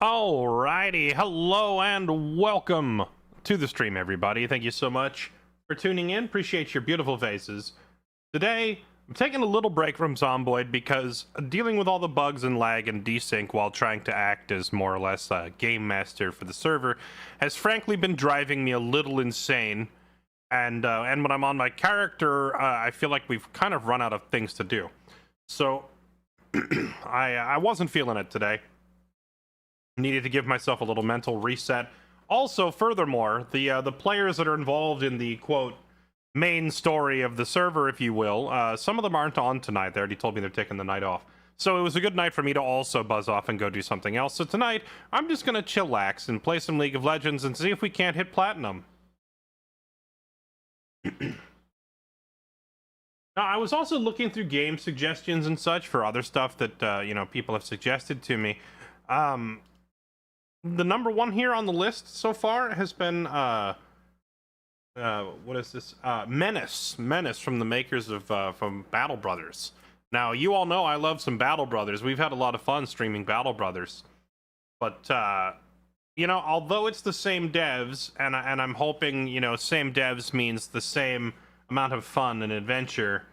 Alrighty, hello and welcome to the stream, everybody. Thank you so much for tuning in. Appreciate your beautiful faces. Today, I'm taking a little break from Zomboid because dealing with all the bugs and lag and desync while trying to act as more or less a game master for the server has frankly been driving me a little insane. And when I'm on my character, I feel like we've kind of run out of things to do. So I wasn't feeling it today. Needed to give myself a little mental reset. Also, furthermore, the players that are involved in the quote main story of the server, if you will, some of them aren't on tonight. They already told me they're taking the night off. So it was a good night for me to also buzz off and go do something else. So tonight, I'm just gonna chillax and play some League of Legends and see if we can't hit platinum. Now, I was also looking through game suggestions and such for other stuff that people have suggested to me. The number one here on the list so far has been what is this? Menace from the makers of from Battle Brothers. Now, you all know I love some Battle Brothers. We've had a lot of fun streaming Battle Brothers, but although it's the same devs, and I'm hoping same devs means the same amount of fun and adventure.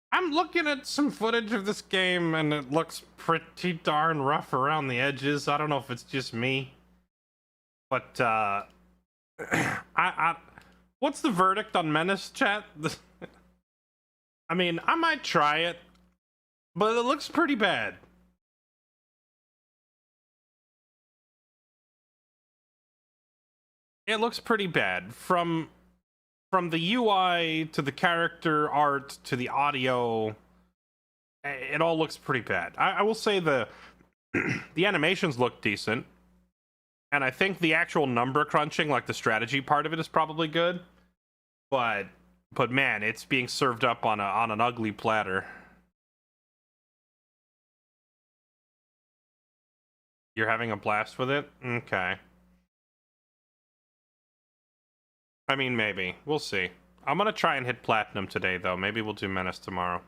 I'm looking at some footage of this game and it looks pretty darn rough around the edges. I don't know if it's just me, but what's the verdict on Menace, chat? I mean, I might try it, but it looks pretty bad. It looks pretty bad from the UI to the character art to the audio. It all looks pretty bad. I will say the animations look decent, and I think the actual number crunching, like the strategy part of it, is probably good. But man, it's being served up on an ugly platter. You're having a blast with it? Okay. I mean, maybe. We'll see. I'm gonna try and hit platinum today, though. Maybe we'll do Menace tomorrow.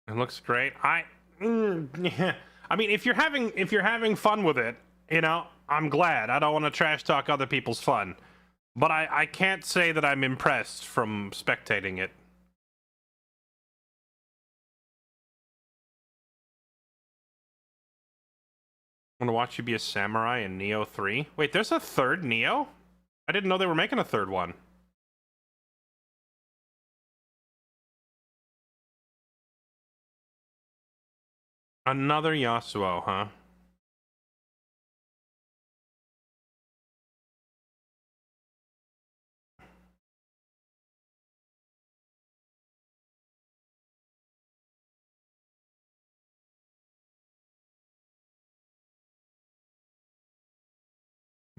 It looks great. I mean, if you're having fun with it, I'm glad. I don't want to trash talk other people's fun, but I can't say that I'm impressed from spectating it. I want to watch you be a samurai in Neo 3. Wait, there's a third Neo? I didn't know they were making a third one. Another Yasuo, huh?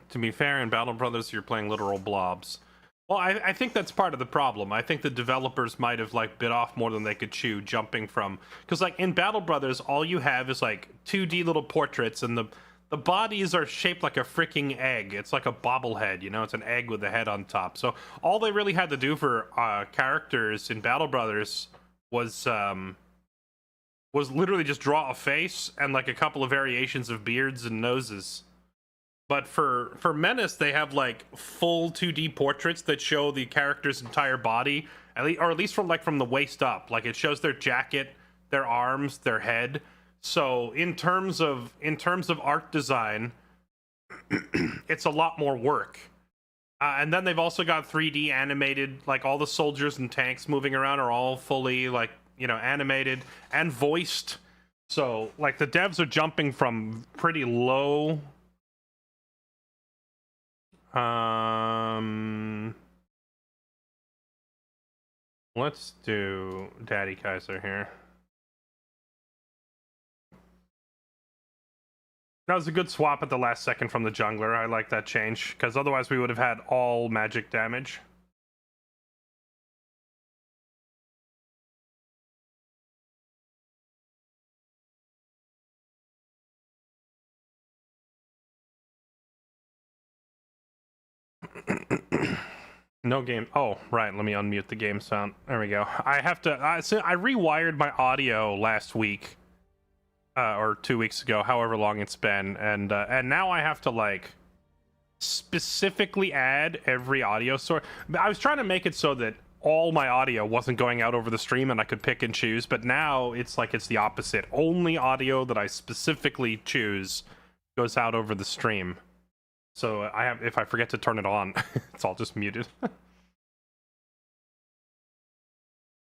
To be fair, in Battle Brothers, you're playing literal blobs. Well, I think that's part of the problem. I think the developers might have bit off more than they could chew, jumping from, because in Battle Brothers, all you have is 2D little portraits, and the bodies are shaped like a freaking egg. It's like a bobblehead, it's an egg with a head on top. So all they really had to do for characters in Battle Brothers was literally just draw a face and a couple of variations of beards and noses. But for Menace, they have full 2D portraits that show the character's entire body, or at least from the waist up. It shows their jacket, their arms, their head. So in terms of art design, it's a lot more work. And then they've also got 3D animated, all the soldiers and tanks moving around are all fully animated and voiced. So the devs are jumping from pretty low. Let's do Daddy Kaiser here. That was a good swap at the last second from the jungler. I like that change, because otherwise we would have had all magic damage. No game. Oh, right. Let me unmute the game sound. There we go. I have to. So I rewired my audio last week, or 2 weeks ago, however long it's been, and now I have to like specifically add every audio source. I was trying to make it so that all my audio wasn't going out over the stream and I could pick and choose, but now it's like it's the opposite. Only audio that I specifically choose goes out over the stream. So if I forget to turn it on, it's all just muted.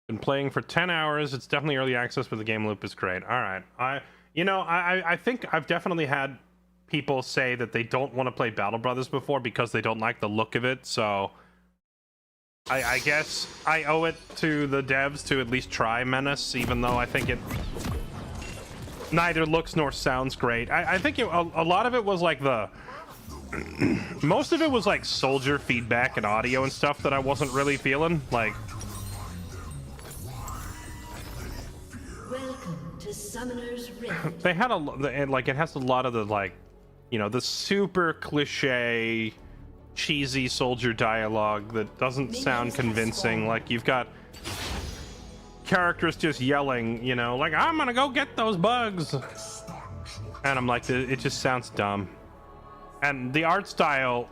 Been playing for 10 hours. It's definitely early access, but the game loop is great. All right. I think I've definitely had people say that they don't want to play Battle Brothers before because they don't like the look of it. So I guess I owe it to the devs to at least try Menace, even though I think it neither looks nor sounds great. I think a lot of it was like most of it was like soldier feedback and audio and stuff that I wasn't really feeling. Like, welcome to Summoner's Rift. They had it has a lot of the, like, you know, the super cliche, cheesy soldier dialogue that doesn't sound convincing. Like, you've got characters just yelling, you know, like, I'm gonna go get those bugs, and I'm like, it just sounds dumb. And the art style,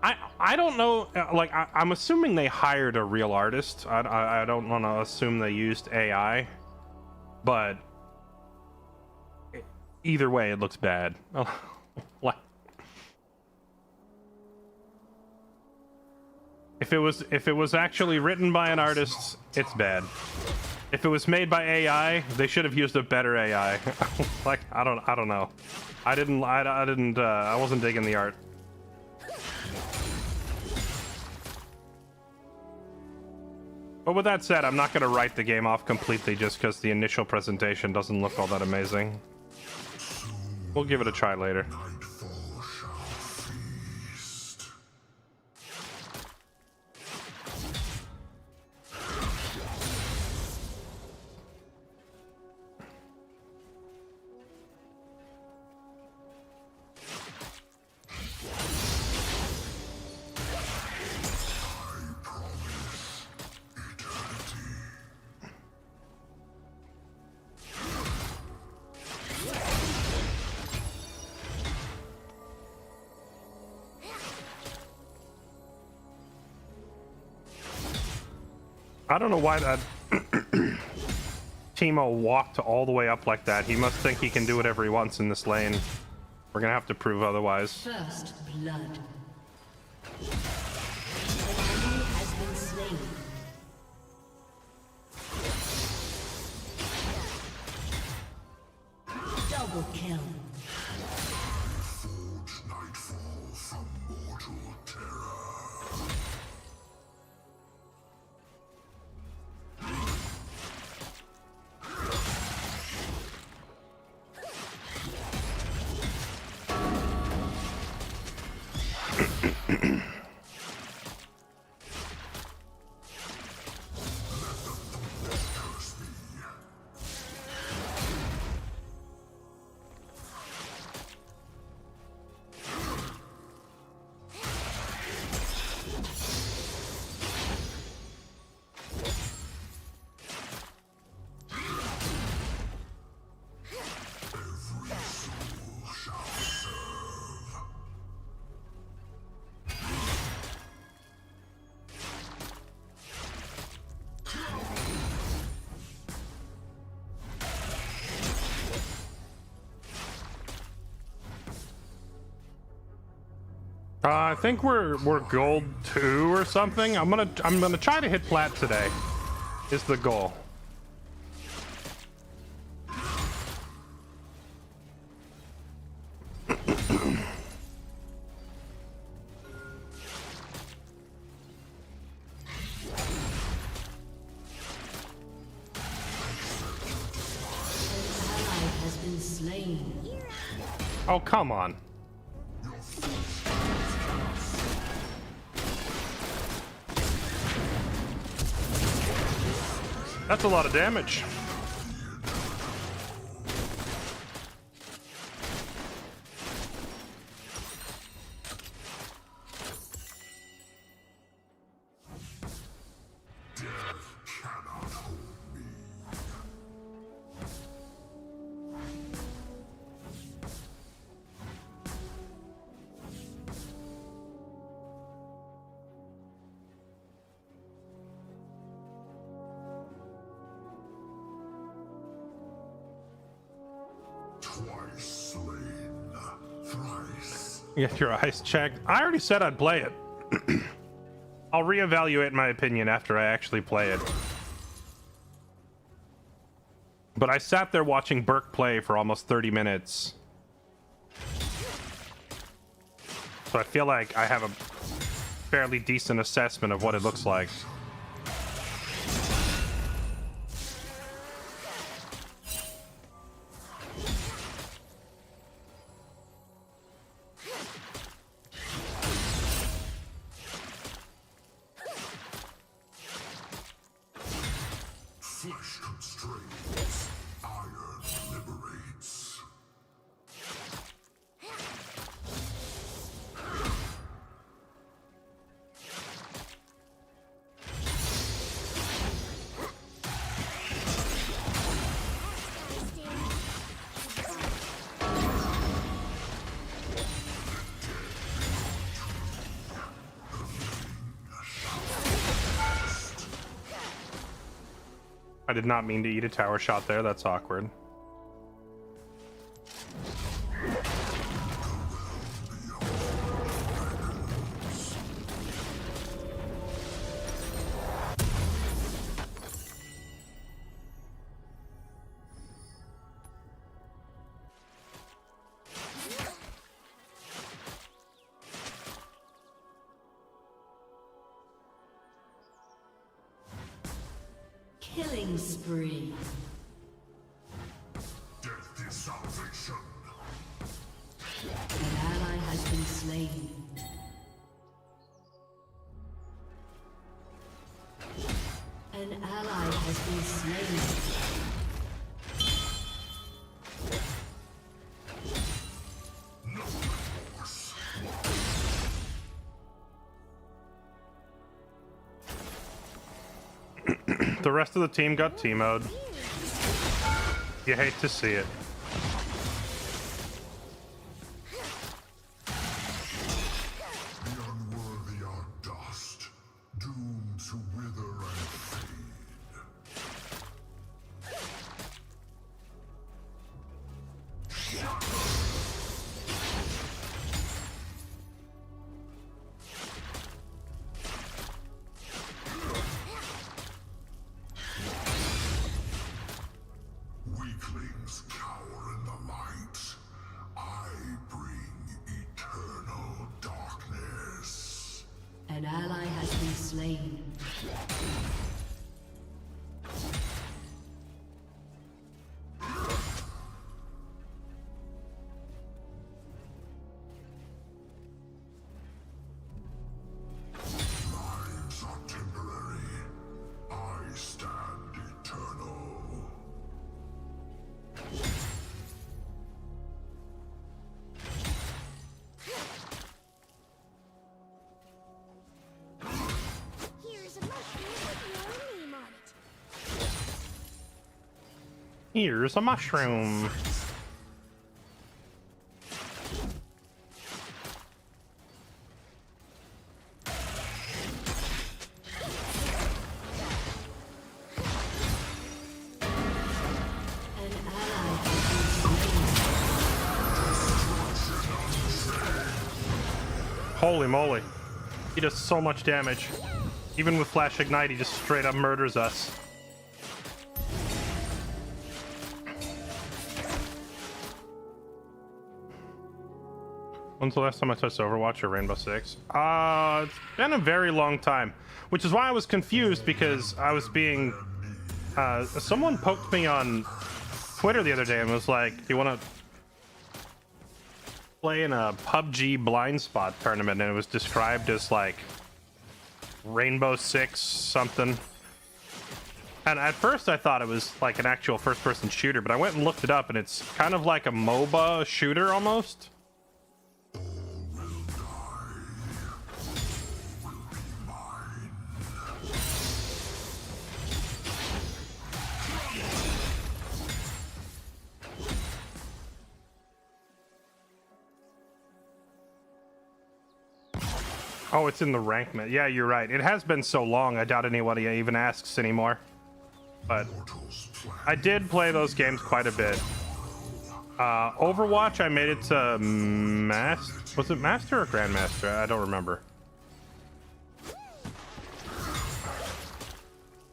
I don't know, like, I'm assuming they hired a real artist. I don't want to assume they used AI, but either way, it looks bad. If it was actually written by an artist, it's bad. If it was made by AI, they should have used a better AI. Like, I don't know. I wasn't digging the art. But with that said, I'm not going to write the game off completely just because the initial presentation doesn't look all that amazing. We'll give it a try later. I don't know why that Teemo walked all the way up like that. He must think he can do whatever he wants in this lane. We're gonna have to prove otherwise. First blood. An enemy has been slain. Double kill. Forge nightfall from mortal terror. I think we're gold 2 or something. I'm gonna try to hit plat today. Is the goal. Has been slain. Oh, come on. That's a lot of damage. Twice slain, thrice. Get your eyes checked. I already said I'd play it. I'll reevaluate my opinion after I actually play it. But I sat there watching Burke play for almost 30 minutes. So I feel like I have a fairly decent assessment of what it looks like. Flesh constrains, iron liberates. I did not mean to eat a tower shot there. That's awkward. Killing spree. Death is salvation. An ally has been slain. An ally has been slain. The rest of the team got T-mode. You hate to see it. The unworthy are dust, doomed to wither and fade. Weaklings cower in the light. I bring eternal darkness. An ally has been slain. Lives are temporary. I stand eternal. Here's a mushroom with your name on it. Here's a mushroom. An ally has been slain. Holy moly. He does so much damage. Even with Flash Ignite, he just straight up murders us. When's the last time I touched Overwatch or Rainbow Six? It's been a very long time. Which is why I was confused, because I was being... someone poked me on Twitter the other day and was like, do you want to play in a PUBG blind spot tournament? And it was described as like Rainbow Six something. And at first I thought it was like an actual first-person shooter, but I went and looked it up, and it's kind of like a MOBA shooter almost. All will die. All will be mine. Oh, it's in the rank meta. Yeah, you're right. It has been so long, I doubt anybody even asks anymore. But Mortals plan I did play those games quite a bit. Overwatch, I made it to was it Master or Grandmaster? I don't remember.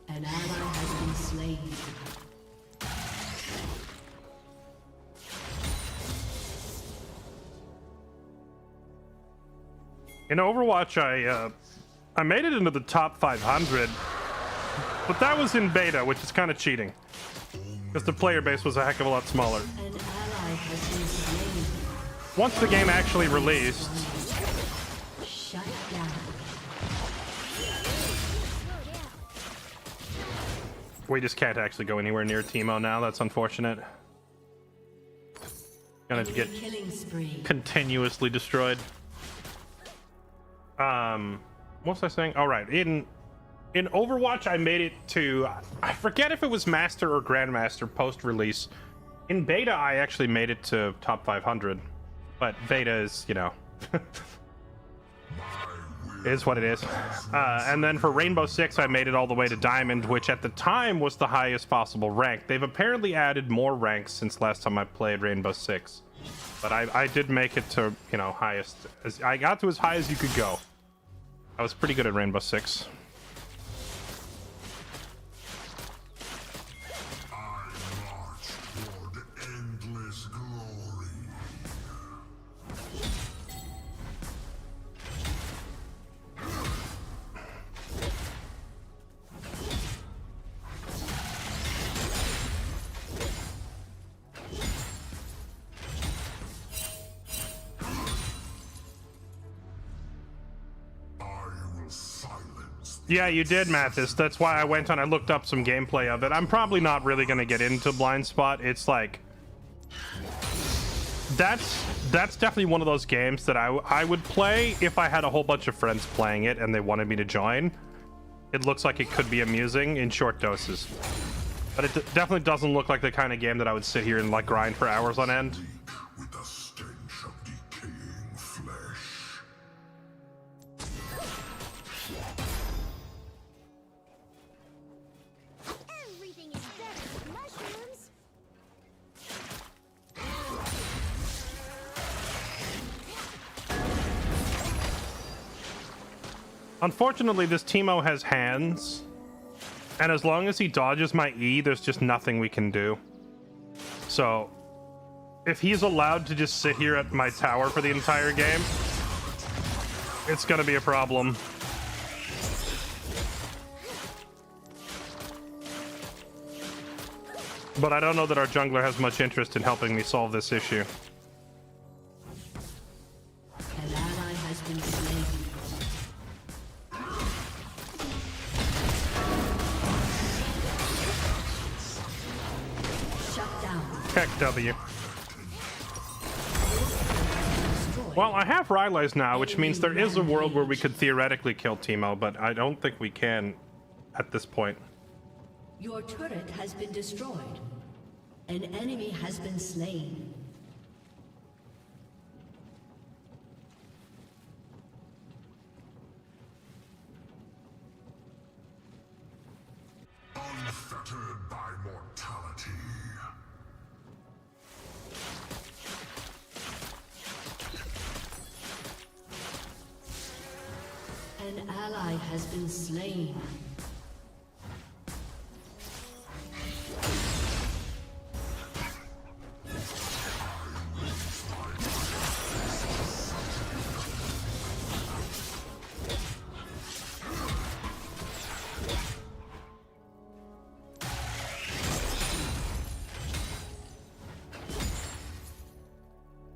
An ally has been slain. In Overwatch, I made it into the top 500, but that was in beta, which is kind of cheating, because the player base was a heck of a lot smaller. An ally has been slain. Once the game actually released, Shut down. we just can't actually go anywhere near Teemo now. That's unfortunate. Gonna Enemy get killing spree. continuously destroyed. What was I saying? All right, in Overwatch, I made it to, I forget if it was Master or Grandmaster post-release. In beta, I actually made it to top 500, but beta is, you know, is what it is. And then for Rainbow Six, I made it all the way to Diamond, which at the time was the highest possible rank. They've apparently added more ranks since last time I played Rainbow Six, but I did make it to, you know, highest. I got to as high as you could go. I was pretty good at Rainbow Six. I march toward endless glory. I will silence. Yeah, you did, Mathis. That's why I went on. I looked up some gameplay of it. I'm probably not really going to get into Blind Spot. It's like, that's definitely one of those games that I would play if I had a whole bunch of friends playing it and they wanted me to join. It looks like it could be amusing in short doses, but it definitely doesn't look like the kind of game that I would sit here and like grind for hours on end. With the stench of decaying flesh. Everything is better with mushrooms. Unfortunately, this Teemo has hands, and as long as he dodges my E, there's just nothing we can do. So, if he's allowed to just sit here at my tower for the entire game, it's gonna be a problem. But I don't know that our jungler has much interest in helping me solve this issue. An ally has been slain. Shut down. Heck W. Well, I have Rylai's now, which means there is a world where we could theoretically kill Teemo, but I don't think we can at this point. Your turret has been destroyed. An enemy has been slain. Unfettered by mortality. An ally has been slain.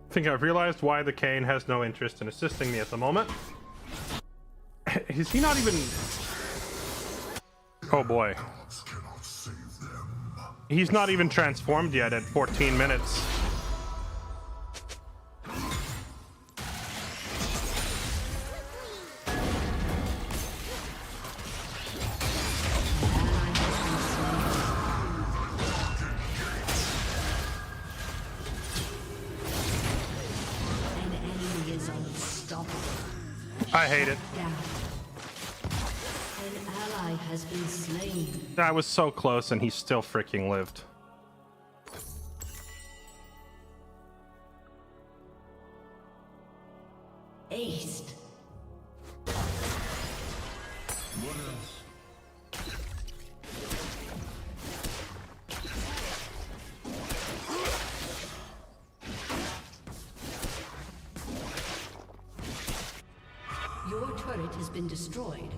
I think I've realized why the Kane has no interest in assisting me at the moment. Is he not even... Oh boy. Cannot save them. He's not even transformed yet at 14 minutes. An enemy is unstoppable. I hate it. Down. An ally has been slain. I was so close and he still freaking lived. Aced. What else? Your turret has been destroyed.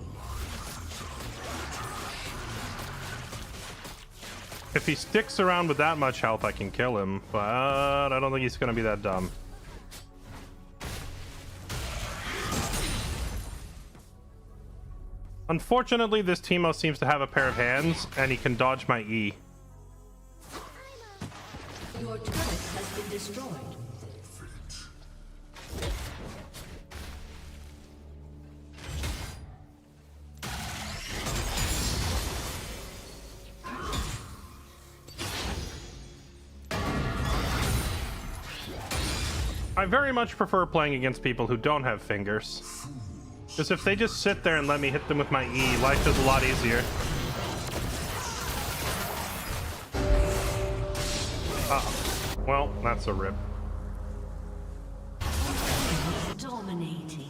If he sticks around with that much health, I can kill him, but I don't think he's gonna be that dumb. Unfortunately, this Teemo seems to have a pair of hands, and he can dodge my E. Your turret has been destroyed. I very much prefer playing against people who don't have fingers. Because if they just sit there and let me hit them with my E, life is a lot easier. Well, that's a rip. Dominating.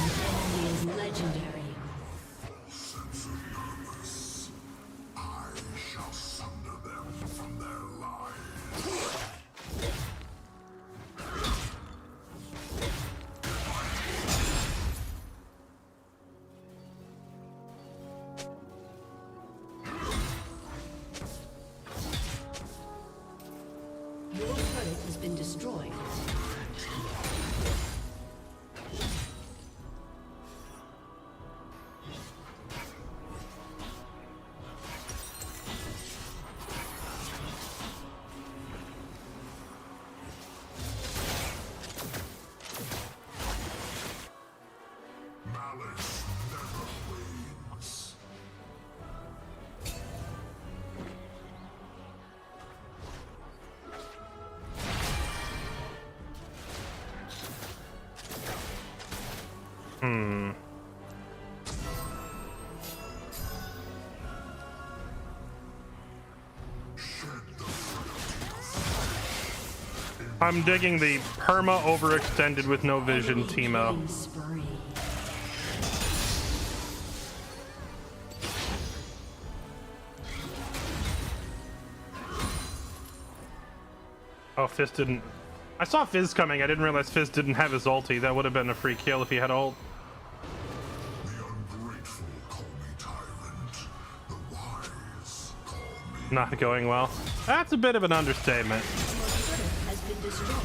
Enemy is legendary. I shall sunder them from their lives. Your turret has been destroyed. Malice never wanes. I'm digging the perma overextended with no vision Teemo. Killing spree. Oh, Fizz didn't. I saw Fizz coming. I didn't realize Fizz didn't have his ulti. That would have been a free kill if he had ult. The ungrateful call me tyrant. The wise call me. Not going well. That's a bit of an understatement. Your turret has been destroyed.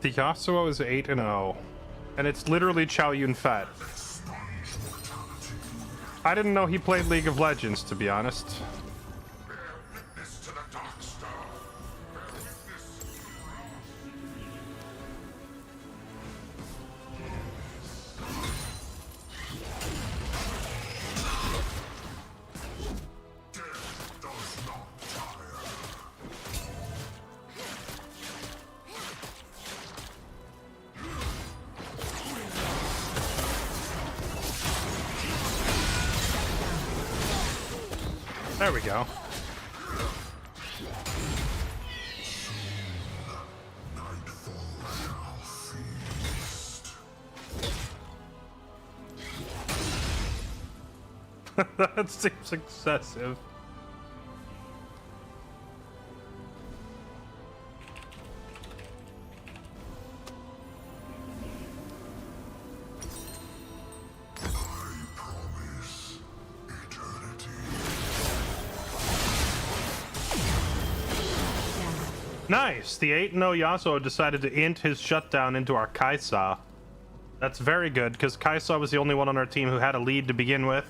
The Yasuo is 8-0, and it's literally Chow Yun Fat. I didn't know he played League of Legends, to be honest. Bear witness to the Dark Star. Bear witness. Death does not tire. There we go. Nightfall shall feast. That seems excessive. I promise eternity. Nice! The 8-0 Yasuo decided to int his shutdown into our Kaisa. That's very good, because Kaisa was the only one on our team who had a lead to begin with.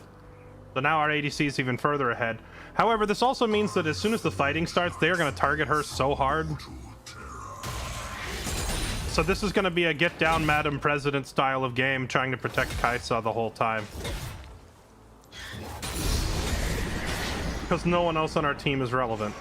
So now our ADC is even further ahead. However, this also means that as soon as the fighting starts, they are going to target her so hard. So this is going to be a get down Madam President style of game, trying to protect Kaisa the whole time. because no one else on our team is relevant.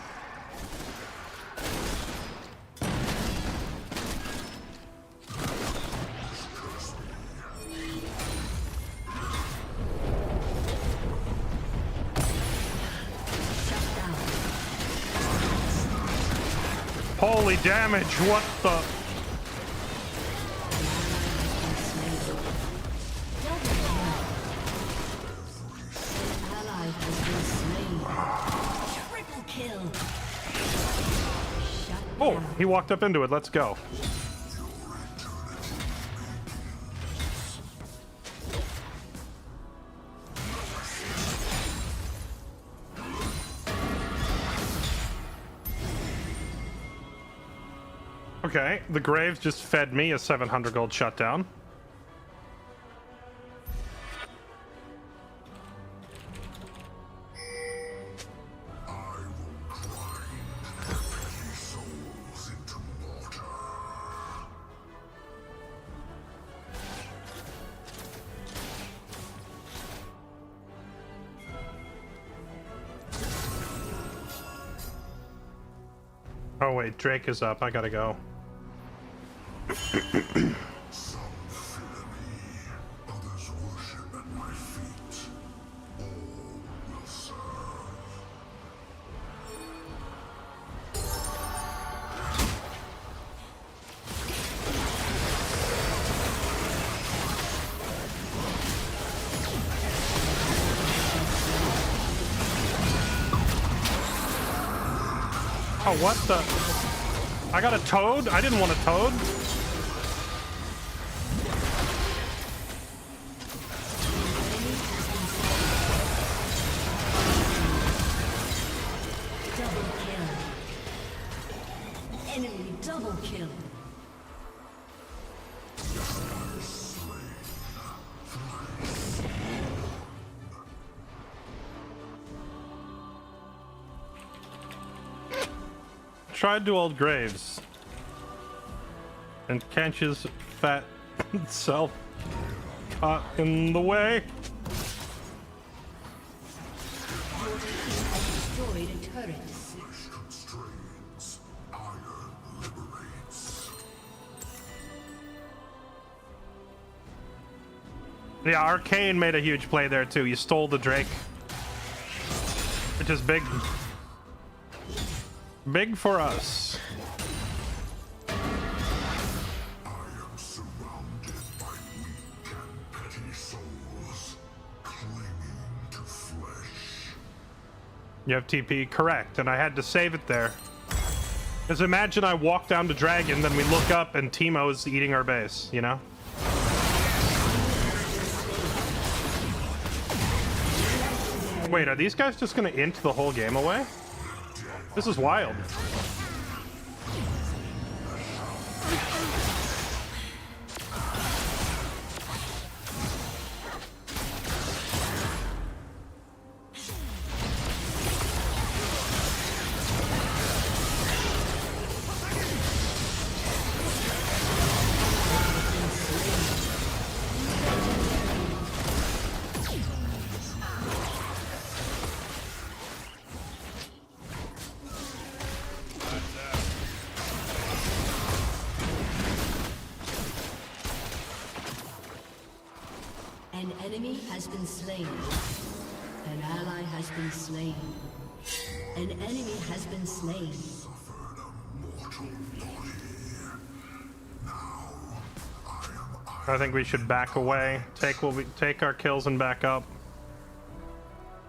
Holy damage, what the... Oh, he walked up into it. Let's go. Okay, the Graves just fed me a 700 gold shutdown. Oh wait, Drake is up. I gotta go. Some fear me, others worship at my feet. All will serve. Oh, what the? I got a toad? I didn't want a toad. Double kill. Enemy double kill. Tried to old Graves. And Kench's fat self caught in the way. Your team has destroyed a turret. Flesh constrains, iron liberates. Yeah, Arcane made a huge play there too. You stole the Drake. Which is big. Big for us. I am surrounded by weak and petty souls, clinging to flesh. You have TP, correct, and I had to save it there. Because imagine I walk down to Dragon, then we look up and Teemo's eating our base, you know? Wait, are these guys just gonna int the whole game away? This is wild. An enemy has been slain. An ally has been slain. An enemy has been slain. Suffered a mortal body. Now I am I think we should back away. Take our kills and back up.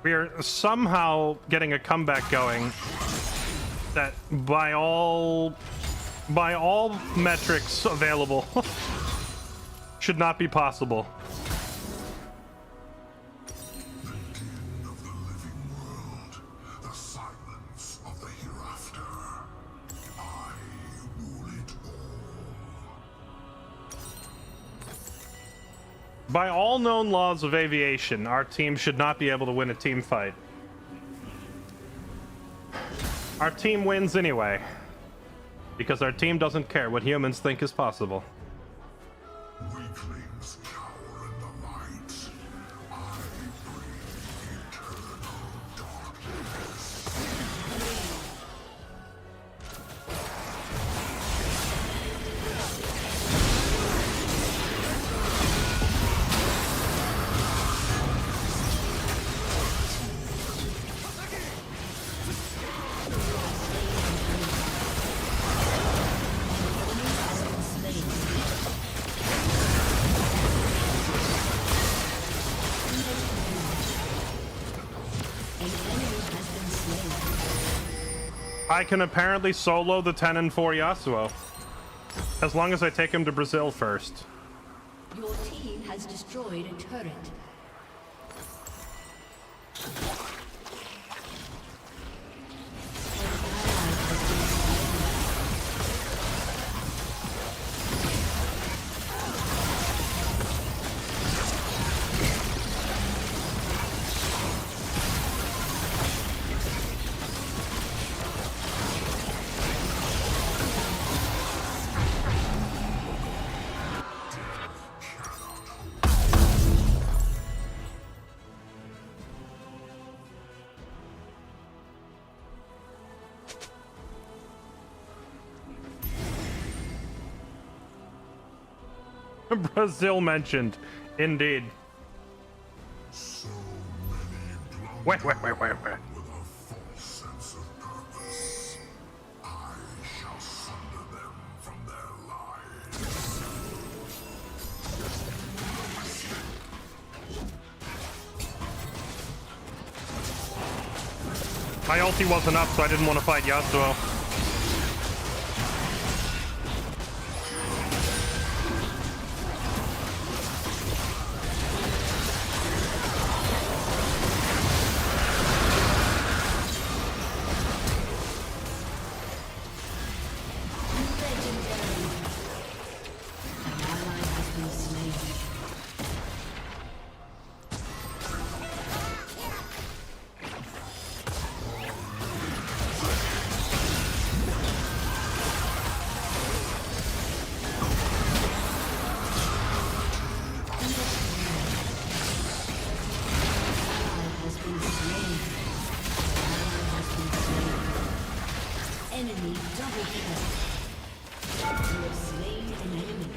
We are somehow getting a comeback going that by all metrics available should not be possible. the din of the living world, the silence of the hereafter. I rule it all. By all known laws of aviation, our team should not be able to win a team fight. Our team wins anyway, because our team doesn't care what humans think is possible. Weaklings cower in the light. I bring eternal darkness. I can apparently solo the 10 and 4 Yasuo. As long as I take him to Brazil first. Your team has destroyed a turret. Brazil mentioned. Indeed. So many Wait. with a false sense of purpose. I shall sunder them from their lives. My ulti wasn't up, so I didn't want to fight Yasuo. Enemy double kill. You have slain an enemy.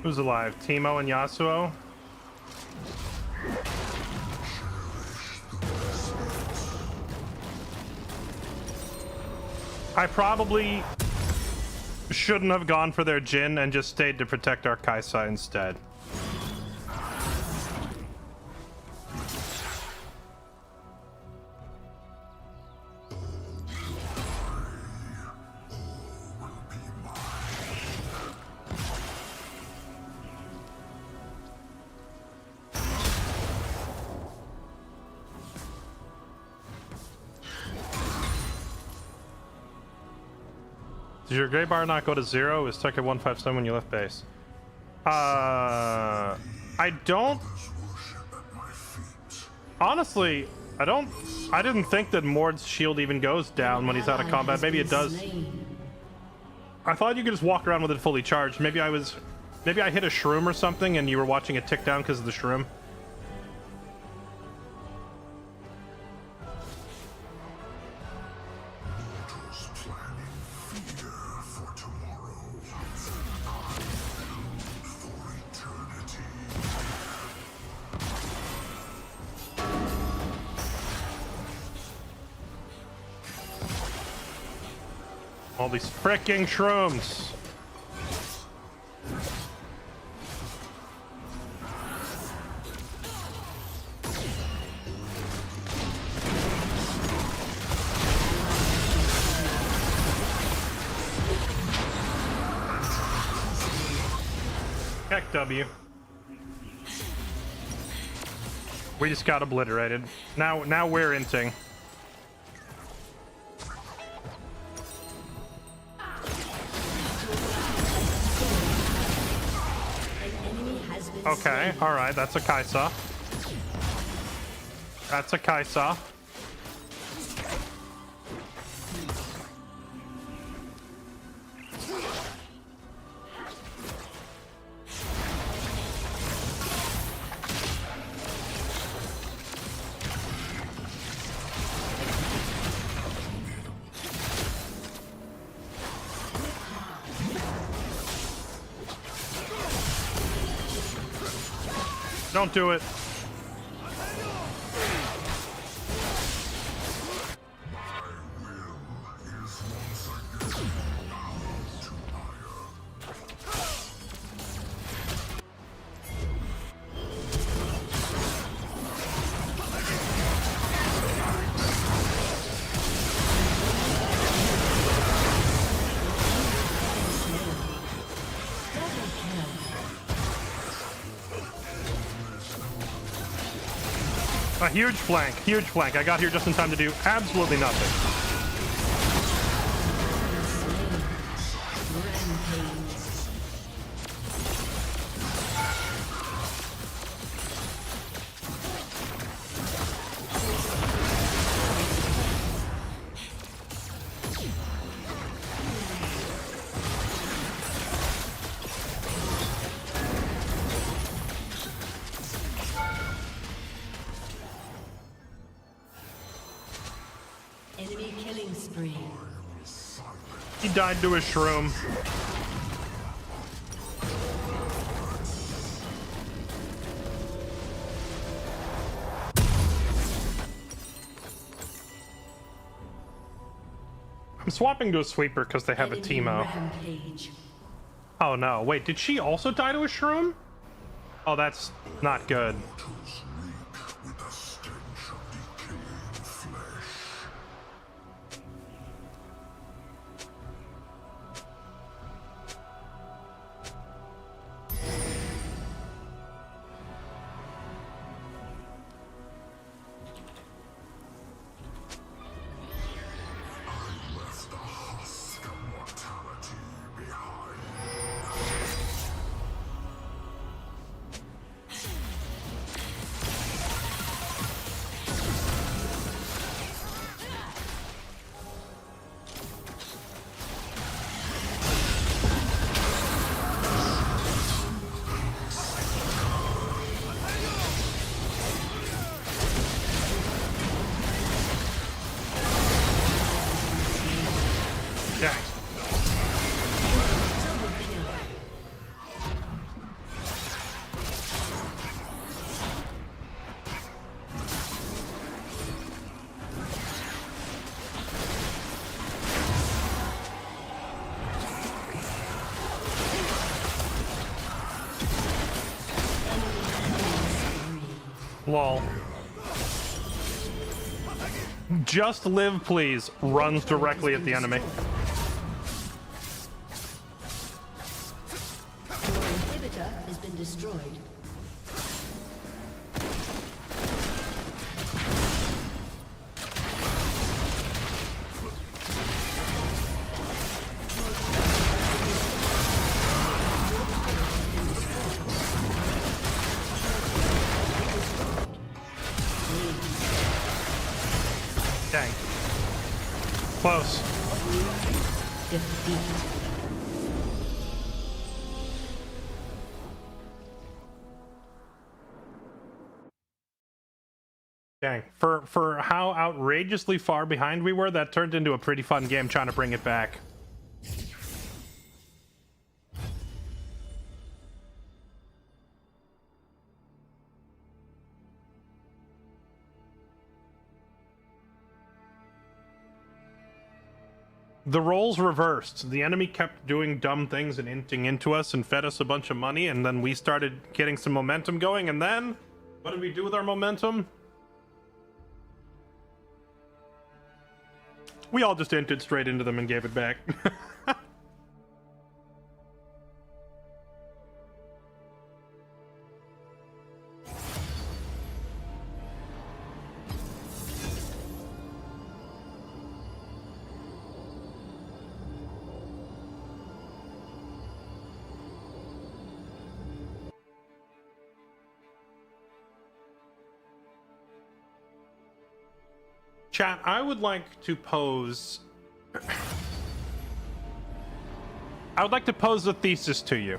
Who's alive? Teemo and Yasuo? I probably shouldn't have gone for their Jhin and just stayed to protect our Kaisa instead. Did your gray bar not go to 0? It was stuck at 157 when you left base. I don't... Honestly, I didn't think that Mord's shield even goes down when he's out of combat. Maybe it does. I thought you could just walk around with it fully charged. Maybe I hit a shroom or something and you were watching it tick down because of the shroom. All these fricking shrooms. Heck W. We just got obliterated. Now we're inting. Okay, alright, that's a Kaisa. That's a Kaisa. Don't do it. A huge flank, huge flank. I got here just in time to do absolutely nothing. Enemy killing spree. He died to his shroom. I'm swapping to a sweeper because they have a Teemo. Rampage. Oh no, wait, did she also die to a shroom? Oh, that's not good. Mortals reek with the stench of decaying flesh. I left the husk of mortality behind. Dang. Lol. Just live, please. Runs directly at the enemy. Your inhibitor has been destroyed. Dang. Close. Defeat. Dang. For how outrageously far behind we were, that turned into a pretty fun game trying to bring it back. The roles reversed. The enemy kept doing dumb things and inting into us and fed us a bunch of money, and then we started getting some momentum going, and then what did we do with our momentum? We all just inted straight into them and gave it back. Chat, I would like to pose... I would like to pose a thesis to you.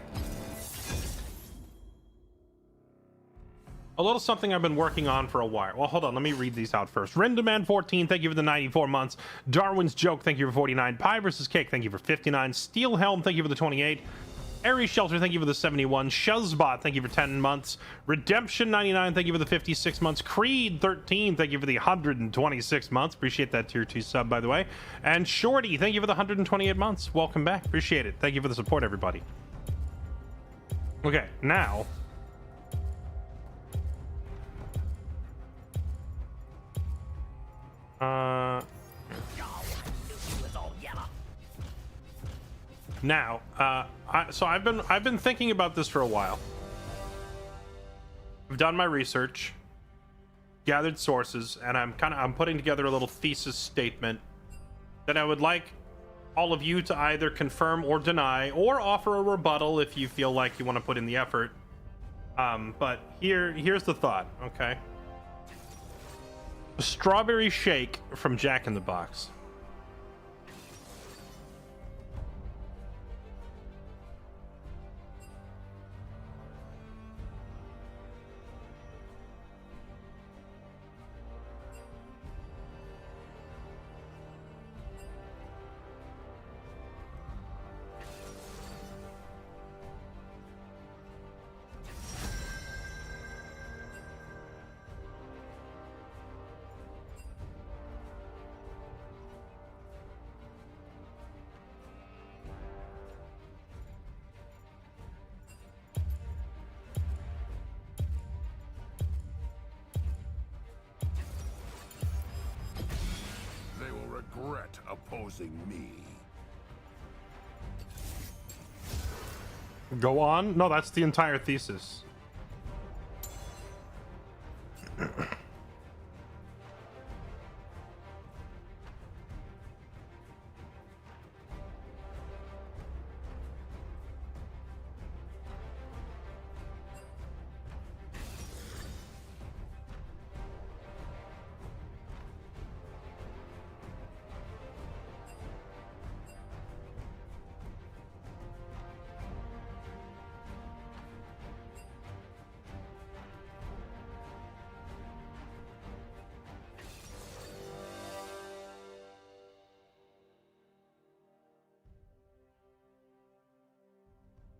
A little something I've been working on for a while. Well, hold on, let me read these out first. Rindeman 14, thank you for the 94 months. Darwin's Joke, thank you for 49. Pie vs. Cake, thank you for 59. Steel Helm, thank you for the 28. Aries Shelter, thank you for the 71. Shuzbot, thank you for 10 months. Redemption 99, thank you for the 56 months. Creed 13, thank you for the 126 months. Appreciate that tier 2 sub, by the way. And Shorty, thank you for the 128 months. Welcome back. Appreciate it. Thank you for the support, everybody. Okay, now... Now, so I've been thinking about this for a while. I've done my research. gathered sources, and I'm putting together a little thesis statement that I would like all of you to either confirm or deny, or offer a rebuttal if you feel like you want to put in the effort. But here's the thought, okay? A strawberry shake from Jack in the Box. They will regret opposing me. Go on? No, that's the entire thesis.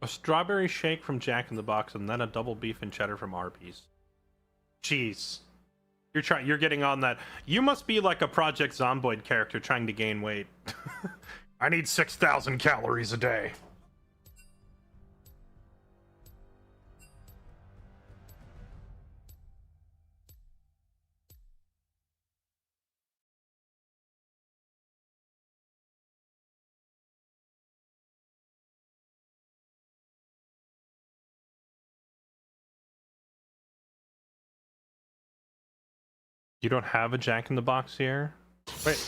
A strawberry shake from Jack in the Box, and then a double beef and cheddar from Arby's. Jeez. You're getting on that. You must be like a Project Zomboid character trying to gain weight. I need 6,000 calories a day. You don't have a Jack in the Box here? Wait,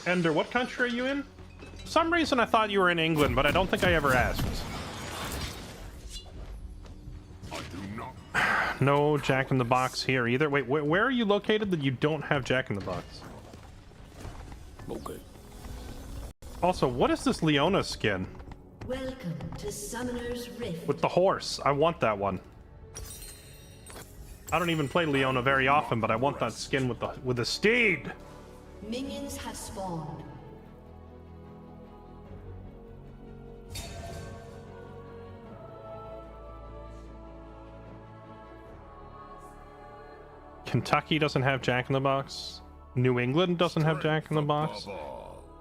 Ender, what country are you in? For some reason I thought you were in England, but I don't think I ever asked. I do not. No Jack in the Box here either. Wait, where are you located that you don't have Jack in the Box? Okay. Also, what is this Leona skin? Welcome to Summoner's Rift. With the horse. I want that one. I don't even play Leona very often, but I want that skin with the steed. Minions have spawned. Kentucky doesn't have Jack in the Box. New England doesn't have Jack in the Box.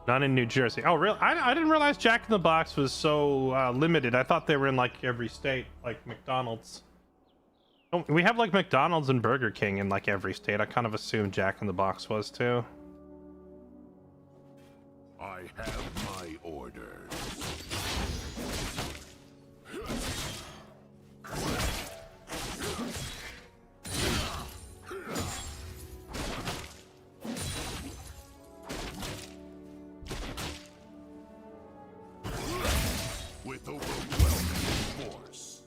Not in New Jersey. Oh, really? I didn't realize Jack in the Box was so limited. I thought they were in like every state, like McDonald's. Oh, we have like McDonald's and Burger King in like every state. I kind of assumed Jack in the Box was too. I have my orders. With overwhelming force.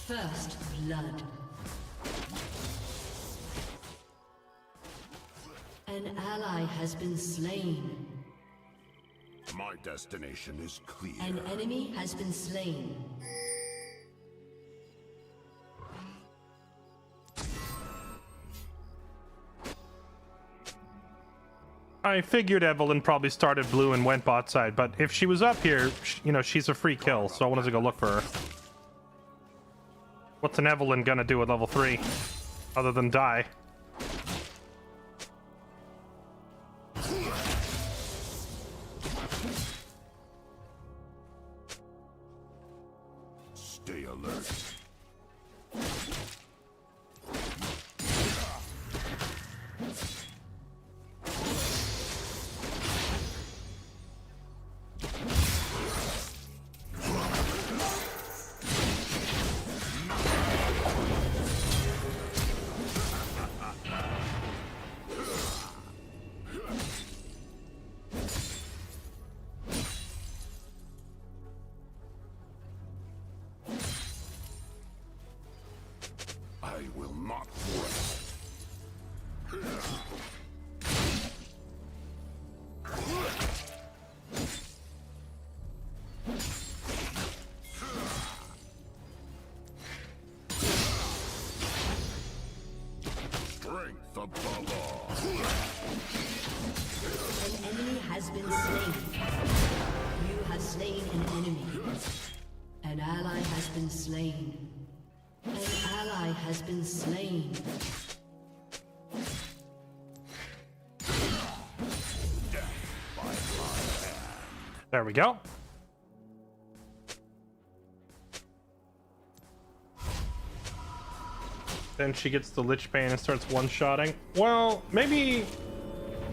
First blood. An ally has been slain. My destination is clear. An enemy has been slain. I figured Evelyn probably started blue and went bot side, but if she was up here, you know, she's a free kill, so I wanted to go look for her. What's an Evelyn gonna do at level 3? Other than die? Stay alert. I will not rest. Strength above all. An enemy has been slain. You have slain an enemy. An ally has been slain. An ally has been slain. There we go. Then she gets the Lich Bane and starts one-shotting. Well, maybe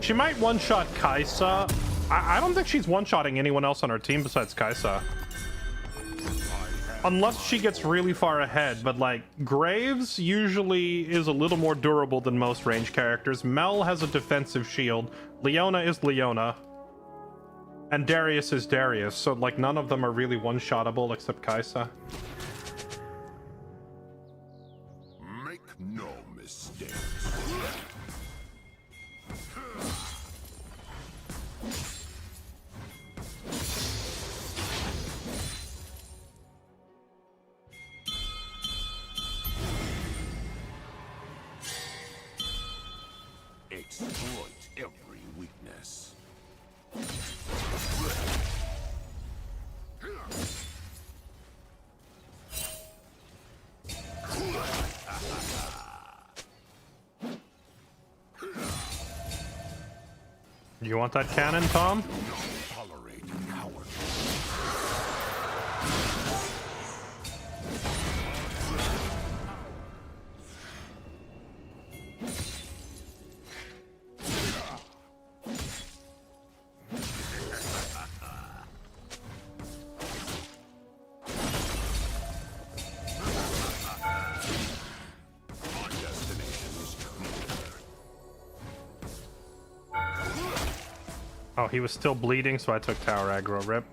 she might one-shot Kai'Sa. I don't think she's one-shotting anyone else on her team besides Kai'Sa. Unless she gets really far ahead, but like Graves usually is a little more durable than most range characters. Mel has a defensive shield. Leona is Leona. And Darius is Darius, so like none of them are really one-shottable except Kai'Sa. Make no mistakes. Exploit every weakness. You want that cannon, Tom? Tolerate cowardice. My destination is clear. Oh, he was still bleeding, so I took tower aggro. Rip.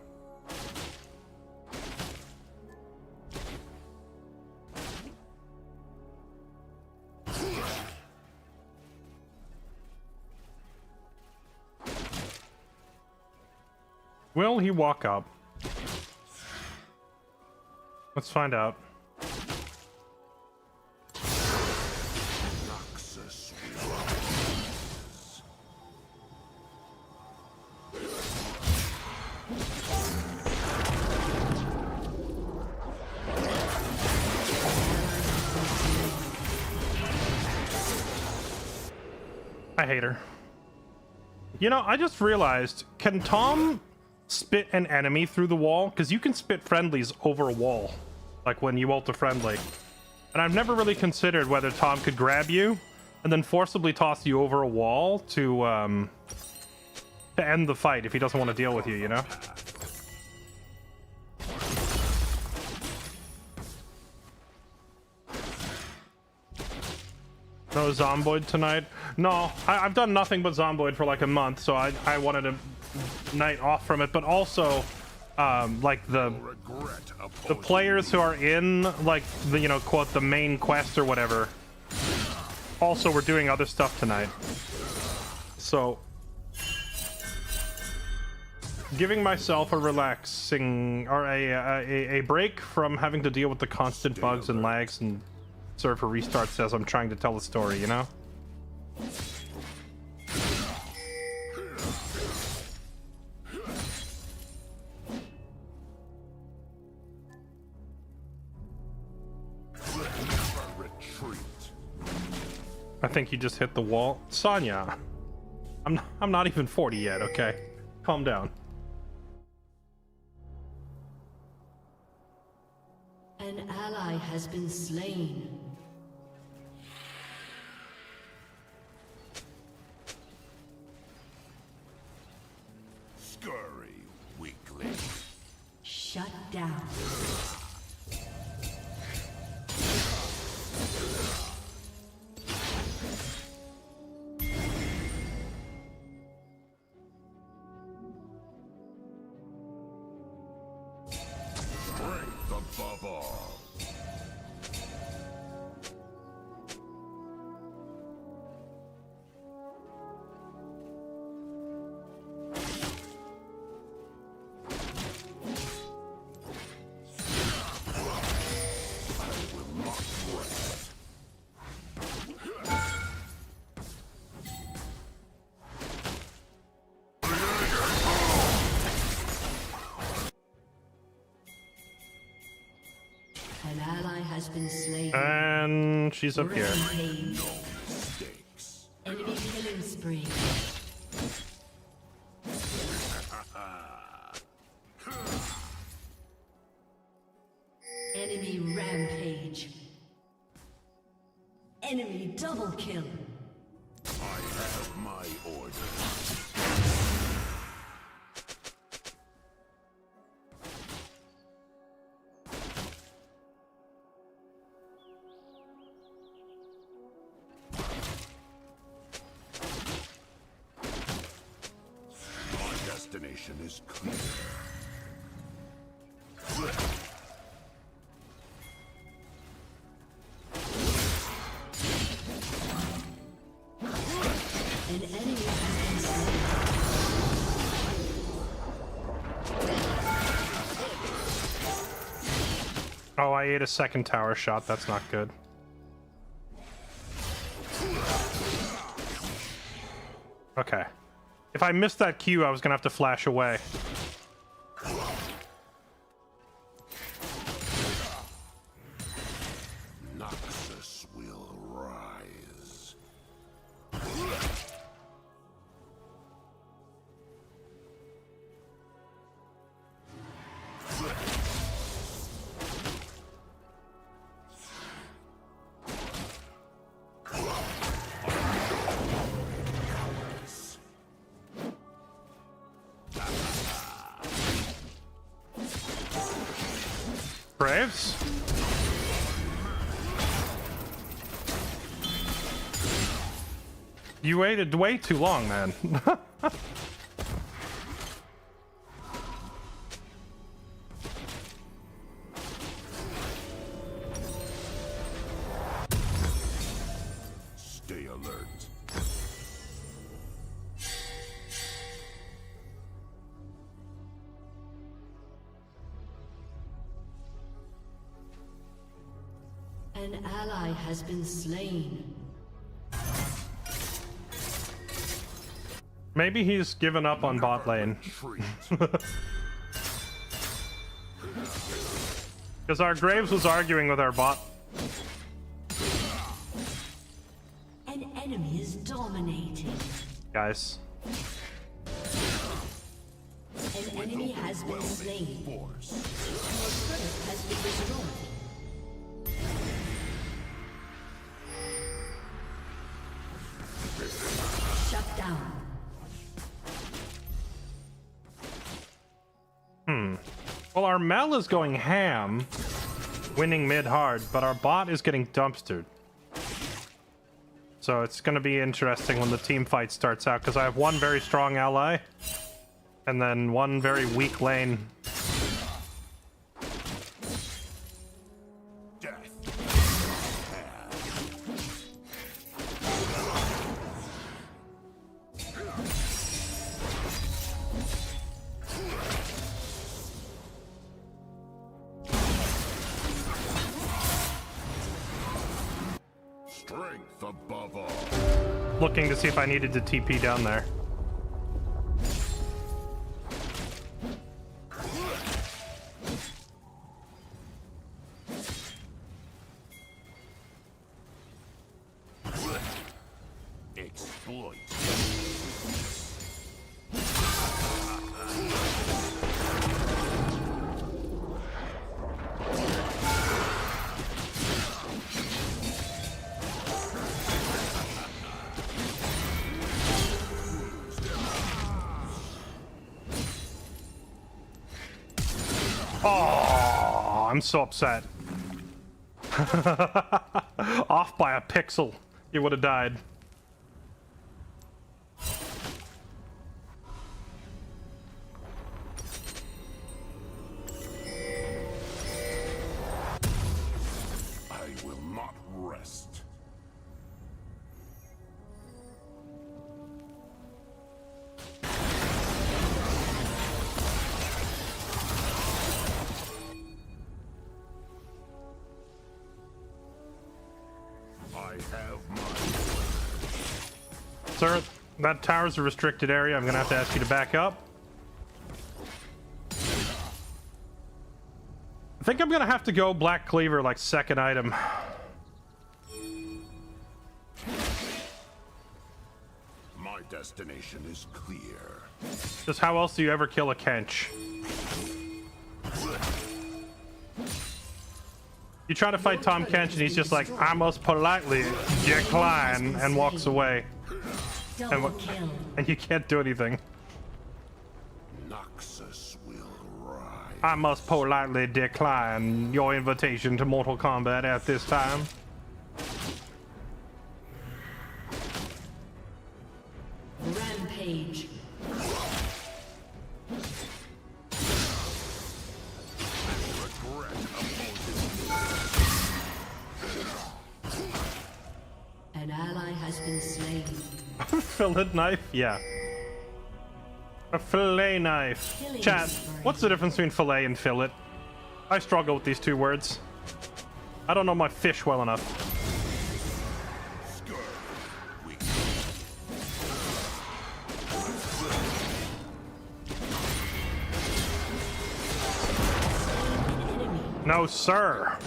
Will he walk up? Let's find out. Noxus rises. I hate her. You know, I just realized, can Tom spit an enemy through the wall? Because you can spit friendlies over a wall, like when you ult a friendly. And I've never really considered whether Tom could grab you and then forcibly toss you over a wall to end the fight if he doesn't want to deal with you, you know? No Zomboid tonight? No, I've done nothing but Zomboid for like a month, so I wanted a night off from it. But also, like the players who are in like the, you know, quote, the main quest or whatever, also were doing other stuff tonight. So giving myself a relaxing or a break from having to deal with the constant bugs and lags and server restarts as I'm trying to tell a story, you know? think you just hit the wall. Sonya, I'm not even 40 yet, okay? Calm down. An ally has been slain. Scurry, weakling. Shut down. Strength above all. An ally has been slain. And she's up here. Rampage. Mistakes. Enemy killing spree. Enemy rampage. Enemy double kill. I have my orders. My destination is clear. An enemy has been slain. Oh, I ate a second tower shot. That's not good. Okay. If I missed that Q, I was gonna have to flash away. Noxus will rise. Braves? You waited way too long, man. Stay alert. An ally has been slain. Maybe he's given up on bot lane. Retreat. Because our Graves was arguing with our bot. An enemy is dominating. Guys. An enemy has been slain. Force. Your turret has been destroyed. Shut down. Well, our Mel is going ham, winning mid hard, but our bot is getting dumpstered. So it's going to be interesting when the team fight starts out, because I have one very strong ally, and then one very weak lane. Death. Strength above all. Looking to see if I needed to TP down there. Oh, I'm so upset. Off by a pixel. You would have died. I will not rest. I have my... Sir, that tower's a restricted area. I'm gonna have to ask you to back up. I think I'm gonna have to go Black Cleaver like second item. My destination is clear. Just how else do you ever kill a Kench? You try to fight Tom Kench and he's just like, I must politely decline, and walks away. Double kill. And you can't do anything. Noxus will rise. I must politely decline your invitation to Mortal Kombat at this time. Rampage. An ally has been slain. Fillet knife? Yeah. A fillet knife. Killing Chat, spree. what's the difference between fillet and fillet? I struggle with these two words. I don't know my fish well enough. No, sir.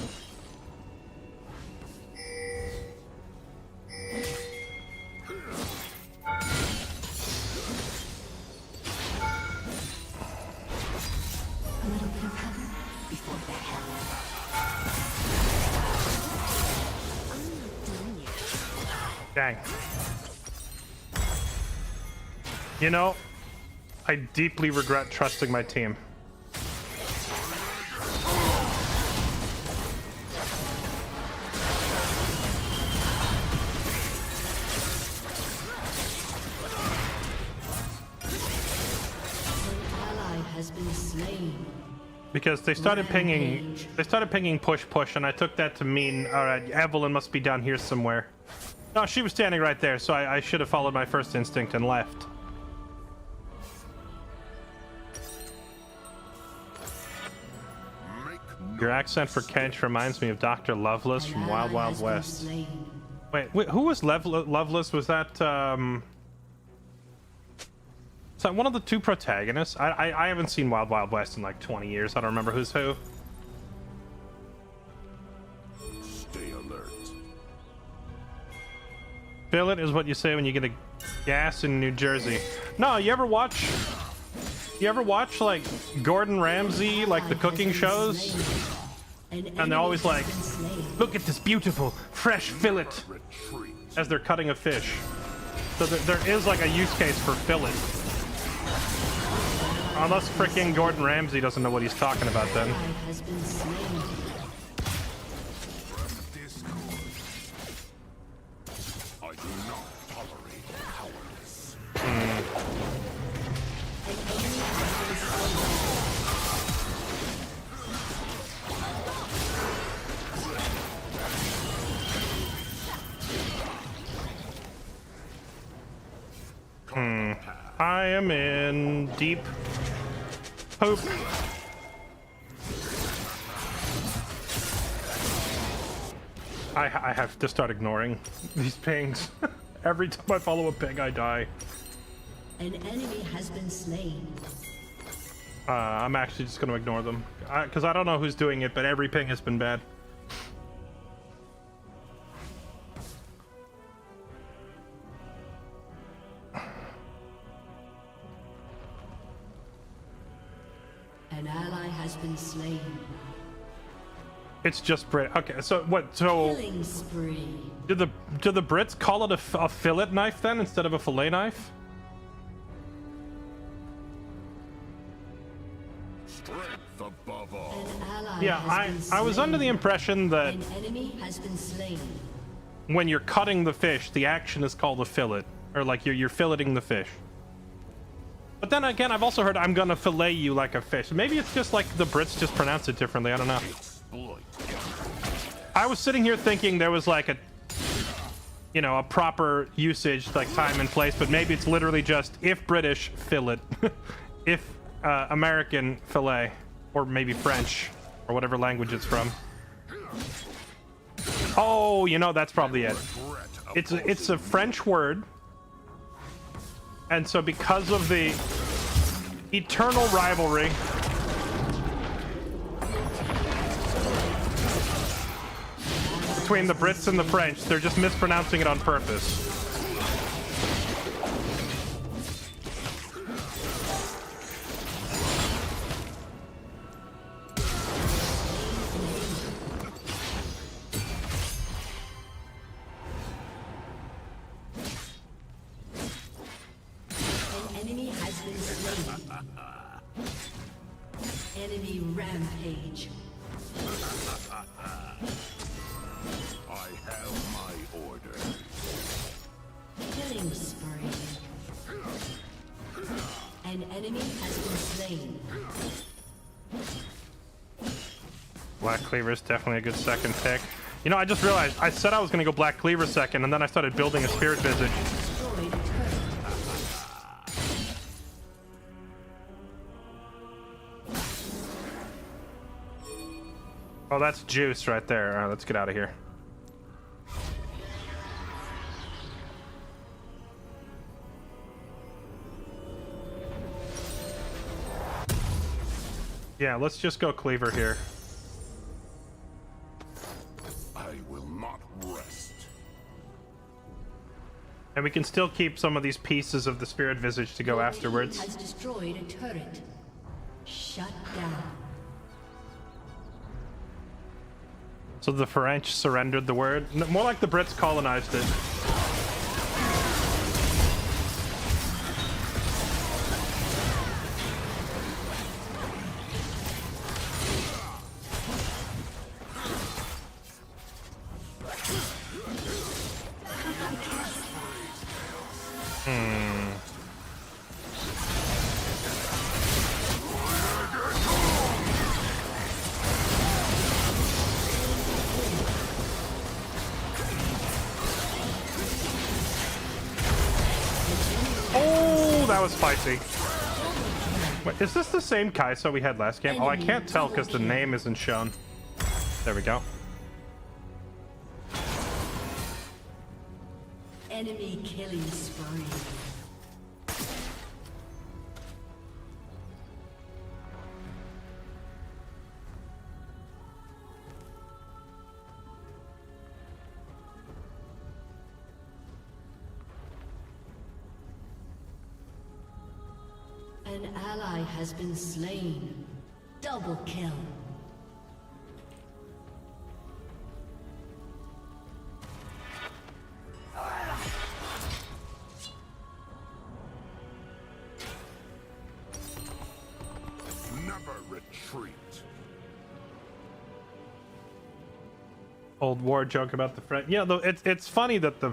Dang. You know, I deeply regret trusting my team. Because they started pinging push push, and I took that to mean, all right, Evelyn must be down here somewhere. No, she was standing right there, so I should have followed my first instinct and left. Your accent for Kench reminds me of Dr. Lovelace from Wild Wild West. Wait, who was Lovelace? Was that is that one of the two protagonists? I haven't seen Wild Wild West in like 20 years. I don't remember who's who. Stay alert. Billet is what you say when you get a gas in New Jersey. No, you ever watch like Gordon Ramsay, like the cooking shows? And they're always like, look at this beautiful fresh fillet as they're cutting a fish. So there is like a use case for fillet. Unless fricking Gordon Ramsay doesn't know what he's talking about then. I do not tolerate cowardice. I am in deep poop. I have to start ignoring these pings. Every time I follow a ping, I die. An enemy has been slain. I'm actually just going to ignore them. Because I don't know who's doing it, but every ping has been bad. An ally has been slain. It's just Brit. Okay, so what? So Killing spree. do the Brits call it a fillet knife then instead of a fillet knife? Strength above all. An ally Yeah, has been I was under the slain. impression that An enemy has been slain. when you're cutting the fish, the action is called a fillet, or like you're filleting the fish. But then again, I've also heard I'm gonna fillet you like a fish. Maybe it's just like the Brits just pronounce it differently. I don't know. Exploit. I was sitting here thinking there was like a, you know, a proper usage, like time and place, but maybe it's literally just if British, fillet, if American, fillet, or maybe French, or whatever language it's from. Oh, you know, that's probably it. It's a French word, and so because of the eternal rivalry between the Brits and the French, they're just mispronouncing it on purpose. An enemy has been slain. Enemy rampage. I have my orders. Killing spree. An enemy has been slain. Black Cleaver is definitely a good second pick. You know, I just realized I said I was going to go Black Cleaver second, and then I started building a Spirit Visage. Destroyed a turret. Oh, that's juice right there. All right, let's get out of here. Yeah, let's just go Cleaver here. I will not rest. And we can still keep some of these pieces of the Spirit Visage to go Your afterwards. team has destroyed a turret. Shut down. So the French surrendered the word? More like the Brits colonized it. Oh, that was spicy. Wait, is this the same Kai'Sa we had last game? Oh, I can't tell because the name isn't shown. There we go. Enemy killing spree. An ally has been slain. Double kill. Never retreat. Old war joke about the French. Yeah, though it's funny that the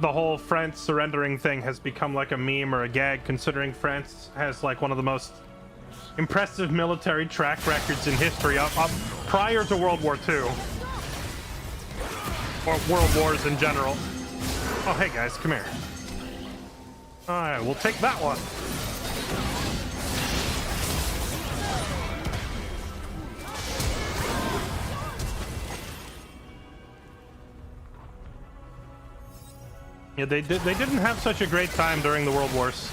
whole France surrendering thing has become like a meme or a gag, considering France has like one of the most impressive military track records in history up prior to World War II. Or world wars in general. Oh, hey guys, come here. Alright, we'll take that one. Yeah, they didn't have such a great time during the World Wars.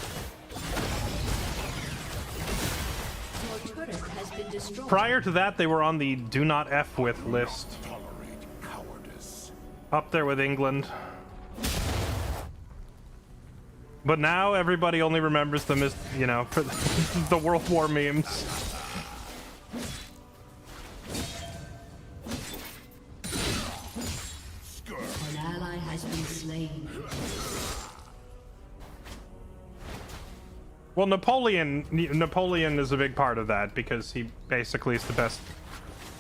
Your turret has been destroyed. Prior to that, they were on the do not F with list. Tolerate cowardice. Up there with England. But now everybody only remembers them as, you know, for the World War memes. An ally has been slain. Well, Napoleon is a big part of that because he basically is the best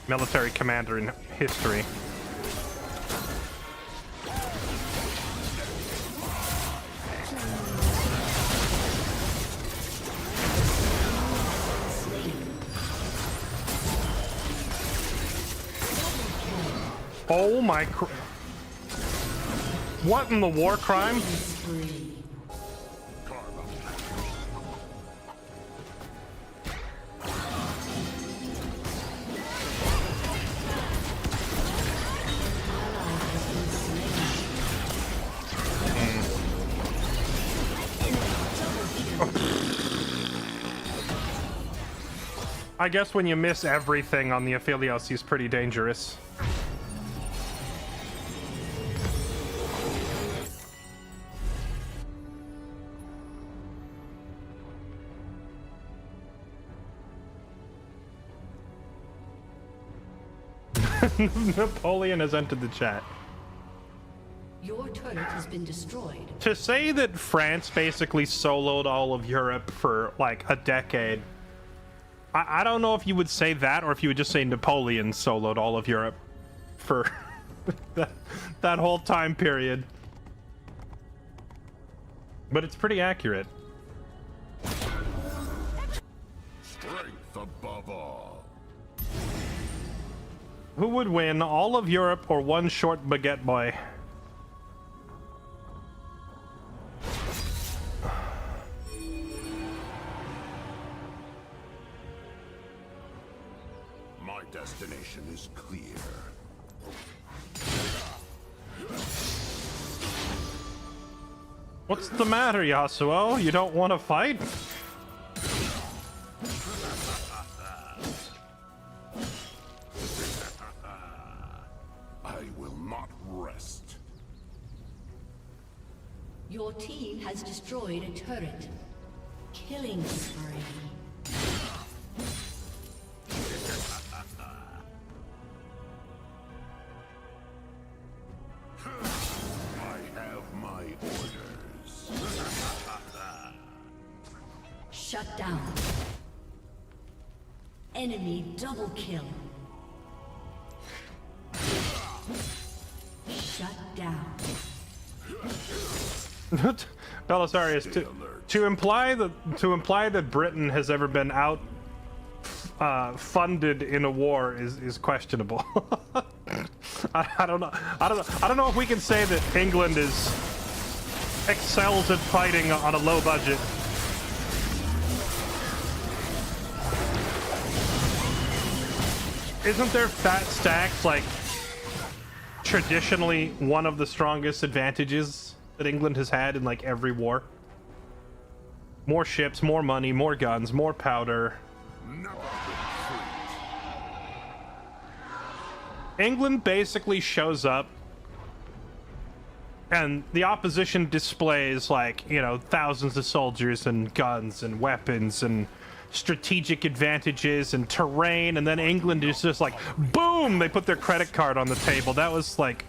military commander in history. Oh my what in the war crime? I guess when you miss everything on the Aphelios, he's pretty dangerous. Napoleon has entered the chat. Your turret has been destroyed. To say that France basically soloed all of Europe for like a decade, I don't know if you would say that or if you would just say Napoleon soloed all of Europe for that whole time period. But it's pretty accurate. Strength above all. Who would win, all of Europe or one short baguette boy? My destination is clear. What's the matter, Yasuo? You don't want to fight? I will not rest. Your team has destroyed a turret. Killing spree. I have my orders. Shut down. Enemy double kill. Shut down. Belisarius, to imply that Britain has ever been out funded in a war is questionable. I don't know if we can say that England excels at fighting on a low budget. Isn't their fat stacks like traditionally one of the strongest advantages that England has had in like every war? More ships, more money, more guns, more powder. Never England basically shows up and the opposition displays like, you know, thousands of soldiers and guns and weapons and strategic advantages and terrain, and then England is just like, boom, they put their credit card on the table. That was like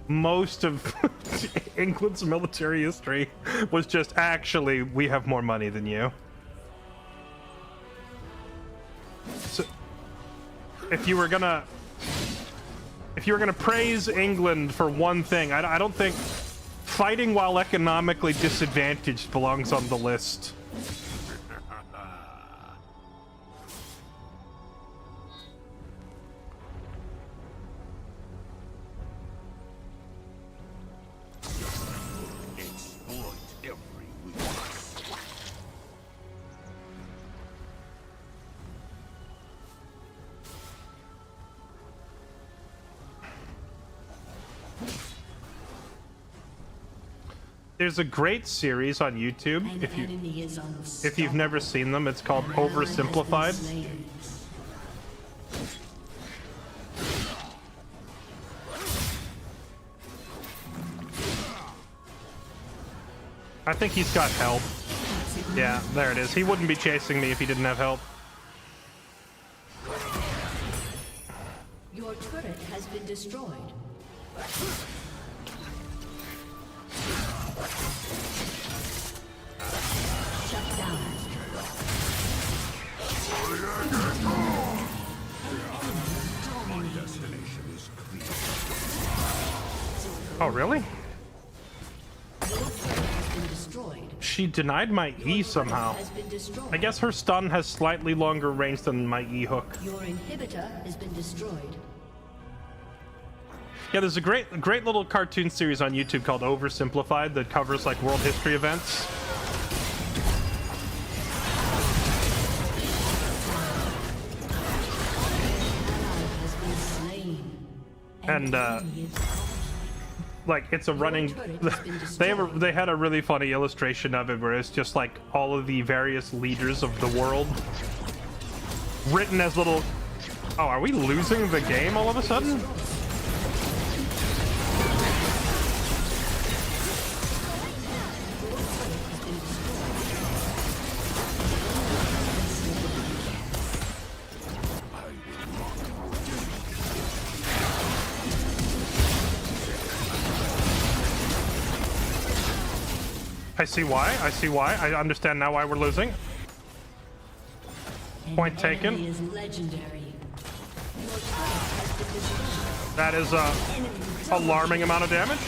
most of England's military history was just, actually, we have more money than you. So if you were gonna praise England for one thing, I don't think fighting while economically disadvantaged belongs on the list. There's a great series on YouTube, if you've never seen them. It's called Oversimplified. I think he's got help. Yeah, there it is. He wouldn't be chasing me if he didn't have help. Your turret has been destroyed. Shut down. Oh, really? Your turret has been destroyed. She denied my E somehow. Has been destroyed. I guess her stun has slightly longer range than my E hook. Your inhibitor has been destroyed. Yeah, there's a great little cartoon series on YouTube called Oversimplified that covers like world history events. Has been slain. And like it's a running they had a really funny illustration of it where it's just like all of the various leaders of the world written as little. Oh, are we losing the game all of a sudden? I see why. I see why. I understand now why we're losing. Point taken. Enemy is legendary. That is a alarming amount of damage.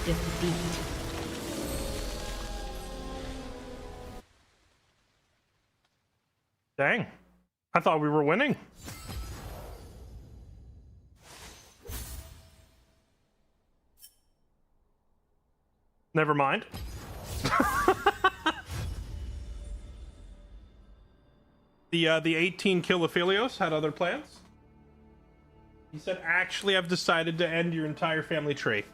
Defeat. Dang. I thought we were winning. Never mind. The 18 Kilophilios had other plans. He said, actually, I've decided to end your entire family tree.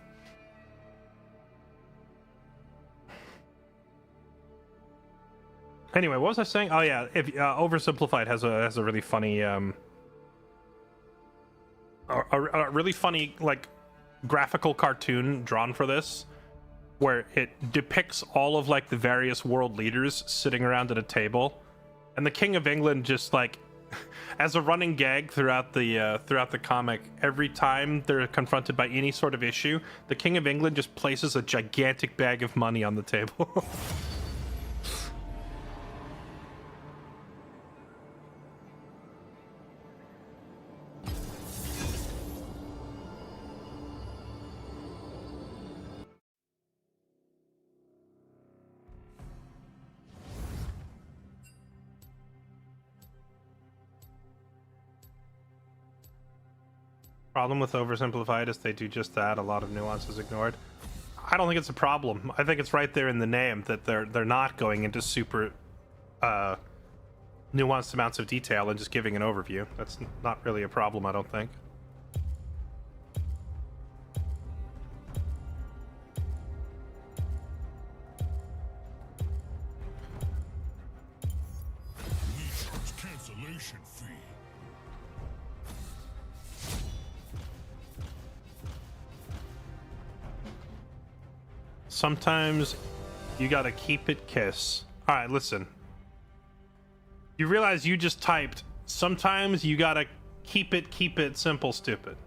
Anyway, what was I saying? Oh yeah, if Oversimplified has a really funny a really funny like graphical cartoon drawn for this, where it depicts all of like the various world leaders sitting around at a table, and the King of England just like as a running gag throughout the comic, every time they're confronted by any sort of issue, the King of England just places a gigantic bag of money on the table. Problem with Oversimplified is they do just that. A lot of nuance is ignored. I don't think it's a problem. I think it's right there in the name that they're not going into super nuanced amounts of detail and just giving an overview. That's not really a problem, I don't think. Cancellation fee. Sometimes you gotta keep it kiss. Alright, listen. You realize you just typed, sometimes you gotta keep it simple, stupid.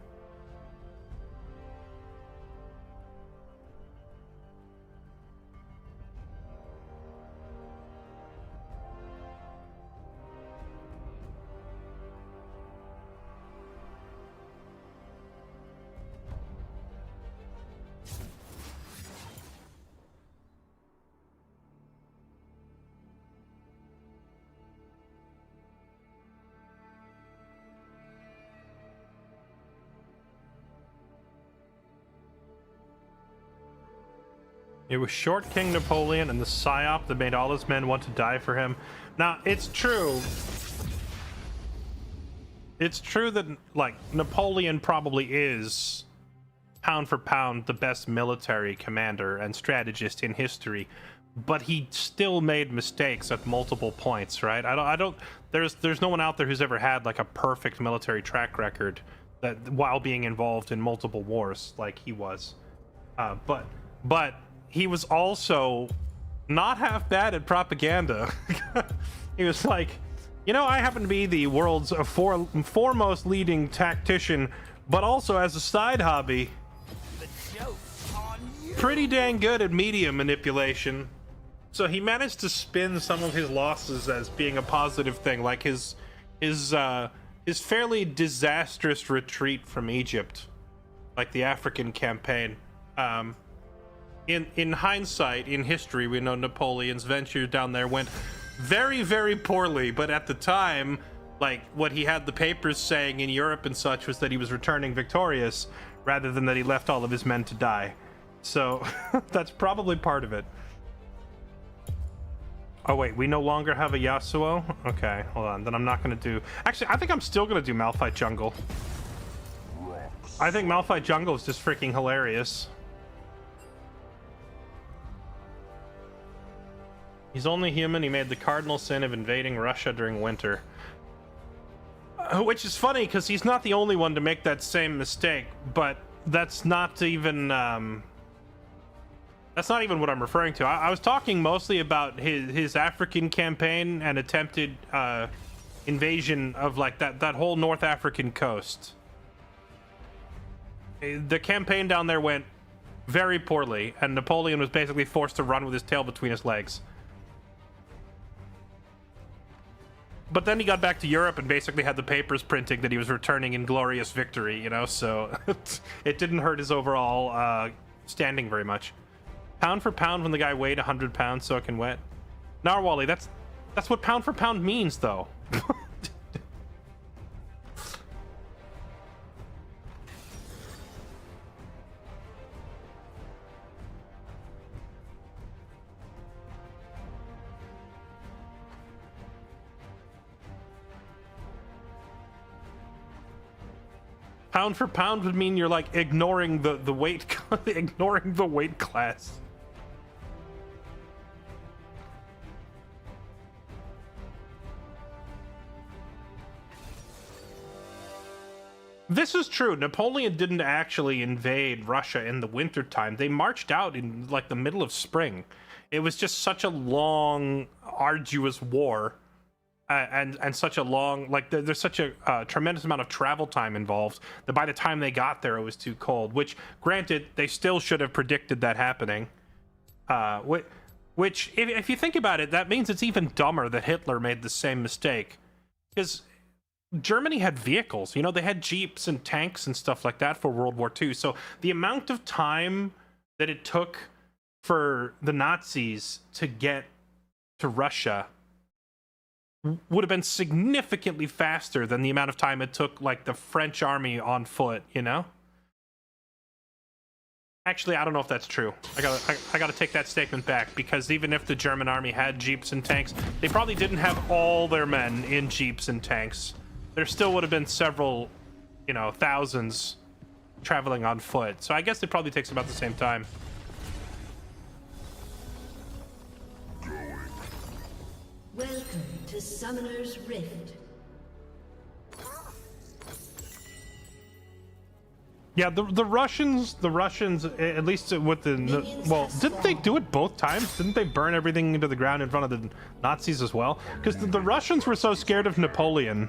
It was short King Napoleon and the psyop that made all his men want to die for him. Now, it's true. It's true that, like, Napoleon probably is, pound for pound, the best military commander and strategist in history, but he still made mistakes at multiple points, right? I don't. There's no one out there who's ever had like a perfect military track record that while being involved in multiple wars like he was. But he was also not half bad at propaganda. He was like, you know, I happen to be the world's foremost leading tactician but also as a side hobby, pretty dang good at media manipulation. So he managed to spin some of his losses as being a positive thing, like his fairly disastrous retreat from Egypt, like the African campaign. In hindsight, in history, we know Napoleon's venture down there went very, very poorly, but at the time, like, what he had the papers saying in Europe and such was that he was returning victorious, rather than that he left all of his men to die. So, that's probably part of it. Oh wait, we no longer have a Yasuo? Okay, hold on, then I'm not gonna do... Actually, I think I'm still gonna do Malphite Jungle. I think Malphite Jungle is just freaking hilarious. He's only human. He made the cardinal sin of invading Russia during winter. Which is funny, because he's not the only one to make that same mistake, but that's not even... that's not even what I'm referring to. I was talking mostly about his African campaign and attempted invasion of, like, that whole North African coast. The campaign down there went very poorly, and Napoleon was basically forced to run with his tail between his legs. But then he got back to Europe and basically had the papers printing that he was returning in glorious victory, you know, so it didn't hurt his overall standing very much. Pound for pound when the guy weighed 100 pounds soaking wet. Narwhali, that's what pound for pound means, though. Pound for pound would mean you're, like, ignoring the weight, ignoring the weight class. This is true. Napoleon didn't actually invade Russia in the wintertime. They marched out in, like, the middle of spring. It was just such a long, arduous war. And such a long, like, there's such a tremendous amount of travel time involved that by the time they got there, it was too cold. Which, granted, they still should have predicted that happening. Which, if you think about it, that means it's even dumber that Hitler made the same mistake. Because Germany had vehicles, you know, they had jeeps and tanks and stuff like that for World War II. So the amount of time that it took for the Nazis to get to Russia would have been significantly faster than the amount of time it took, like, the French army on foot, you know? Actually, I don't know if that's true. I gotta take that statement back, because even if the German army had jeeps and tanks, they probably didn't have all their men in jeeps and tanks. There still would have been several, you know, thousands traveling on foot. So I guess it probably takes about the same time. Welcome to Summoner's Rift. Yeah, the Russians, at least with the well, didn't they do it both times? Didn't they burn everything into the ground in front of the Nazis as well? Because the Russians were so scared of Napoleon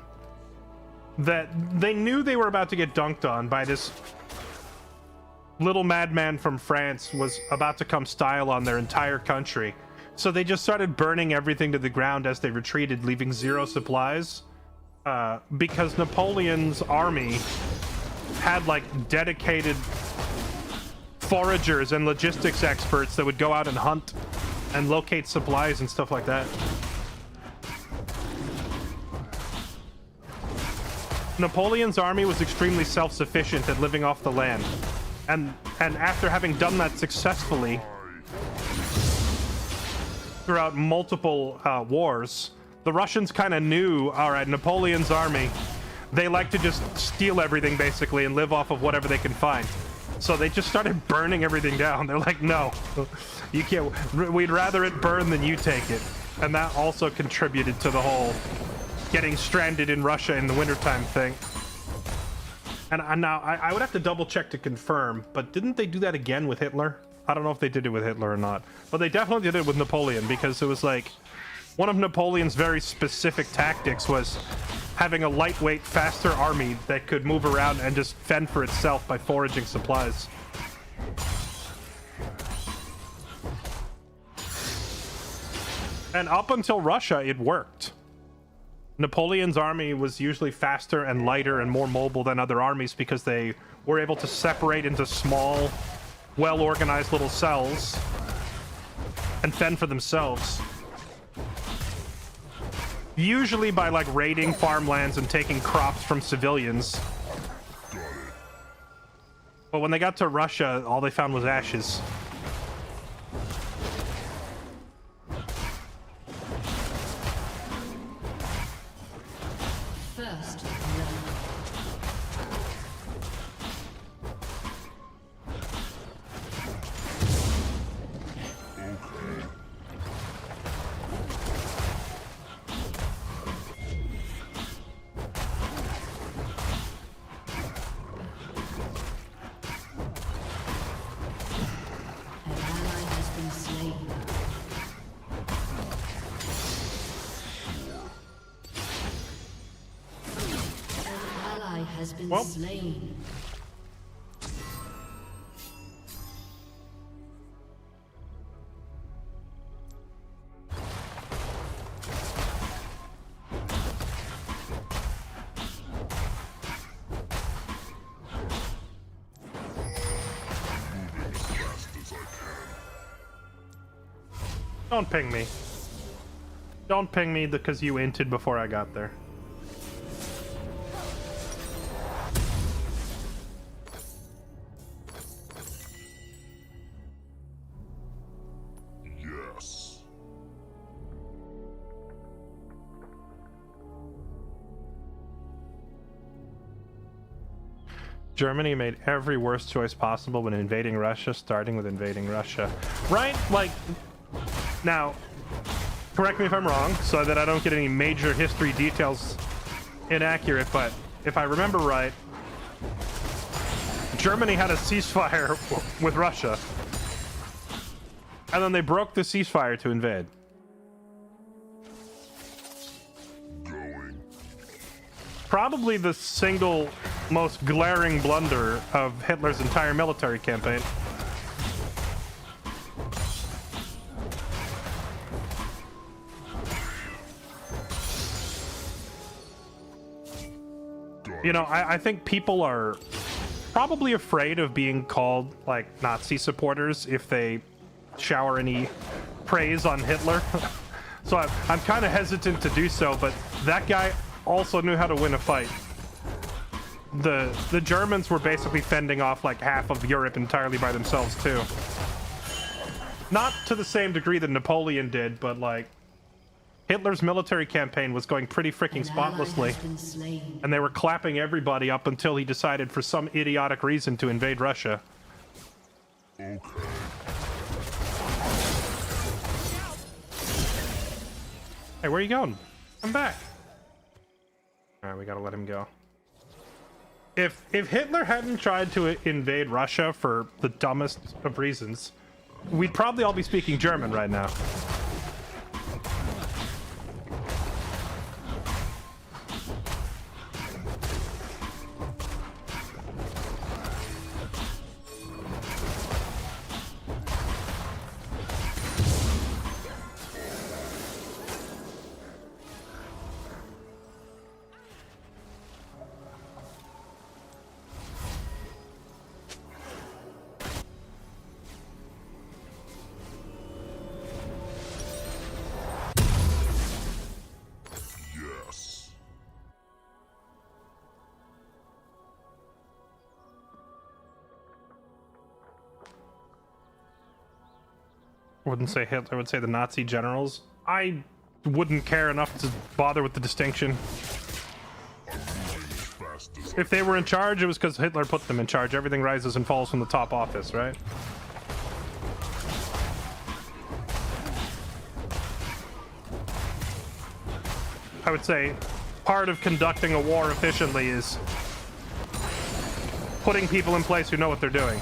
that they knew they were about to get dunked on by this little madman from France was about to come style on their entire country. So they just started burning everything to the ground as they retreated, leaving zero supplies. Because Napoleon's army had, like, dedicated foragers and logistics experts that would go out and hunt and locate supplies and stuff like that. Napoleon's army was extremely self-sufficient at living off the land. And after having done that successfully throughout multiple wars, the Russians kind of knew, all right, Napoleon's army, they like to just steal everything, basically, and live off of whatever they can find. So they just started burning everything down. They're like, no, you can't. We'd rather it burn than you take it. And that also contributed to the whole getting stranded in Russia in the wintertime thing. And now, I would have to double check to confirm, but didn't they do that again with Hitler? I don't know if they did it with Hitler or not, but they definitely did it with Napoleon, because it was like one of Napoleon's very specific tactics was having a lightweight, faster army that could move around and just fend for itself by foraging supplies. And up until Russia, it worked. Napoleon's army was usually faster and lighter and more mobile than other armies because they were able to separate into small, well-organized little cells and fend for themselves. Usually by, like, raiding farmlands and taking crops from civilians. But when they got to Russia, all they found was ashes. First love. An ally has been slain. An ally has been Well. slain. Don't ping me. Don't ping me because you inted before I got there. Yes. Germany made every worst choice possible when invading Russia, starting with invading Russia. Right? Like, now, correct me if I'm wrong, so that I don't get any major history details inaccurate, but if I remember right, Germany had a ceasefire with Russia. And then they broke the ceasefire to invade. Going. Probably the single most glaring blunder of Hitler's entire military campaign. You know, I think people are probably afraid of being called, like, Nazi supporters if they shower any praise on Hitler. So I'm kind of hesitant to do so, but that guy also knew how to win a fight. The Germans were basically fending off, like, half of Europe entirely by themselves, too. Not to the same degree that Napoleon did, but, like, Hitler's military campaign was going pretty freaking An ally spotlessly. has been slain. And they were clapping everybody up until he decided for some idiotic reason to invade Russia. Okay. Hey, where are you going? Come back. Alright, we gotta let him go. If Hitler hadn't tried to invade Russia for the dumbest of reasons, we'd probably all be speaking German right now. Yes. Wouldn't say Hitler, I would say the Nazi generals. I wouldn't care enough to bother with the distinction. I'm moving as fast as If they were in charge, it was because Hitler put them in charge. Everything rises and falls from the top office, right? I would say part of conducting a war efficiently is putting people in place who know what they're doing.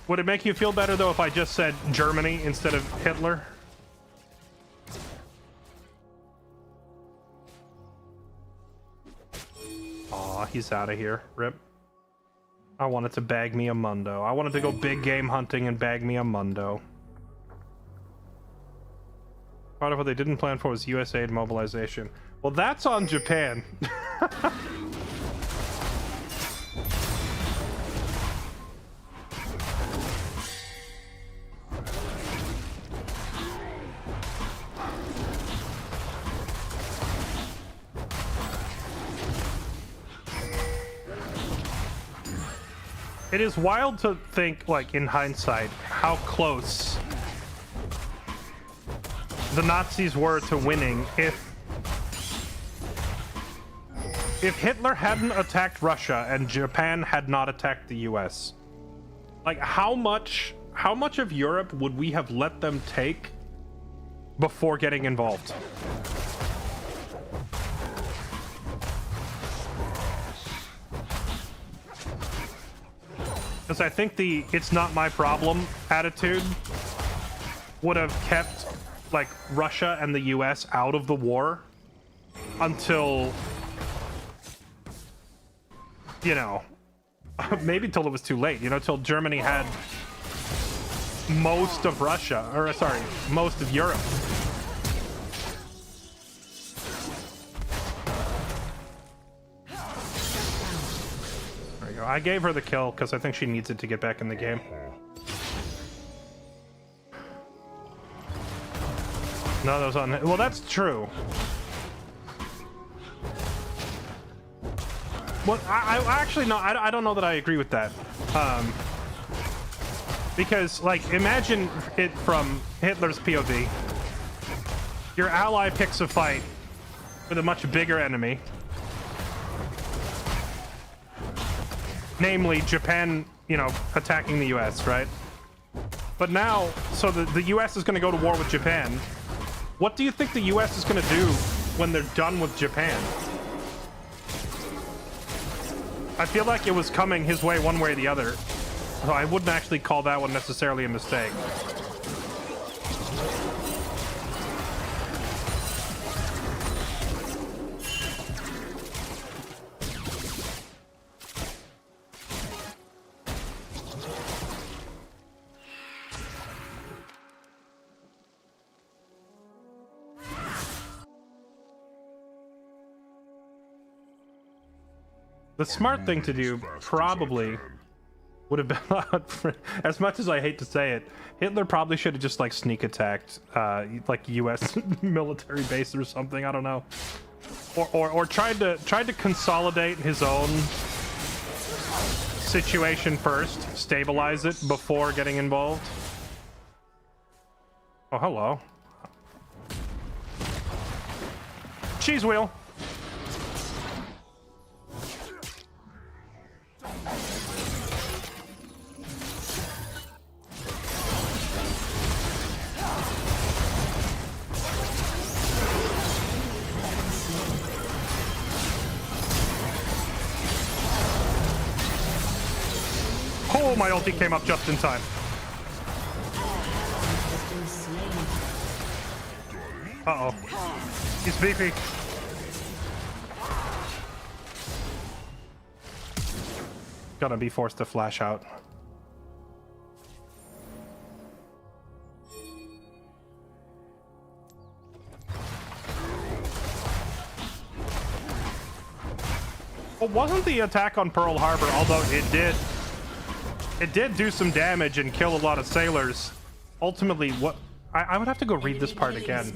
Would it make you feel better, though, if I just said Germany instead of Hitler? Aw, he's out of here. Rip. I wanted to bag me a Mundo. I wanted to go big game hunting and bag me a Mundo. Part of what they didn't plan for was US aid mobilization. Well, that's on Japan. It is wild to think, like, in hindsight, how close the Nazis were to winning if Hitler hadn't attacked Russia and Japan had not attacked the US. Like, how much of Europe would we have let them take before getting involved? Because I think the "it's not my problem" attitude would have kept, like, Russia and the US out of the war until, you know, maybe till it was too late, you know, till Germany had most of Russia, or sorry, most of Europe. There you go. I gave her the kill because I think she needs it to get back in the game. No, that was on. Well, that's true. Well, I actually no, I don't know that I agree with that. Because, like, imagine it from Hitler's POV. Your ally picks a fight with a much bigger enemy, namely Japan, you know, attacking the US, right? But now, so the US is going to go to war with Japan. What do you think the US is going to do when they're done with Japan? I feel like it was coming his way one way or the other. So I wouldn't actually call that one necessarily a mistake. The smart thing to do probably would have been, as much as I hate to say it, Hitler probably should have just, like, sneak attacked like US military base or something. I don't know, or tried to consolidate his own situation first, stabilize it before getting involved. Oh, hello. Cheese wheel. Oh, my ulti came up just in time. Uh-oh. He's beefy. Gonna be forced to flash out. Well, wasn't the attack on Pearl Harbor, although it did do some damage and kill a lot of sailors. Ultimately, what I would have to go read this part again.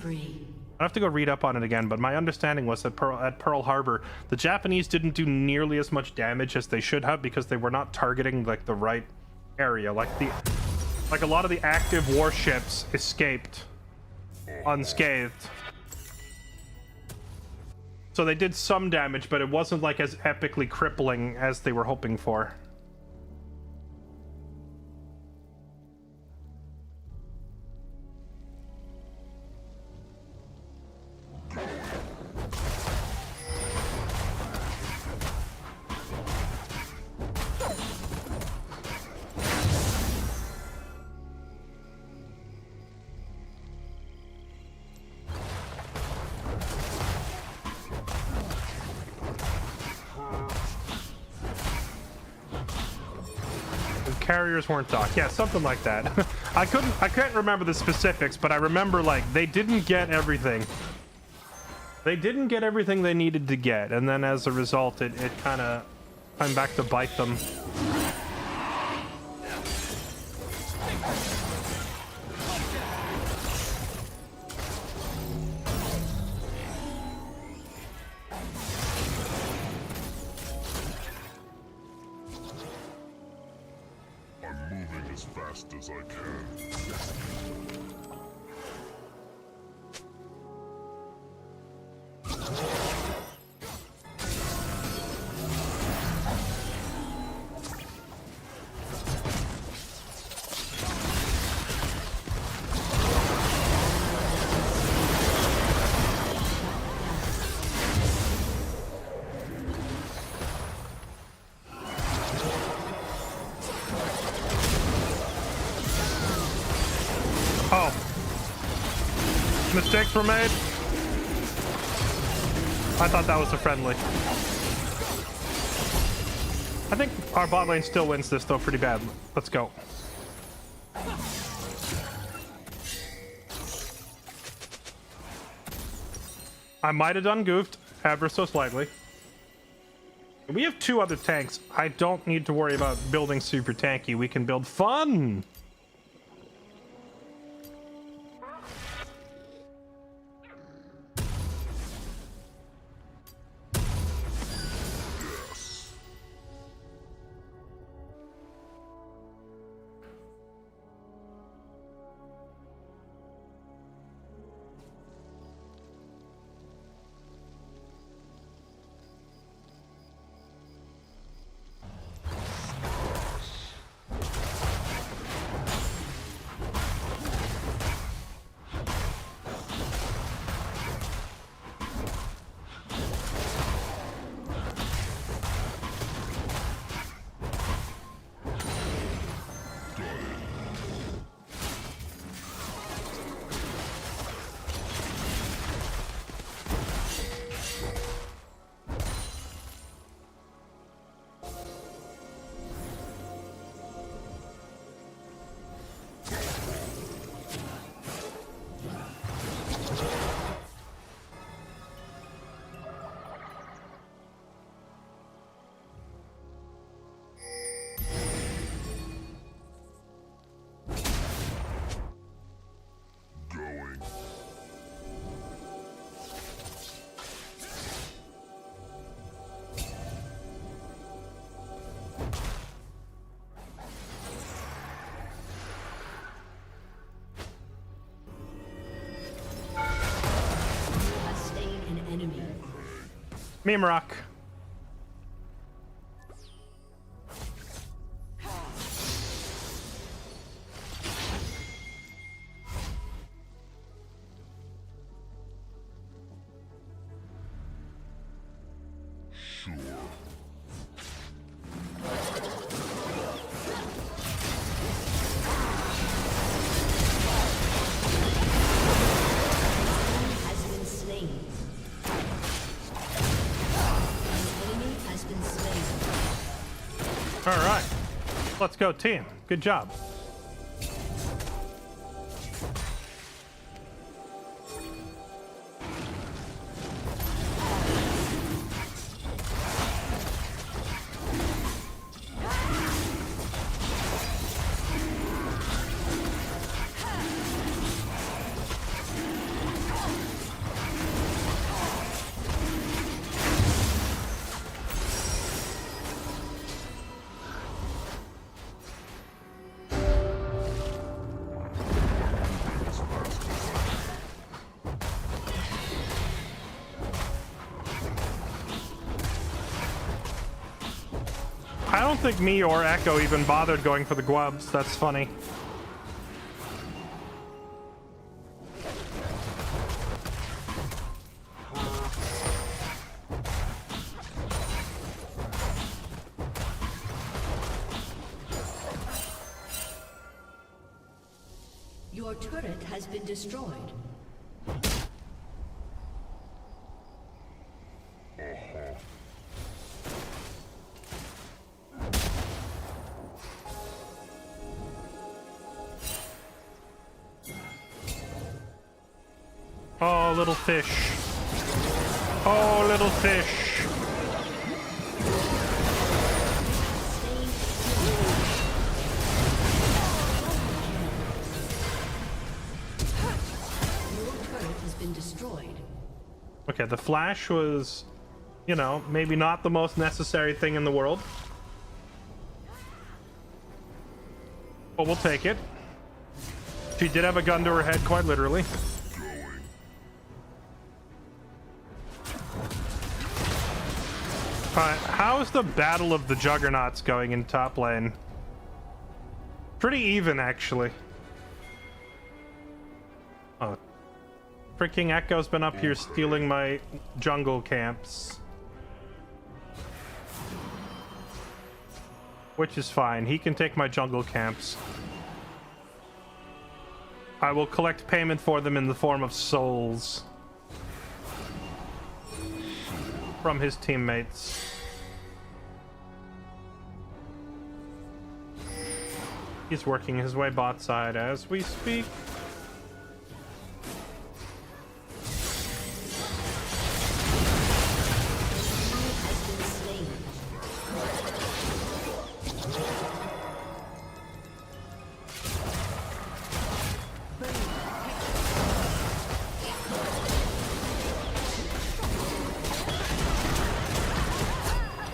I have to go read up on it again, but my understanding was that at Pearl Harbor, the Japanese didn't do nearly as much damage as they should have because they were not targeting, like, the right area. Like a lot of the active warships escaped unscathed. So they did some damage, but it wasn't, like, as epically crippling as they were hoping for. carriers weren't docked. Yeah, something like that. I can't remember the specifics, but I remember, like, they didn't get everything. They didn't get everything they needed to get, and then as a result, it kind of came back to bite them. I'm moving as fast as I can. Oh. Mistakes were made? I thought that was a friendly. I think our bot lane still wins this, though, pretty bad. Let's go. I might have done goofed, ever so slightly. We have 2 other tanks. I don't need to worry about building super tanky. We can build fun! Meme rock. All right, let's go team. Good job. I don't think me or Echo even bothered going for the Gwubs. That's funny. Your turret has been destroyed. Oh, little fish. Oh, little fish. Your turret has been destroyed. Okay, the flash was, you know, maybe not the most necessary thing in the world. But we'll take it. She did have a gun to her head, quite literally. Alright, how's the Battle of the Juggernauts going in top lane? Pretty even, actually. Oh. Freaking Echo's been up here stealing my jungle camps. Which is fine. He can take my jungle camps. I will collect payment for them in the form of souls. From his teammates. He's working his way bot side as we speak.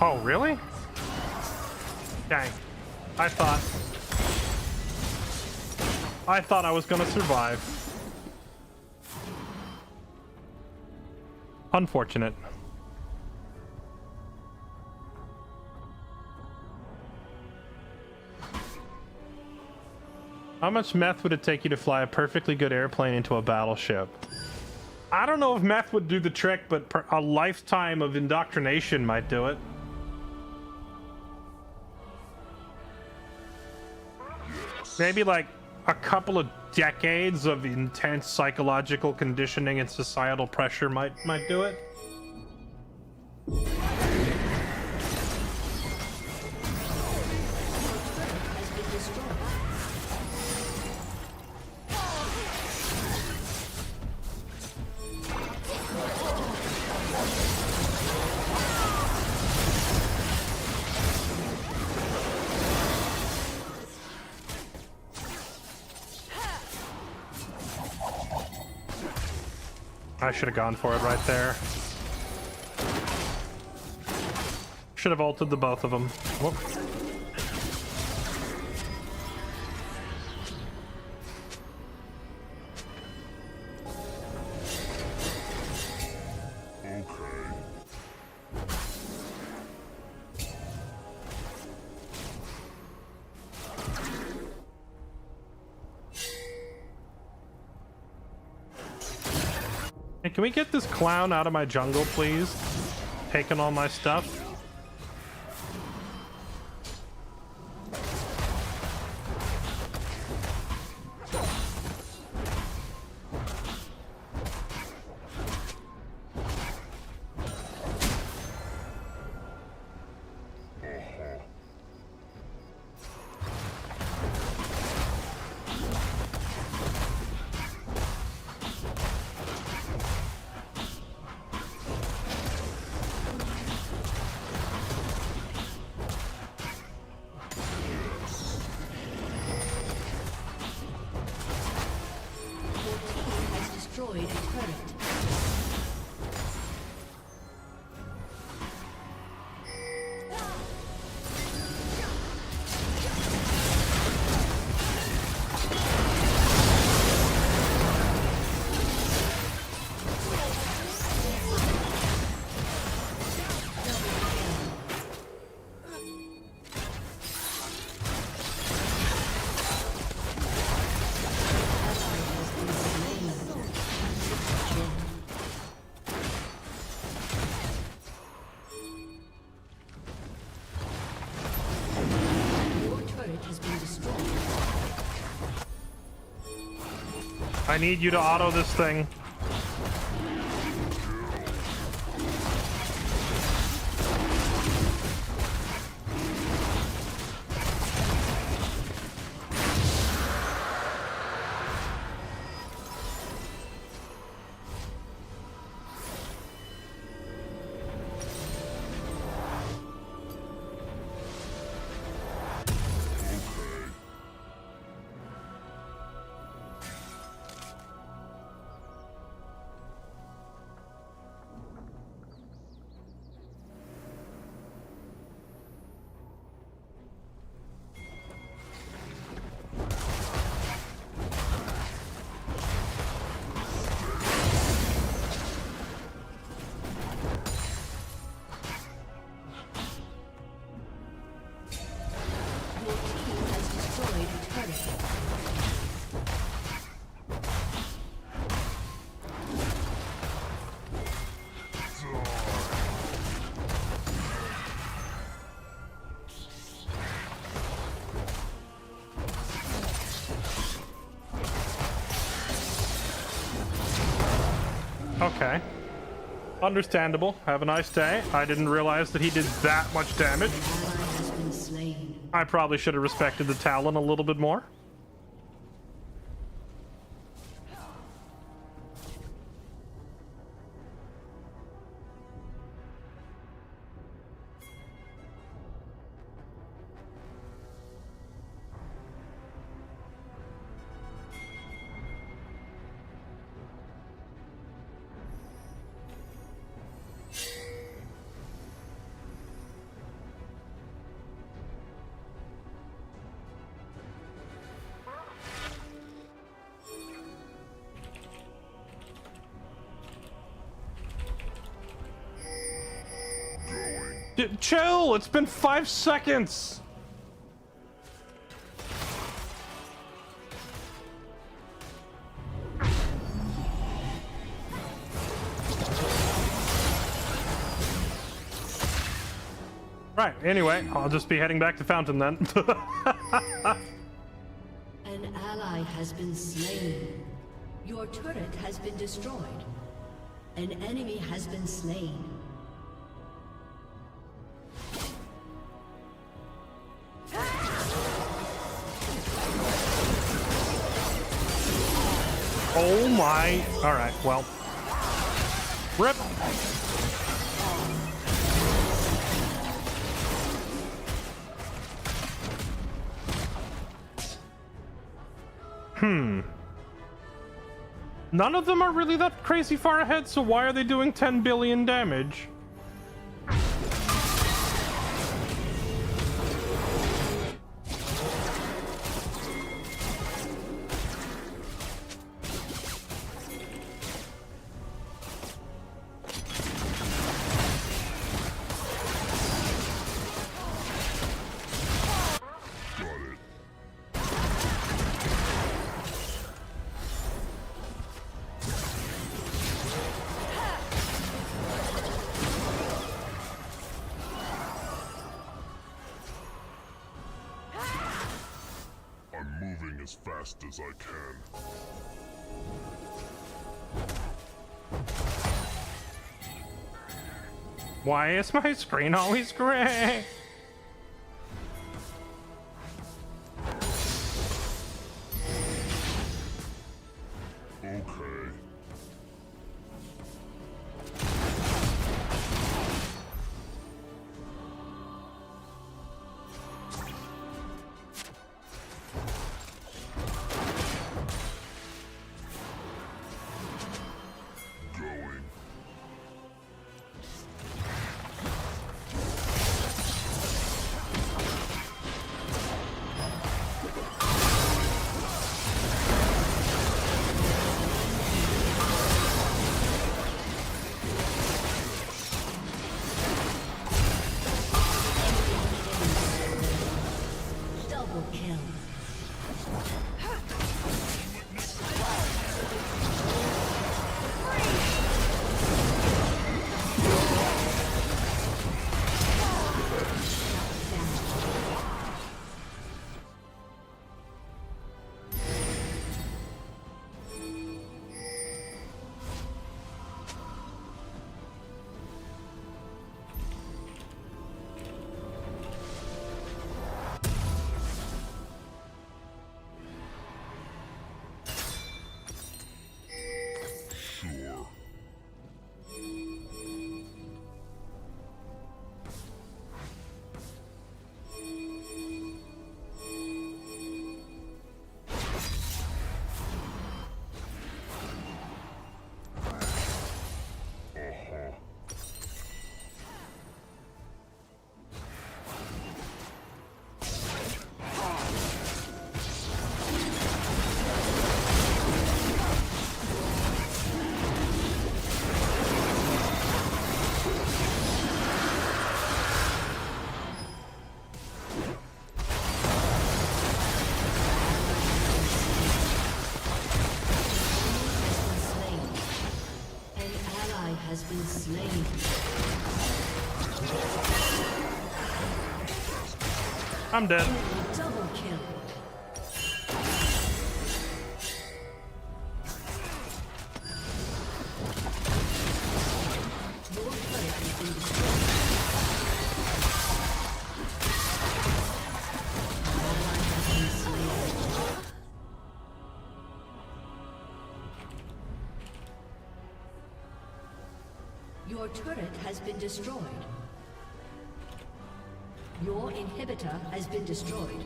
Oh, really? Dang. I thought I was gonna survive. Unfortunate. How much meth would it take you to fly a perfectly good airplane into a battleship? I don't know if meth would do the trick, but a lifetime of indoctrination might do it. Maybe like a couple of decades of intense psychological conditioning and societal pressure might do it. I should have gone for it right there. Should have ulted the both of them. Whoop. Hey, can we get this clown out of my jungle, please? Taking all my stuff. Destroyed a turret. I need you to auto this thing. Okay. Understandable. Have a nice day. I didn't realize that he did that much damage. Ally has been slain. I probably should have respected the Talon a little bit more. Chill! It's been 5 seconds! Right, anyway, I'll just be heading back to Fountain then. An ally has been slain. Your turret has been destroyed. An enemy has been slain. Oh my... Alright, well. RIP! None of them are really that crazy far ahead, so why are they doing 10 billion damage? As fast as I can. Why is my screen always gray? Okay. Double kill. Sure. Has been slain. I'm dead. Double kill. Your turret has been destroyed. Your inhibitor has been destroyed.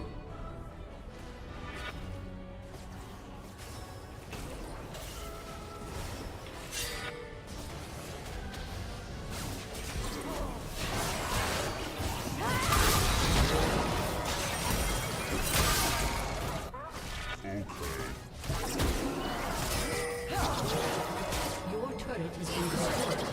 Your turret has been destroyed.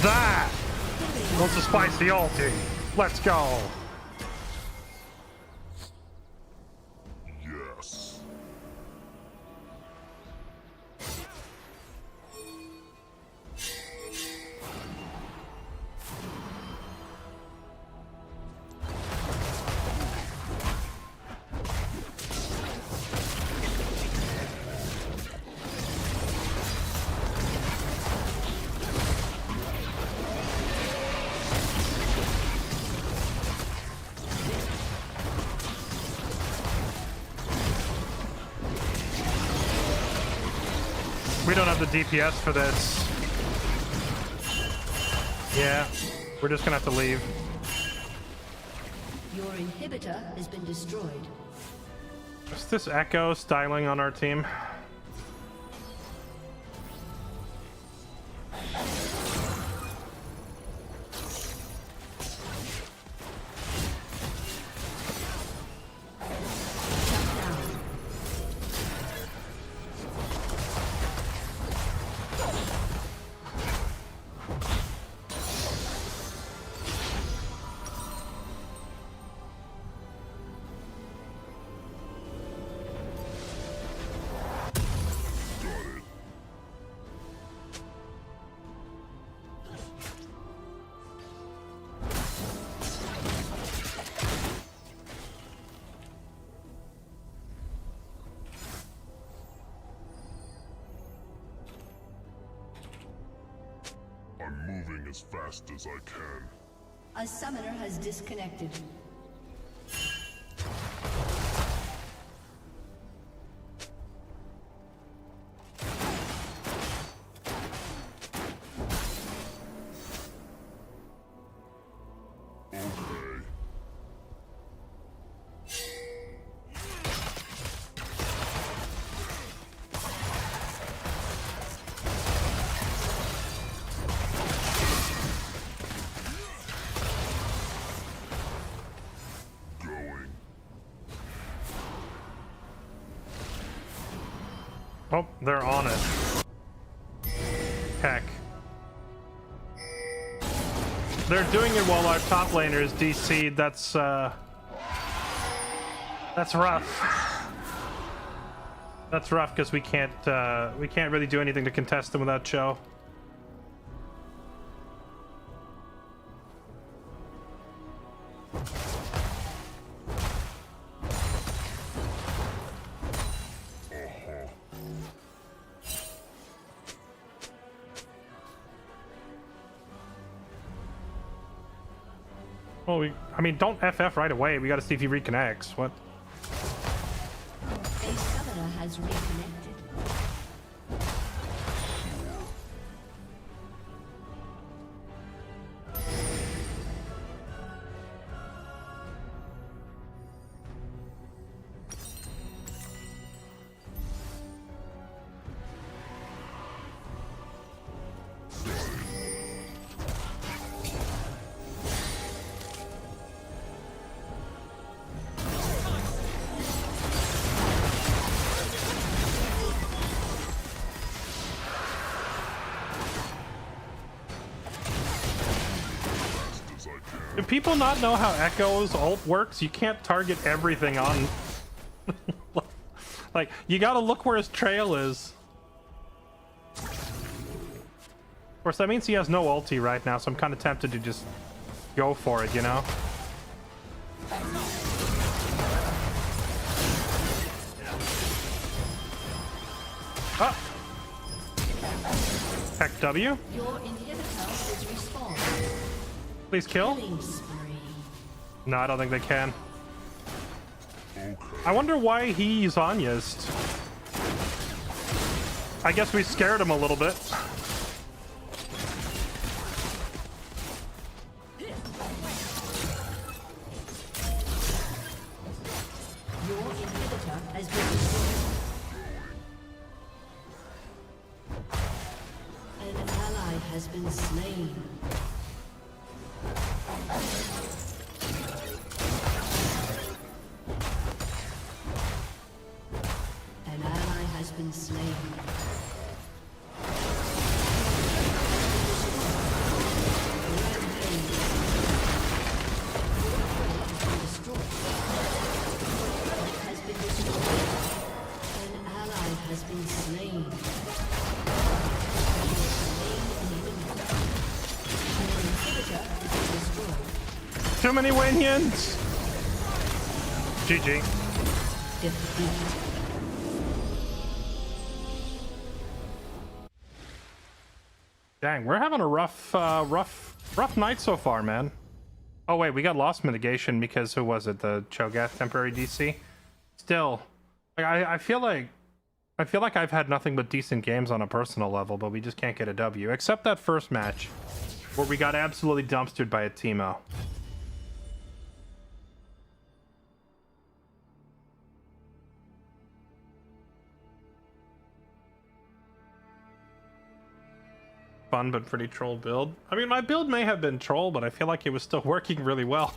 That was a spicy ulti. Let's go. Yes. We don't have the DPS for this. Yeah, we're just gonna have to leave. Your inhibitor has been destroyed. Is this Echo styling on our team? I'm moving as fast as I can. A summoner has disconnected. Okay. Going. Oh, they're on it. Heck. They're doing it while our top laner is DC'd. That's rough. That's rough because we can't really do anything to contest them without Cho. Well, I mean, don't FF right away. We gotta see if he reconnects. What? A summoner has reconnected. Do people not know how Echo's ult works? You can't target everything on... Like, you gotta look where his trail is. Of course, that means he has no ulti right now, so I'm kind of tempted to just go for it, you know? W. Your inhibitor is respawned. Please kill. Killing spree. No, I don't think they can. I wonder why he Zanya'd. I guess we scared him a little bit. Your inhibitor has been destroyed. An ally has been slain. An ally has been slain. Too many Waynians. GG. Defeat. Dang, we're having a rough night so far, man. Oh wait, we got lost mitigation because who was it? The Cho'Gath temporary DC. Still, like, I feel like I've had nothing but decent games on a personal level, but we just can't get a W. Except that first match, where we got absolutely dumpstered by a Teemo. Fun but pretty troll build. I mean, my build may have been troll, but I feel like it was still working really well.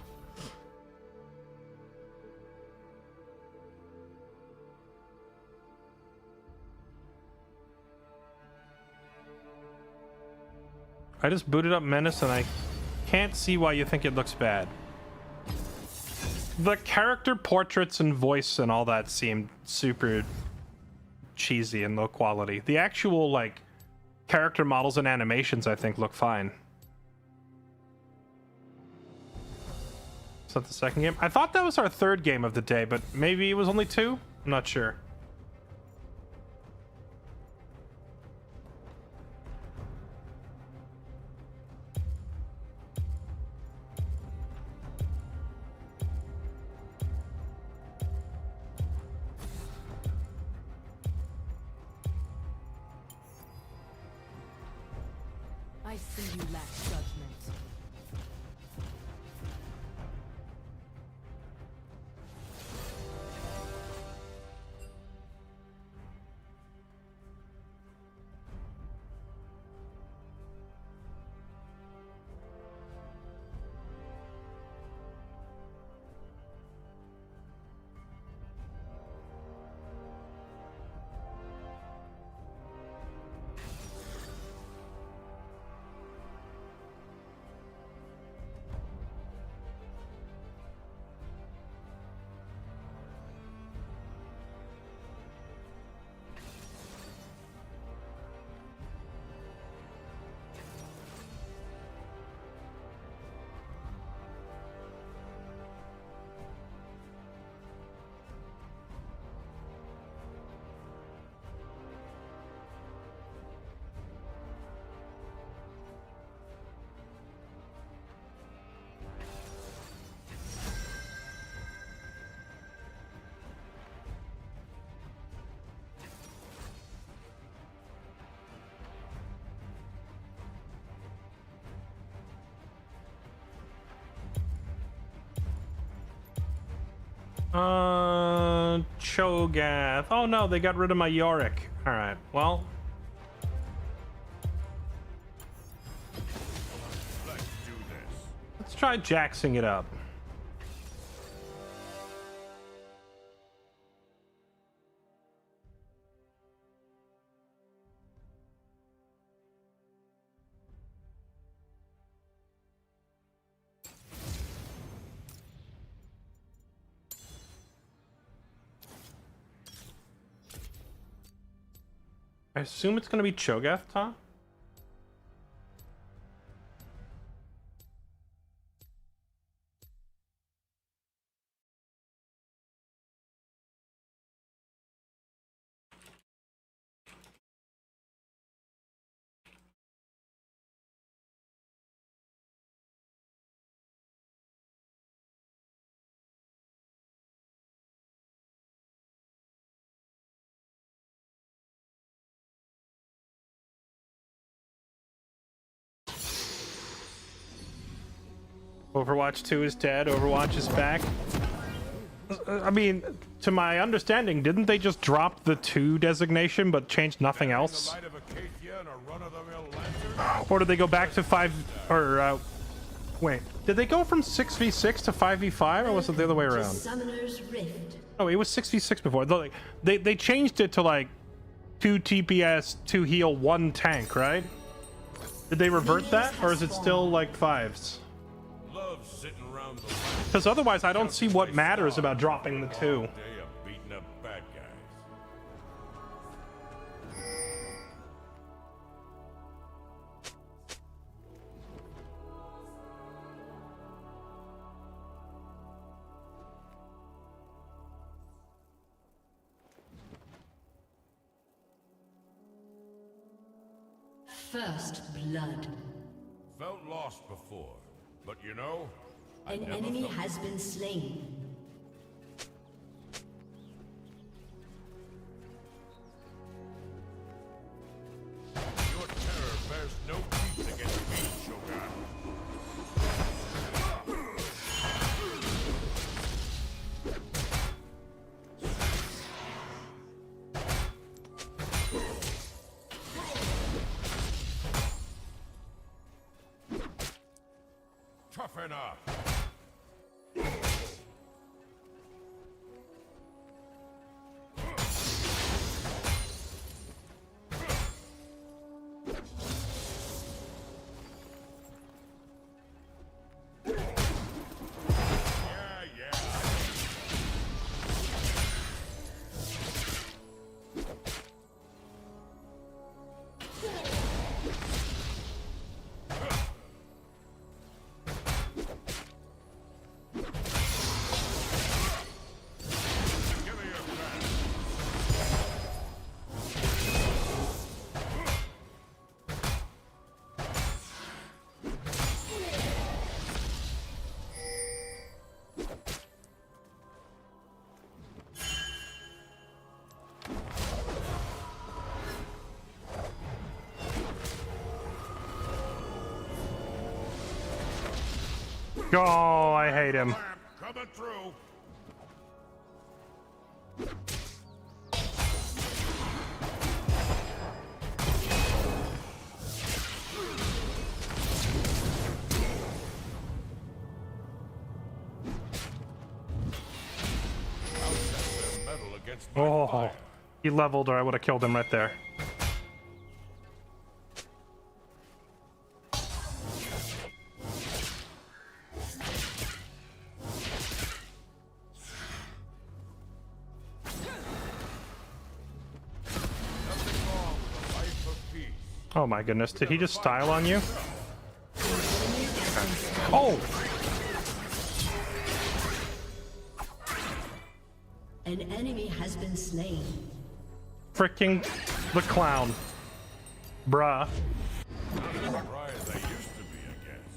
I just booted up Menace and I can't see why you think it looks bad. The character portraits and voice and all that seemed super cheesy and low quality. The actual, like, character models and animations, I think, look fine. Is that the second game? I thought that was our third game of the day, but maybe it was only two? I'm not sure. I see you lack judgment. Cho'Gath. Oh no, they got rid of my Yorick. Alright, well. Let's try jaxing it up. I assume it's gonna be Cho'Gath, Tom? Overwatch 2 is dead. Overwatch is back. I mean, to my understanding, didn't they just drop the 2 designation but change nothing else? Or did they go back to 5 or wait, did they go from 6v6 to 5v5 or was it the other way around? Summoner's Rift. Oh, it was 6v6 before. They changed it to like 2 TPS, 2 heal, 1 tank, right? Did they revert that or is it still like 5s? Because otherwise I don't see what matters about dropping the 2. First blood. Felt lost before, but you know, I An never enemy felt has been slain. your terror bears no peace against me, Shogun. Toughen up. Oh, I hate him. Coming through. Oh, he leveled or I would have killed him right there. Oh my goodness, did he just style on you? Oh! An enemy has been slain. Freaking the clown. Bruh. Dry as they used to be, I guess.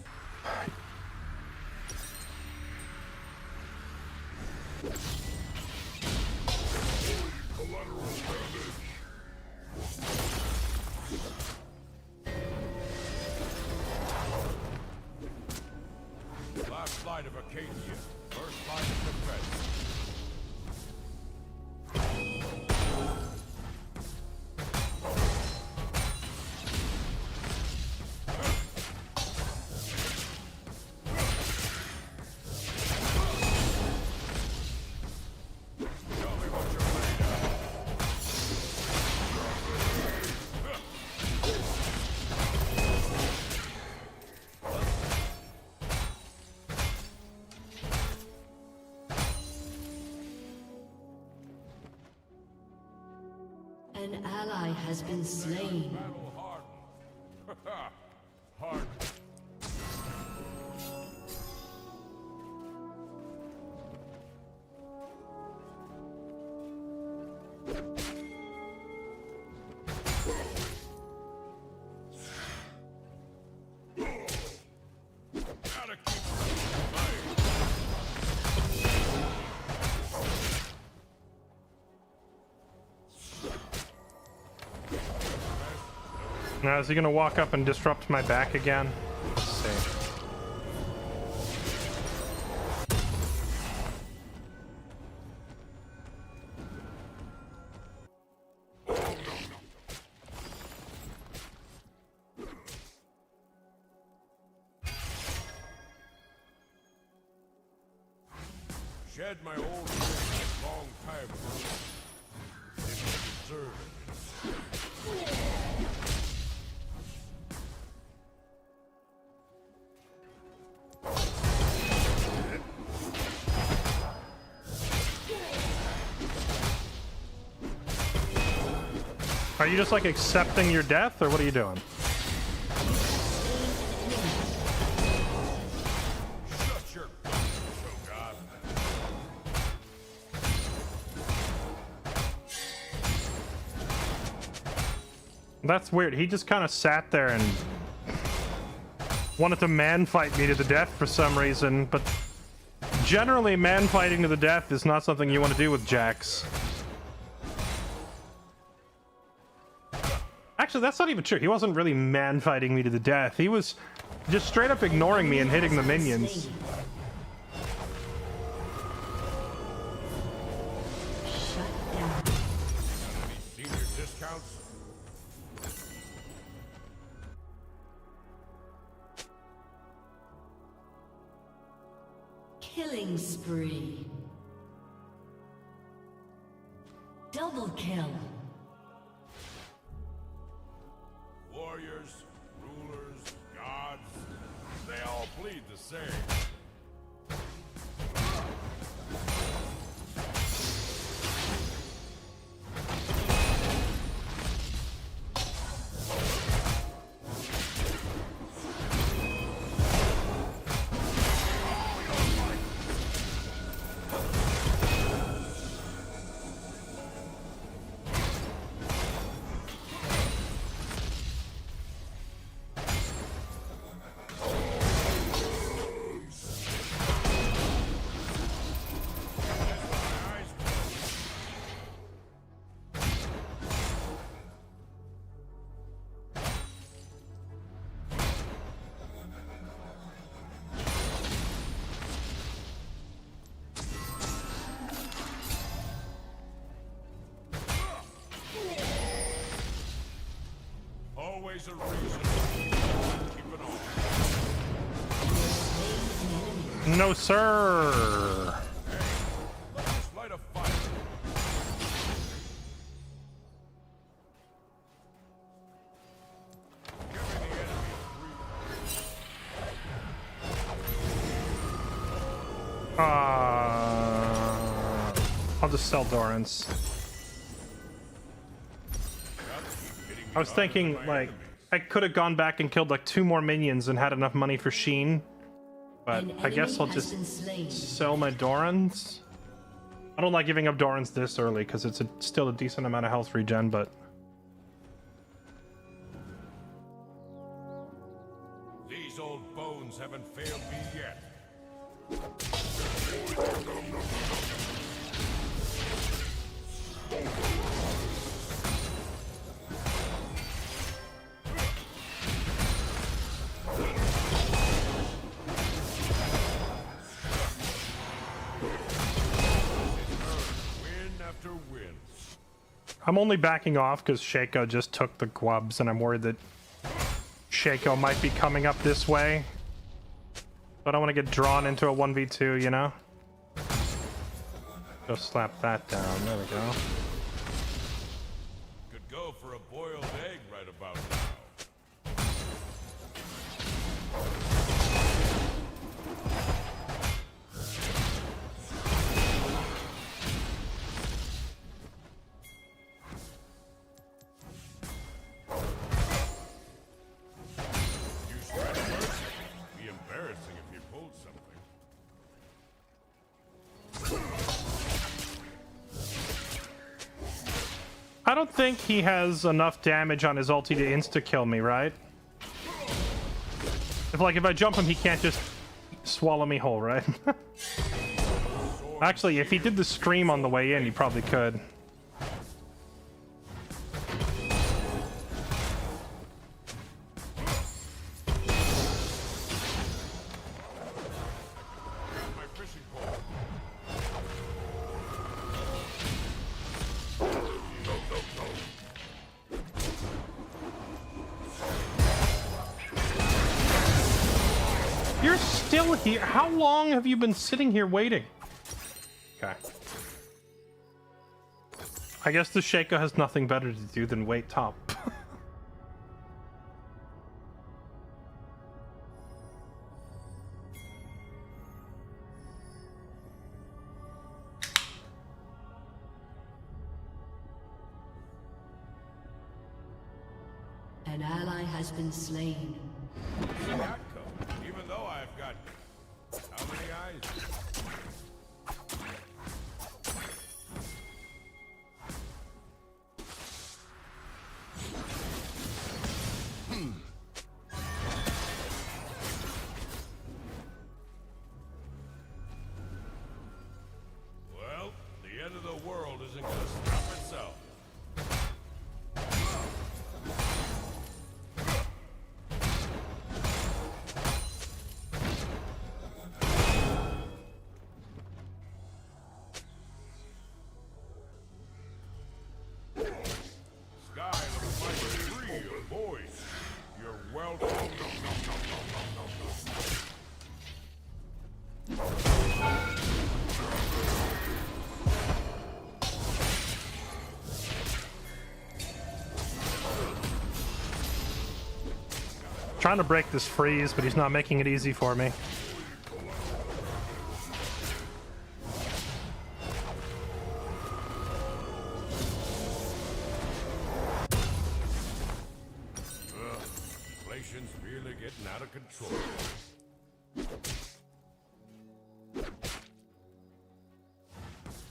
Last line of Acadia. First line of defense. An ally has been slain. Battle hardened. Hardened. Gotta keep Now is he gonna walk up and disrupt my back again? Let's see. shed my old skin a long time ago. Didn't deserve it. Are you just like accepting your death, or what are you doing? Shut your Shogun. That's weird. He just kind of sat there and wanted to man fight me to the death for some reason, but generally man fighting to the death is not something you want to do with Jax. Actually, that's not even true. He wasn't really man fighting me to the death. He was just straight up ignoring me and hitting the minions. Shut down. Any senior discounts? Killing spree. Double kill. Warriors, rulers, gods, they all bleed the same. Always a reason to keep it on. No, sir. Let's light a fire. Giving the enemy I'll just sell Dorans. I was thinking, like, I could have gone back and killed like 2 more minions and had enough money for Sheen. But An I guess enemy I'll has just been slain. sell my Dorans. I don't like giving up Dorans this early because it's still a decent amount of health regen, but... These old bones haven't failed me yet. Win after win. I'm only backing off because Shaco just took the Gwubs, and I'm worried that Shaco might be coming up this way. But I don't want to get drawn into a 1v2, you know? Just slap that down. There we go. Could go for a boiled egg right about now. You spread mercy. Be embarrassing if you pulled something. I don't think he has enough damage on his ulti to insta-kill me, right? If I jump him, he can't just swallow me whole, right? Actually, if he did the scream on the way in, he probably could. My fishing pole. You're still here? How long have you been sitting here waiting? Okay. I guess the Shaco has nothing better to do than wait top. An ally has been slain. See that come, even though I've got how many eyes? Well, the end of the world isn't gonna stop itself. Sky looks like it's free of voice. You're welcome. Trying to break this freeze, but he's not making it easy for me. Inflation's really getting out of control.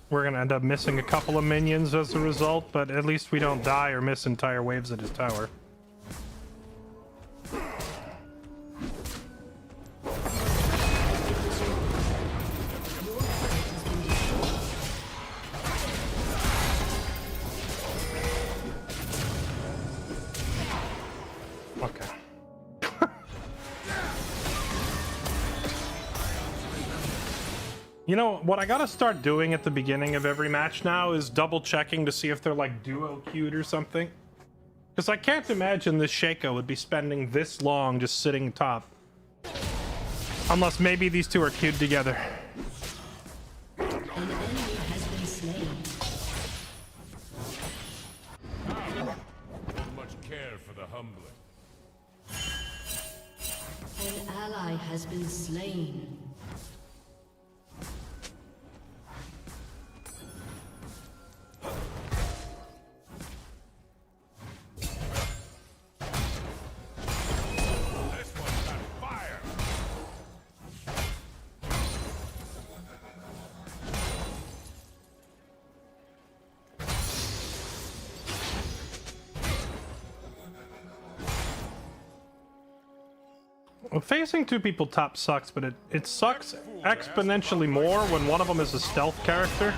We're gonna end up missing a couple of minions as a result, but at least we don't die or miss entire waves at his tower. Okay. You know, what I gotta start doing at the beginning of every match now is double checking to see if they're like duo queued or something. Because I can't imagine this Shaco would be spending this long just sitting top. Unless maybe these two are queued together. An enemy has been slain. Not much care for the humbling. An ally has been slain. This one's got fire. Well, facing two people top sucks, but it sucks exponentially more when one of them is a stealth character.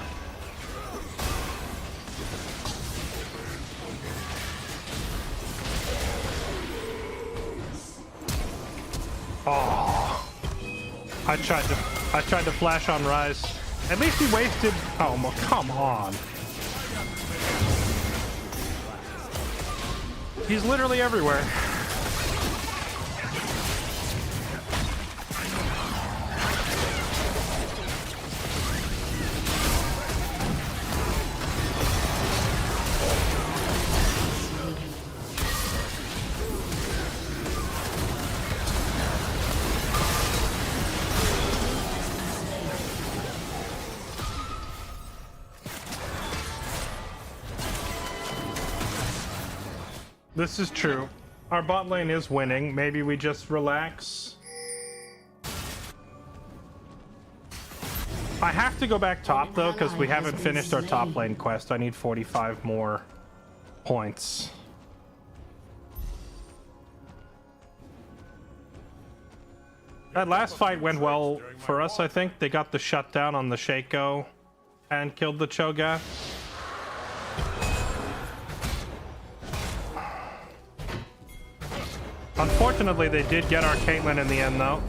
Oh, I tried to flash on Rise. At least he wasted. Oh, well, come on. He's literally everywhere. This is true. Our bot lane is winning. Maybe we just relax. I have to go back top though, because we haven't finished our top lane quest. I need 45 more points. That last fight went well for us, I think. They got the shutdown on the Shaco and killed the Cho'Gath. Unfortunately, they did get our Caitlyn in the end, though.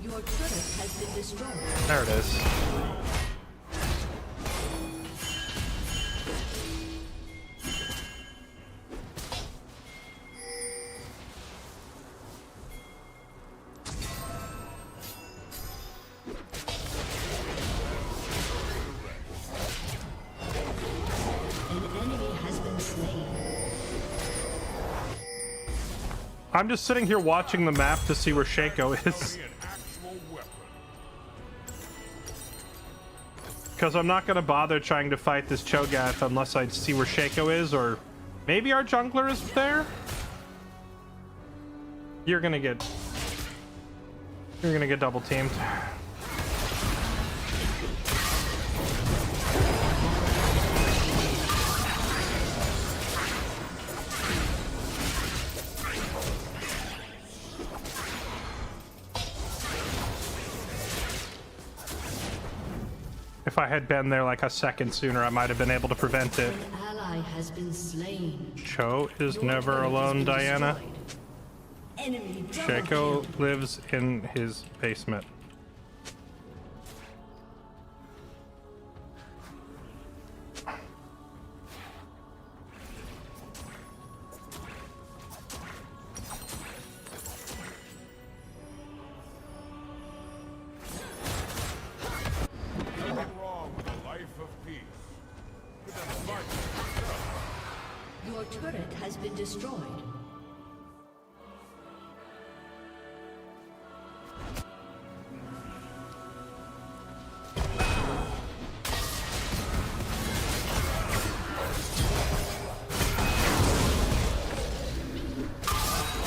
Your turret has been destroyed. There it is. I'm just sitting here watching the map to see where Shaco is. Only an actual weapon. Because I'm not going to bother trying to fight this Cho'Gath unless I see where Shaco is, or maybe our jungler is there? You're going to get double teamed. If I had been there like a second sooner, I might have been able to prevent it. An ally has been slain. Cho is Your never turret has alone, been Diana. destroyed. Enemy double Shaco kill. lives in his basement. Nothing wrong with a life of peace. You never fight yourself. Your turret has been destroyed.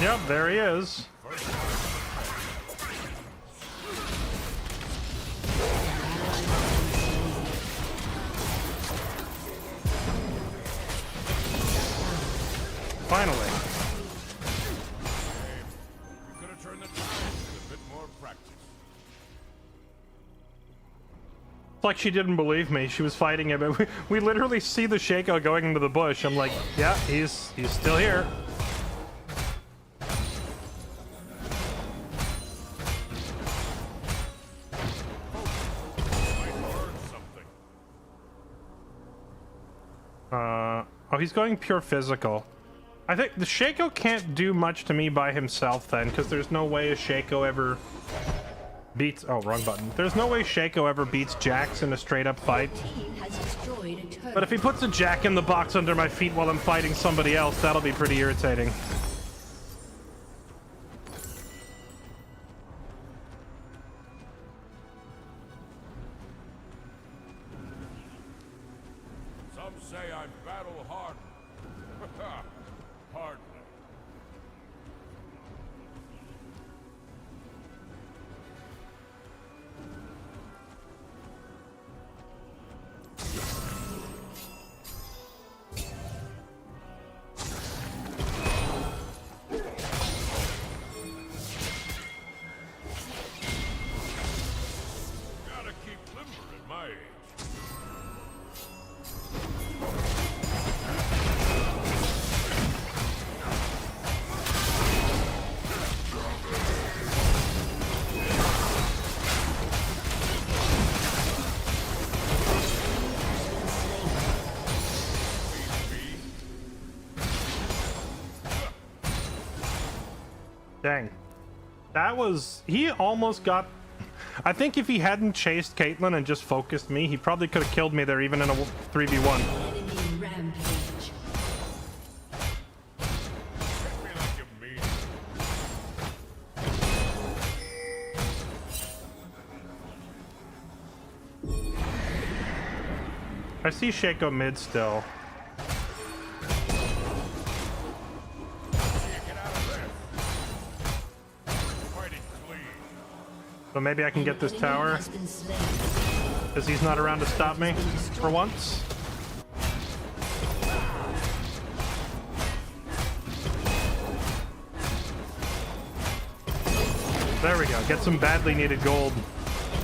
Yep, there he is. Finally. You could have turned the time with a bit more practice. It's like she didn't believe me. She was fighting him, and we literally see the Shaco going into the bush. I'm like, yeah, he's still here. I learned something. Oh, he's going pure physical. I think the Shaco can't do much to me by himself then, because there's no way a Shaco ever beats... Oh, wrong button. There's no way Shaco ever beats Jax in a straight-up fight. Team has destroyed a turret. But if he puts a Jack in the box under my feet while I'm fighting somebody else, that'll be pretty irritating. Some say I'm battle hardened. Hardly. Gotta keep limber at my age. Dang. That was... He almost got... I think if he hadn't chased Caitlyn and just focused me, he probably could have killed me there even in a 3v1. Enemy rampage. Hit me like you mean it. I see Shaco mid still. Get out of this. Fighting clean. So maybe I can get this Enemy tower, has been slain. because he's not around to stop me for once. There we go. Get some badly needed gold.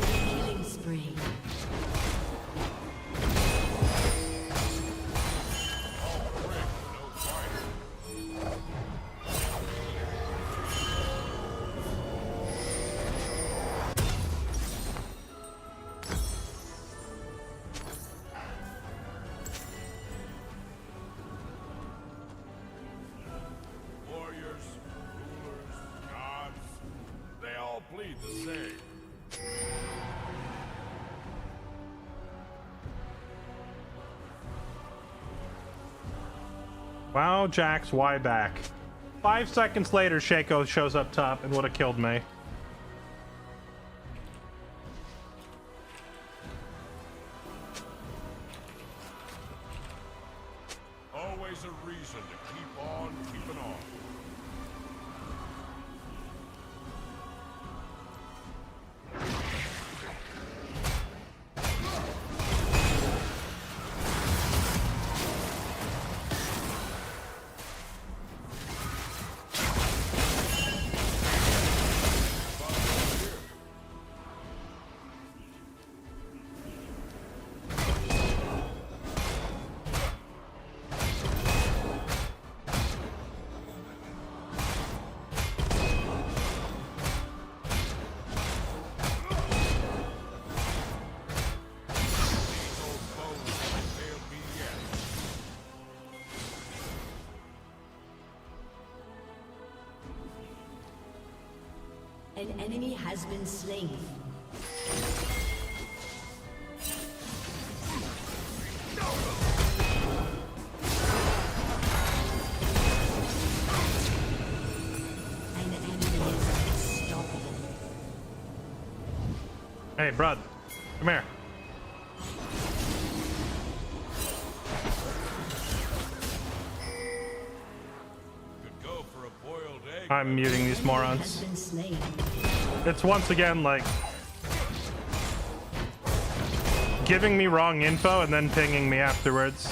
Killing spree. Warriors, rulers, gods, they all bleed the same. Wow, Jax, why back? 5 seconds later, Shaco shows up top and would have killed me. Always a reason to keep on keeping on. An enemy has been slain. An enemy is unstoppable. Hey, Brud. Come here. Could go for a boiled egg. I'm muting these Has morons. been slain. It's once again like giving me wrong info and then pinging me afterwards.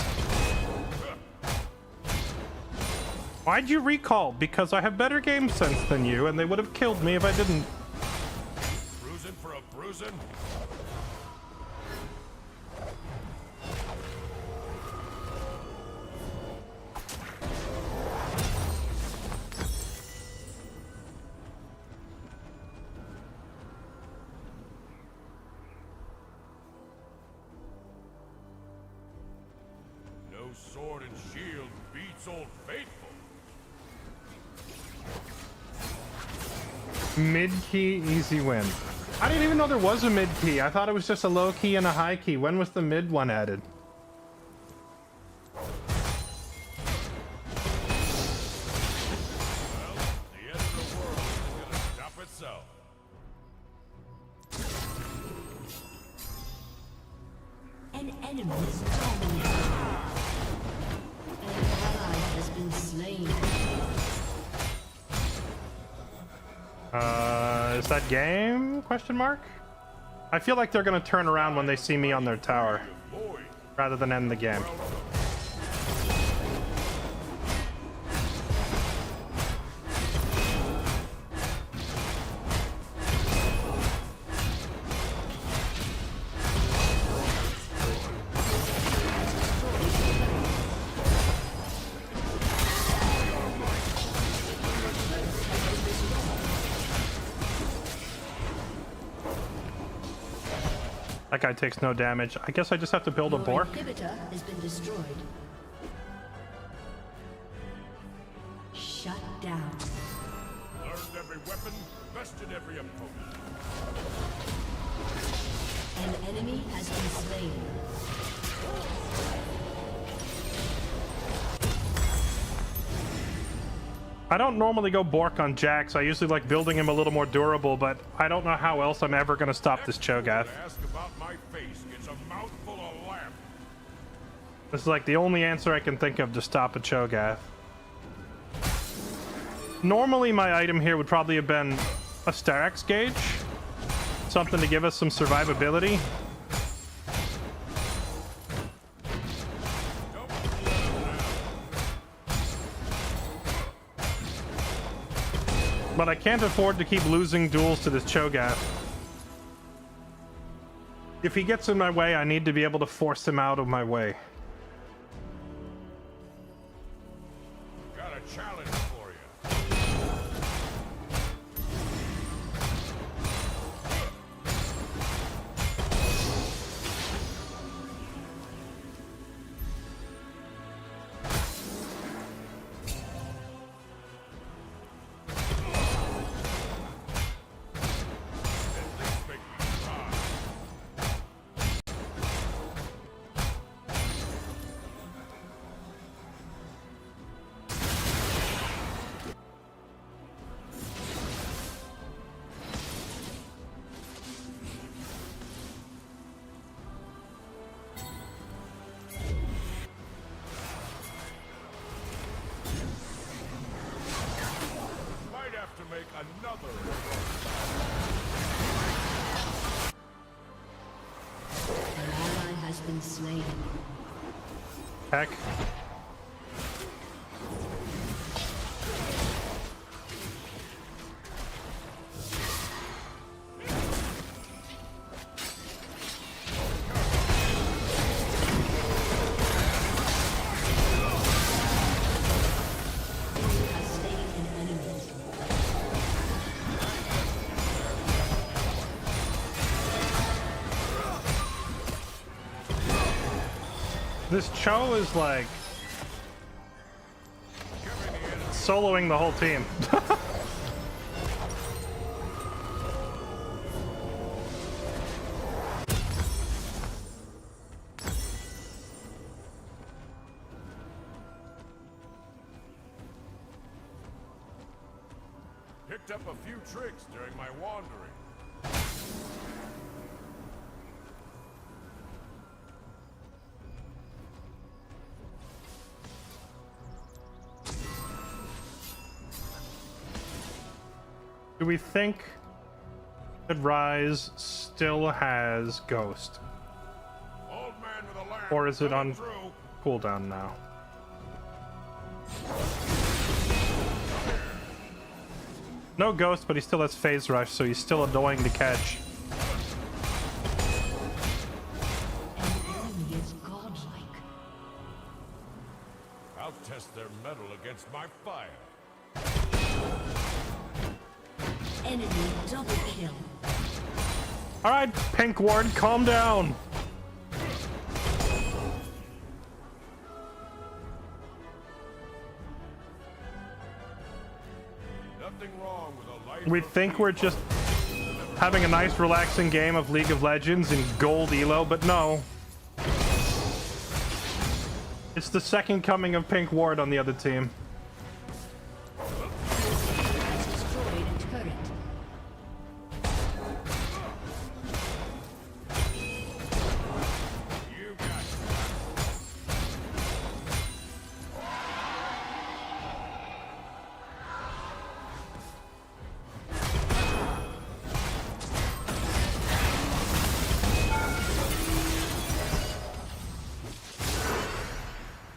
Why'd you recall? Because I have better game sense than you, and they would have killed me if I didn't. Bruising for a bruising? No sword and shield beats Old Faithful. Mid-key, easy win. I didn't even know there was a mid-key. I thought it was just a low-key and a high-key. When was the mid one added? Well, the end of the world is gonna stop itself. An enemy is dominating. An ally has been slain. Is that game? Question mark? I feel like they're gonna turn around when they see me on their tower, Void. rather than end the game. That guy takes no damage. I guess I just have to build a Your Bork. inhibitor has been destroyed. Shut down. Learned every weapon, bested every opponent. An enemy has been slain. I don't normally go Bork on Jax. I usually like building him a little more durable, but I don't know how else I'm ever gonna stop this Cho'Gath. Ask about my face gets a mouthful of lamp. This is like the only answer I can think of to stop a Cho'Gath. Normally my item here would probably have been a Starex Gauge. Something to give us some survivability. But I can't afford to keep losing duels to this Cho'Gath. If he gets in my way, I need to be able to force him out of my way. Got a challenge for you. At least make me try. make another. An ally has been slain. Heck. This Cho is like soloing the whole team. Picked up a few tricks during my wandering. Do we think that Rise still has Ghost? Old man with a lamp. Or is it on through. cooldown now? No Ghost, but he still has Phase Rush, so he's still annoying to catch. An enemy is godlike. I'll test their metal against my fire. Enemy double kill. Alright, Pink Ward, calm down. Nothing wrong with a life. We of think peace. we're just having a nice relaxing game of League of Legends in gold elo, but no. It's the second coming of Pink Ward on the other team. Has destroyed a turret. You got it.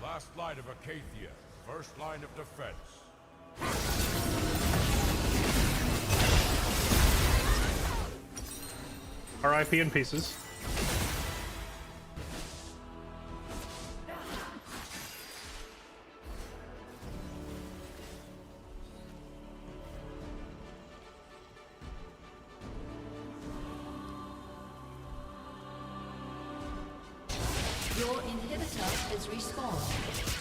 Last light of Acacia, first line of defense. RIP in pieces. Your inhibitor has respawned.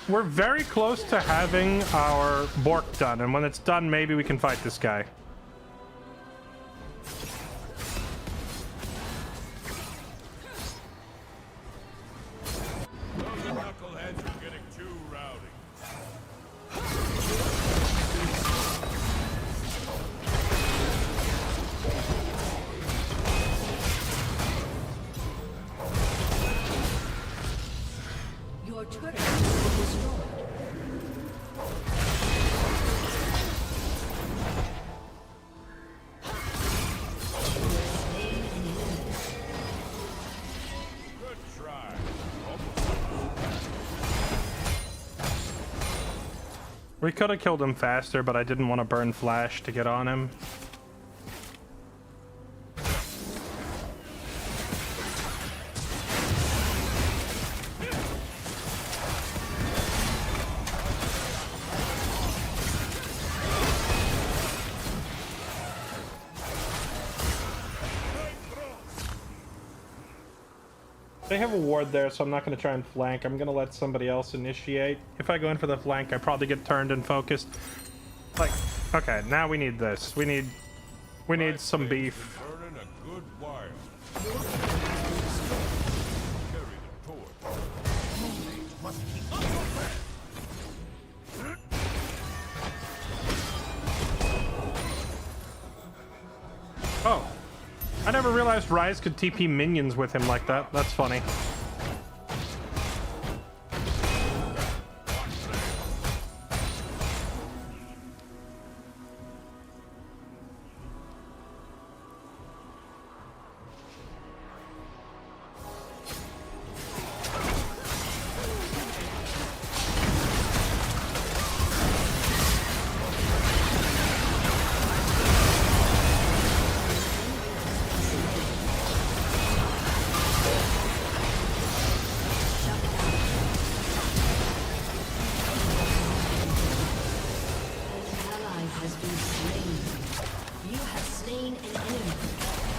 We're very close to having our Bork done, and when it's done, maybe we can fight this guy. Those knuckleheads are getting too rowdy. Your turret has been destroyed. Slain an enemy. Good try. We could have killed him faster, but I didn't want to burn Flash to get on him. They have a ward there, so I'm not going to try and flank. I'm going to let somebody else initiate. If I go in for the flank, I probably get turned and focused. Like, okay, now we need this. We need some beef. Burning a good while. Carry the torch. I never realized Ryze could TP minions with him like that. That's funny.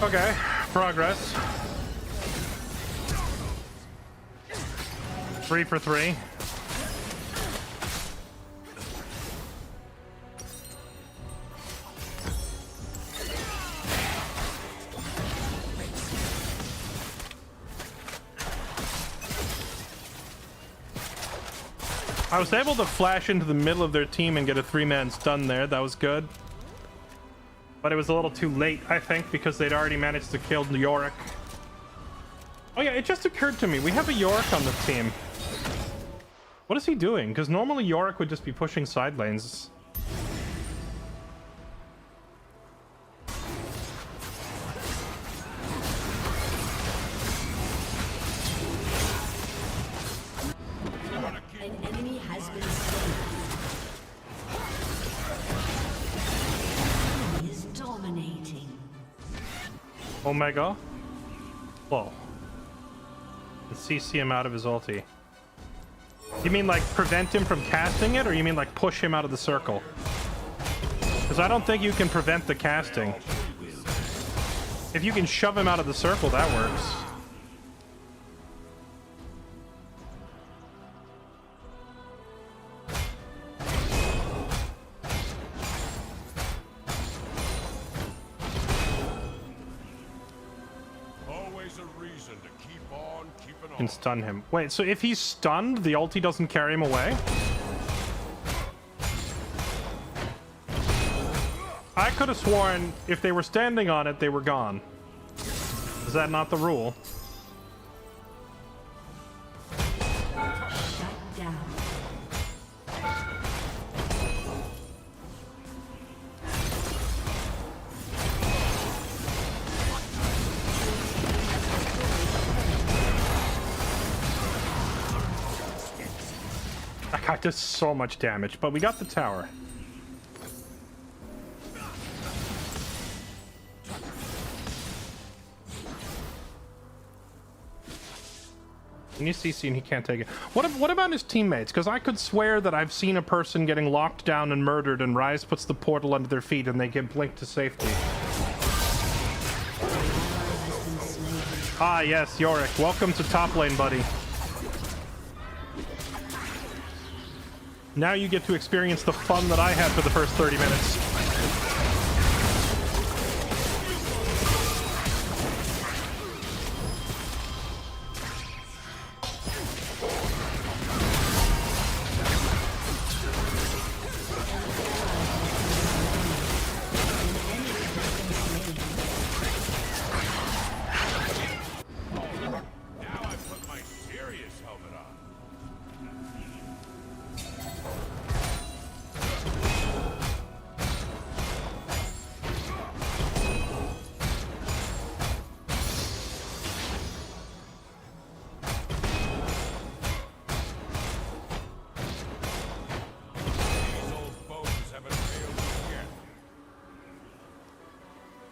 Okay, progress. 3 for 3. I was able to flash into the middle of their team and get a 3-man stun there. That was good. But it was a little too late, I think, because they'd already managed to kill Yorick. Oh yeah, it just occurred to me. We have a Yorick on the team. What is he doing? Because normally Yorick would just be pushing side lanes. An enemy has been slain. He is dominating. Omega. Whoa. And CC him out of his ulti. You mean like prevent him from casting it, or you mean like push him out of the circle? Because I don't think you can prevent the casting. If you can shove him out of the circle, that works. Can stun him. Wait, so if he's stunned, the ulti doesn't carry him away? I could have sworn if they were standing on it, they were gone. Is that not the rule? Shut down. That guy does so much damage, but we got the tower. And you see, and he can't take it. What about his teammates? Because I could swear that I've seen a person getting locked down and murdered, and Ryze puts the portal under their feet, and they get blinked to safety. Ah, yes, Yorick. Welcome to top lane, buddy. Now you get to experience the fun that I had for the first 30 minutes.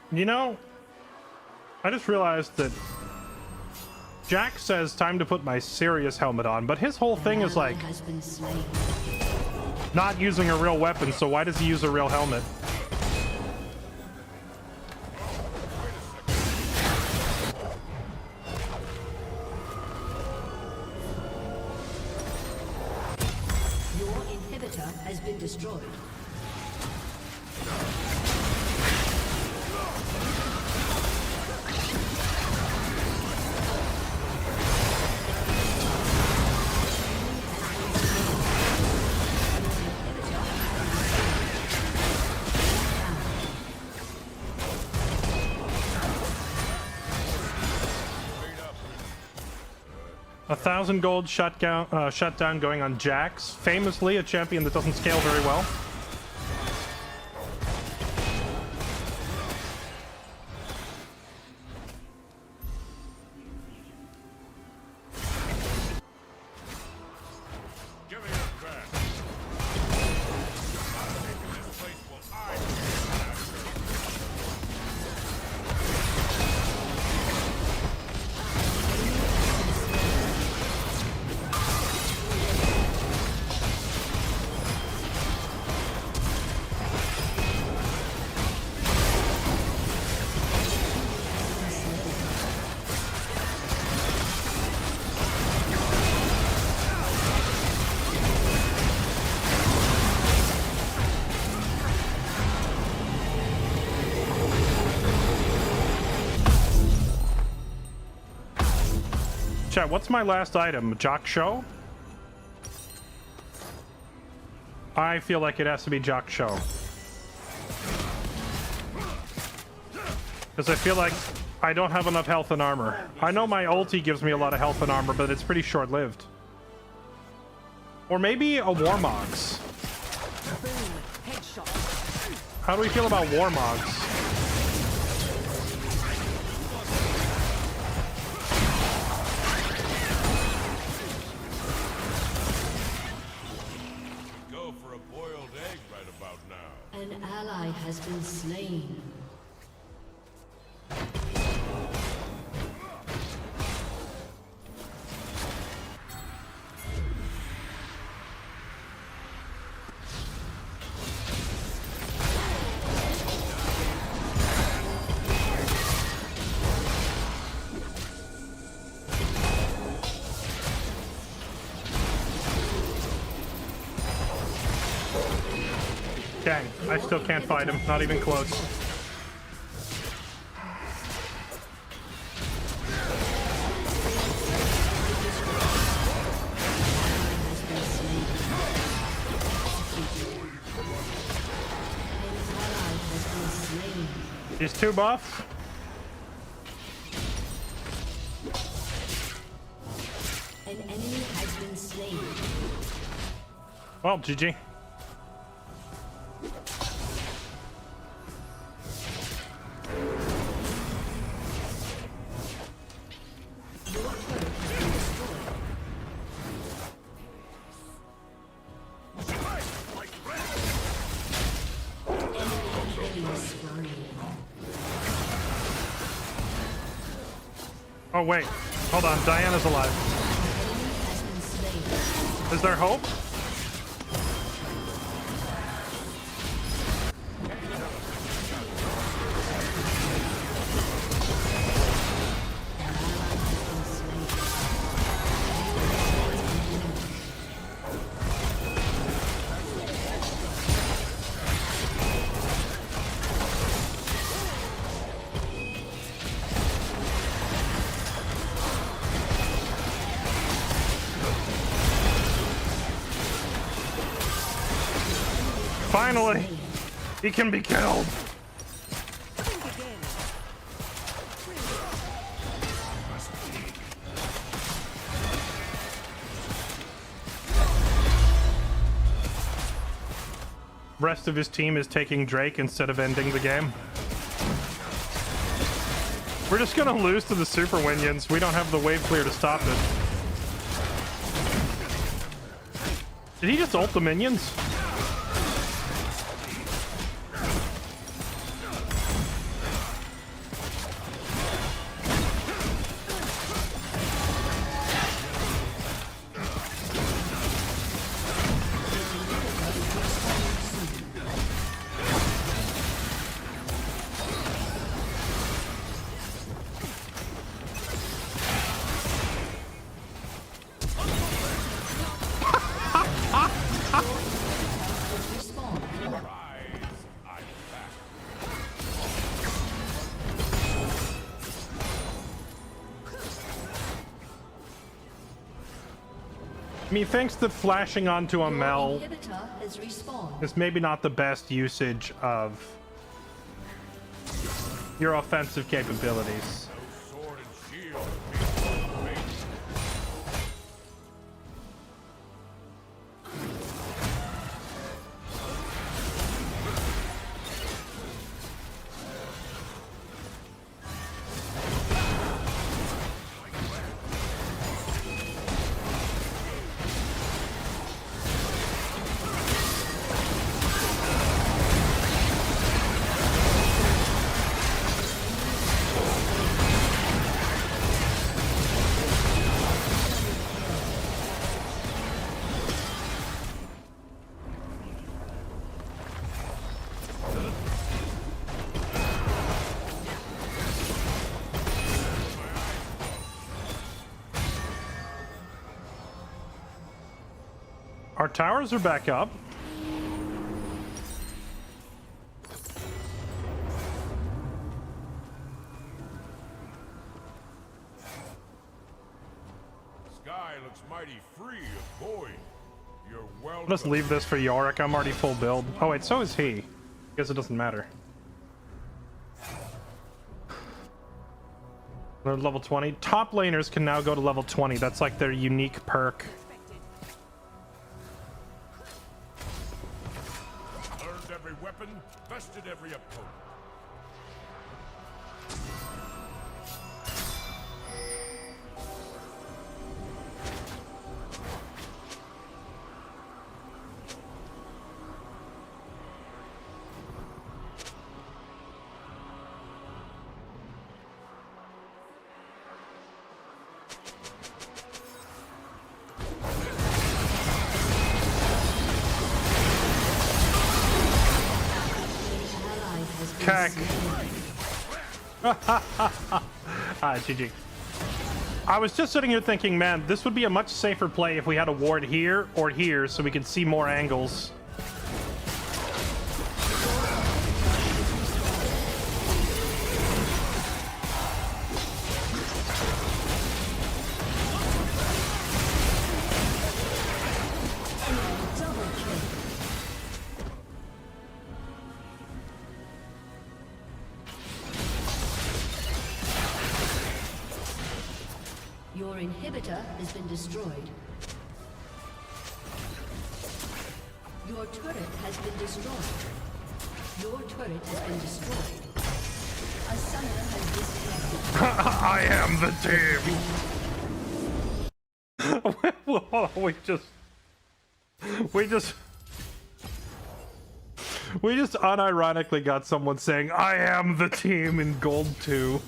You know, I just realized that Jack says time to put my serious helmet on, but his whole thing is like Has been slain. not using a real weapon, so why does he use a real helmet? Your inhibitor has been destroyed. 1,000 gold shutdown going on Jax. Famously a champion that doesn't scale very well. Give me your back. This place will I Chat, what's my last item? Jock Show? I feel like it has to be Jock Show. Because I feel like I don't have enough health and armor. I know my ulti gives me a lot of health and armor, but it's pretty short-lived. Or maybe a Warmogs. How do we feel about Warmogs? go for a boiled egg right about now. An ally has been slain. Dang, I still can't fight him. Not even close. He's too buff. An enemy has been slain. Well, GG. Oh wait, hold on, Diana's alive. Is there hope? Finally, he can be killed. Rest of his team is taking Drake instead of ending the game. We're just gonna lose to the super minions. We don't have the wave clear to stop it. Did he just ult the minions? Methinks that flashing onto a Mel Inhibitor has respawned. is maybe not the best usage of your offensive capabilities. Sword and shield. Our towers are back up. Sky looks mighty free of void. You're welcome. Let's leave this for Yorick. I'm already full build. Oh wait, so is he. Guess it doesn't matter. They're level 20. Top laners can now go to level 20. That's like their unique perk. Learned every weapon, bested every opponent. Okay. GG. I was just sitting here thinking, man, this would be a much safer play if we had a ward here or here so we could see more angles. Your inhibitor has been destroyed. Your turret has been destroyed. Your turret has been destroyed. A summoner has disconnected. I am the team. we just unironically got someone saying, I am the team in gold 2.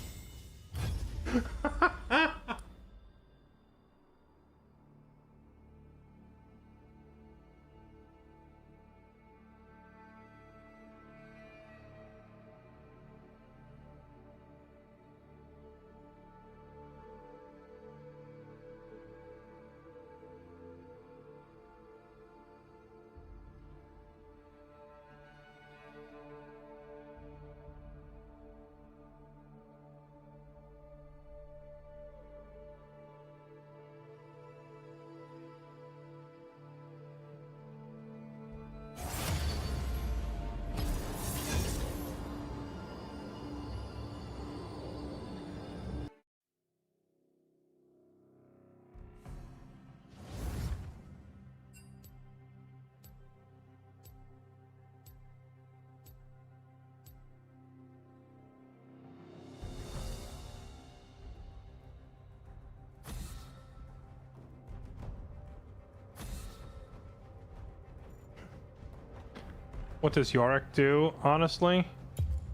What does Yorick do, honestly?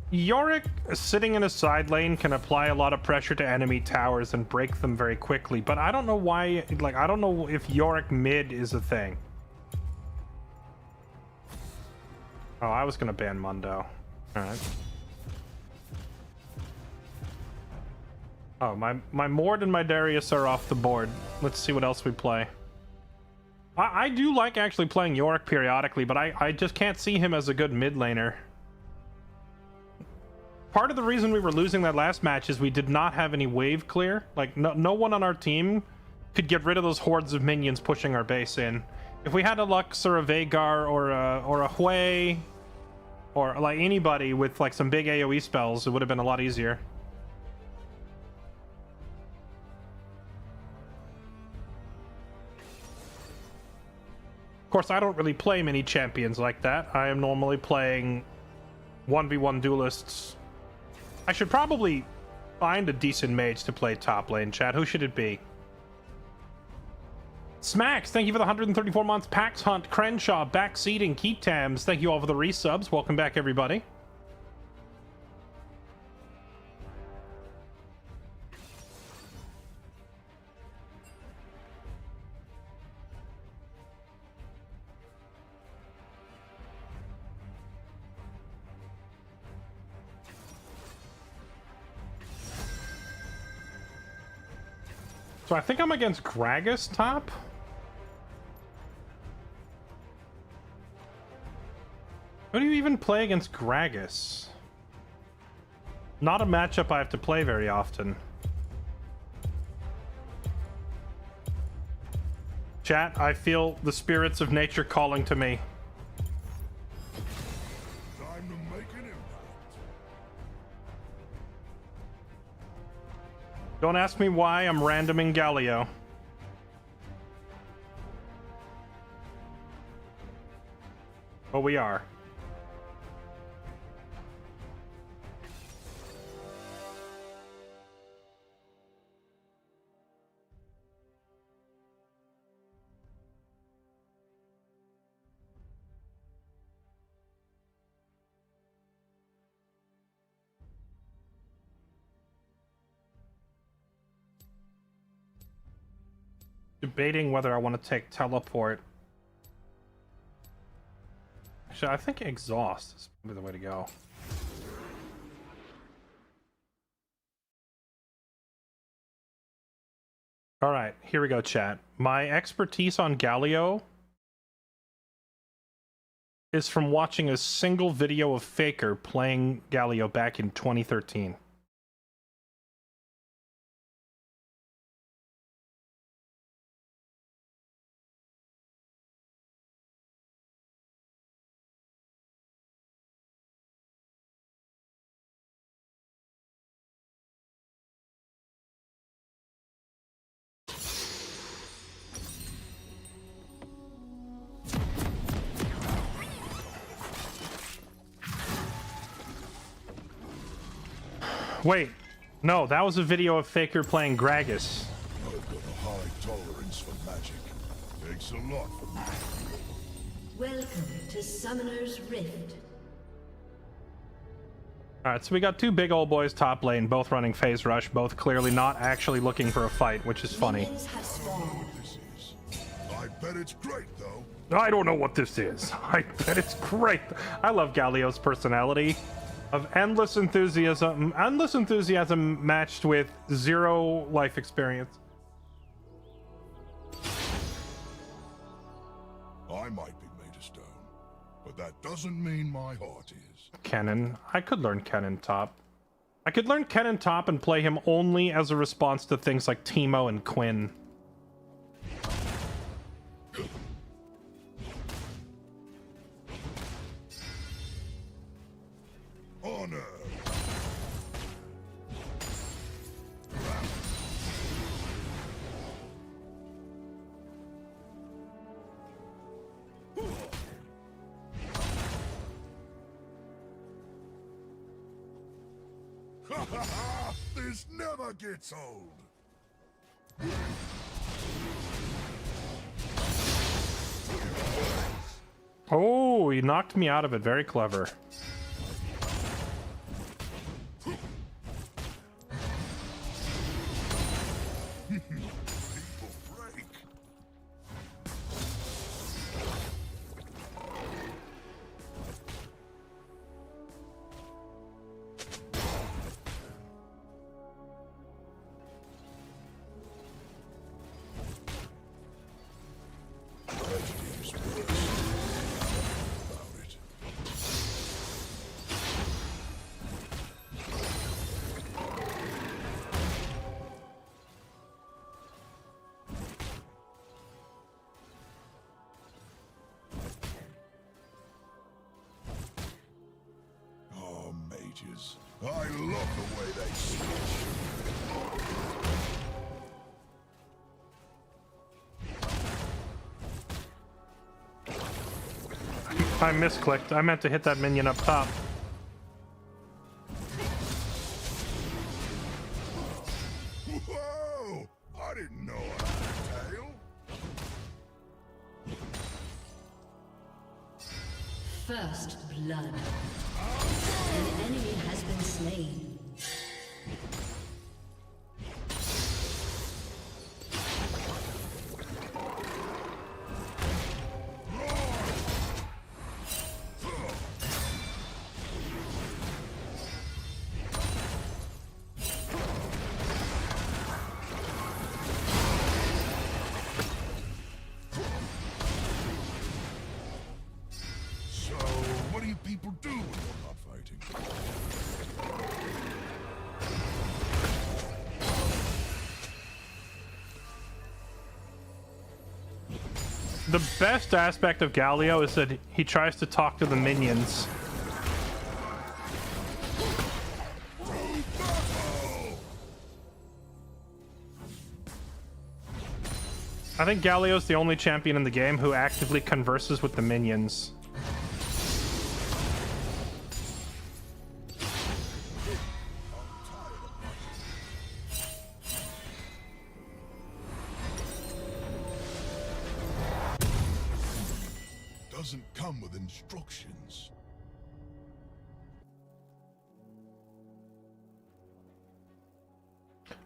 Yorick, sitting in a side lane, can apply a lot of pressure to enemy towers and break them very quickly, but I don't know why, like, I don't know if Yorick mid is a thing. Oh, I was gonna ban Mundo. Alright. Oh, my Mord and my Darius are off the board. Let's see what else we play. I do like actually playing Yorick periodically, but I just can't see him as a good mid laner. Part of the reason we were losing that last match is we did not have any wave clear. Like, no one on our team could get rid of those hordes of minions pushing our base in. If we had a Lux or a Veigar or a Hui or like anybody with like some big AoE spells, it would have been a lot easier. Of course, I don't really play many champions like that. I am normally playing 1v1 duelists. I should probably find a decent mage to play top lane, chat. Who should it be? Smacks, thank you for the 134 months. Pax Hunt, Crenshaw, Backseating, Keep Tams, thank you all for the resubs. Welcome back, everybody. So I think I'm against Gragas top. How do you even play against Gragas? Not a matchup I have to play very often. Chat, I feel the spirits of nature calling to me. Time to make an impact. Don't ask me why I'm randoming Galio. But we are. Debating whether I want to take teleport. Actually, I think exhaust is probably the way to go. All right, here we go, chat. My expertise on Galio is from watching a single video of Faker playing Galio back in 2013. Wait, no, that was a video of Faker playing Gragas. I've got a high tolerance for magic. Takes a lot for me. Welcome to Summoner's Rift. Alright, so we got two big old boys top lane, both running phase rush, both clearly not actually looking for a fight, which is funny. Minions have spawned. This is. I bet it's great, though. I don't know what this is. I bet it's great. I love Galio's personality of endless enthusiasm matched with zero life experience. I might be made of stone, but that doesn't mean my heart is. Kennen. I could learn Kennen top. I could learn Kennen top and play him only as a response to things like Teemo and Quinn. Honor. This never gets old. Oh, he knocked me out of it. Very clever. People break. Prejudice worse. About it. Oh, mages. I love the way they switch. I misclicked. I meant to hit that minion up top. Whoa! I didn't know I had a tail. First blood. An enemy has been slain. So, what do you people fighting. The best aspect of Galio is that he tries to talk to the minions. I think Galio's the only champion in the game who actively converses with the minions. Doesn't come with instructions.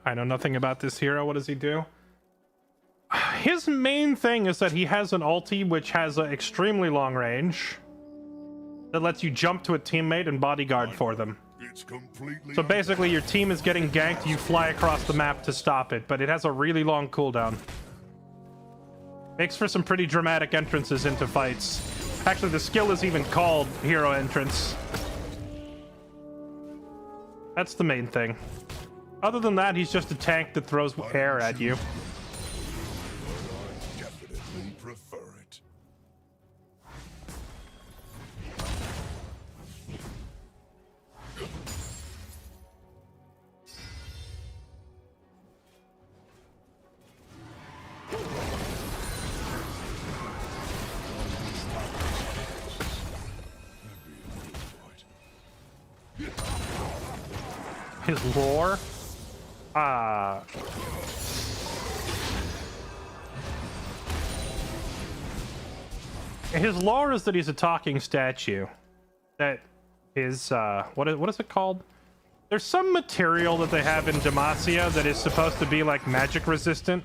I know nothing about this hero. What does he do? His main thing is that he has an ulti which has an extremely long range that lets you jump to a teammate and bodyguard for them. It's completely So basically your team is getting ganked, you fly across the map to stop it, but it has a really long cooldown. Makes for some pretty dramatic entrances into fights. Actually, the skill is even called Hero Entrance. That's the main thing. Other than that, he's just a tank that throws air at you. I definitely prefer it. His lore? His lore is that he's a talking statue. That is, what is it called? There's some material that they have in Demacia that is supposed to be, like, magic resistant.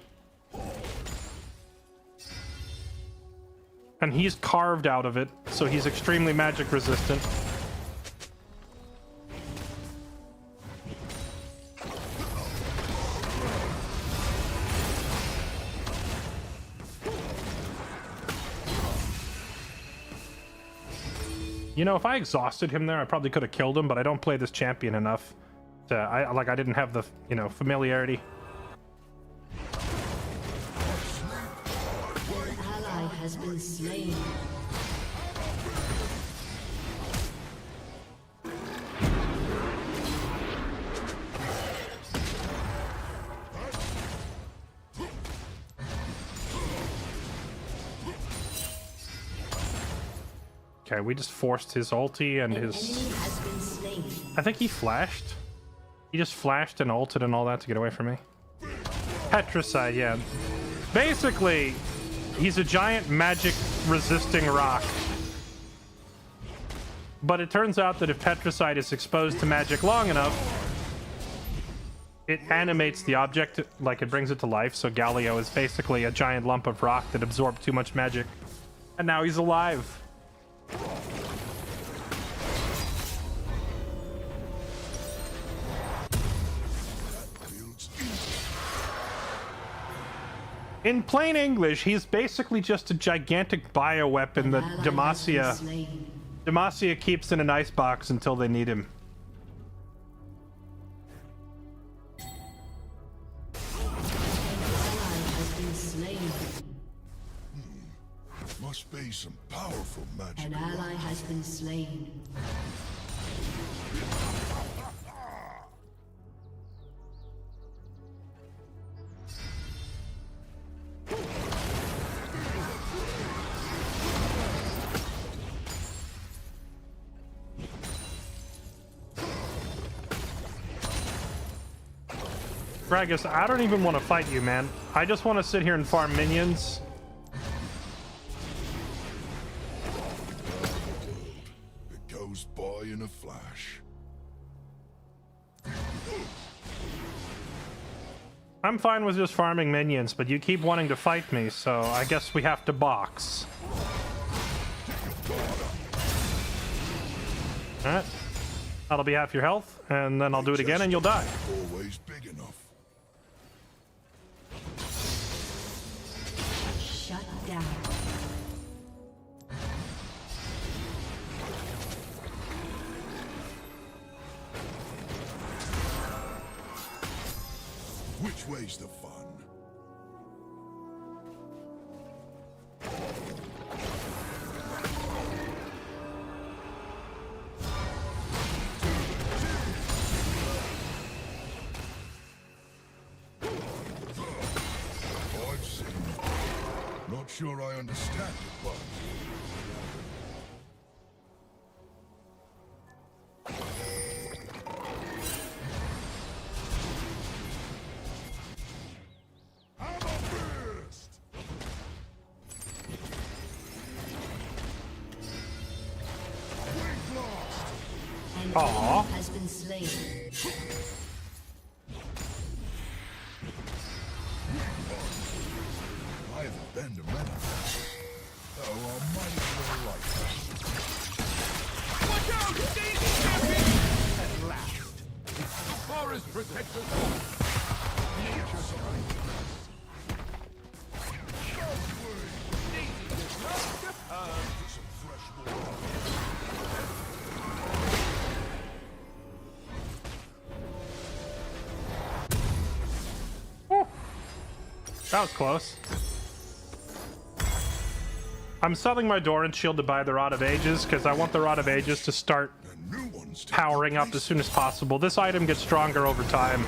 And he's carved out of it, so he's extremely magic resistant. You know, if I exhausted him there, I probably could have killed him, but I don't play this champion enough to, I didn't have the, you know, familiarity. An ally has been slain. Okay, we just forced his ulti and An his... enemy has been slain. I think he flashed. He just flashed and ulted and all that to get away from me. Petricide, yeah. Basically, he's a giant magic-resisting rock. But it turns out that if Petricide is exposed to magic long enough, it animates the object, like it brings it to life, so Galio is basically a giant lump of rock that absorbed too much magic. And now he's alive. In plain English, he's basically just a gigantic bioweapon that Ally has been Demacia slain. keeps in an icebox until they need him. Ally has been slain. Must be some powerful magic. An ally has been slain. Gragas, I don't even want to fight you, man. I just want to sit here and farm minions. It goes by in a flash. I'm fine with just farming minions, but you keep wanting to fight me, so I guess we have to box. Alright. That'll be half your health, and then I'll do it again and you'll die. Always big enough. Shut down. Which way's the fun? I've seen. Not sure I understand it, but An Aw. enemy has been slain. I haven't been to many. Oh, I might as well like that. Watch out! Daisy champion! At last. Forest protectors. Nature's right. Daisy does not depart. Some fresh water. That was close. I'm selling my Doran shield to buy the Rod of Ages because I want the Rod of Ages to start And new ones powering up as soon as possible. This item gets stronger over time.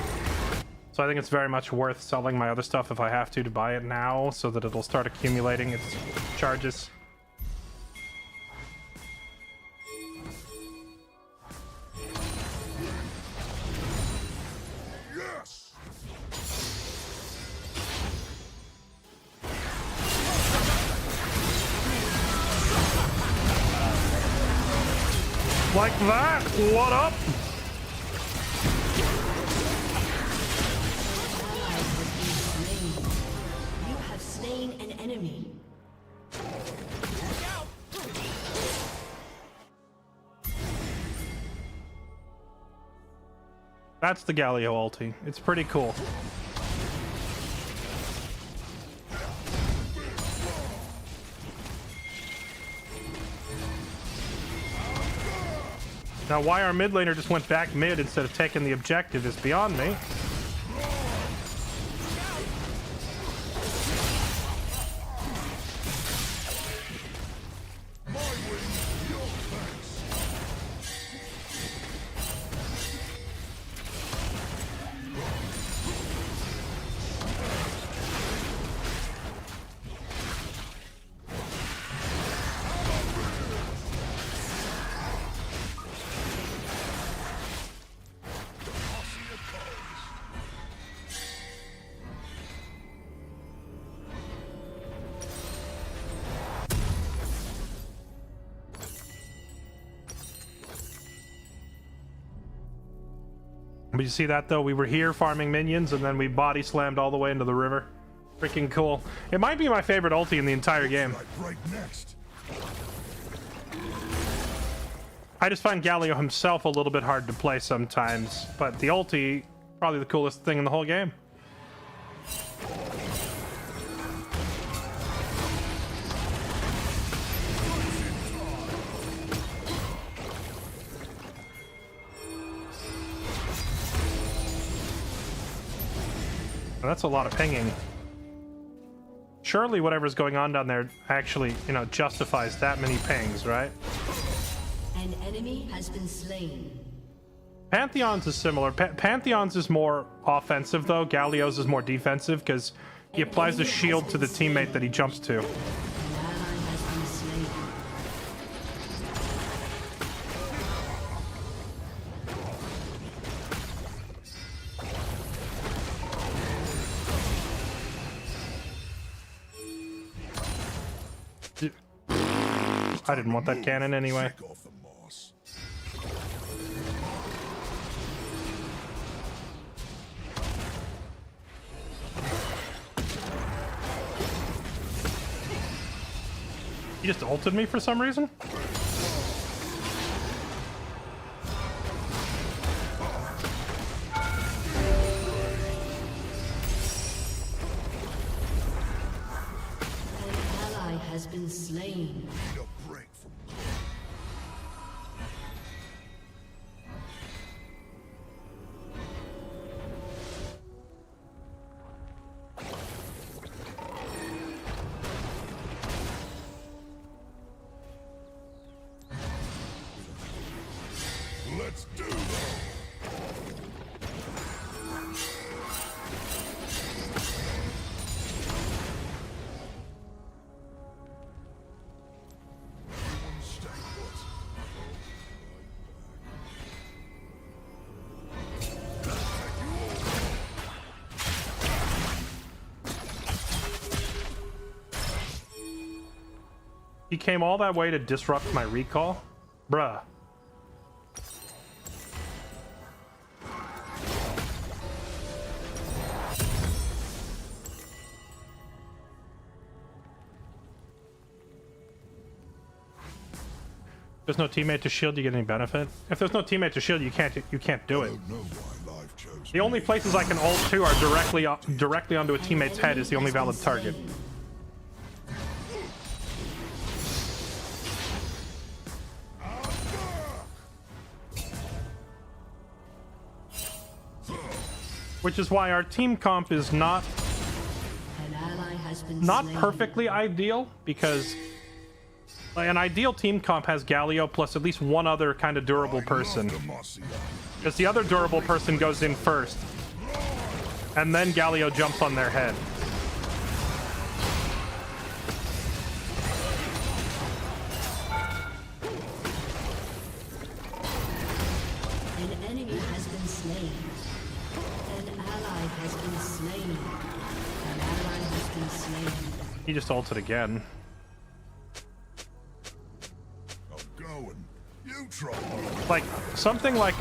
So I think it's very much worth selling my other stuff if I have to buy it now so that it'll start accumulating its charges. Yes! Like that? What up? You have slain an enemy. That's the Galio ulti. It's pretty cool. Now, why our mid laner just went back mid instead of taking the objective is beyond me. But you see that though? We were here farming minions and then we body slammed all the way into the river. Freaking cool. It might be my favorite ulti in the entire game. Right next. I just find Galio himself a little bit hard to play sometimes, but the ulti, probably the coolest thing in the whole game. And that's a lot of pinging. Surely whatever's going on down there actually, justifies that many pings, right? An enemy has been slain. Pantheon's is similar. Pantheon's is more offensive, though. Galio's is more defensive, because he applies the shield to the teammate that he jumps to. An ally has been slain. I didn't want that cannon anyway. Shake off the moss. He just ulted me for some reason? An ally has been slain. Need a break from Let's do this. Everyone stay put. He came all that way to disrupt my recall? Bruh. There's no teammate to shield, you get any benefit? If there's no teammate to shield, you can't do it. Don't know why life chose The only places I can ult to are directly onto a teammate's head is the only valid target. Which is why our team comp is not An ally has been not slain. perfectly ideal, because like, an ideal team comp has Galio plus at least one other kind of durable person. Demacia. Because the other durable person goes in first, and then Galio jumps on their head. An enemy has been slain. An ally has been slain. An ally has been slain. He just ulted again. I'm going. You try. Like something like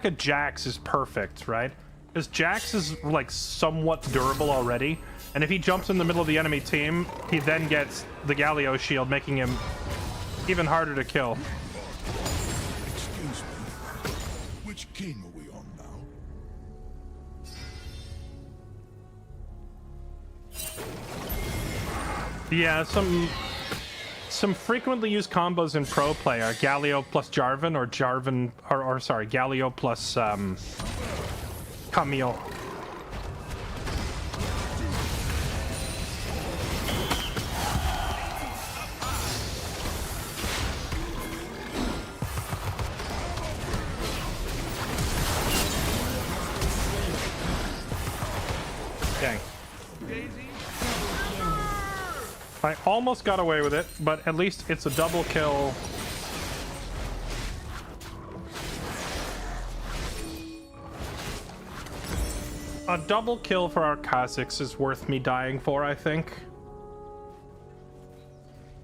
a Jax is perfect, right? Because Jax is like somewhat durable already, and if he jumps in the middle of the enemy team, he then gets the Galio shield, making him even harder to kill. Excuse me. Which king are we on now? Yeah, some frequently used combos in pro play are Galio plus Jarvan, or Jarvan, or sorry, Galio plus Camille. Dang. I almost got away with it, but at least it's a double kill. A double kill for our Kha'Zix is worth me dying for, I think.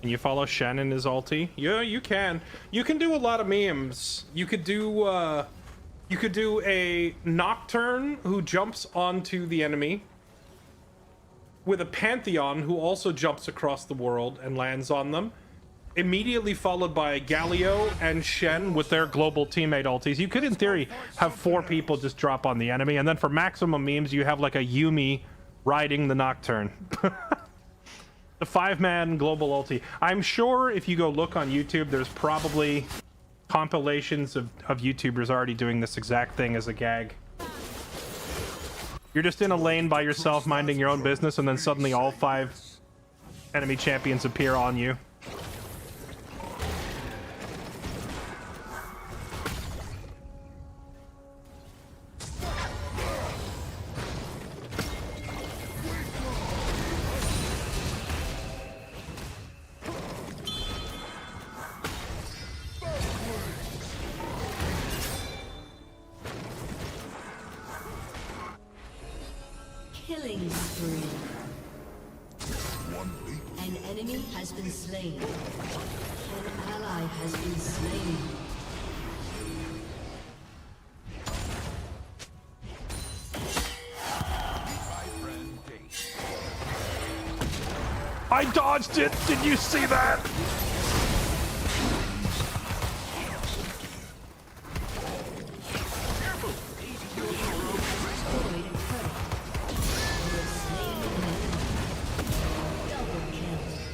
Can you follow Shen in his ulti? Yeah, you can. You can do a lot of memes. You could do a Nocturne who jumps onto the enemy with a Pantheon who also jumps across the world and lands on them, immediately followed by Galio and Shen with their global teammate ultis. You could, in theory, have 4 people just drop on the enemy, and then for maximum memes, you have like a Yuumi riding the Nocturne. The 5-man global ulti. I'm sure if you go look on YouTube, there's probably compilations of YouTubers already doing this exact thing as a gag. You're just in a lane by yourself, minding your own business, and then suddenly all 5 enemy champions appear on you. Killing spree. An enemy has been slain. An ally has been slain. I dodged it! Did you see that?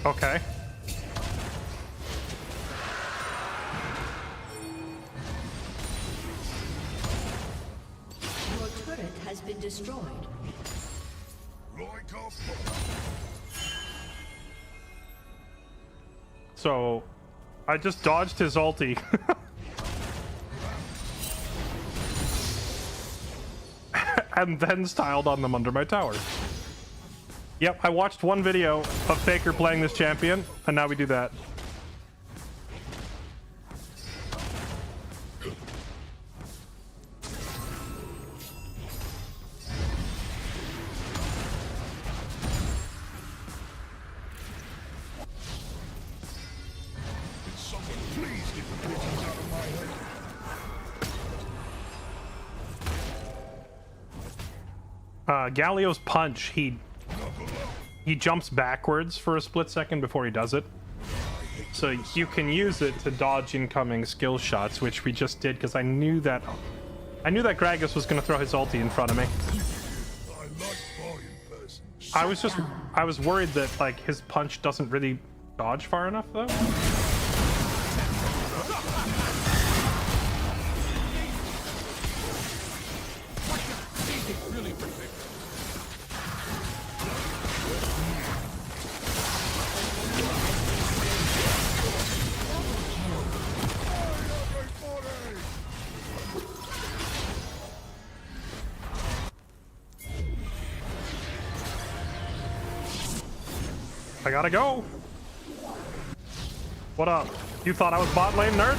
Okay. Your turret has been destroyed. Like a So, I just dodged his ulti. and then styled on them under my tower. Yep, I watched one video of Faker playing this champion, and now we do that. Someone please get the pigeons out of my head. Galio's punch, he jumps backwards for a split second before he does it. So you can use it to dodge incoming skill shots, which we just did because I knew that Gragas was going to throw his ulti in front of me. I like volume person. I was worried that like his punch doesn't really dodge far enough though. I gotta go. What up? You thought I was bot lane, nerd?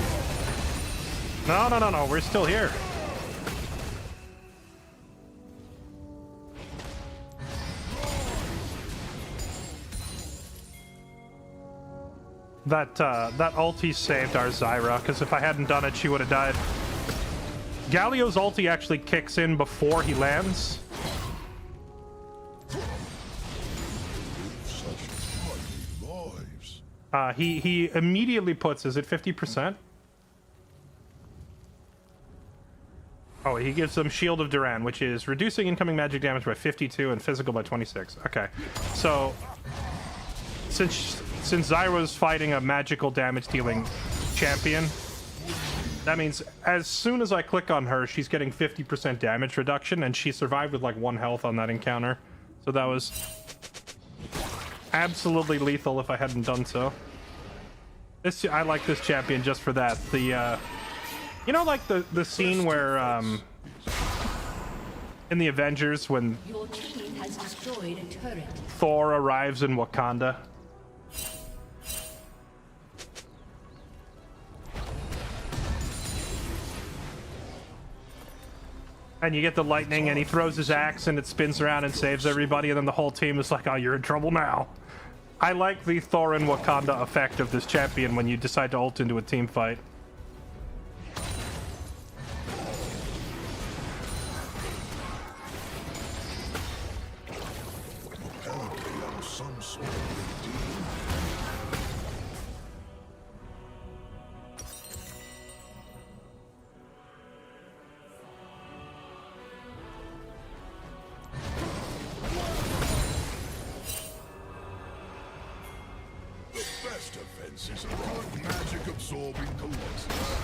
No, we're still here. That ulti saved our Zyra, because if I hadn't done it, she would have died. Galio's ulti actually kicks in before he lands. He immediately puts, is it 50%? Oh, he gives them Shield of Duran, which is reducing incoming magic damage by 52 and physical by 26. Okay, so since Zyra's fighting a magical damage dealing champion, that means as soon as I click on her, she's getting 50% damage reduction, and she survived with like 1 health on that encounter. So that was absolutely lethal if I hadn't done so. I like this champion just for that. The you know, like the scene where in the Avengers when Your team has destroyed a turret. Thor arrives in Wakanda. And you get the lightning, and he throws his axe, and it spins around and saves everybody, and then the whole team is like, oh, you're in trouble now. I like the Thor in Wakanda effect of this champion when you decide to ult into a team fight. Apparently I'm some sort of redeemer. The best defense is a good magic absorbing colossus.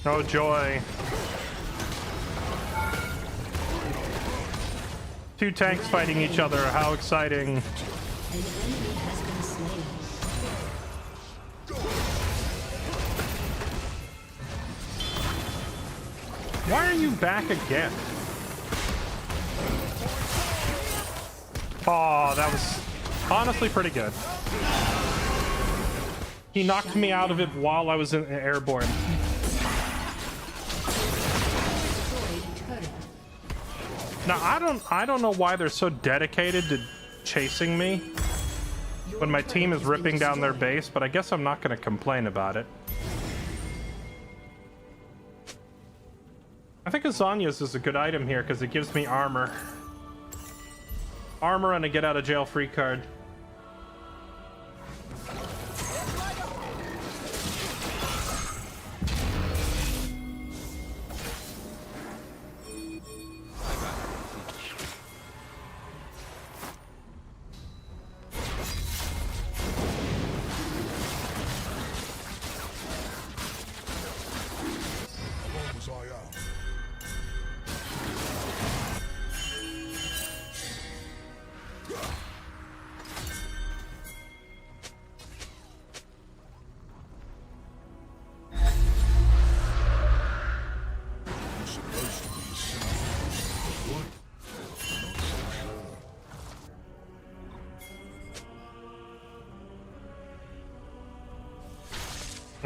Oh joy. 2 tanks fighting each other, how exciting. An enemy has been slain. Why are you back again? Oh, that was honestly pretty good. He knocked me out of it while I was in airborne. Destroyed a turret. Now I don't know why they're so dedicated to chasing me when my team is ripping down their base, but I guess I'm not going to complain about it. I think Azanya's is a good item here because it gives me armor. Armor and a get out of jail free card. How long was I out?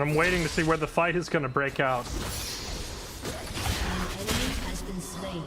I'm waiting to see where the fight is going to break out. An enemy has been slain.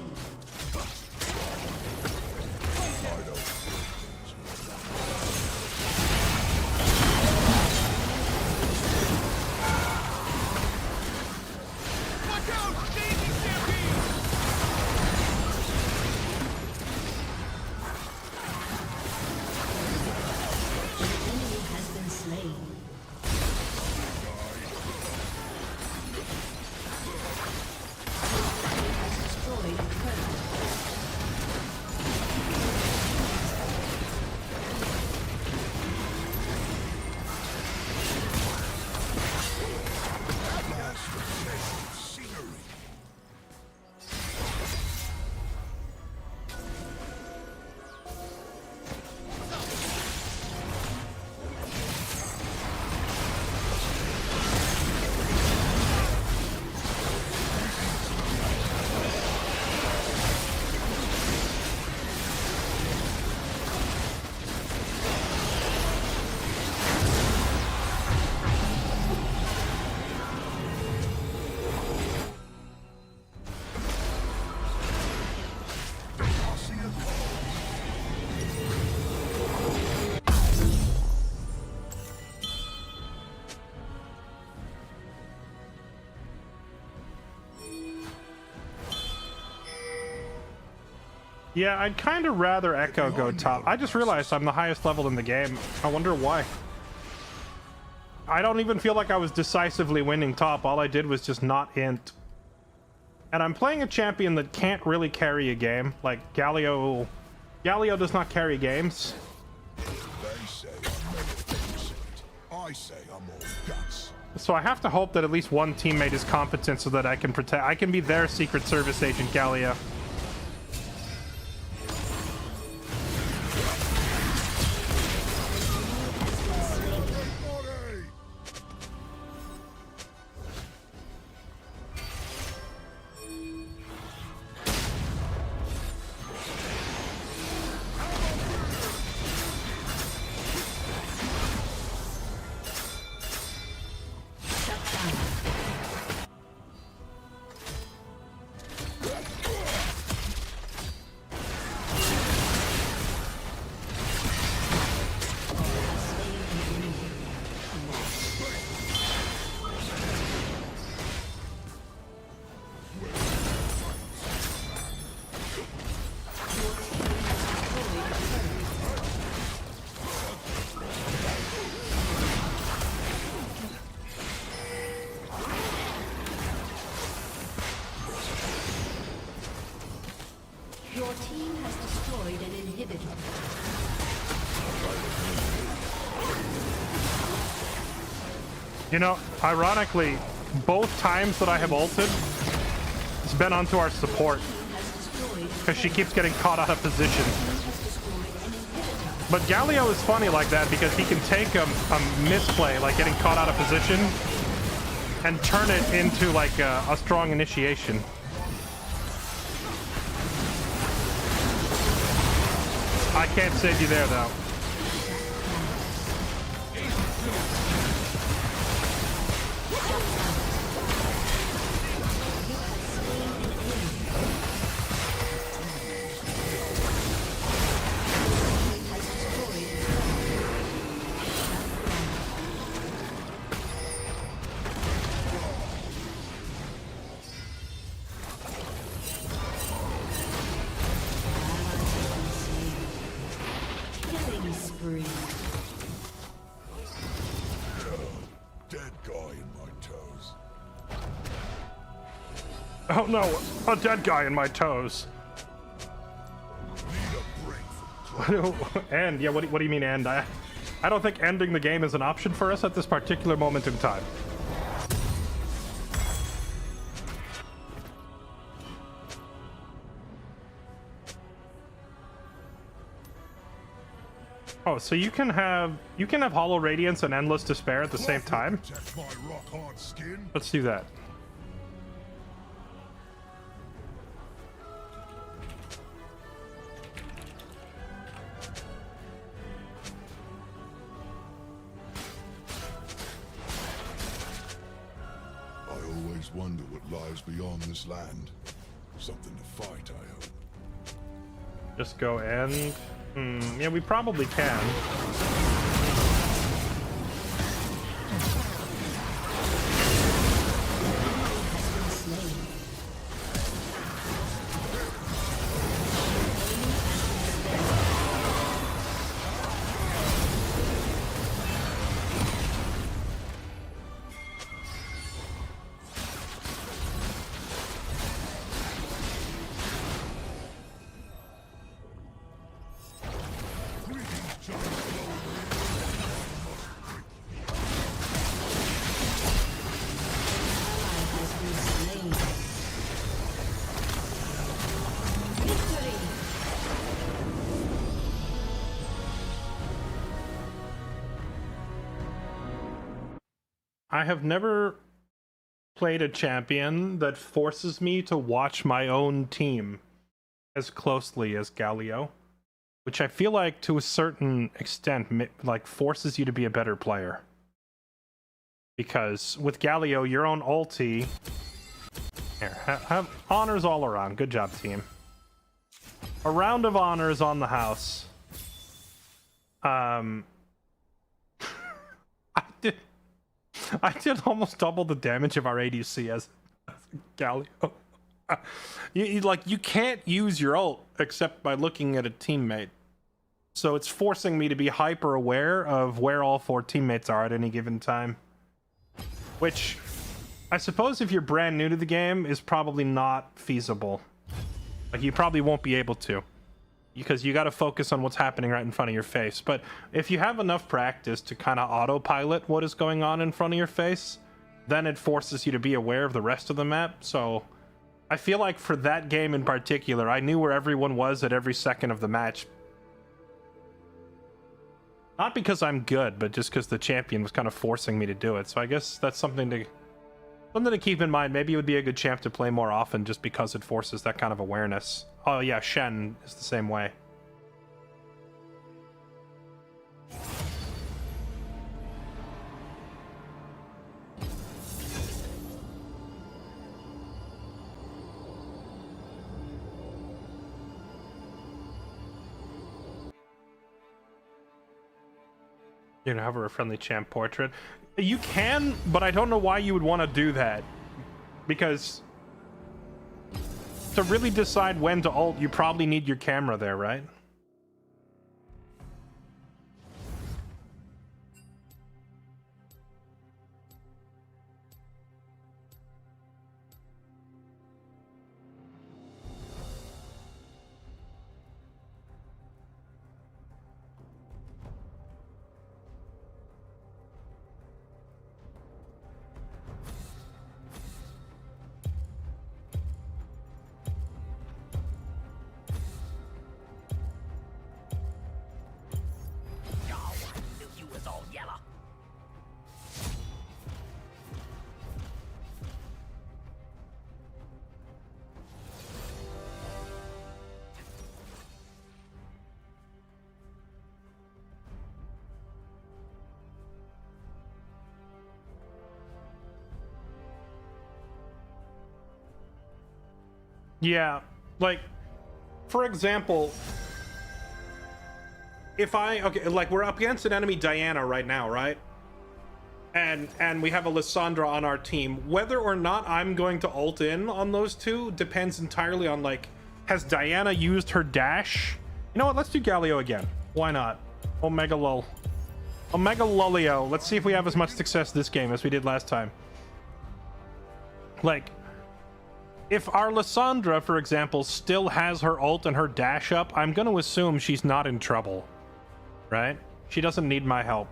Yeah, I'd kind of rather Echo go top. I just realized I'm the highest level in the game. I wonder why. I don't even feel like I was decisively winning top. All I did was just not int. And I'm playing a champion that can't really carry a game. Like, Galio does not carry games. They say I'm magnificent. I say I'm all guts. So I have to hope that at least one teammate is competent so that I can protect. I can be their Secret Service agent, Galio. Your team has destroyed an inhibitor. You know, ironically, both times that I have ulted, it's been onto our support. Because she keeps getting caught out of position. But Galio is funny like that because he can take a misplay, like getting caught out of position, and turn it into like a strong initiation. I can't save you there, though. Killing spree. Dead guy in my toes. Oh no, a dead guy in my toes. Need a break from And, yeah, what do you mean end? I don't think ending the game is an option for us at this particular moment in time. Oh, so you can have Hollow Radiance and Endless Despair at the same time? protect my rock hard skin. Let's do that. wonder what lies beyond this land. Something to fight, I hope. Just go end. Yeah, we probably can. I have never played a champion that forces me to watch my own team as closely as Galio, which I feel like to a certain extent like forces you to be a better player. Because with Galio, your own ulti... Here, have honors all around. Good job, team. A round of honors on the house. I did almost double the damage of our ADC as Galio. You can't use your ult except by looking at a teammate. So it's forcing me to be hyper aware of where all 4 teammates are at any given time. Which, I suppose if you're brand new to the game, is probably not feasible. Like, you probably won't be able to. Because you gotta focus on what's happening right in front of your face. But if you have enough practice to kind of autopilot what is going on in front of your face, then it forces you to be aware of the rest of the map. So I feel like for that game in particular, I knew where everyone was at every second of the match. Not because I'm good, but just because the champion was kind of forcing me to do it. So I guess that's something to keep in mind. Maybe it would be a good champ to play more often just because it forces that kind of awareness. Oh yeah, Shen is the same way. You know, have a friendly champ portrait. You can, but I don't know why you would want to do that. Because to really decide when to ult, you probably need your camera there, right? Yeah, like, for example, if like, we're up against an enemy Diana right now, right? And we have a Lissandra on our team. Whether or not I'm going to ult in on those two depends entirely on, like, has Diana used her dash? You know what, let's do Galio again. Why not? Omega Lul. Omega Lulio. Let's see if we have as much success this game as we did last time. Like, if our Lissandra, for example, still has her ult and her dash up, I'm going to assume she's not in trouble, right? She doesn't need my help.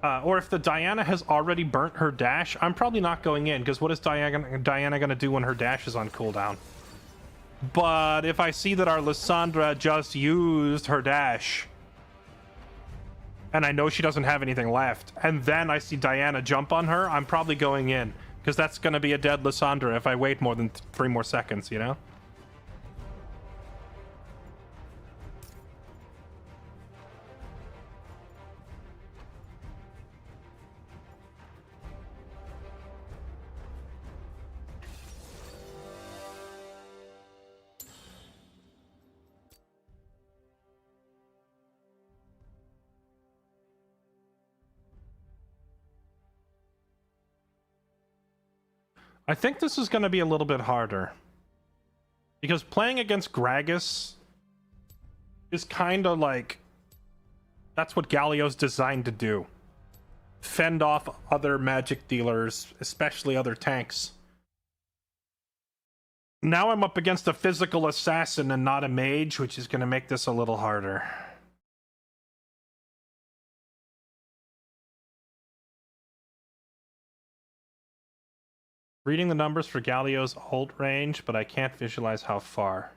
Or if the Diana has already burnt her dash, I'm probably not going in, because what is Diana going to do when her dash is on cooldown? But if I see that our Lissandra just used her dash, and I know she doesn't have anything left, and then I see Diana jump on her, I'm probably going in. Because that's going to be a dead Lissandra if I wait more than 3 more seconds, you know? I think this is going to be a little bit harder. Because playing against Gragas is kind of like... That's what Galio's designed to do. Fend off other magic dealers, especially other tanks. Now I'm up against a physical assassin and not a mage, which is going to make this a little harder. Reading the numbers for Galio's ult range, but I can't visualize how far.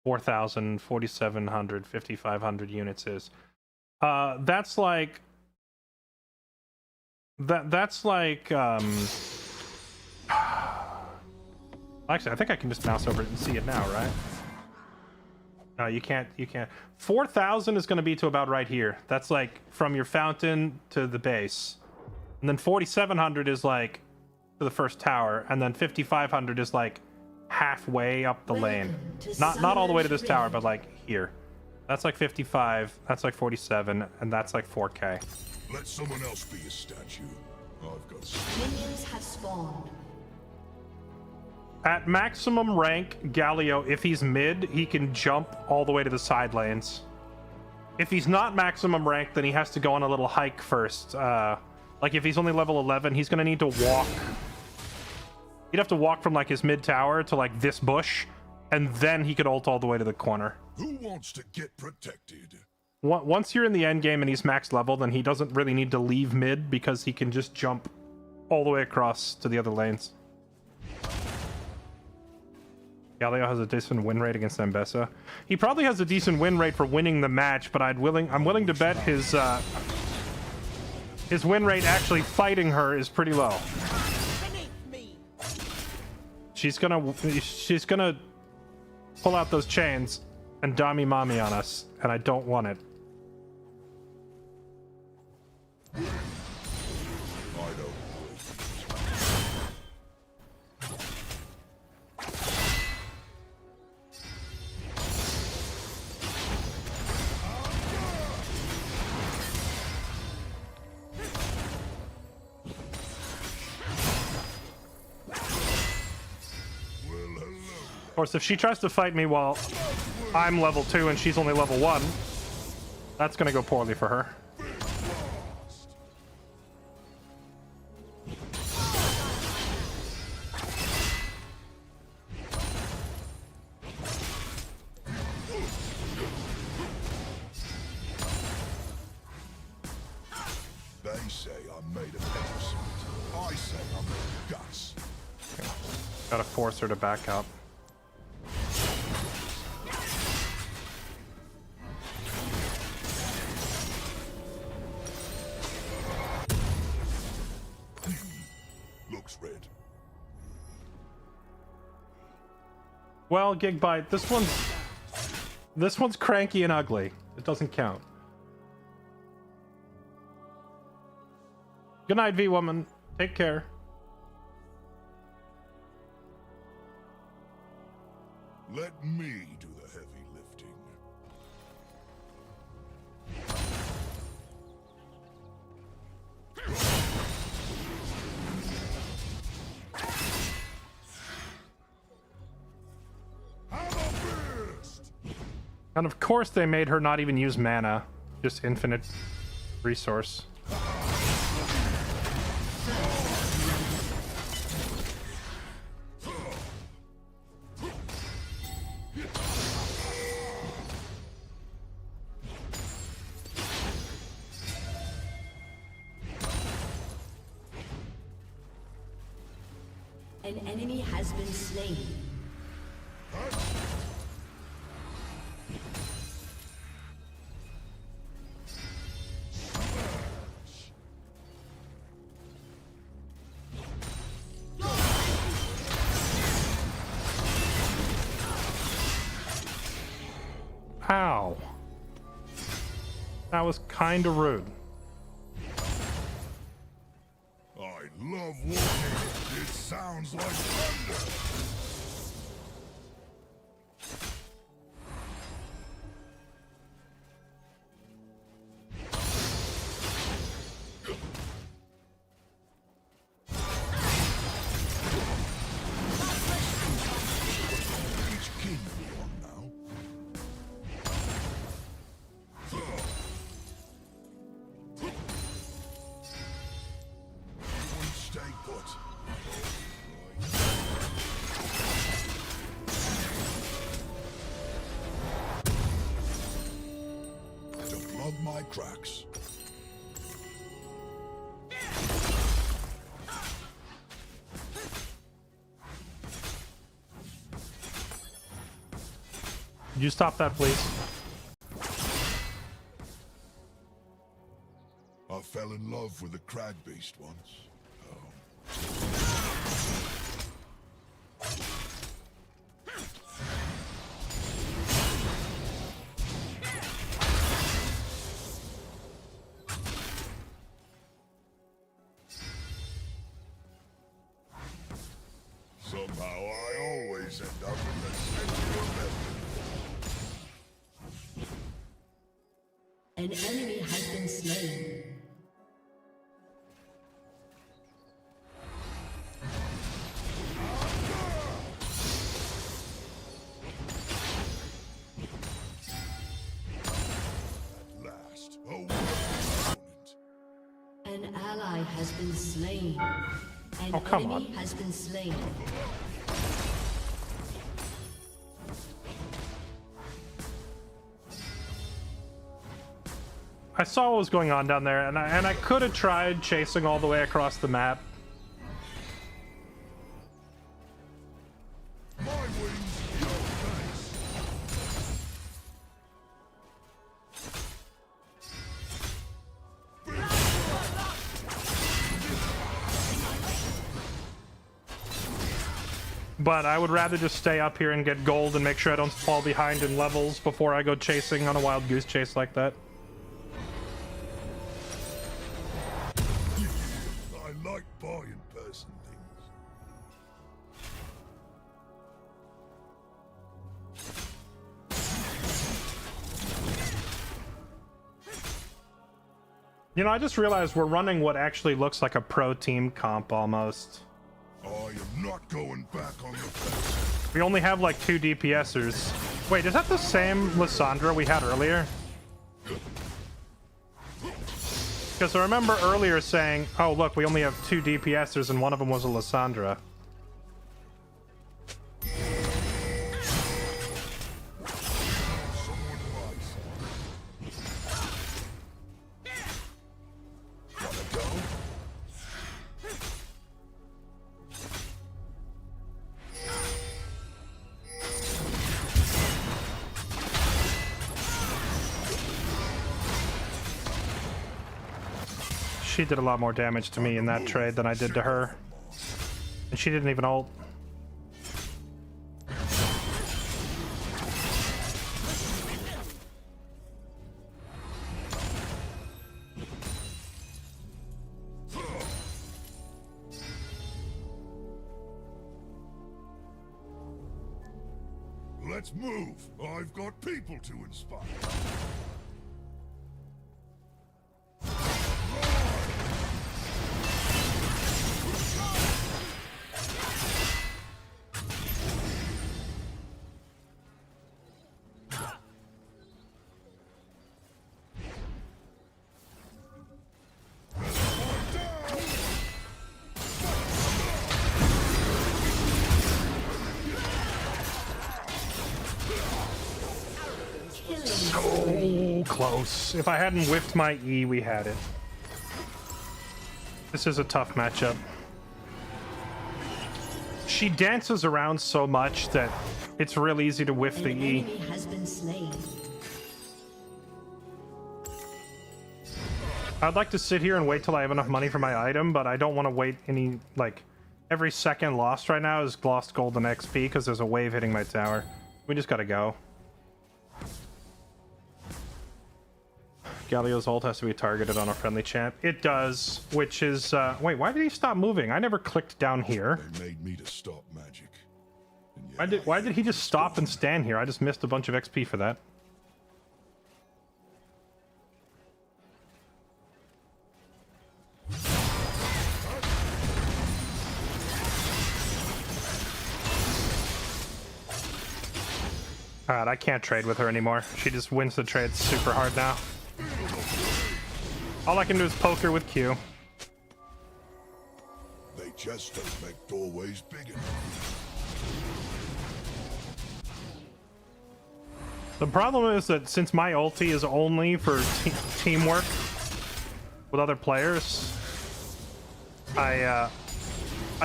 4,000, 4,700, 5,500 units is. That's like... That's like... Actually, I think I can just mouse over it and see it now, right? No, you can't. 4,000 is going to be to about right here. That's like from your fountain to the base. And then 4,700 is like to the first tower. And then 5,500 is like halfway up the lane. Not all the way to this tower, but like here. That's like 55, that's like 47, and that's like 4K. Let someone else be a statue. I've got Minions have spawned. At maximum rank, Galio, if he's mid, he can jump all the way to the side lanes. If he's not maximum rank, then he has to go on a little hike first. Like if he's only level 11, he's gonna need to walk. He'd have to walk from like his mid tower to like this bush, and then he could ult all the way to the corner. Who wants to get protected? Once you're in the end game and he's max level, then he doesn't really need to leave mid because he can just jump all the way across to the other lanes. Galio has a decent win rate against Ambessa. He probably has a decent win rate for winning the match, but I'm willing to bet his win rate actually fighting her is pretty low. She's gonna pull out those chains and Dami Mami on us, and I don't want it. I don't. Of course, if she tries to fight me while I'm level 2 and she's only level 1, that's gonna go poorly for her. They say I'm made of innocent. I say I'm made of guts. Gotta force her to back up. Looks red. Well, Gigbite, this one's cranky and ugly. It doesn't count. Good night, V-Woman. Take care. Let me do the heavy lifting. And of course they made her not even use mana. Just infinite resource. An enemy has been slain. Ow. That was kinda rude. I love walking. It sounds like thunder. of my cracks. Could you stop that, please? I fell in love with a crag beast once. Somehow I always end up in the center of everything. An enemy has been slain. At last, a worthy opponent. An ally has been slain. An Oh, come enemy on. has been slain. I saw what was going on down there, and I could have tried chasing all the way across the map. My wings, your thanks. But I would rather just stay up here and get gold and make sure I don't fall behind in levels before I go chasing on a wild goose chase like that. I like buying person things. You know, I just realized we're running what actually looks like a pro team comp almost. I am not going back on the fence. We only have like 2 DPSers. Wait, is that the same Lissandra we had earlier? Because I remember earlier saying, oh look, we only have 2 DPSers and one of them was a Lissandra. Someone buys. Wanna go? She did a lot more damage to me in that trade than I did to her. And she didn't even ult. Let's move. I've got people to inspire. So close. If I hadn't whiffed my E, we had it. This is a tough matchup. She dances around so much that it's real easy to whiff the An E. enemy has been slain. I'd like to sit here and wait till I have enough money for my item, but I don't want to wait any, like, every second lost right now is lost golden XP because there's a wave hitting my tower. We just gotta go. Galio's ult has to be targeted on a friendly champ. It does, which is, wait, why did he stop moving? I never clicked down here. They made me to stop magic. And yet Why did he just stop and stand here? I just missed a bunch of XP for that. Alright, I can't trade with her anymore. She just wins the trade super hard now. All I can do is poke her with Q. They just don't make doorways big enough. The problem is that since my ulti is only for teamwork with other players, I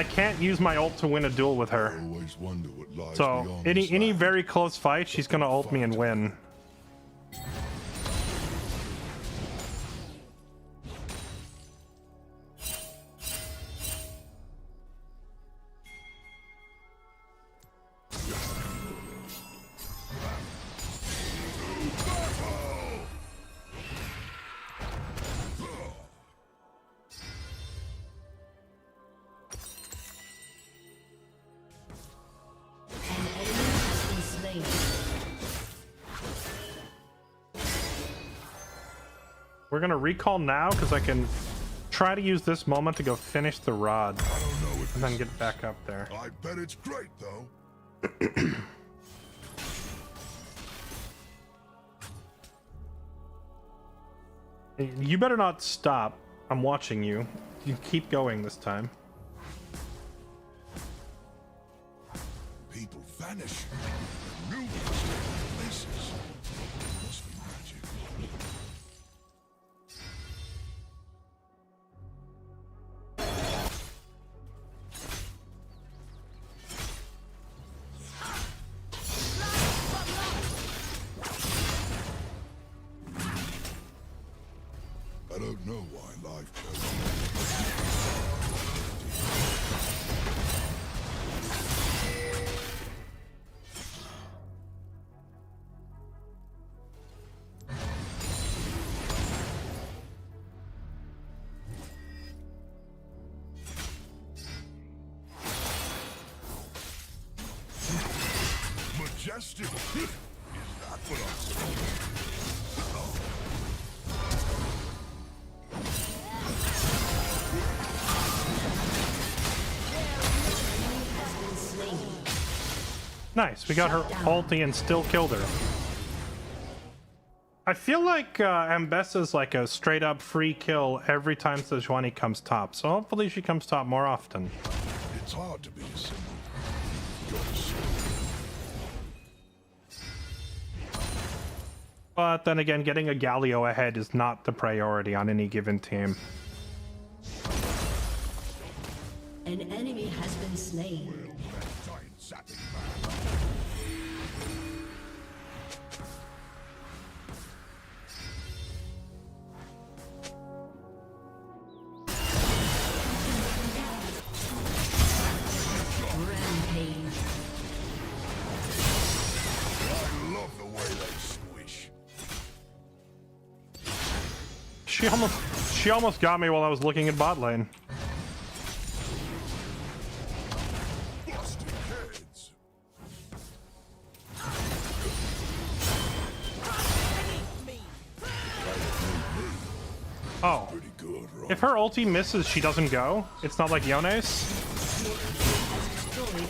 can't use my ult to win a duel with her. Always wonder what lies So beyond any this any land. very close fight, she's gonna ult me and win. An enemy has been slain. We're gonna recall now because I can try to use this moment to go finish the rod I don't know what and then this get back up there. is. I bet it's great though. You better not stop. I'm watching you. You keep going this time. People vanish. New places. Must be magic. I don't know why life chose me. Majestic. Is that what I'm saying? Nice. We got her ulti and still killed her. I feel like Ambessa's like a straight up free kill every time Sejuani comes top. So hopefully she comes top more often. It's hard to be a symbol. You're a symbol. But then again, getting a Galio ahead is not the priority on any given team. An enemy has been slain. Giant sapping man. Rampage. I love the way they squish. She almost got me while I was looking at bot lane. Busting heads. Oh. Pretty good, right? If her ulti misses, she doesn't go. It's not like Yone's. Destroyed a turret.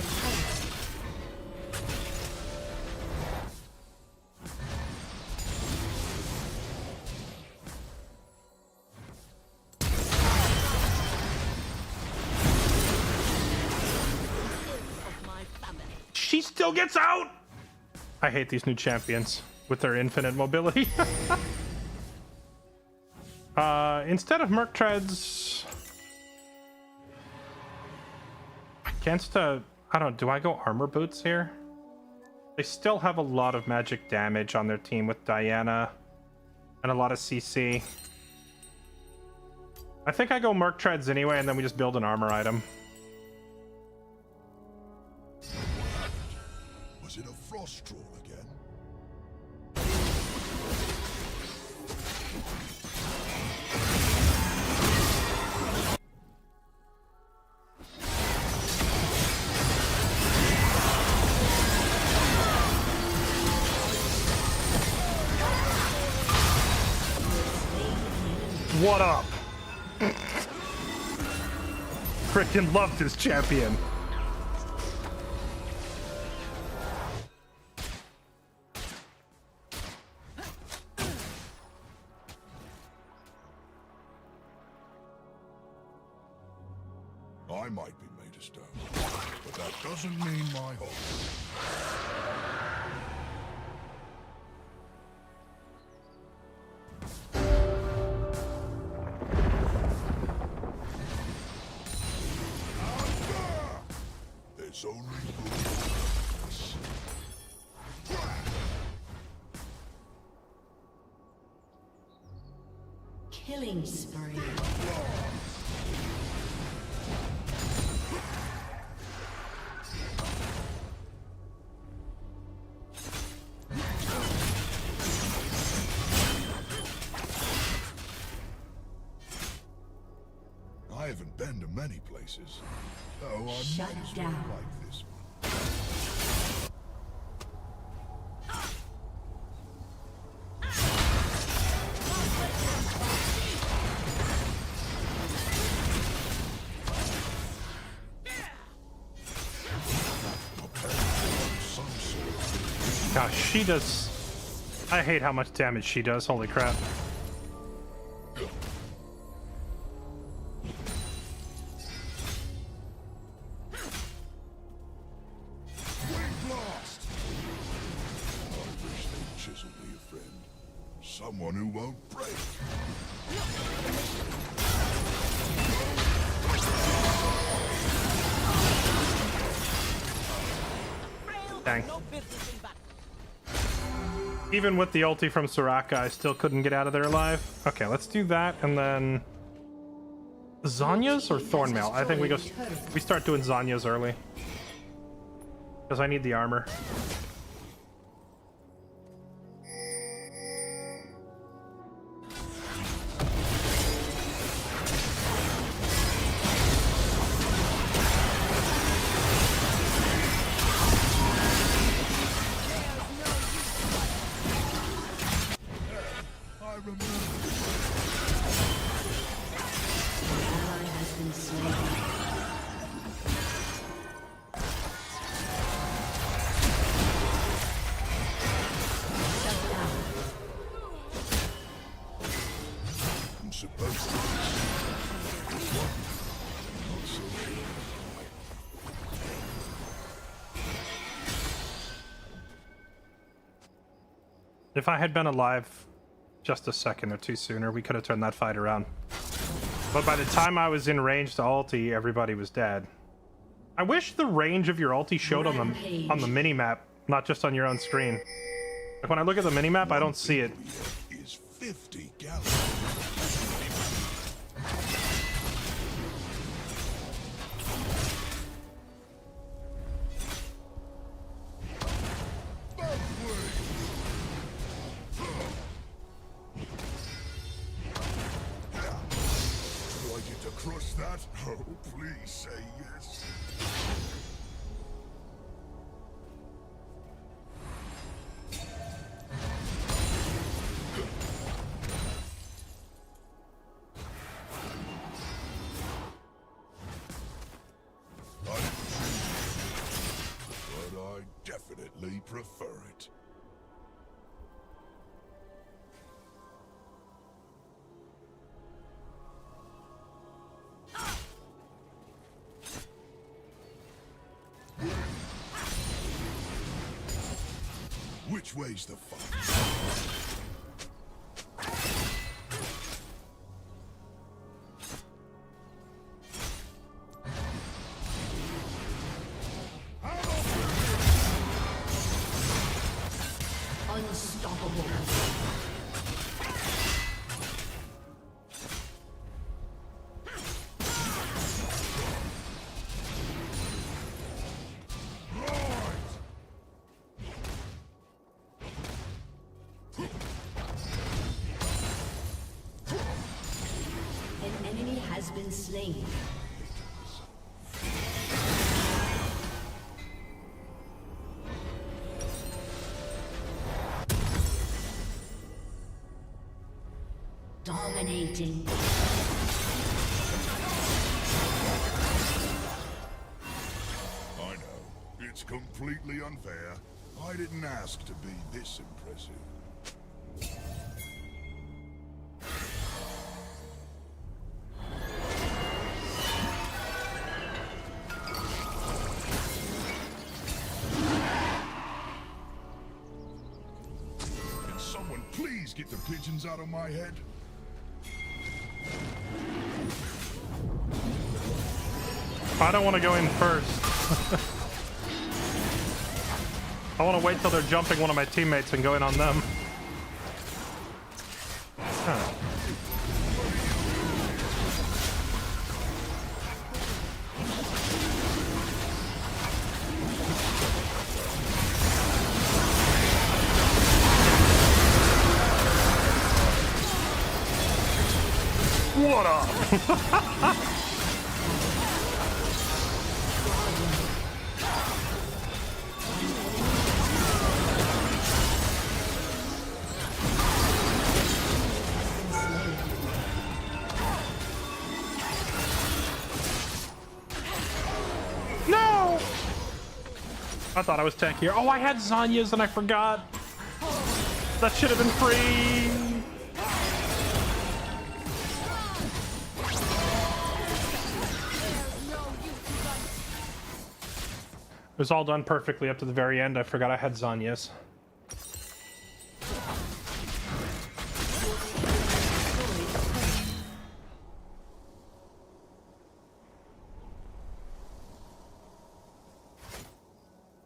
She still gets out! I hate these new champions with their infinite mobility. Instead of Merc Treads... Against a... I don't know, do I go Armor Boots here? They still have a lot of magic damage on their team with Diana and a lot of CC. I think I go Merc Treads anyway, and then we just build an armor item. Was it a frost troll again? What up? Freaking love this champion. I might be made of stone, but that doesn't mean my hope. It's only bullets. Killing spree. I haven't been to many places, so I Shut might as well down. like this one. Some sort. Gosh, she does. I hate how much damage she does. Holy crap. Blast! I wish they'd chisel me a friend. Someone who won't break. Dang. Even with the ulti from Soraka, I still couldn't get out of there alive. Okay, let's do that, and then Zanya's or Thornmail? I think we start doing Zanya's early because I need the armor. I remember. Ally has been slain. Shut down. I'm supposed to. Not so sure. If I had been alive just a second or two sooner, we could have turned that fight around. But by the time I was in range to ulti, everybody was dead. I wish the range of your ulti showed on the mini-map, not just on your own screen. Like when I look at the mini-map, I don't see it. Is 50 gallons. Do I get to crush that? Oh, please say yes. I didn't choose it, but I definitely prefer it. Which way's the fight? Unstoppable. An enemy has been slain. Dominating. I know. It's completely unfair. I didn't ask to be this impressive. Can someone please get the pigeons out of my head? I don't want to go in first. I want to wait till they're jumping one of my teammates and go in on them. Huh. What up? No! I thought I was tankier. Oh, I had Zanya's and I forgot. That should have been free. It was all done perfectly up to the very end. I forgot I had Zanya's.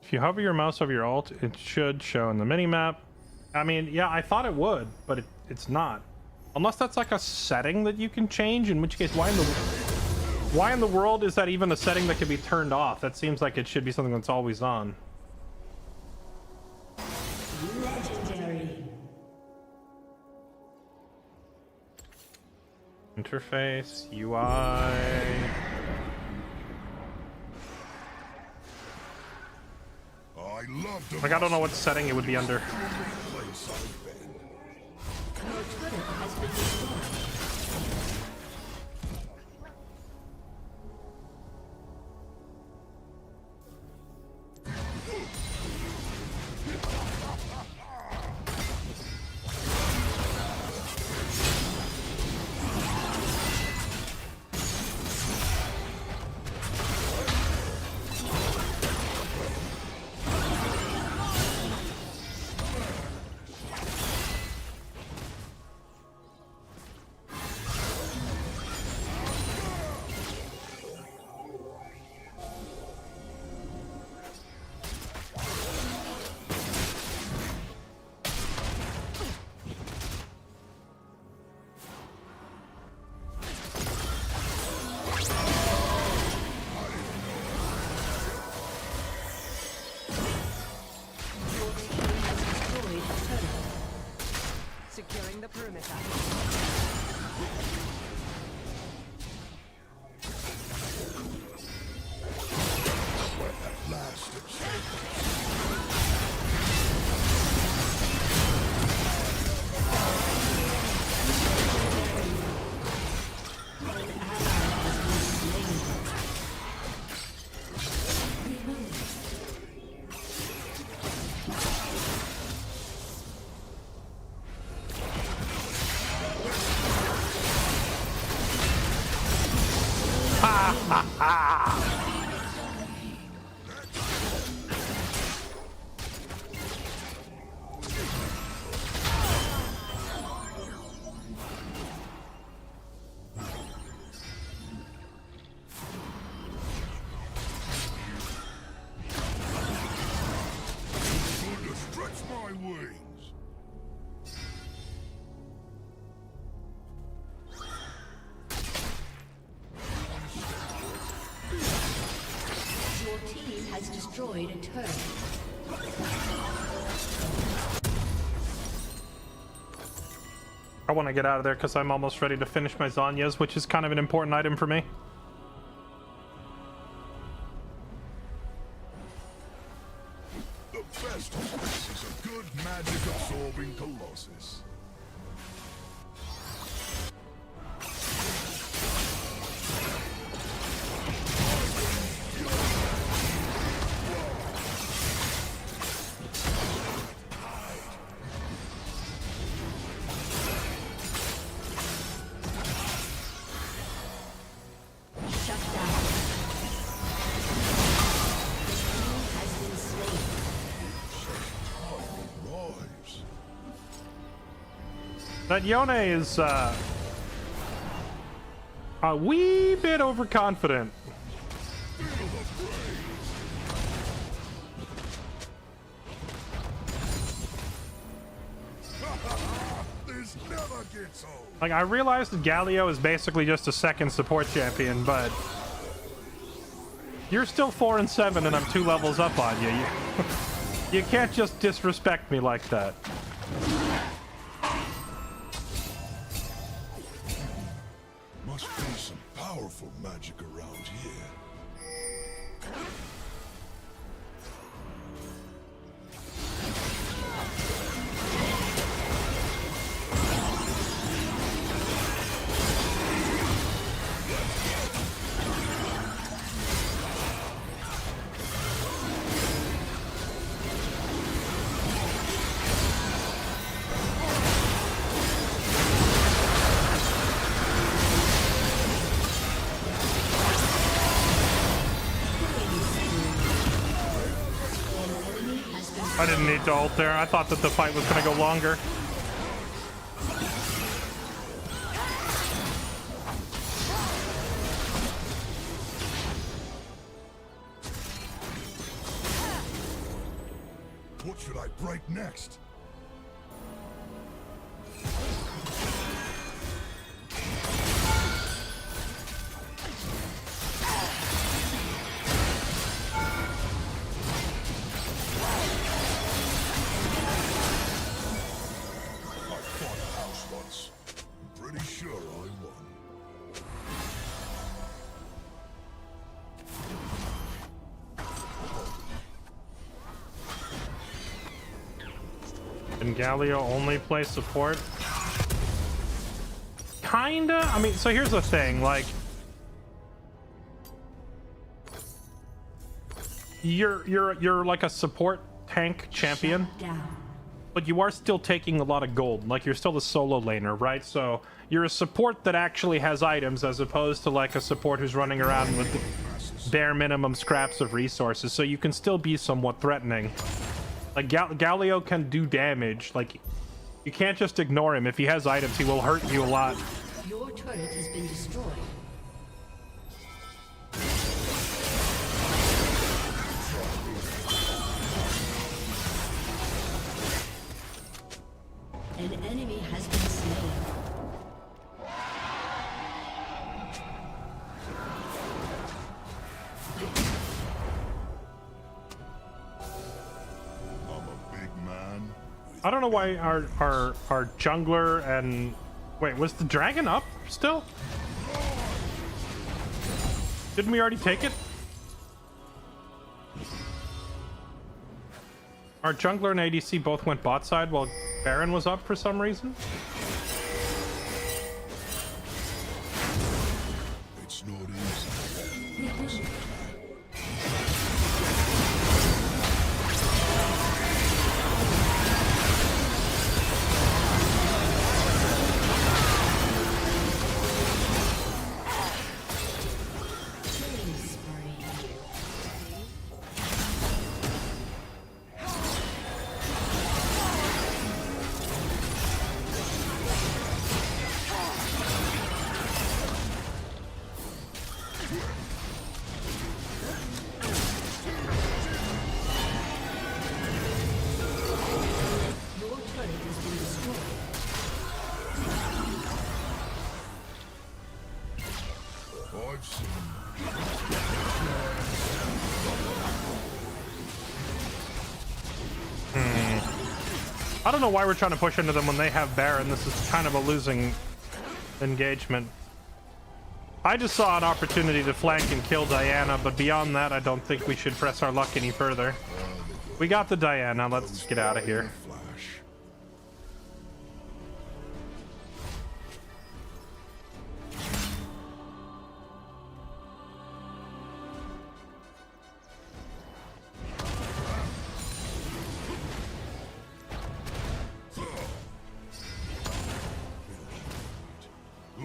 If you hover your mouse over your ult, it should show in the minimap. I mean, yeah, I thought it would, but it's not. Unless that's like a setting that you can change, in which case, why in the world is that even a setting that can be turned off? That seems like it should be something that's always on. Legendary. Interface, UI. I love to Like, I don't know what setting it would be under. place I've been. Your turret has been destroyed. Securing the perimeter. At last it's going to stretch my wings. Your team has destroyed a turret. I want to get out of there because I'm almost ready to finish my Zanya's, which is kind of an important item for me. The best of this is a good magic absorbing colossus. Shut down. Has been slain. Rise. That Yone is a wee bit overconfident. This never gets old. Like, I realized that Galio is basically just a second support champion, but you're still 4 and 7 and I'm 2 levels up on you. You can't just disrespect me like that. Must be some powerful magic around here. I didn't need to ult there. I thought that the fight was going to go longer. What should I break next? I fought a house once. I'm pretty sure I won. Can Galio only play support? Kinda. I mean, so here's the thing, like, you're like a support tank champion, Down. but you are still taking a lot of gold. Like, you're still a solo laner, right? So you're a support that actually has items, as opposed to like a support who's running around with the bare minimum scraps of resources. So you can still be somewhat threatening. Like, Galio can do damage. Like, you can't just ignore him. If he has items, he will hurt you a lot. Your turret has been destroyed. An enemy has been slain. I'm a big man. I don't know why our jungler and... Wait, was the dragon up still? Didn't we already take it? Our jungler and ADC both went bot side while Baron was up for some reason. It's not easy. Killing spree. Your turret has been destroyed. I've seen I don't know why we're trying to push into them when they have Baron. This is kind of a losing engagement. I just saw an opportunity to flank and kill Diana, but beyond that, I don't think we should press our luck any further. We got the Diana. Let's get out of here. flash.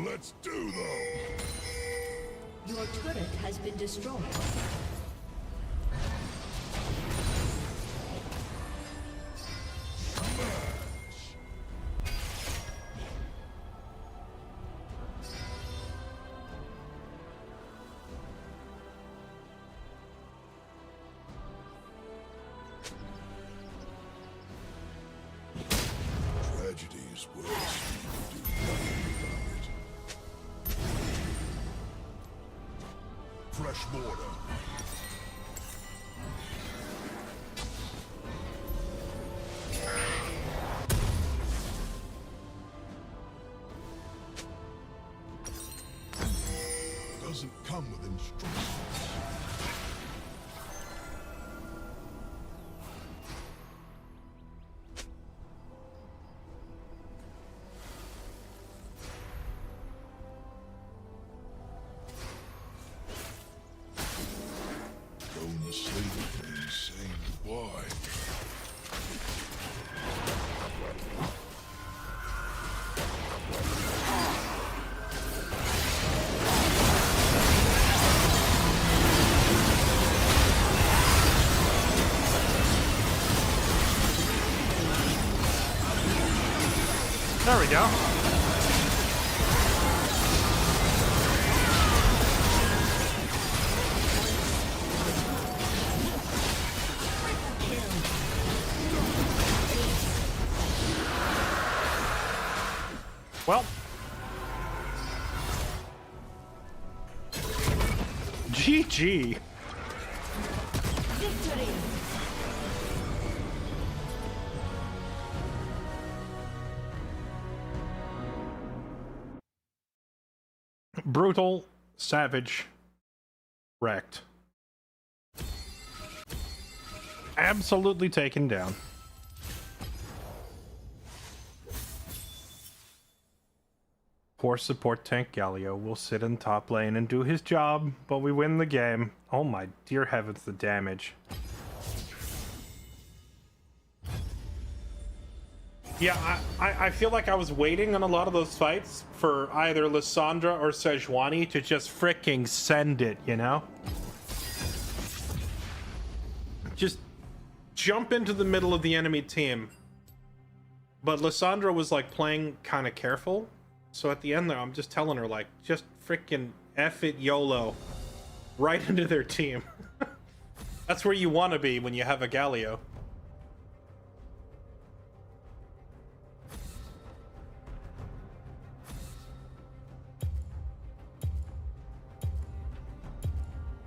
Let's do though. Your turret has been destroyed. Tragedy is worse. fresh mortar. Doesn't come with instructions. Going to sleep and saying goodbye. There we go. Well. GG. Victory! Brutal, savage, wrecked. Absolutely taken down. Poor support tank Galio will sit in top lane and do his job, but we win the game. Oh my dear heavens, the damage. Yeah, I feel like I was waiting on a lot of those fights for either Lissandra or Sejuani to just fricking send it, you know? Just jump into the middle of the enemy team. But Lissandra was like playing kind of careful. So at the end there, I'm just telling her like, just fricking F it YOLO. Right into their team. That's where you want to be when you have a Galio.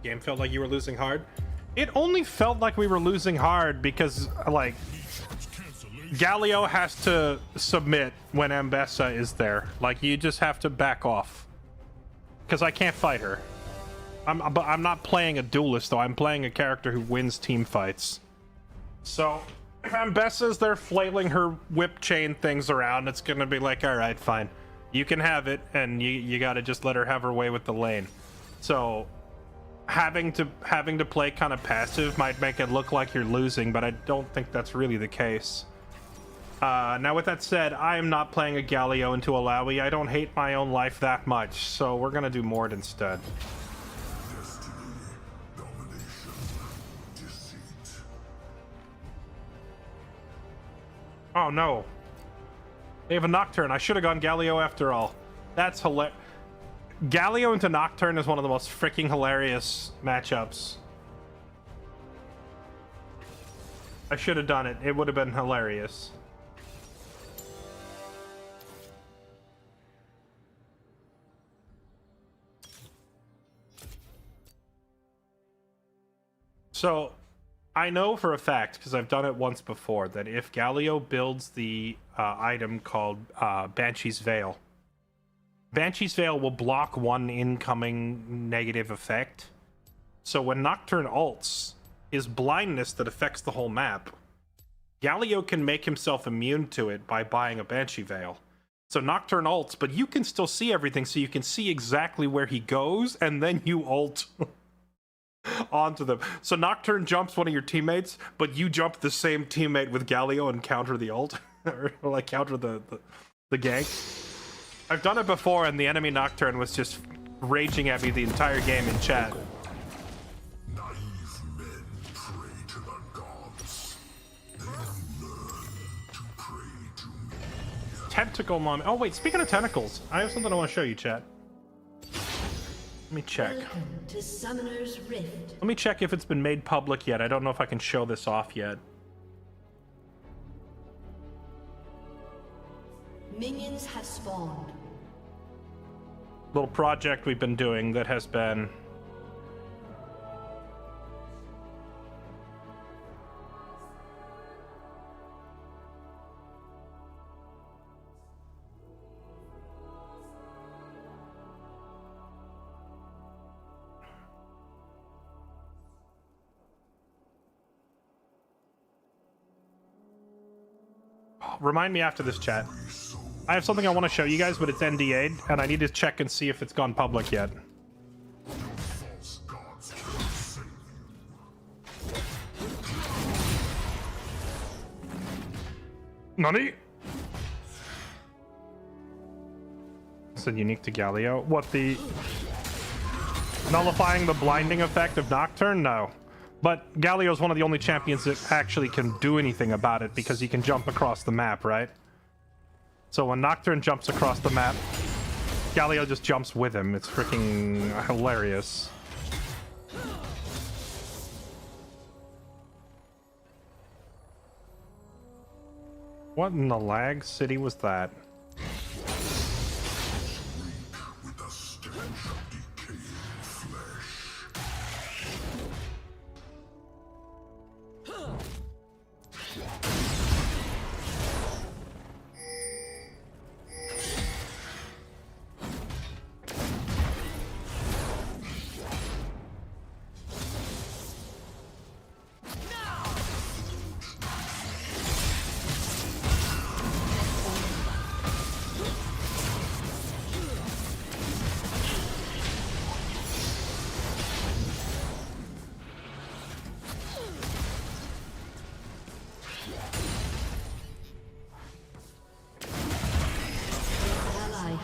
Game felt like you were losing hard. It only felt like we were losing hard because, like, Galio has to submit when Ambessa is there. Like, you just have to back off. Because I can't fight her. I'm not playing a duelist, though. I'm playing a character who wins team fights. So, if Ambessa's there flailing her whip chain things around, it's gonna be like, alright, fine. You can have it, and you gotta just let her have her way with the lane. So, having to play kind of passive might make it look like you're losing, but I don't think that's really the case. Now with that said, I am not playing a Galio into Alawi. I don't hate my own life that much, so we're gonna do Mord instead. Destiny, domination, deceit. Oh no. They have a Nocturne. I should have gone Galio after all. That's hilarious. Galio into Nocturne is one of the most freaking hilarious matchups. I should have done it. It would have been hilarious. So, I know for a fact, because I've done it once before, that if Galio builds the item called Banshee's Veil, Banshee's Veil will block one incoming negative effect. So when Nocturne ults, his blindness that affects the whole map, Galio can make himself immune to it by buying a Banshee Veil. So Nocturne ults, but you can still see everything, so you can see exactly where he goes, and then you ult onto them. So Nocturne jumps one of your teammates, but you jump the same teammate with Galio and counter the ult, or like counter the gank. I've done it before, and the enemy Nocturne was just raging at me the entire game in chat. Naive men pray to the gods. They learn to pray to me. Tentacle mom. Oh wait, speaking of tentacles, I have something I want to show you, chat. Let me check. Welcome to Summoner's Rift. Let me check if it's been made public yet. I don't know if I can show this off yet. Minions have spawned. Little project we've been doing that has been remind me after this, chat. I have something I want to show you guys, but it's NDA'd, and I need to check and see if it's gone public yet. False gods cannot save you. Nani? Said unique to Galio. What, the nullifying the blinding effect of Nocturne? No. But Galio's one of the only champions that actually can do anything about it because he can jump across the map, right? So when Nocturne jumps across the map, Galio just jumps with him. It's freaking hilarious. What in the lag city was that? With the stench of decaying flesh.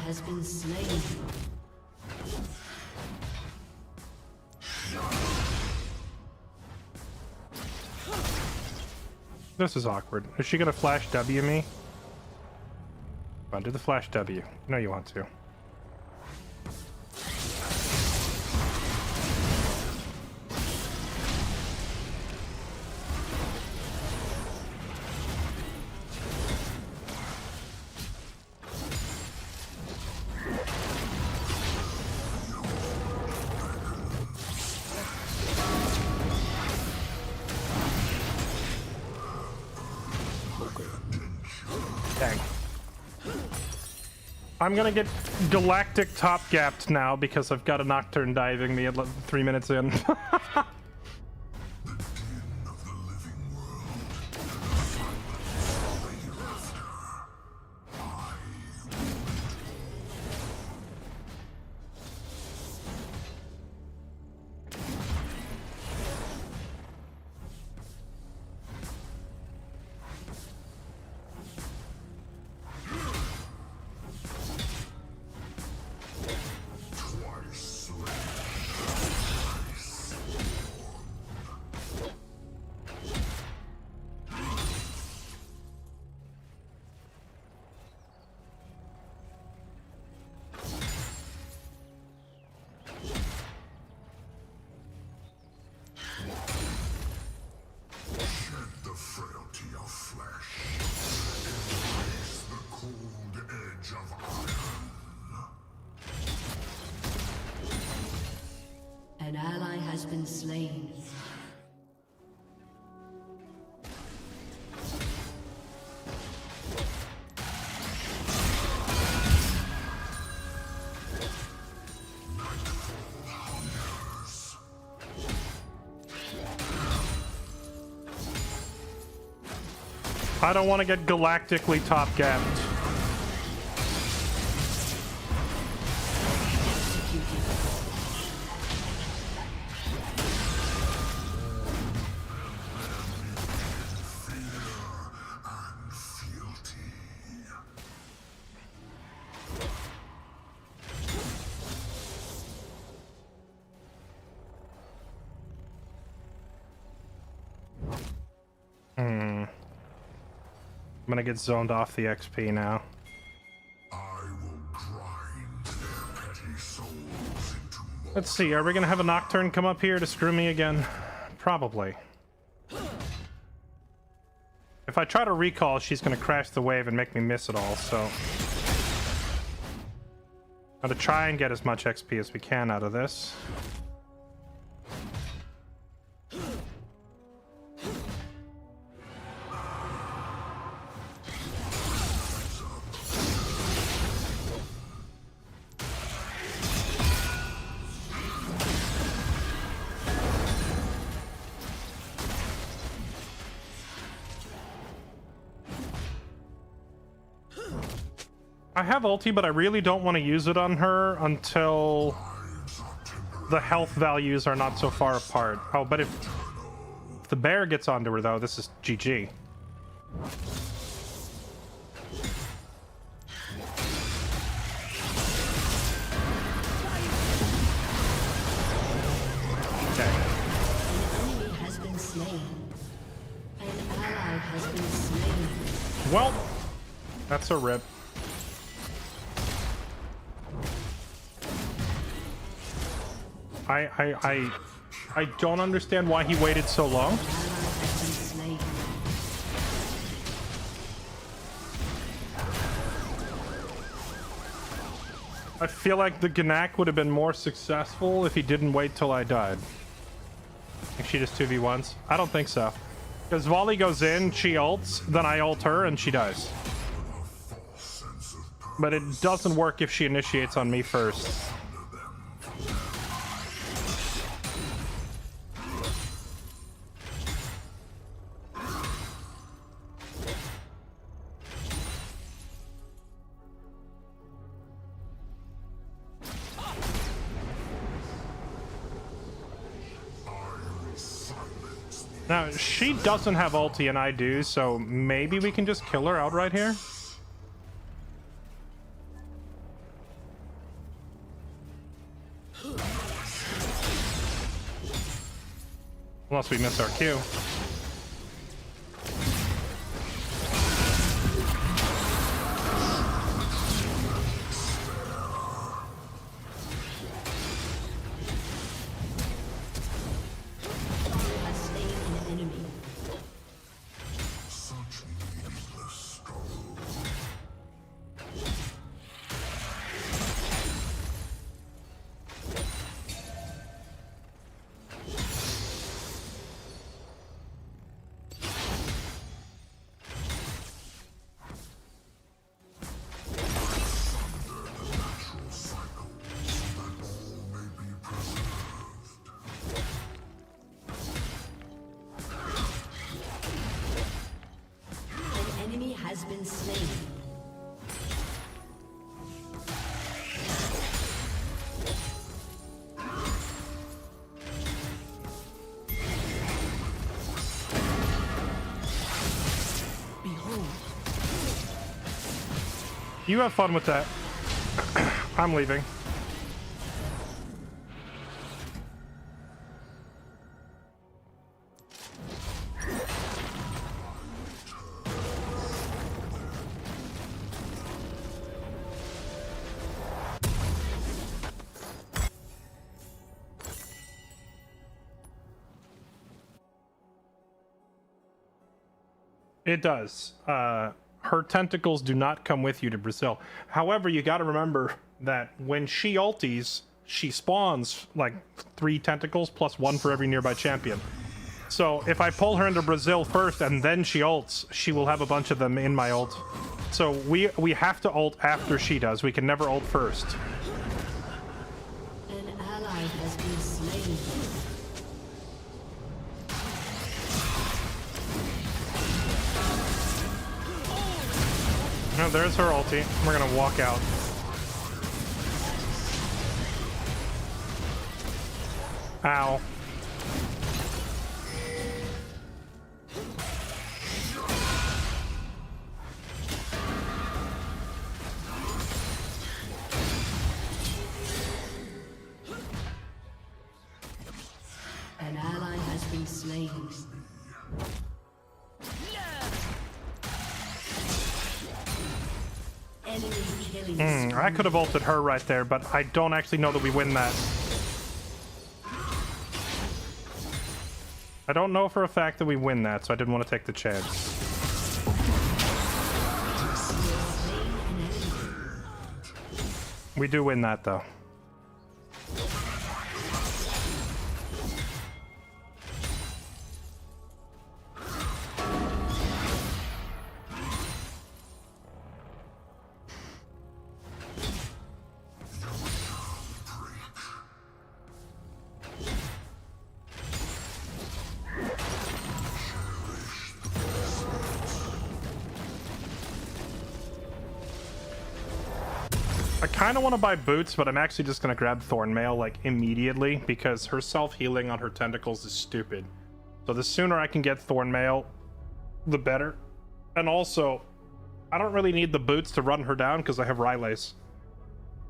Has been slain. This is awkward. Is she gonna flash W me? Come on, do the flash W. You know you want to. Dang. I'm gonna get galactic top gapped now because I've got a Nocturne diving me at 3 minutes in. The din of the living world. The silence of the hereafter. I twice slain. Thrice born. Shed the frailty of flesh. Embrace the cold edge of iron. An ally has been slain. Nightfall hungers. I don't want to get galactically top gapped. Fear and fealty. I'm gonna get zoned off the XP now. I will grind their petty souls into more. Let's see, are we gonna have a Nocturne come up here to screw me again? Probably. If I try to recall, she's gonna crash the wave and make me miss it all, so... I'm gonna try and get as much XP as we can out of this. I have ulti, but I really don't want to use it on her until the health values are not so far apart. Oh, but if the bear gets onto her, though, this is GG. Okay. An enemy has been slain. An ally has been slain. Well, that's a rip. I don't understand why he waited so long. An ally has been slain. I feel like the Gnak would have been more successful if he didn't wait till I died. Think she just 2v1s? I don't think so. Because Volley goes in, she ults, then I ult her, and she dies. But it doesn't work if she initiates on me first. Now, she doesn't have ulti and I do, so maybe we can just kill her outright here? Unless we miss our Q. Has slain an enemy. Such needless struggle. An enemy has been slain. Behold, You have fun with that. I'm leaving. It does. Her tentacles do not come with you to Brazil. However, you got to remember that when she ulties, she spawns like 3 tentacles plus 1 for every nearby champion. So if I pull her into Brazil first and then she ults, she will have a bunch of them in my ult. So we have to ult after she does. We can never ult first. an ally has been slain. No, there's her ulti. We're gonna walk out. Ow. An ally has been slain. Enemy killing. I could have ulted her right there, but I don't actually know that we win that. I don't know for a fact that we win that, so I didn't want to take the chance. We do win that, though. kind of want to buy boots, but I'm actually just going to grab Thornmail, like, immediately, because her self-healing on her tentacles is stupid. So the sooner I can get Thornmail, the better. And also, I don't really need the boots to run her down, because I have Rylays.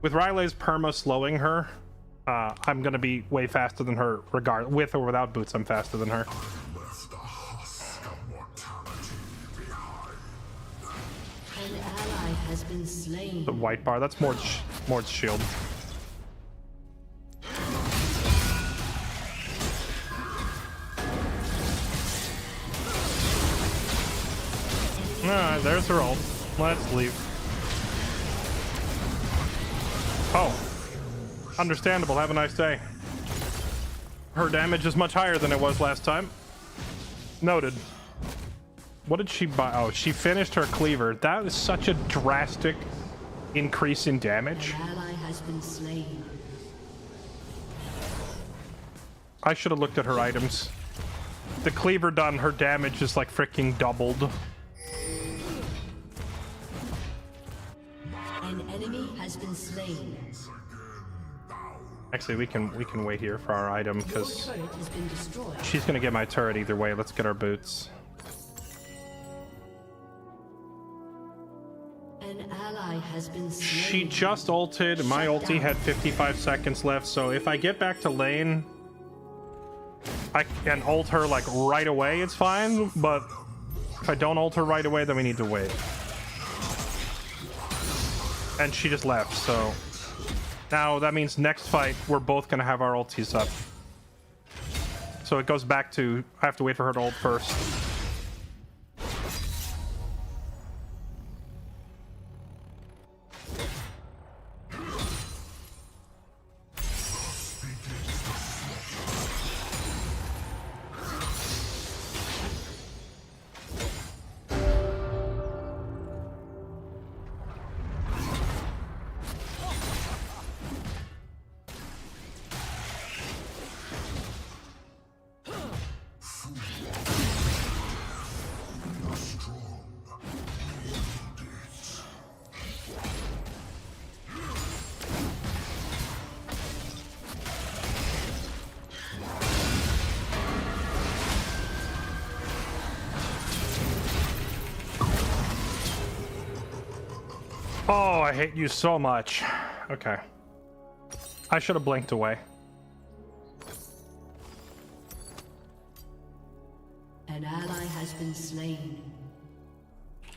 With Rylays perma slowing her, I'm going to be way faster than her, with or without boots, I'm faster than her. Left a husk of mortality behind. An ally has been slain. The white bar, that's Mord's shield. Alright, there's her ult. Let's leave. Oh. Understandable, have a nice day. Her damage is much higher than it was last time. Noted. What did she buy? Oh, she finished her cleaver. That is such a drastic increase in damage. An ally has been slain. I should have looked at her items. The cleaver done, her damage is like freaking doubled. An enemy has been slain. Actually, we can wait here for our item because Turret has been destroyed. she's gonna get my turret either way. Let's get our boots. An ally has been slain. She just ulted. My ulti had 55 seconds left, so if I get back to lane, I can ult her like right away. It's fine, but if I don't ult her right away, then we need to wait. And she just left, so now that means next fight we're both gonna have our ultis up. So it goes back to I have to wait for her to ult first. Oh, I hate you so much. Okay. I should have blinked away. An ally has been slain.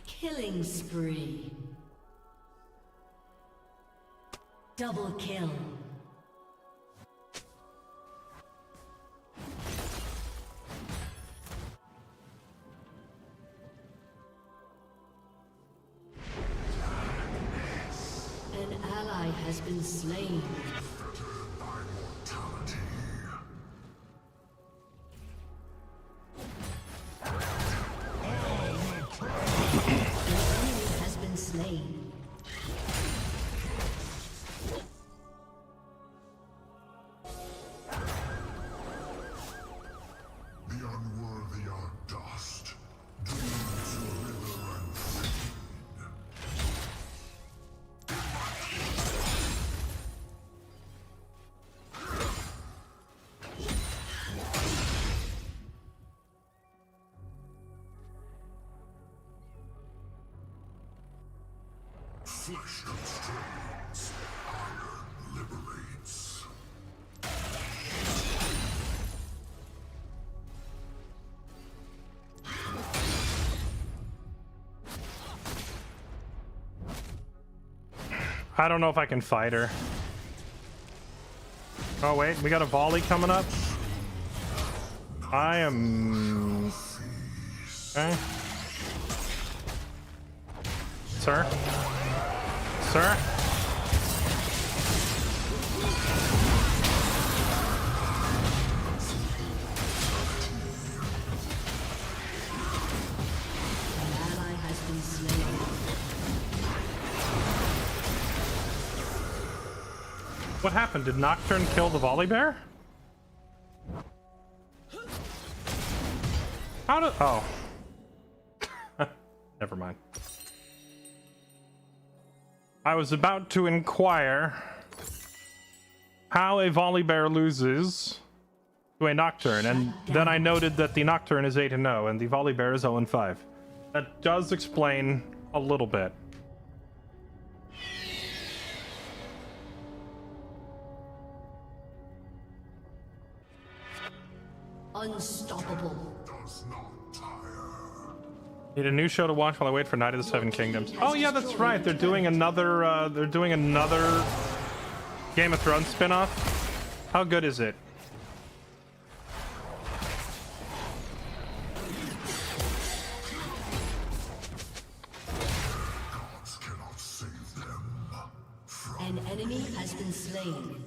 Killing spree. Double kill. An ally has been slain. By mortality. An enemy has been slain. The unworthy are dust, doomed to wither and fade. Flesh constrains, iron liberates. I don't know if I can fight her. Oh wait, we got a volley coming up. I am... Okay. Sir? Sir? An ally has been slain. What happened? Did Nocturne kill the volley bear? How did... Oh. Never mind. I was about to inquire how a Volibear loses to a Nocturne, and then I noted that the Nocturne is 8-0 and the Volibear is 0-5. That does explain a little bit. Unstoppable. Does not tire. Need a new show to watch while I wait for Night of the Seven Kingdoms. Oh yeah, that's right. They're doing another. They're doing another Game of Thrones spinoff. How good is it? Gods cannot save them from An enemy has been slain.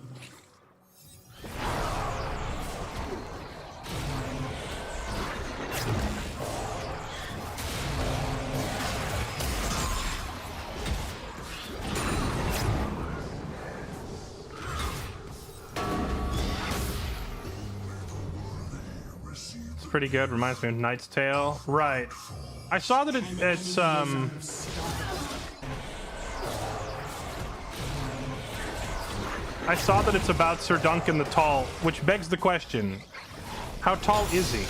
It's pretty good. Reminds me of Knight's Tale. Right. I saw that it's I saw that it's about Sir Duncan the Tall, which begs the question: how tall is he?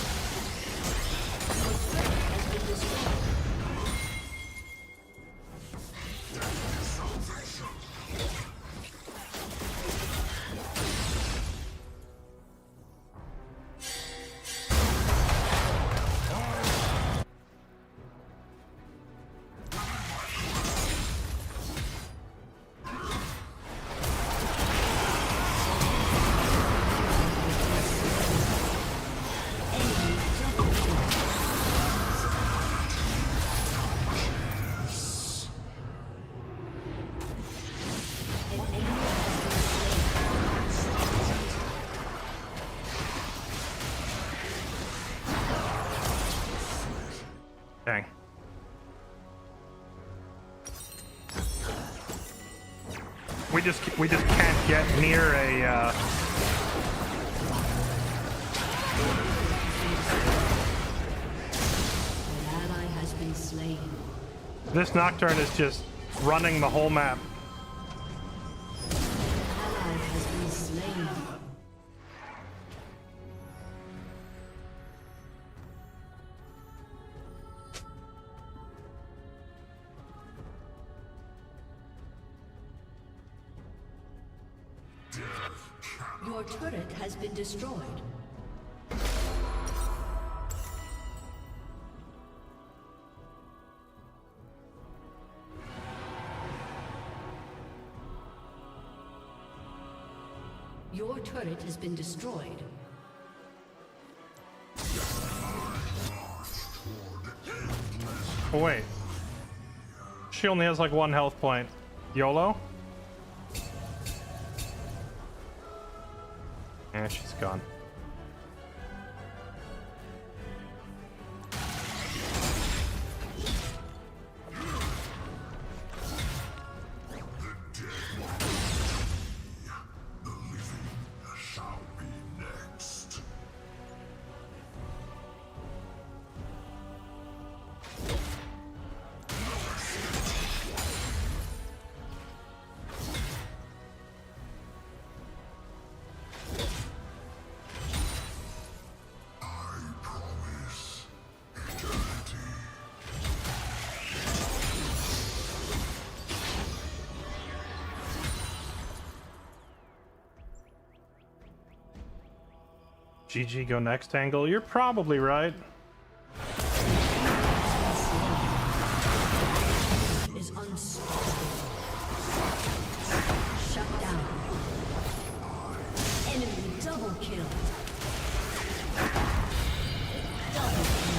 Dang. We just can't get near a An ally has been slain. this Nocturne is just running the whole map. Ally has been slain. Your turret has been destroyed. Your turret has been destroyed. Oh wait. She only has like 1 health point. YOLO? Yeah, she's gone. the living shall be next. I promise eternity. GG go next angle. You're probably right. Is unstoppable. Shut down. Enemy double kill. Double kill.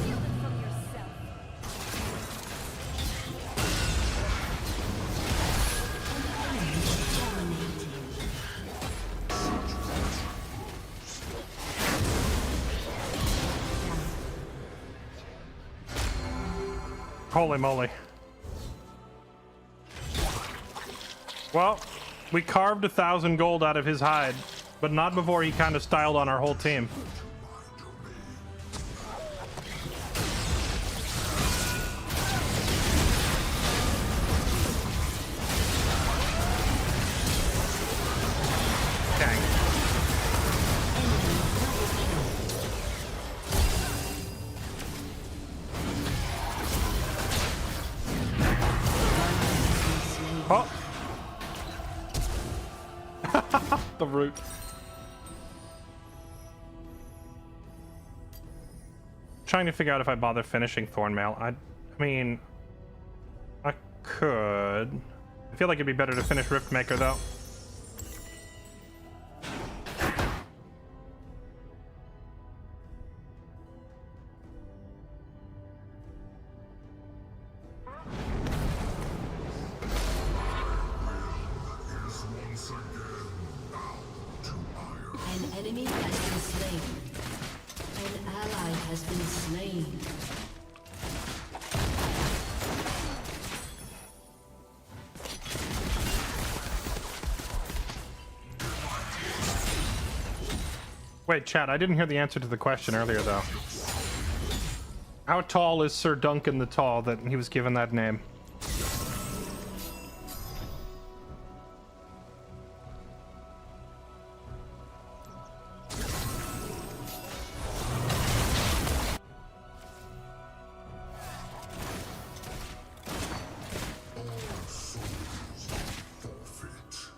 Feel it from yourself. Dominating. Holy moly. Well, We carved 1,000 gold out of his hide, but not before he kind of styled on our whole team. Dang. Oh! The root. Trying to figure out if I bother finishing Thornmail. I mean, I could. I feel like it'd be better to finish Riftmaker though. An enemy has been slain. An ally has been slain. Wait, chat, I didn't hear the answer to the question earlier though. How tall is Sir Duncan the Tall that he was given that name? Forfeit.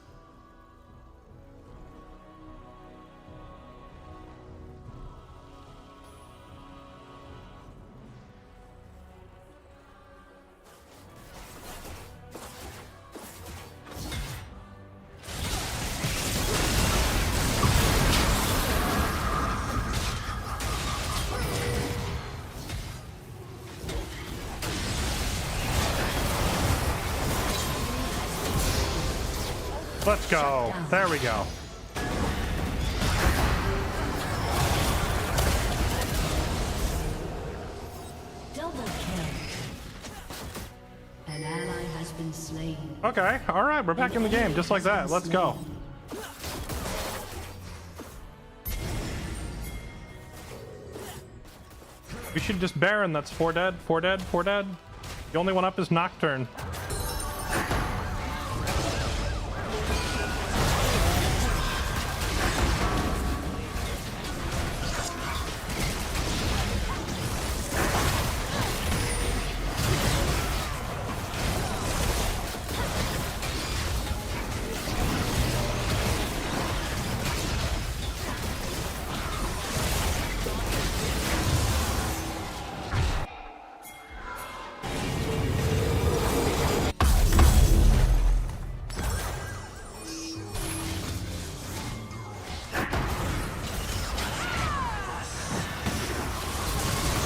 Let's go. There we go. Double kill. An ally has been slain. Okay, alright, we're back in the game, just like that. Let's go. We should just Baron, that's 4 dead, 4 dead, 4 dead. The only one up is Nocturne.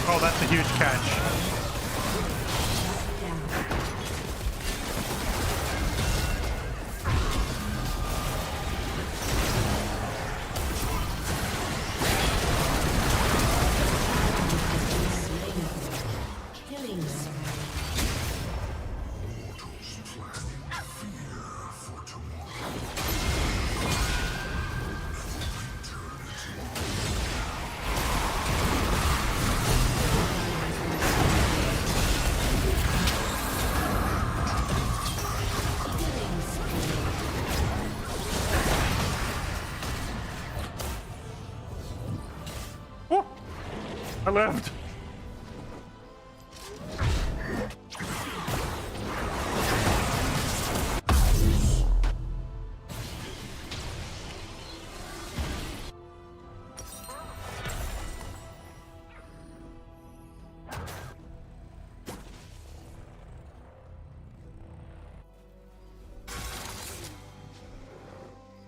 Oh, that's a huge catch. Killing spree. Mortals planning fear for tomorrow. Killing spree. Woo! I lived.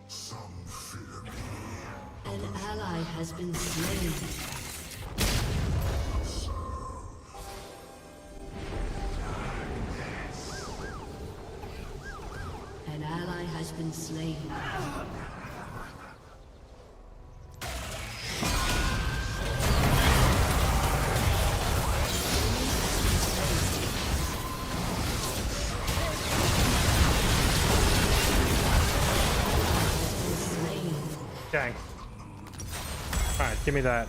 Some fear me. An ally has been slain. An ally has been slain. Give me that.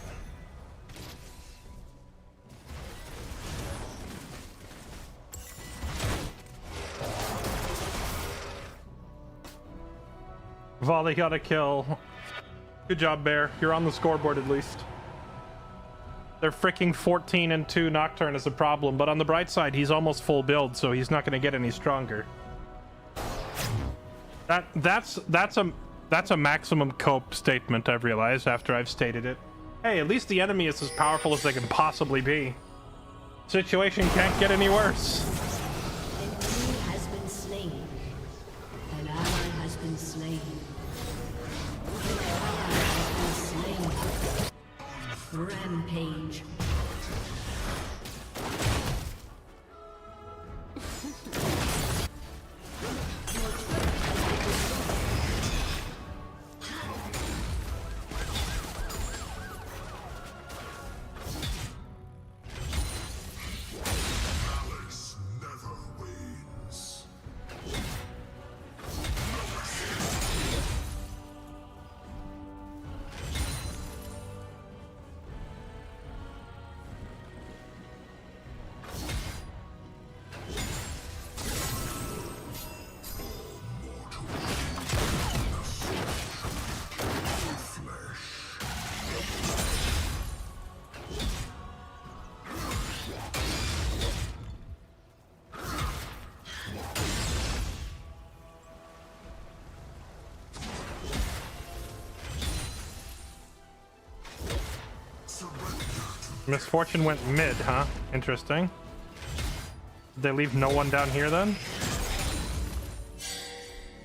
Volley got a kill. Good job, Bear. You're on the scoreboard at least. They're freaking 14 and 2. Nocturne is a problem, but on the bright side, he's almost full build, so he's not going to get any stronger. That's a maximum cope statement, I've realized after I've stated it. Hey, at least the enemy is as powerful as they can possibly be. Situation can't get any worse. An enemy has been slain. An ally has been slain. An ally has been slain. Rampage. Malice never wanes. Misfortune went mid, huh? Interesting. Did they leave no one down here then?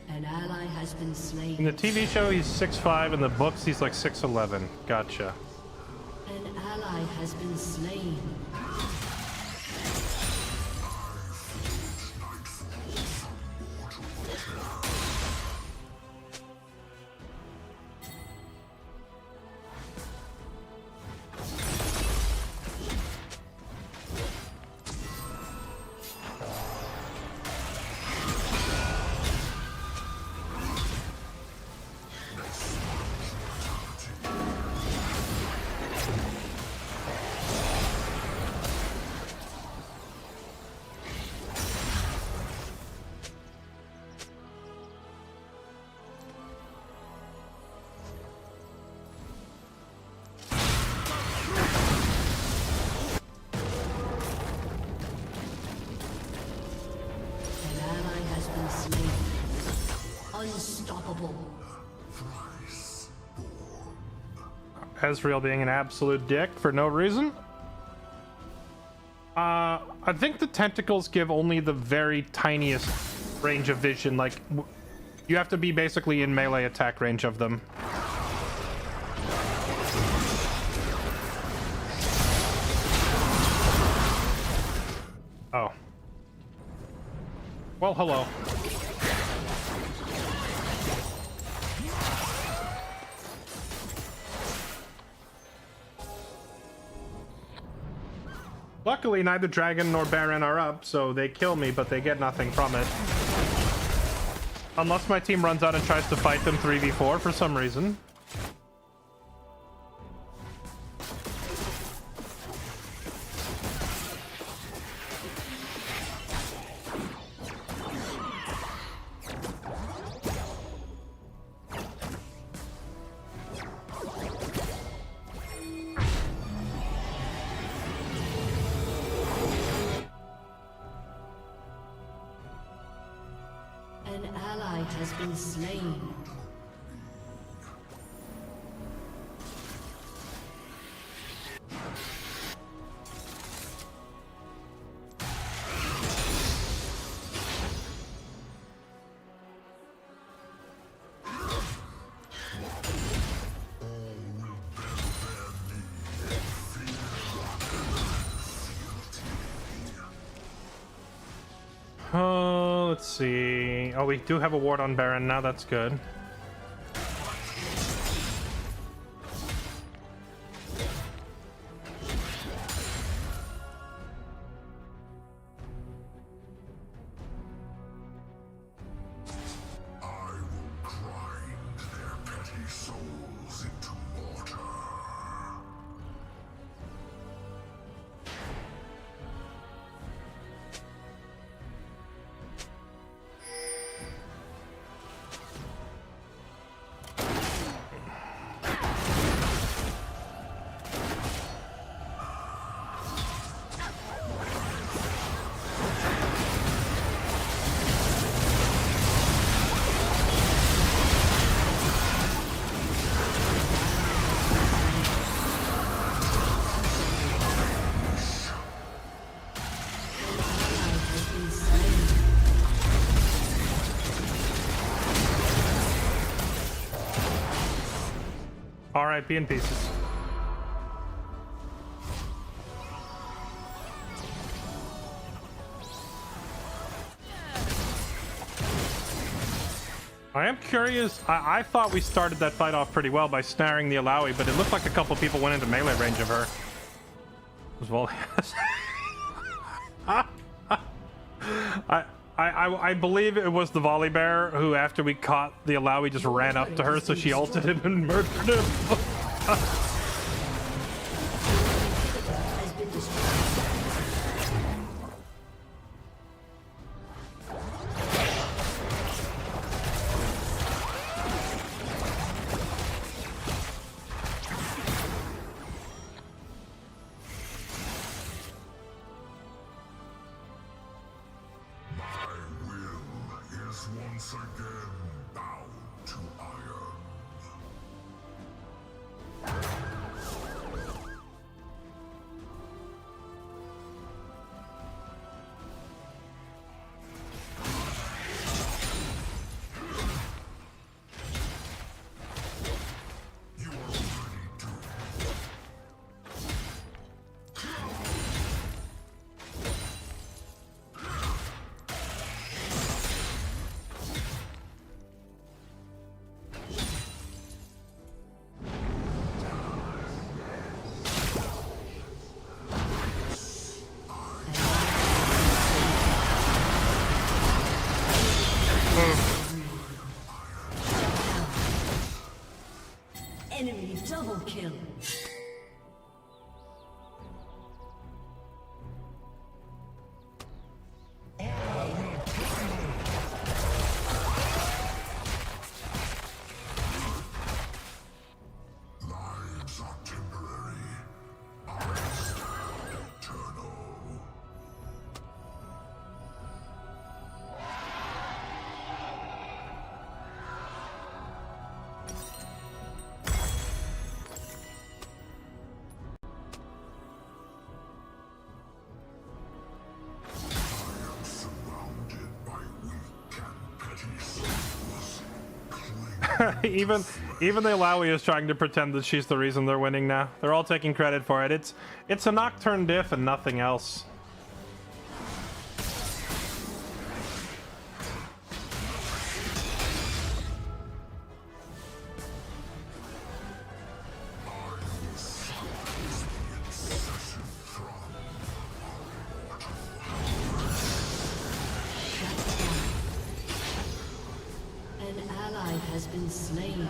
An ally has been slain. In the TV show, he's 6'5", in the books, he's like 6'11". Gotcha. An ally has been slain. Unstoppable. Ezreal being an absolute dick for no reason. I think the tentacles give only the very tiniest range of vision. Like, you have to be basically in melee attack range of them. Oh. Well, hello. Luckily, neither Dragon nor Baron are up, so they kill me, but they get nothing from it. Unless my team runs out and tries to fight them 3v4 for some reason. An ally has been slain. Let's see. Oh, we do have a ward on Baron now. That's good. I will grind their petty souls into mortar. RIP in pieces. I am curious. I thought we started that fight off pretty well by snaring the Alawi, but it looked like a couple people went into melee range of her. As well. I believe it was the volley bear who, after we caught the Alawi, just ran up to her, so she ulted him and murdered him. Once again bound to iron. You are ready to. Enemy double kill. Lives are temporary. I stand eternal. Surrounded by weak and petty souls, clinging even the Alawi is trying to pretend that she's the reason they're winning now. They're all taking credit for it. It's a Nocturne diff and nothing else. An ally has been slain.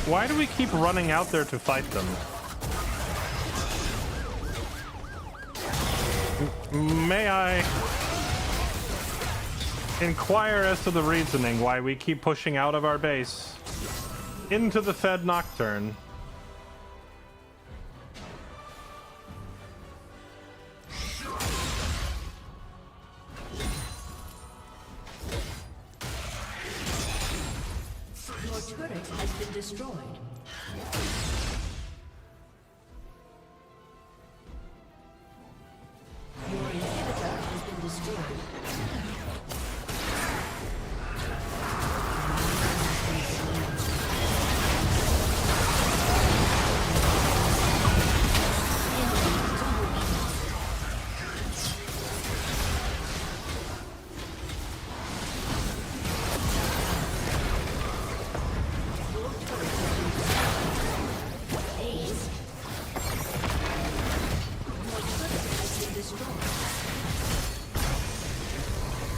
Why do we keep running out there to fight them? May I inquire as to the reasoning why we keep pushing out of our base into the Fed Nocturne? Your turret has been destroyed. Your inhibitor has been destroyed.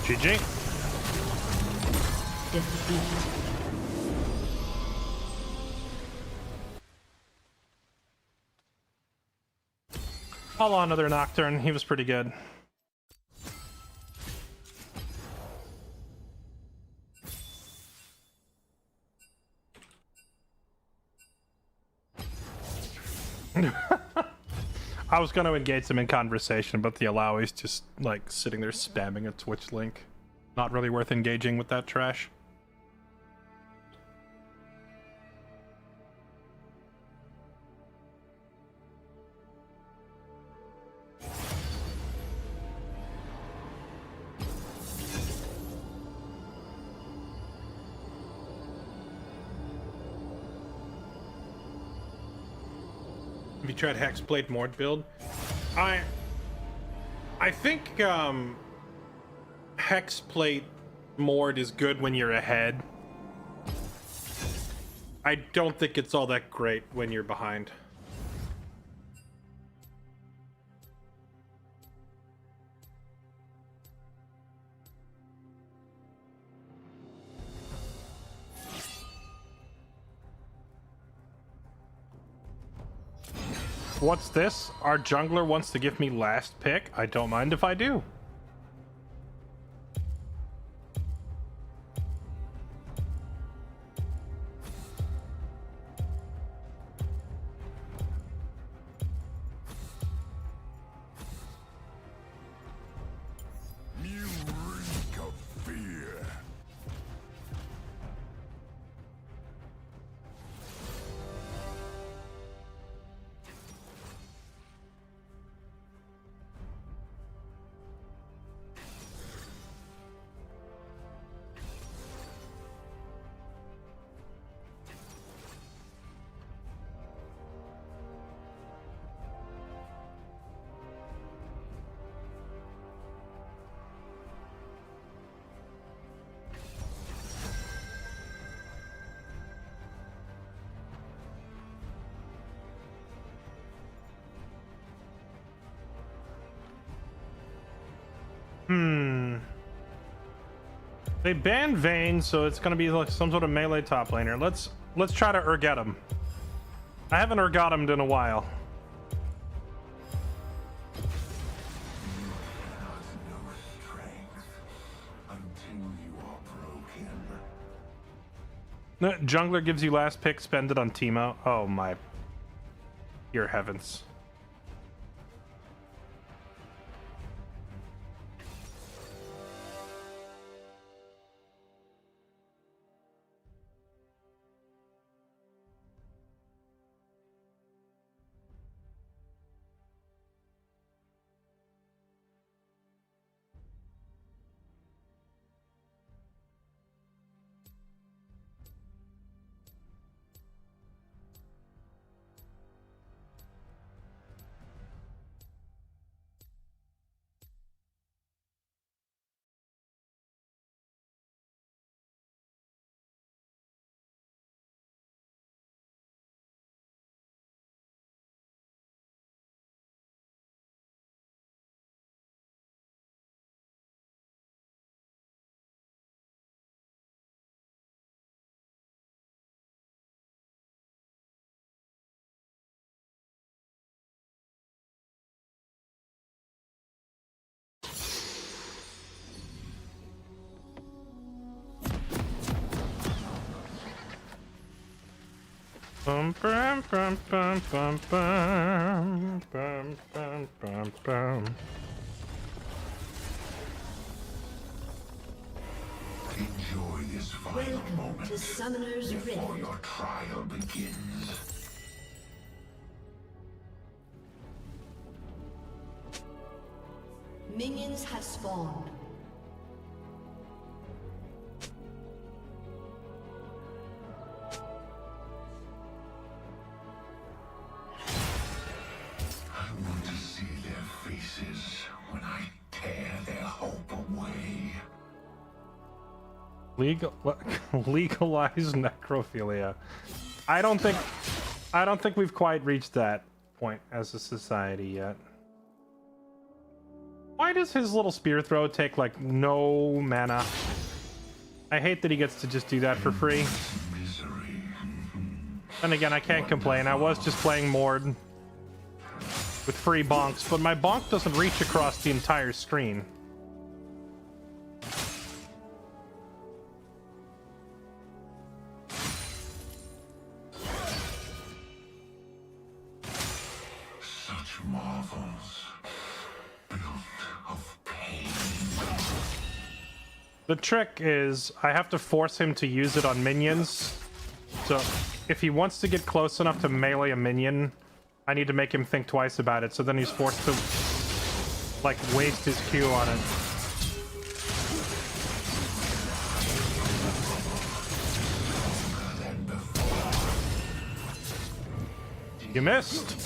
GG. Defeat. I'll on another Nocturne. He was pretty good. I was going to engage him in conversation, but the Alawi's just like sitting there spamming a Twitch link. Not really worth engaging with that trash. Have you tried Hexblade Mord build? I think Hexblade Mord is good when you're ahead. I don't think it's all that great when you're behind. What's this? Our jungler wants to give me last pick. I don't mind if I do. You reek of fear. They banned Vayne, so it's gonna be like some sort of melee top laner. Let's try to Urget him. I haven't Urgot him in a while. No, jungler gives you last pick, spend it on Teemo. Oh my, dear heavens. Bum, bum, bum, bum, bum, bum, bum, bum, bum, bum. Enjoy this final Welcome moment to Summoner's before Rift. your trial begins. Minions have spawned. I want to see their faces when I tear their hope away. Legalize necrophilia. I don't think we've quite reached that point as a society yet. Why does his little spear throw take like no mana? I hate that he gets to just do that for free. Misery. Then again, I can't complain. I was just playing Mord with free bonks, but my bonk doesn't reach across the entire screen. Such marvels built of pain. The trick is I have to force him to use it on minions. So if he wants to get close enough to melee a minion, I need to make him think twice about it. So then he's forced to like waste his Q on it. You missed.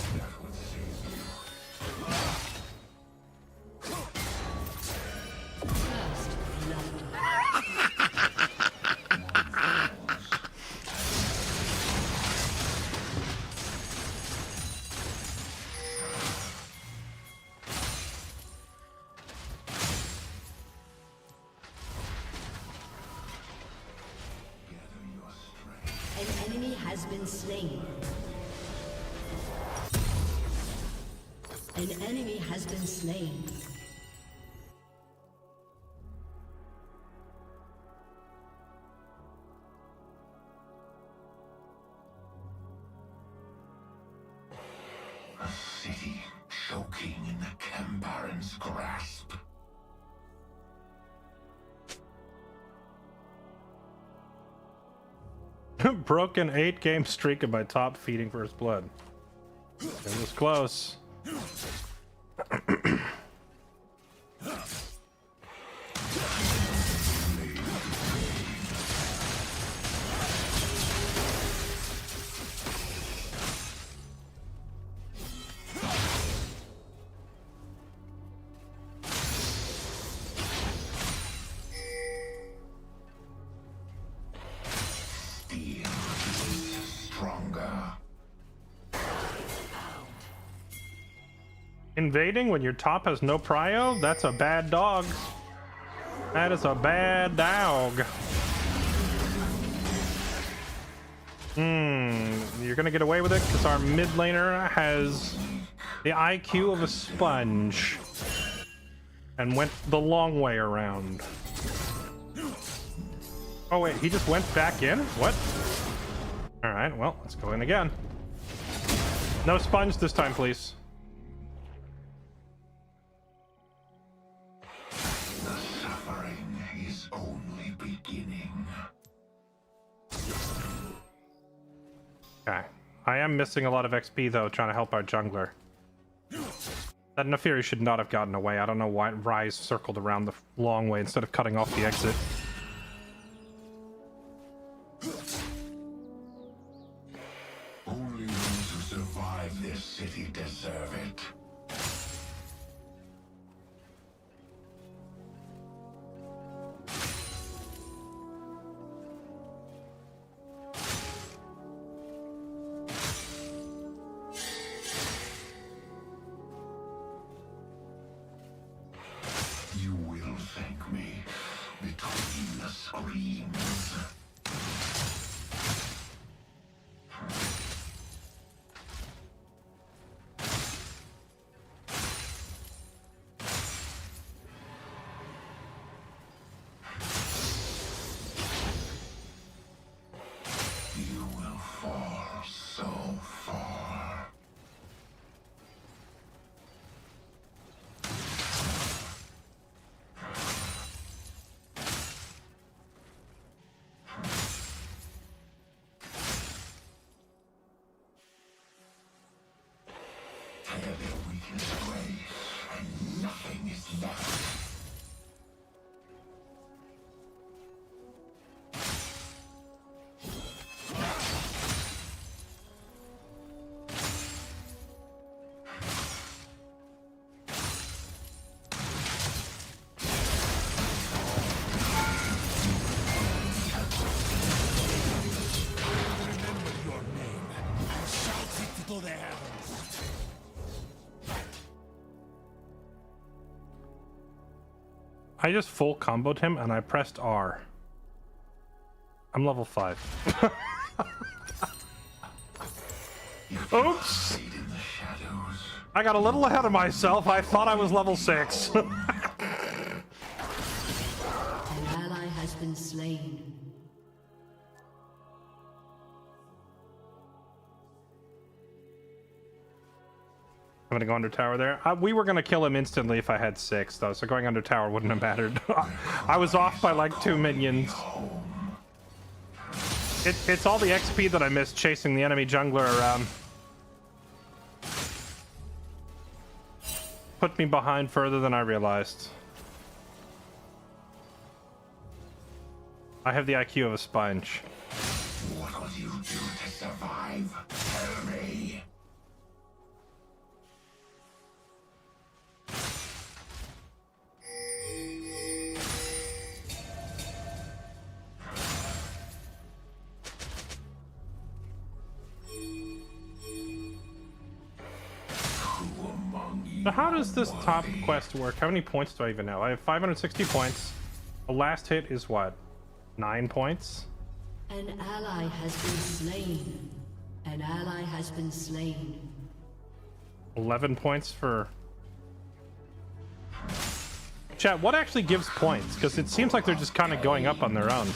An enemy has been slain. An enemy has been slain. A city choking in the Kembaran's grasp. Broken 8-game streak of my top feeding first blood. It was close. Invading when your top has no prio? That's a bad dog. That is a bad dog. You're gonna get away with it because our mid laner has the IQ of a sponge and went the long way around. Oh wait, he just went back in? What? Alright, well, let's go in again. No sponge this time, please. Okay. I am missing a lot of XP though, trying to help our jungler. That Neferi should not have gotten away. I don't know why Rise circled around the long way instead of cutting off the exit. Only those who survive this city deserve it. You will thank me between the screams. You will fall so far. Tear their weakness away, and nothing is left. Remember your name. Shout it to the heavens. I just full comboed him and I pressed R. I'm level 5. Oops! Hide in the shadows. I got a little ahead of myself. I thought I was level 6. An ally has been slain. I'm gonna go under tower there. We were gonna kill him instantly if I had 6 though, so going under tower wouldn't have mattered. I was off by like 2 minions. It's all the XP that I missed chasing the enemy jungler around. Put me behind further than I realized. I have the IQ of a sponge. What will you do to survive? Tell me. So how does this top quest work? How many points do I even know? I have 560 points. The last hit is what? 9 points? An ally has been slain. An ally has been slain. 11 points for... Chat, what actually gives points? Because it seems like they're just kind of going up on their own.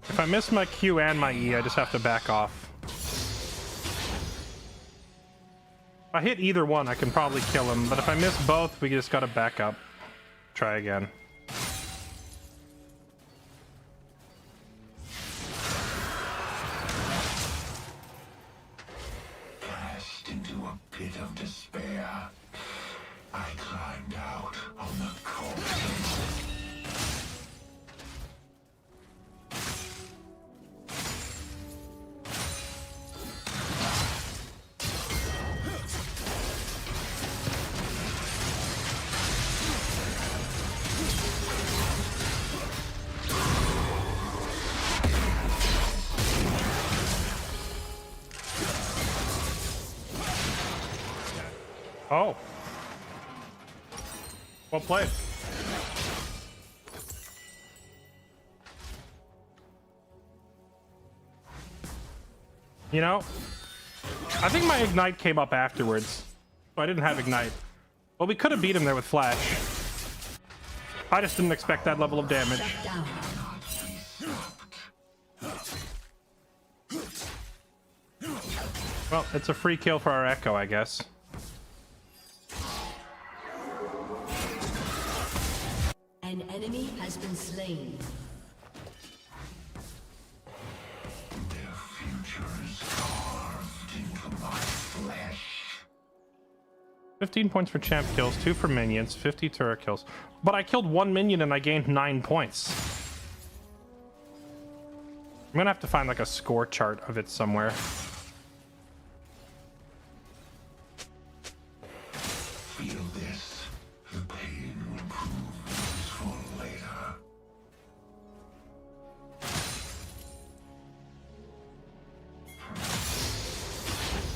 If I miss my Q and my E, I just have to back off. If I hit either one, I can probably kill him, but if I miss both, we just gotta back up. Try again. Cast into a pit of despair, I climbed out on the corpse. Oh. Well played. You know, I think my Ignite came up afterwards. So I didn't have Ignite. Well, we could have beat him there with Flash. I just didn't expect that level of damage. Shut down. Well, it's a free kill for our Echo, I guess. An enemy has been slain. Their future is carved into my flesh. 15 points for champ kills, 2 for minions, 50 turret kills. But I killed 1 minion and I gained 9 points. I'm gonna have to find like a score chart of it somewhere. Feel this. The pain will prove useful later.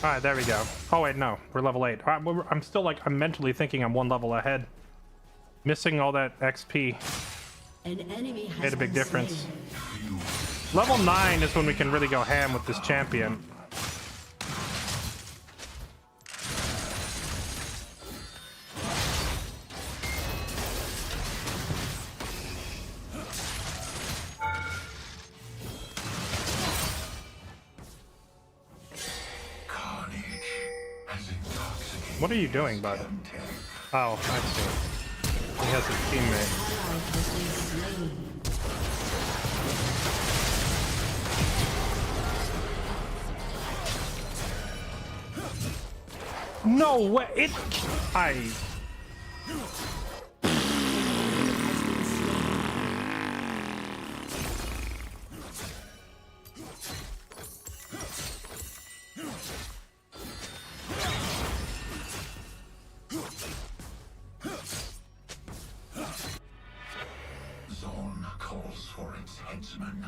Alright, there we go. Oh wait, no, we're level 8. I'm still like, I'm mentally thinking I'm 1 level ahead. Missing all that XP An enemy has made a big been difference. slain. Level 9 is when we can really go ham with this champion. Carnage has intoxicated. What are you doing, bud? Oh, I see. He has his teammate. Ally has been slain. No way! It... I... Zone calls for its headsman.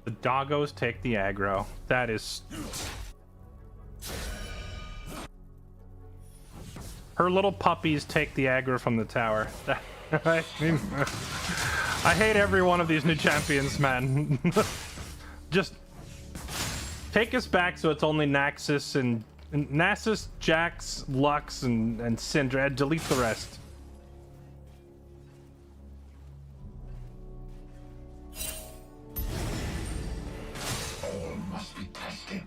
The doggos take the aggro. That is... Her little puppies take the aggro from the tower. I mean, I hate every one of these new champions, man. Just take us back so it's only Naxxus and Nasus, Jax, Lux, and Syndra. Delete the rest. All must be tested.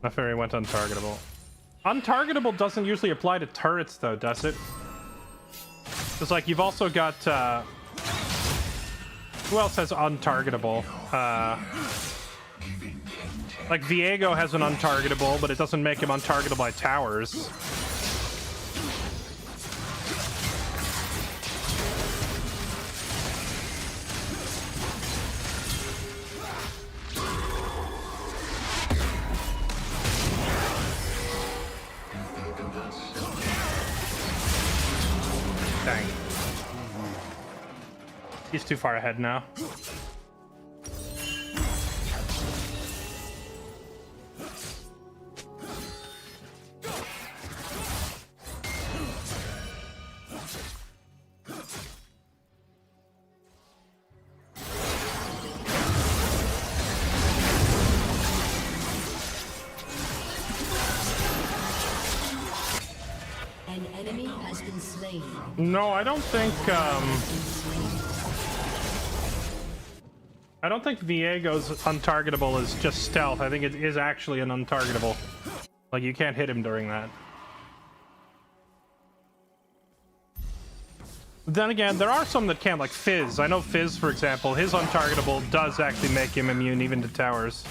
Neferi went untargetable. Untargetable doesn't usually apply to turrets, though, does it? It's like you've also got, who else has untargetable? Like Viego has an untargetable, but it doesn't make him untargetable by towers. Dang. He's too far ahead now. An enemy has been slain. No, I don't think Viego's untargetable is just stealth. I think it is actually an untargetable. Like, you can't hit him during that. Then again, there are some that can, like Fizz. I know Fizz, for example, his untargetable does actually make him immune even to towers.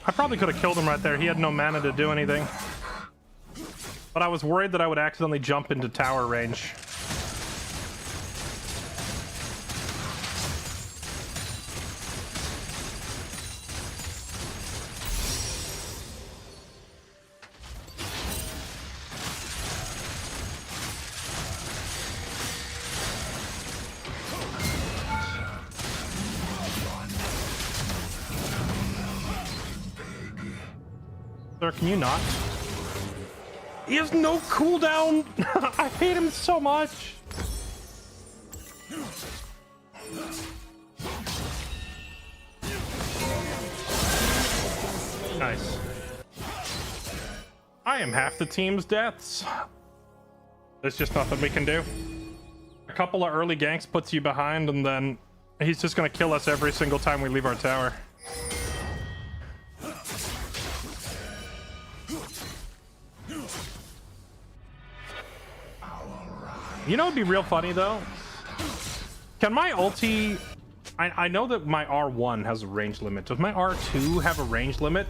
I probably could have killed him right there. He had no mana to do anything. But I was worried that I would accidentally jump into tower range. Sir, can you not? He has no cooldown! I hate him so much! Nice. I am half the team's deaths. There's just nothing we can do. A couple of early ganks puts you behind, and then he's just gonna kill us every single time we leave our tower. You know what'd be real funny though? Can my ulti... I know that my R1 has a range limit. Does my R2 have a range limit?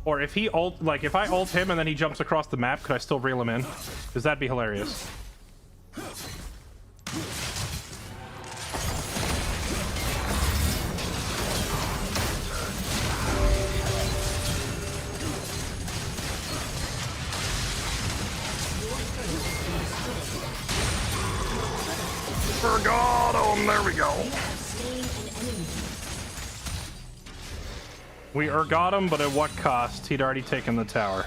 Or if he ult... Like, if I ult him and then he jumps across the map, could I still reel him in? Because that'd be hilarious. Forgot him. There we go. We got him, but at what cost? He'd already taken the tower.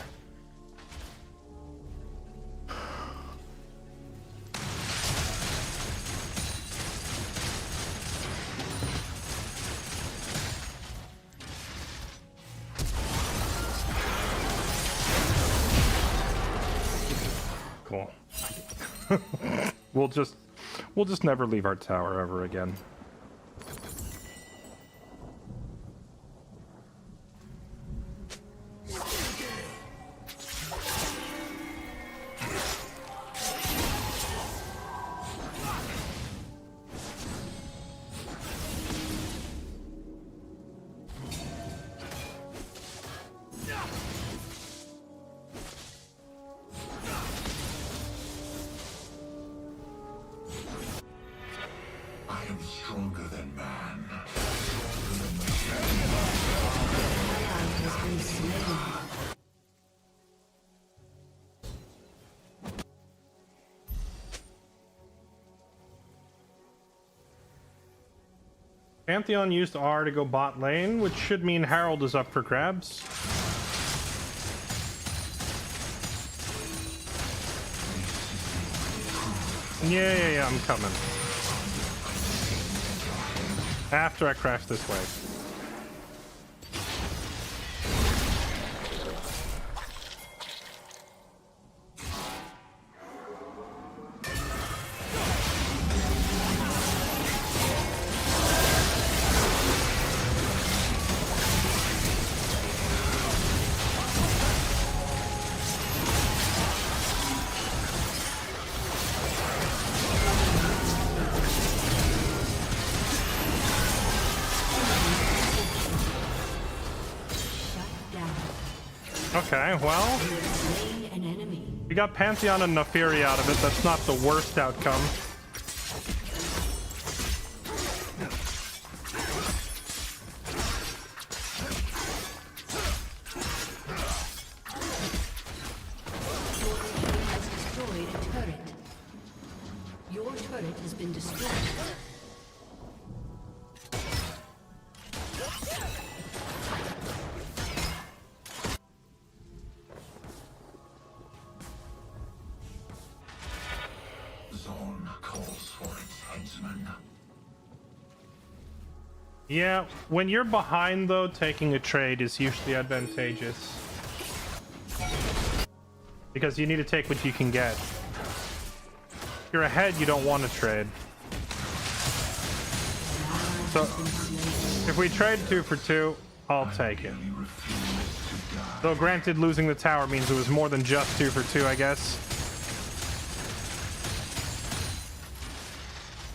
Cool. We'll just never leave our tower ever again. Stronger than man. Pantheon used R to go bot lane, which should mean Harold is up for grabs. Yeah, I'm coming. After I crash this way. Okay, well, Slain an enemy. we got Pantheon and Naafiri out of it. That's not the worst outcome. Your turret has been destroyed. Zone calls for its headsman. Yeah, when you're behind, though, taking a trade is usually advantageous. Because you need to take what you can get. If you're ahead, you don't want to trade. So, if we trade 2 for 2, I'll take it. Though granted, losing the tower means it was more than just 2 for 2, I guess.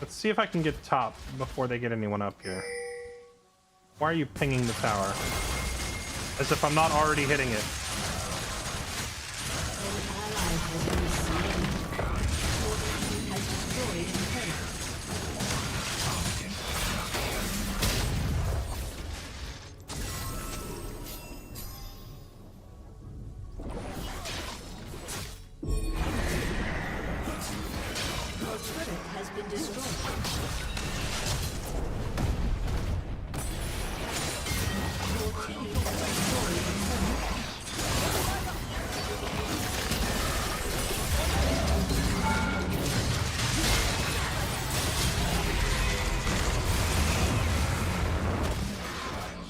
Let's see if I can get top before they get anyone up here. Why are you pinging the tower? As if I'm not already hitting it.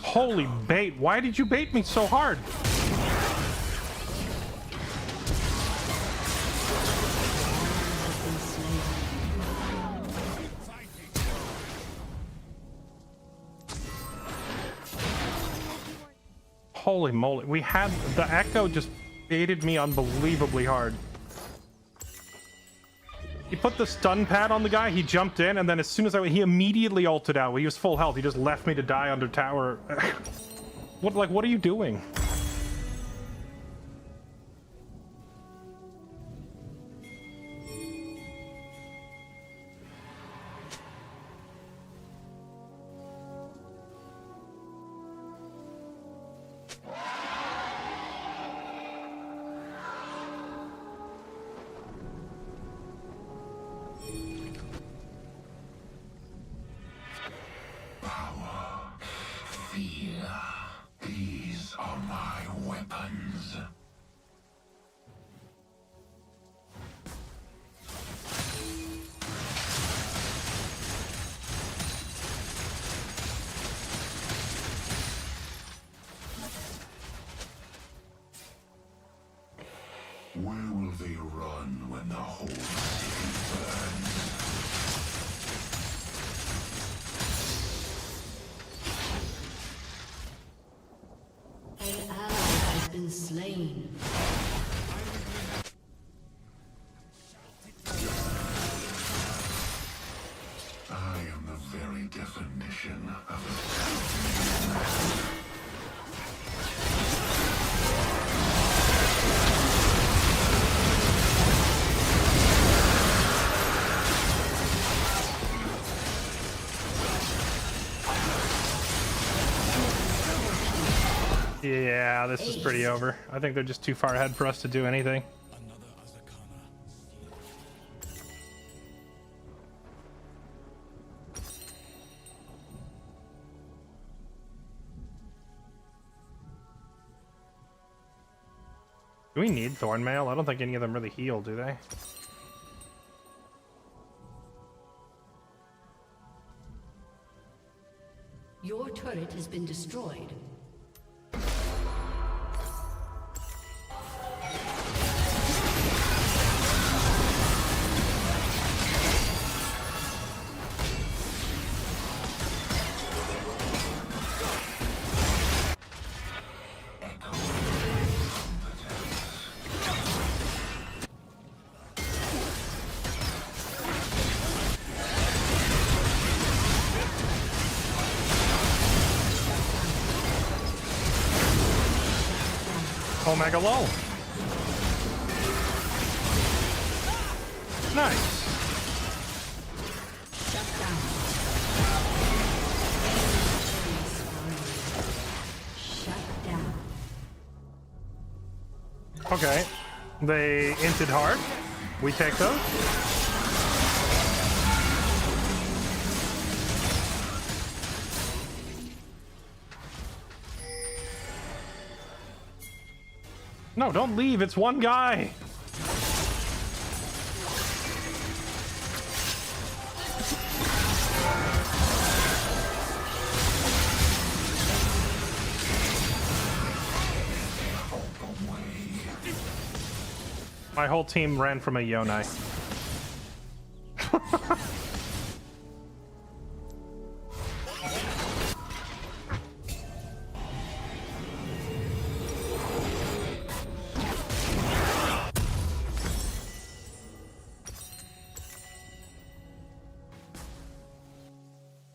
Holy bait, why did you bait me so hard? Holy moly, we had the echo just baited me unbelievably hard. He put the stun pad on the guy, he jumped in, and then as soon as he immediately ulted out. When he was full health, he just left me to die under tower. What are you doing? These are my weapons. Where will they run when the whole city burns? An ally has been slain. I am the very definition of Yeah, this is pretty over. I think they're just too far ahead for us to do anything. Do we need Thornmail? I don't think any of them really heal, do they? Your turret has been destroyed. Omega Low. Nice. Shut down. Shut down. Okay. They inted hard. We take those. No, don't leave. It's one guy. My whole team ran from a Yonai.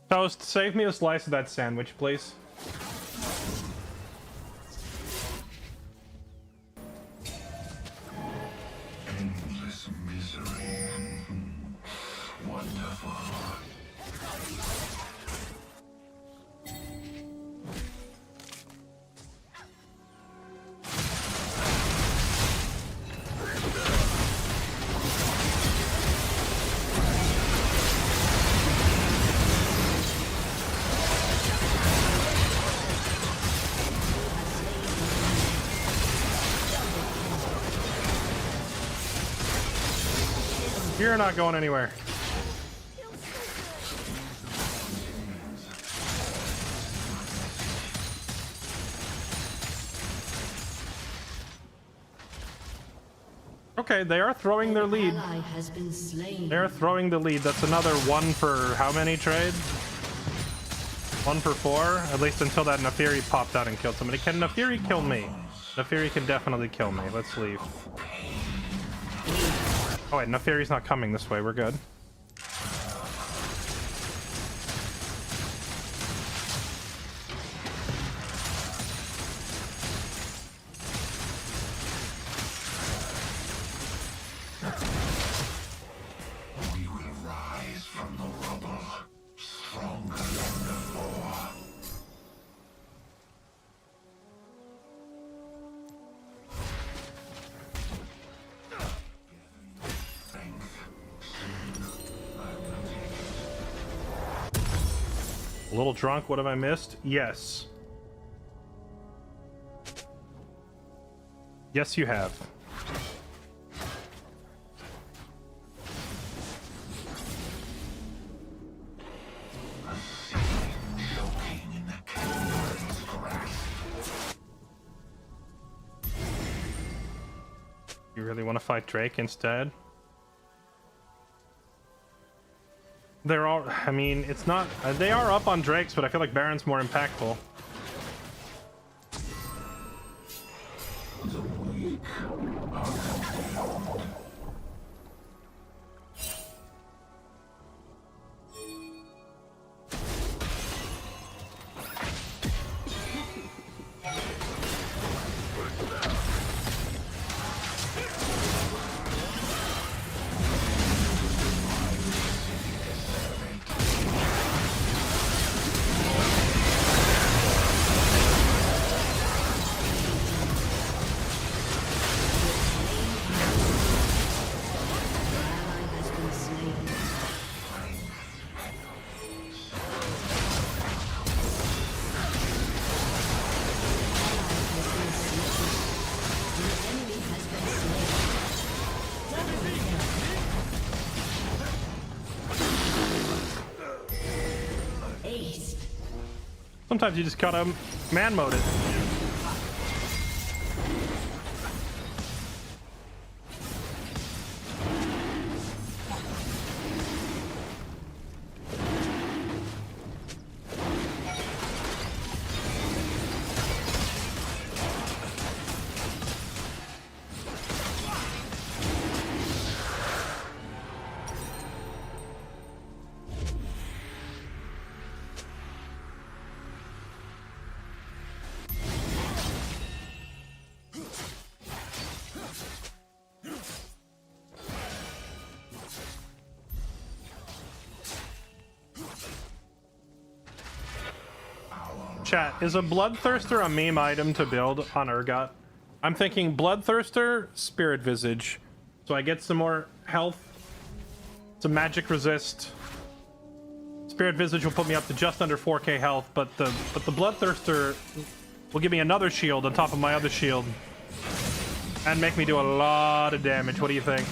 Toast, save me a slice of that sandwich, please. Endless misery. Wonderful. You're not going anywhere. Okay, they are throwing their lead. Ally has been slain. They're throwing the lead. That's another 1 for how many trade? 1 for 4? At least until that Nefiri popped out and killed somebody. Can Nefiri kill me? Nefiri can definitely kill me. Let's leave. Oh wait, Nefiri's not coming this way. We're good. We will rise from the rubble, stronger than before. A little drunk. What have I missed? Yes. Yes, you have. Choking in the coward's grasp. You really want to fight Drake instead? They're all, I mean, it's not, they are up on Drake's, but I feel like Baron's more impactful. The weak are condemned. Ally has been slain. An enemy has been slain. Ace. Sometimes you just gotta man mode it. Chat, is a Bloodthirster a meme item to build on Urgot? I'm thinking Bloodthirster, Spirit Visage. So I get some more health, some magic resist. Spirit Visage will put me up to just under 4k health, but the Bloodthirster will give me another shield on top of my other shield. And make me do a lot of damage. What do you think?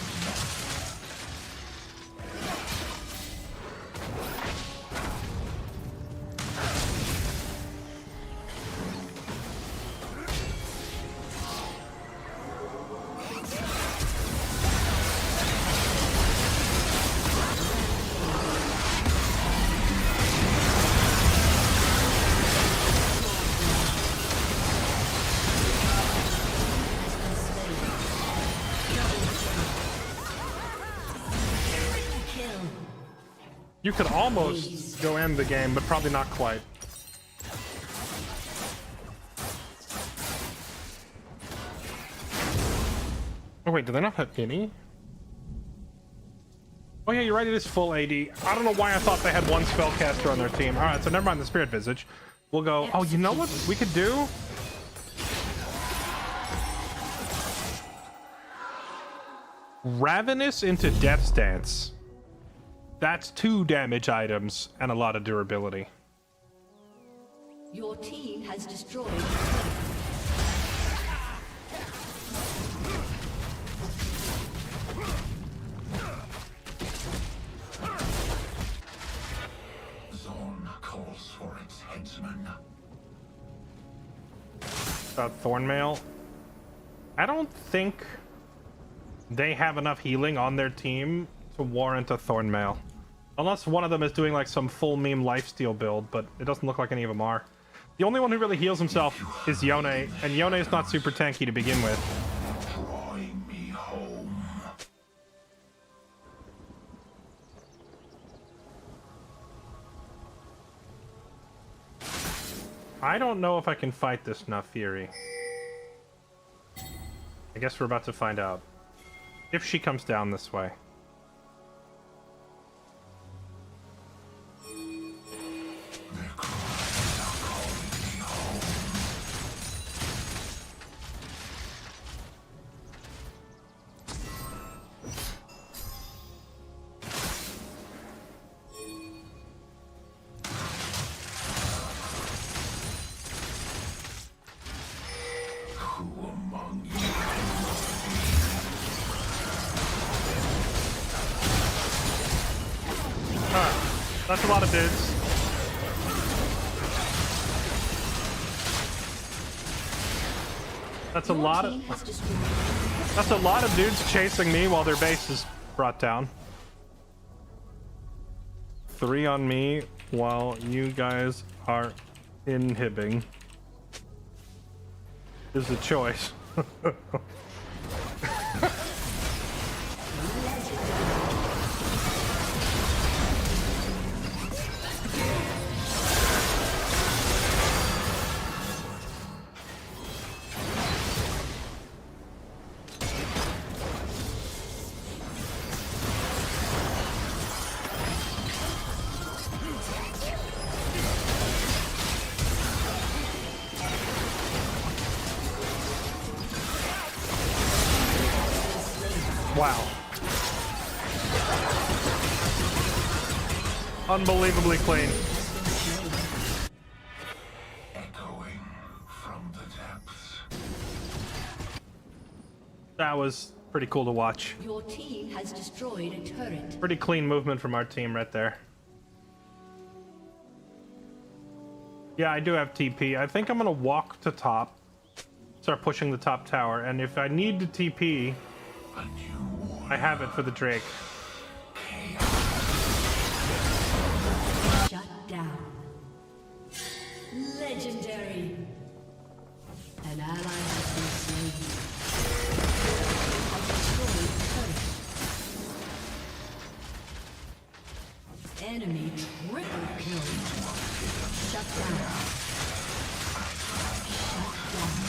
You could almost go end the game, but probably not quite. Oh wait, do they not have any? Oh yeah, you're right, it is full AD. I don't know why I thought they had one spellcaster on their team. Alright, so never mind the Spirit Visage. We'll go... Oh, you know what we could do? Ravenous into Death's Dance. That's 2 damage items and a lot of durability. Your team has destroyed. Zone calls for its headsman. Thornmail. I don't think they have enough healing on their team to warrant a Thornmail. Unless one of them is doing like some full meme lifesteal build, but it doesn't look like any of them are. The only one who really heals himself is Yone, and Yone is not super tanky to begin with. Drawing me home. I don't know if I can fight this Naafiri. I guess we're about to find out. If she comes down this way. That's a lot of dudes. That's a lot of dudes chasing me while their base is brought down. 3 on me while you guys are inhibiting. There's a choice. Wow. Unbelievably clean. Echoing from the depths. That was pretty cool to watch. Your team has destroyed a turret. Pretty clean movement from our team right there. Yeah, I do have TP. I think I'm gonna walk to top. Start pushing the top tower, and if I need to TP, I have it for the Drake. Shut down. Legendary. An ally has been slain. Has destroyed the turret. Enemy triple kill. Shut down. Shut down.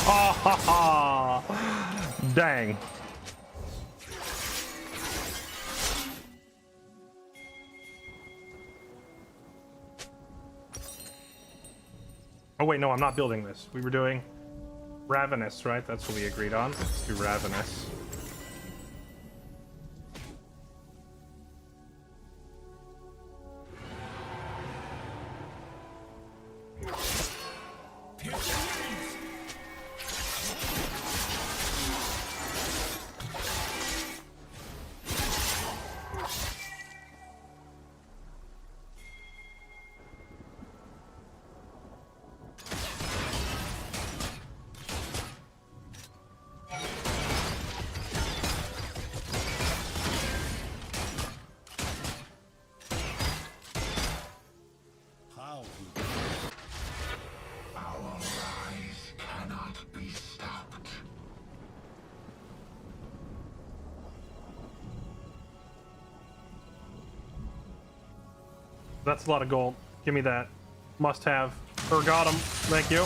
Oh, ha, ha. Dang. Oh wait, no, I'm not building this. We were doing Ravenous, right? That's what we agreed on. Let's do Ravenous. Our rise cannot be stopped. That's a lot of gold. Give me that. Must have. Or got him. Thank you.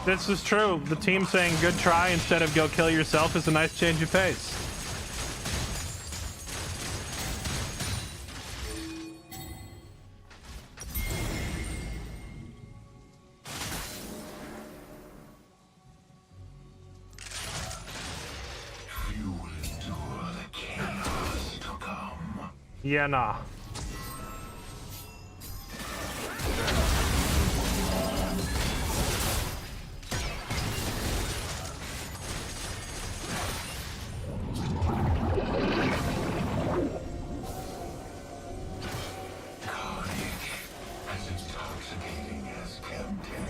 This is true. The team saying good try instead of go kill yourself is a nice change of pace. You will endure the chaos to come. Yeah, nah. As intoxicating as tempting.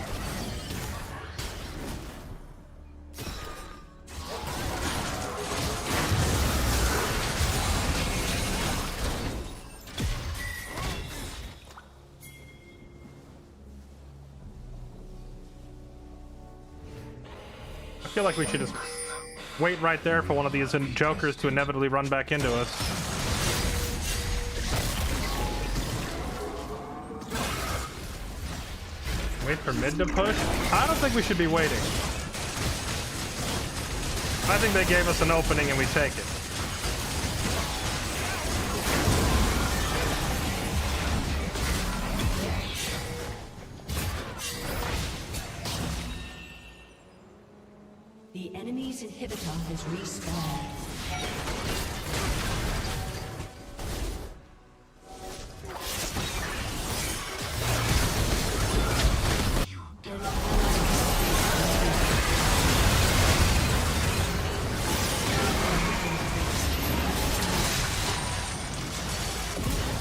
I feel like we should just wait right there for one of these jokers to inevitably run back into us. Wait for mid to push? I don't think we should be waiting. I think they gave us an opening and we take it. The enemy's inhibitor has respawned.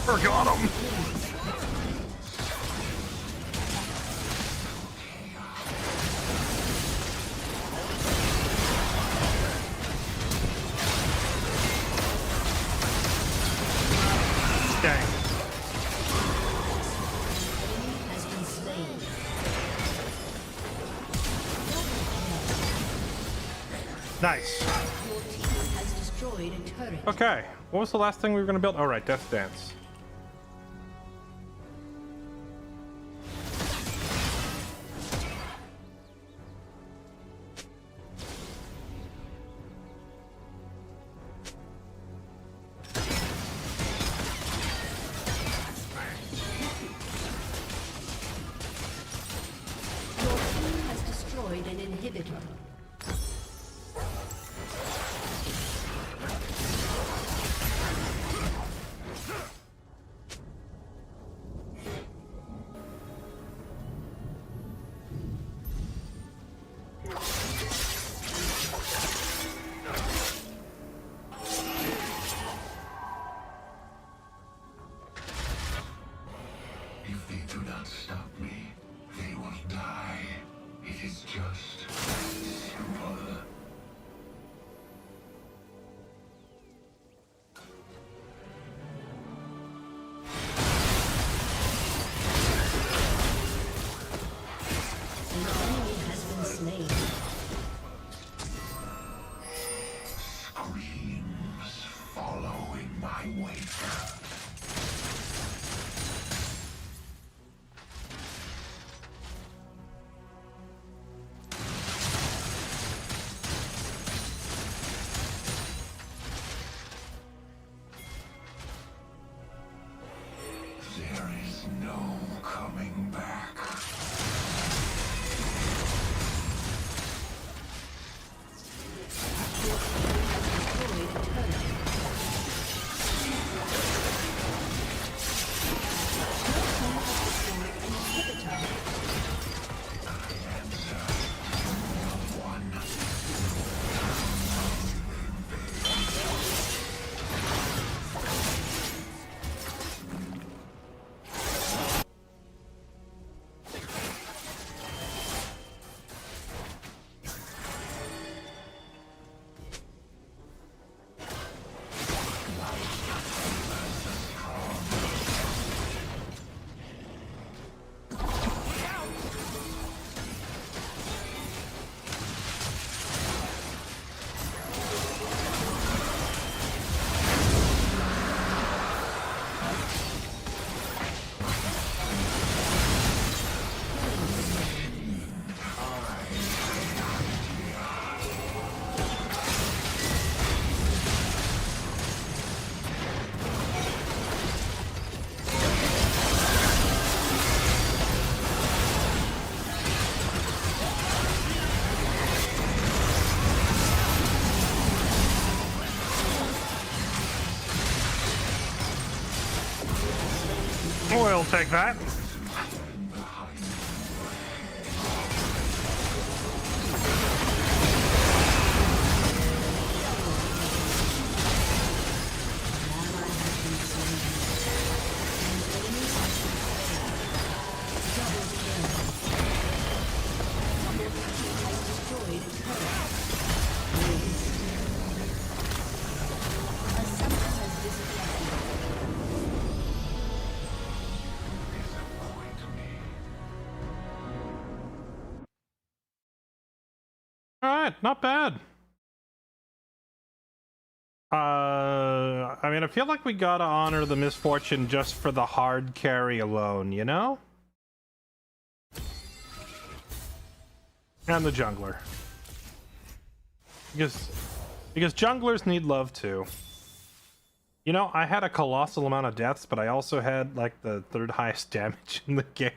Forgot him! Dang. Has been slain. Nice. Your team has destroyed a turret. Okay, what was the last thing we were gonna build? Oh, right, Death Dance. Your team has destroyed an inhibitor. If they do not stop me, they will die. It is just simple. An enemy has been slain. Screams follow in my wake. We'll take that. Alright, not bad. I mean, I feel like we gotta honor the misfortune just for the hard carry alone, you know? And the jungler. Because junglers need love too. You know, I had a colossal amount of deaths, but I also had, like, the third highest damage in the game.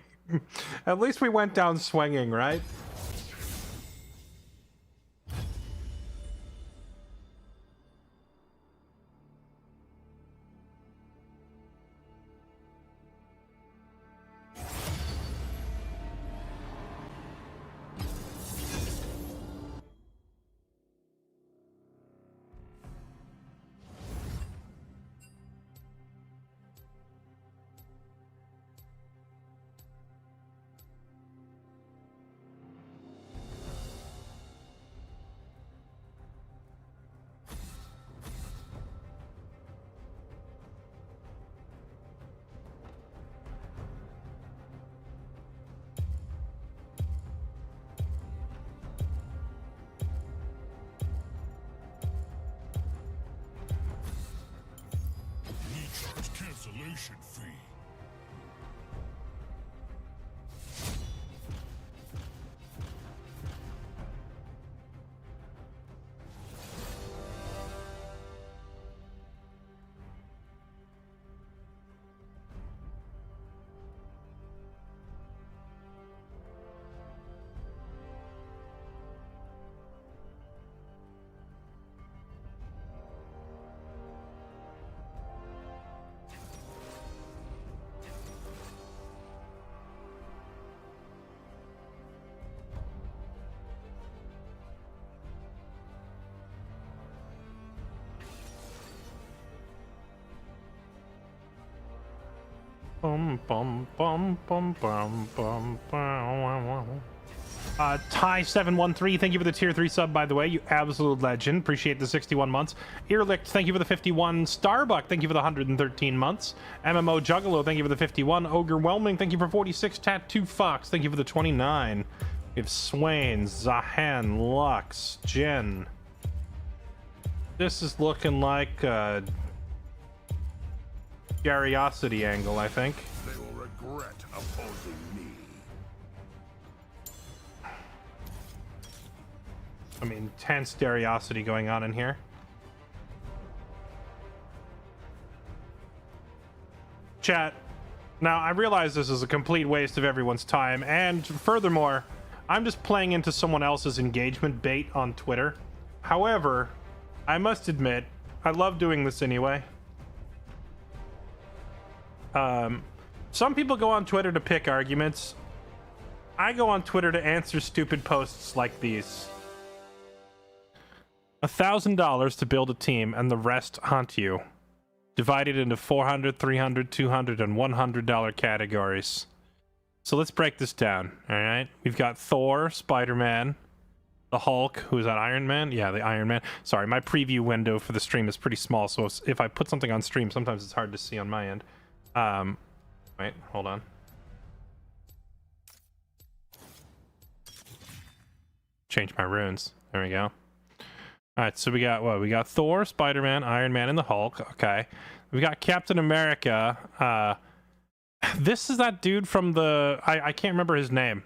At least we went down swinging, right? Recharge cancellation fee. Bum bum bum bum bum bum bum. Ty713, thank you for the tier 3 sub, by the way. You absolute legend. Appreciate the 61 months. Earlicked, thank you for the 51. Starbuck, thank you for the 113 months. MMO Juggalo, thank you for the 51. Overwhelming, thank you for 46. Tattoo Fox, thank you for the 29. We have Swain, Zahan, Lux, Jen. This is looking like a curiosity angle, I think. They will regret opposing me. I mean, tense curiosity going on in here. Chat. Now, I realize this is a complete waste of everyone's time, and furthermore, I'm just playing into someone else's engagement bait on Twitter. However, I must admit, I love doing this anyway. Some people go on Twitter to pick arguments. I go on Twitter to answer stupid posts like these. $1,000 to build a team and the rest hunt you. Divided into $400, $300, $200, and $100 categories. So let's break this down, alright? We've got Thor, Spider-Man, the Hulk, who's that, Iron Man? Yeah, the Iron Man. Sorry, my preview window for the stream is pretty small, so if I put something on stream, sometimes it's hard to see on my end. Wait, hold on. Change my runes. There we go. Alright, so we got what? We got Thor, Spider-Man, Iron Man, and the Hulk. Okay. We got Captain America. This is that dude from the... I can't remember his name.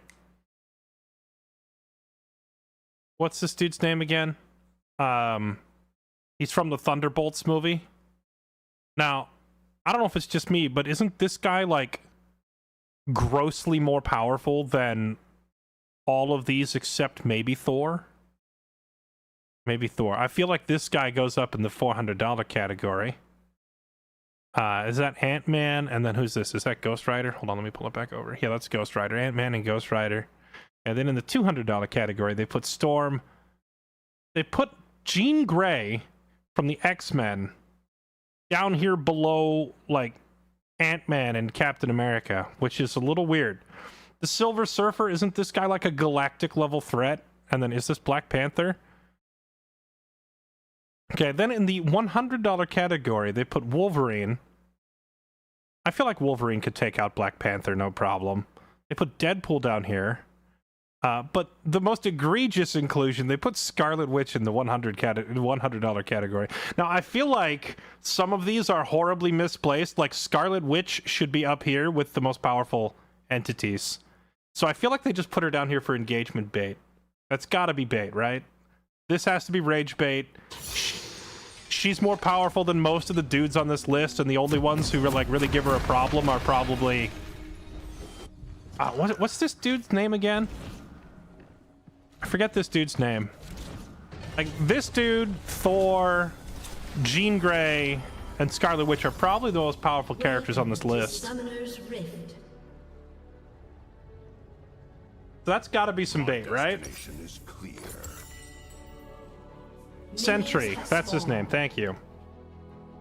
What's this dude's name again? He's from the Thunderbolts movie. Now, I don't know if it's just me, but isn't this guy, like, grossly more powerful than all of these except maybe Thor? Maybe Thor. I feel like this guy goes up in the $400 category. Is that Ant-Man? And then who's this? Is that Ghost Rider? Hold on, let me pull it back over. Yeah, that's Ghost Rider. Ant-Man and Ghost Rider. And then in the $200 category, they put Storm. They put Jean Grey from the X-Men down here below, like, Ant-Man and Captain America, which is a little weird. The Silver Surfer, isn't this guy like a galactic level threat? And then is this Black Panther? Okay, then in the $100 category, they put Wolverine. I feel like Wolverine could take out Black Panther, no problem. They put Deadpool down here. But the most egregious inclusion, they put Scarlet Witch in the $100 category. Now, I feel like some of these are horribly misplaced. Like, Scarlet Witch should be up here with the most powerful entities. So I feel like they just put her down here for engagement bait. That's gotta be bait, right? This has to be rage bait. She's more powerful than most of the dudes on this list, and the only ones who like really give her a problem are probably... what's this dude's name again? I forget this dude's name. Like, this dude, Thor, Jean Grey, and Scarlet Witch are probably the most powerful characters on this list. Summoner's Rift. So that's gotta be some bait, right? Destination is clear. Sentry, that's his name, thank you.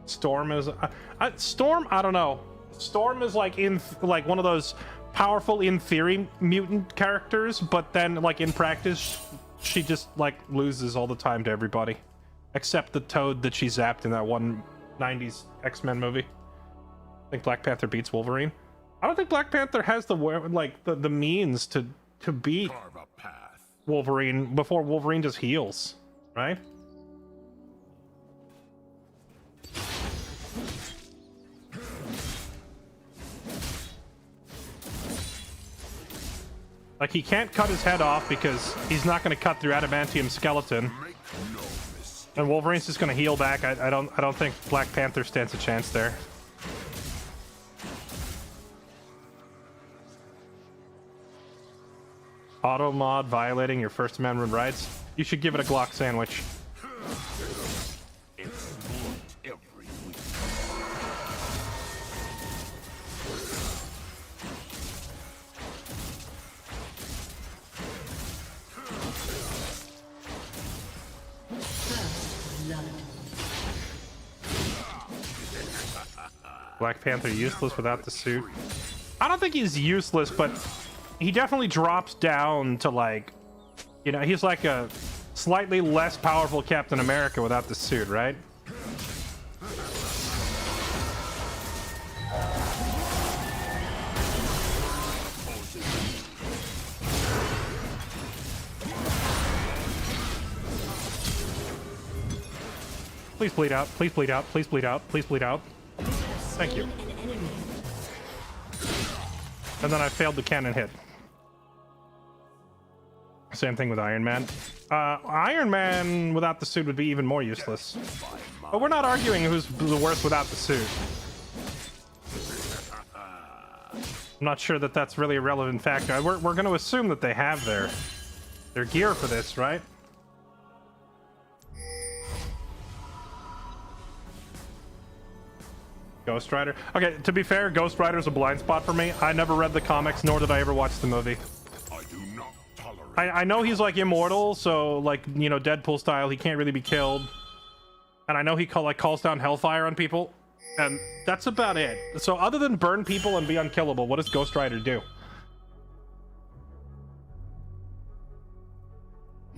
Storm is... Storm, I don't know. Storm is like like one of those powerful in theory mutant characters, but then like in practice she just like loses all the time to everybody. Except the Toad that she zapped in that one 90s X-Men movie. I think Black Panther beats Wolverine. I don't think Black Panther has the the means to beat Carve a path. Wolverine before Wolverine just heals, right? Like, he can't cut his head off because he's not going to cut through adamantium skeleton. Make no mistake. And Wolverine's just going to heal back. I don't think Black Panther stands a chance there. Auto mod violating your First Amendment rights. You should give it a Glock sandwich. It's looked every week. First blood. Black Panther useless without the suit. I don't think he's useless, but he definitely drops down to, like, you know, he's like a slightly less powerful Captain America without the suit, right? Please bleed out, please bleed out, please bleed out, please bleed out. Thank you. An enemy. And then I failed the cannon hit. Same thing with Iron Man. Iron Man without the suit would be even more useless. But we're not arguing who's the worst without the suit. I'm not sure that that's really a relevant factor. We're going to assume that they have their gear for this, right? Ghost Rider. Okay, to be fair, Ghost Rider's a blind spot for me. I never read the comics, nor did I ever watch the movie. I do not tolerate. I know he's like immortal, so like, you know, Deadpool style, he can't really be killed. And I know he calls down hellfire on people, and that's about it. So other than burn people and be unkillable, what does Ghost Rider do?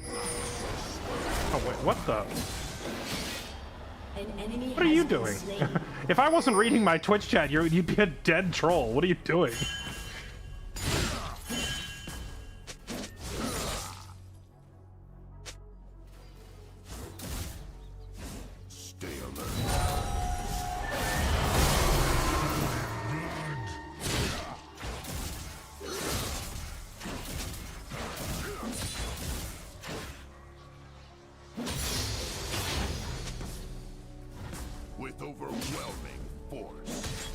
Oh wait, what the? An enemy What are you has been doing? slain. If I wasn't reading my Twitch chat, you'd be a dead troll. What are you doing? Stay alert. With overwhelming force.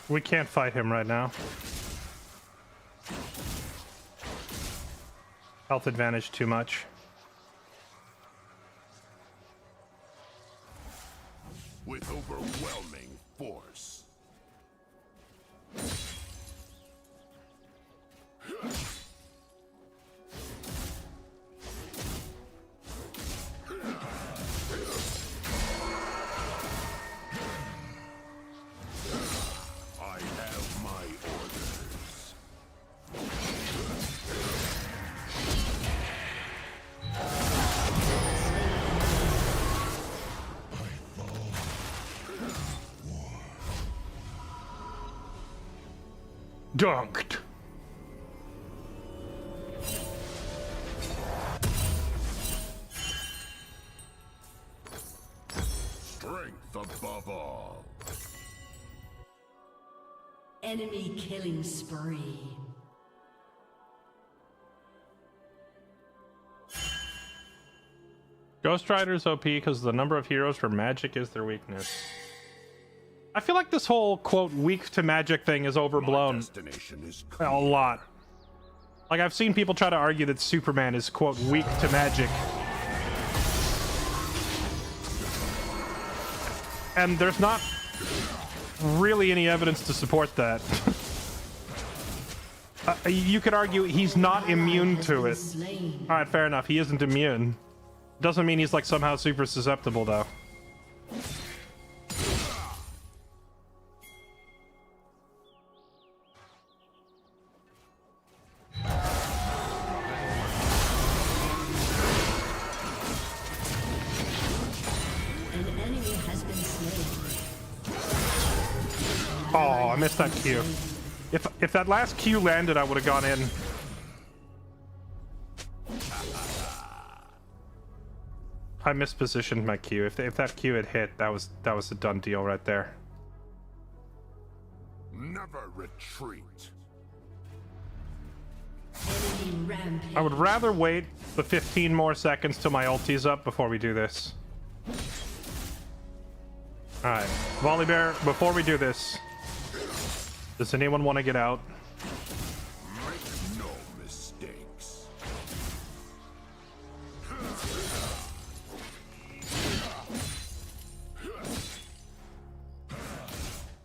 We can't fight him right now. Health advantage too much. With overwhelming force. I have my orders. Dunked. Strength above all. Enemy killing spree. Ghost Rider's OP because the number of heroes for magic is their weakness. I feel like this whole, quote, weak to magic thing is overblown Destination is a lot. Like, I've seen people try to argue that Superman is, quote, weak to magic. And there's not really any evidence to support that. You could argue he's not immune to it. Alright, fair enough. He isn't immune. Doesn't mean he's, like, somehow super susceptible, though. An enemy has been slain. Oh, I missed that Q. If that last Q landed, I would have gone in. I mispositioned my Q. If that Q had hit, that was a done deal right there. never retreat. Enemy rampage. I would rather wait the 15 more seconds till my ulti's up before we do this. Alright, Volley Bear, before we do this, does anyone want to get out? Make no mistakes.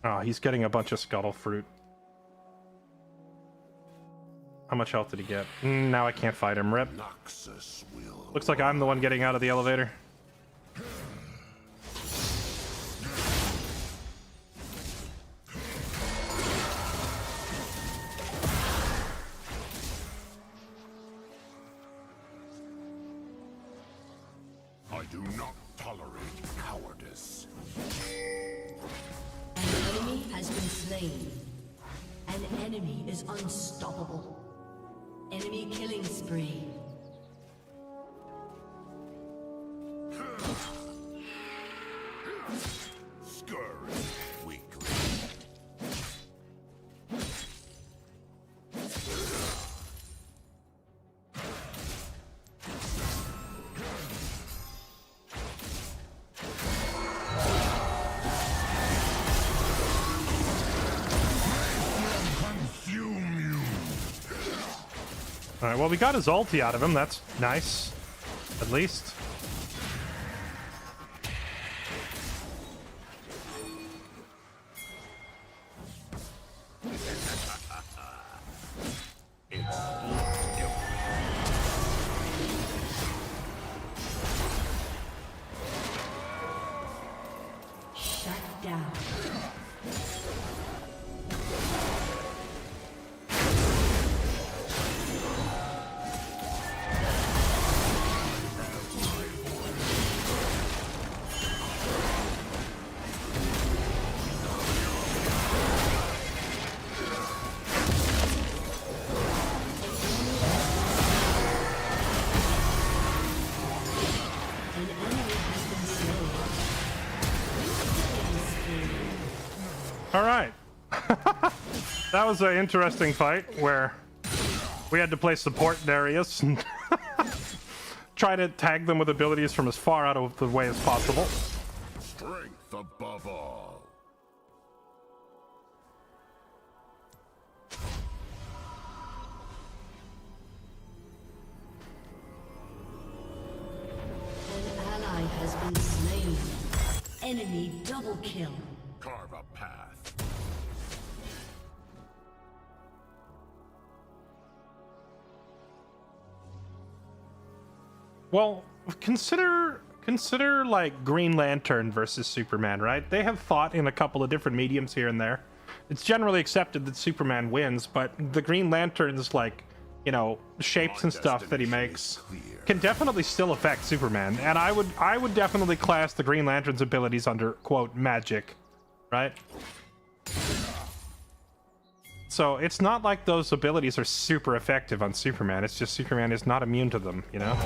Oh, he's getting a bunch of scuttle fruit. How much health did he get? Now I can't fight him. Rip. Noxus will. Looks like I'm the one getting out of the elevator. I do not tolerate cowardice. An enemy has been slain. An enemy is unstoppable. Enemy killing spree. Scurry, weakling. Consume you. Alright, well, we got his ulti out of him. That's nice. At least. Shut down. An enemy has been slain. Alright. That was an interesting fight where we had to play support Darius and try to tag them with abilities from as far out of the way as possible. Strength above all. Enemy double kill. Carve a path. Well, consider like Green Lantern versus Superman, right? They have fought in a couple of different mediums here and there. It's generally accepted that Superman wins, but the Green Lantern's like, you know, shapes and stuff that he makes can definitely still affect Superman. And I would definitely class the Green Lantern's abilities under quote magic, right? So it's not like those abilities are super effective on Superman. It's just Superman is not immune to them, you know?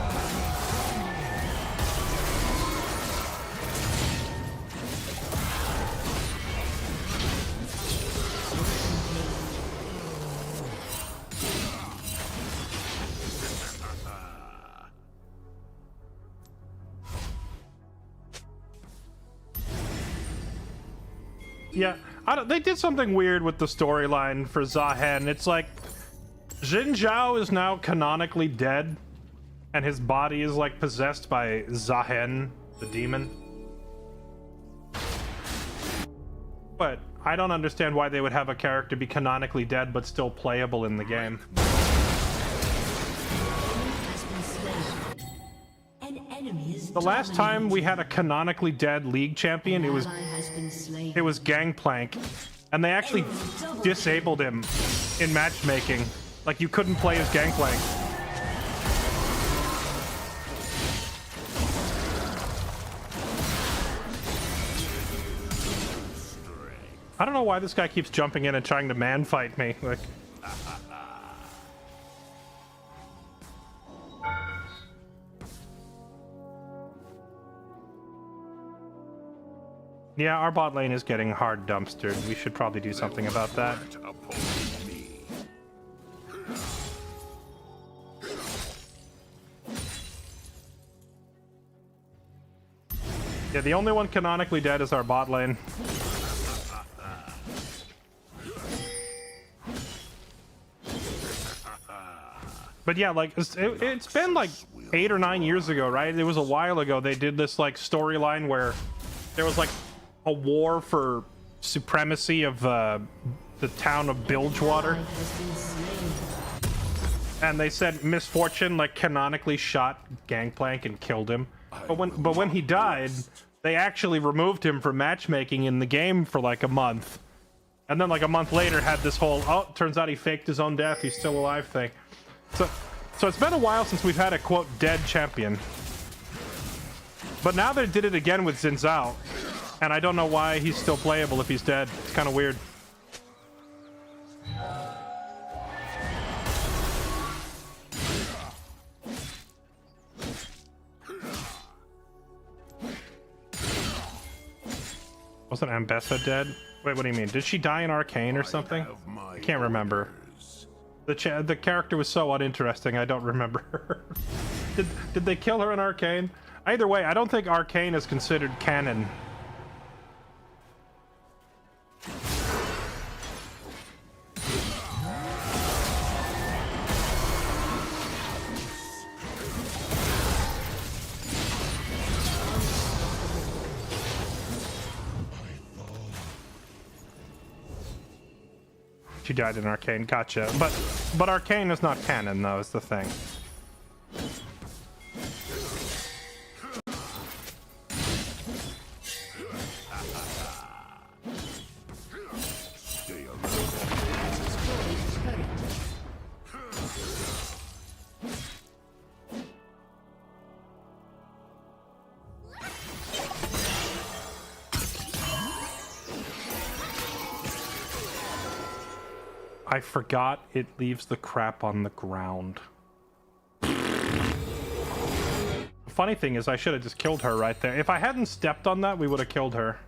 Yeah, they did something weird with the storyline for Zahen. It's like Jin Zhao is now canonically dead, and his body is like possessed by Zahen, the demon. But I don't understand why they would have a character be canonically dead but still playable in the game. The last time we had a canonically dead league champion, it was Gangplank, and they actually disabled him in matchmaking. Like, you couldn't play as Gangplank. I don't know why this guy keeps jumping in and trying to man fight me. Like, yeah, our bot lane is getting hard dumpstered. We should probably do something about that. Yeah, the only one canonically dead is our bot lane. But yeah, like, it's been like 8 or 9 years ago, right? It was a while ago they did this like storyline where there was like a war for supremacy of the town of Bilgewater. And they said Misfortune like canonically shot Gangplank and killed him. But when he died, they actually removed him from matchmaking in the game for like a month. And then like a month later had this whole, oh, turns out he faked his own death, he's still alive thing. So it's been a while since we've had a quote dead champion. But now they did it again with Xin Zhao. And I don't know why he's still playable if he's dead. It's kind of weird. Wasn't Ambessa dead? Wait, what do you mean? Did she die in Arcane or something? I can't remember. The character was so uninteresting, I don't remember her. Did they kill her in Arcane? Either way, I don't think Arcane is considered canon. She died in Arcane, gotcha. But Arcane is not canon, though, is the thing. I forgot it leaves the crap on the ground. The funny thing is I should have just killed her right there. If I hadn't stepped on that, we would have killed her.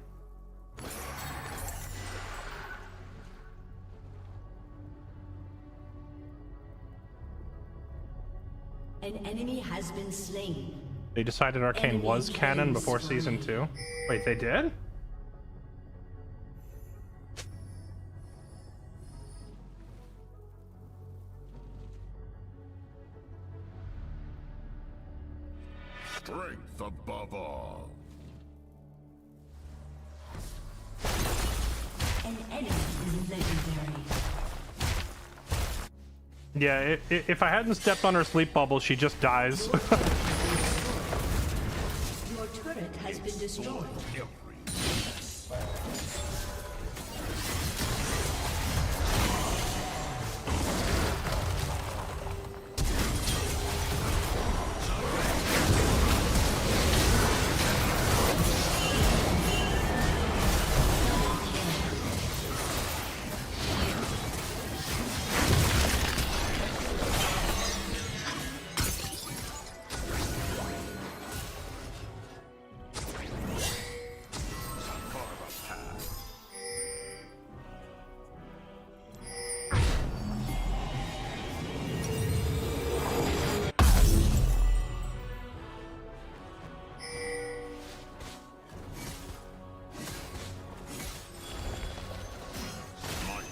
An enemy has been slain. They decided Arcane was canon before Season 2. Wait, they did? Strength above all. An enemy is legendary. Yeah, if I hadn't stepped on her sleep bubble, she just dies. Your turret has been destroyed.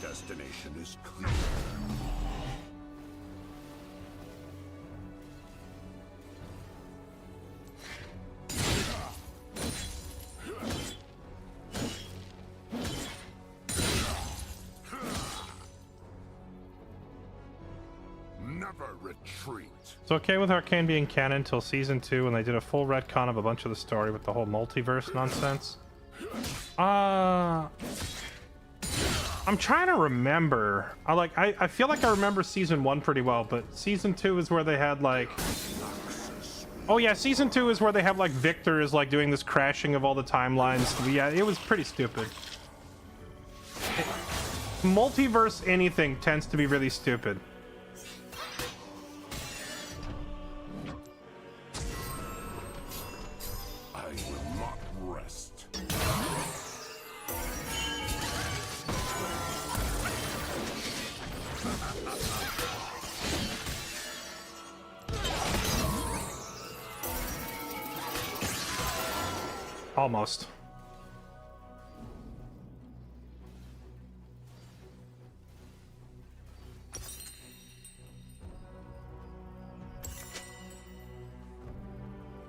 Destination is clear. Never retreat. It's okay with Arcane being canon until season 2 when they did a full retcon of a bunch of the story with the whole multiverse nonsense. I'm trying to remember. I feel like I remember season 1 pretty well, but season 2 is where they had like... Oh yeah, season 2 is where they have like Victor is like doing this crashing of all the timelines. Yeah, it was pretty stupid. Multiverse anything tends to be really stupid. I will not rest. Almost.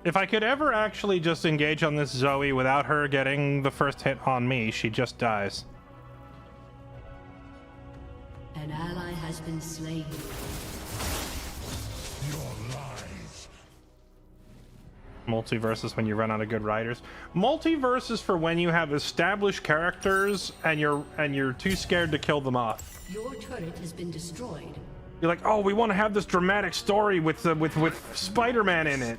If I could ever actually just engage on this Zoe without her getting the first hit on me, she just dies. An ally has been slain. Your lies. Multiverse is when you run out of good writers. Multiverse is for when you have established characters and you're too scared to kill them off. Your turret has been destroyed. You're like, oh, we want to have this dramatic story with Spider-Man in it,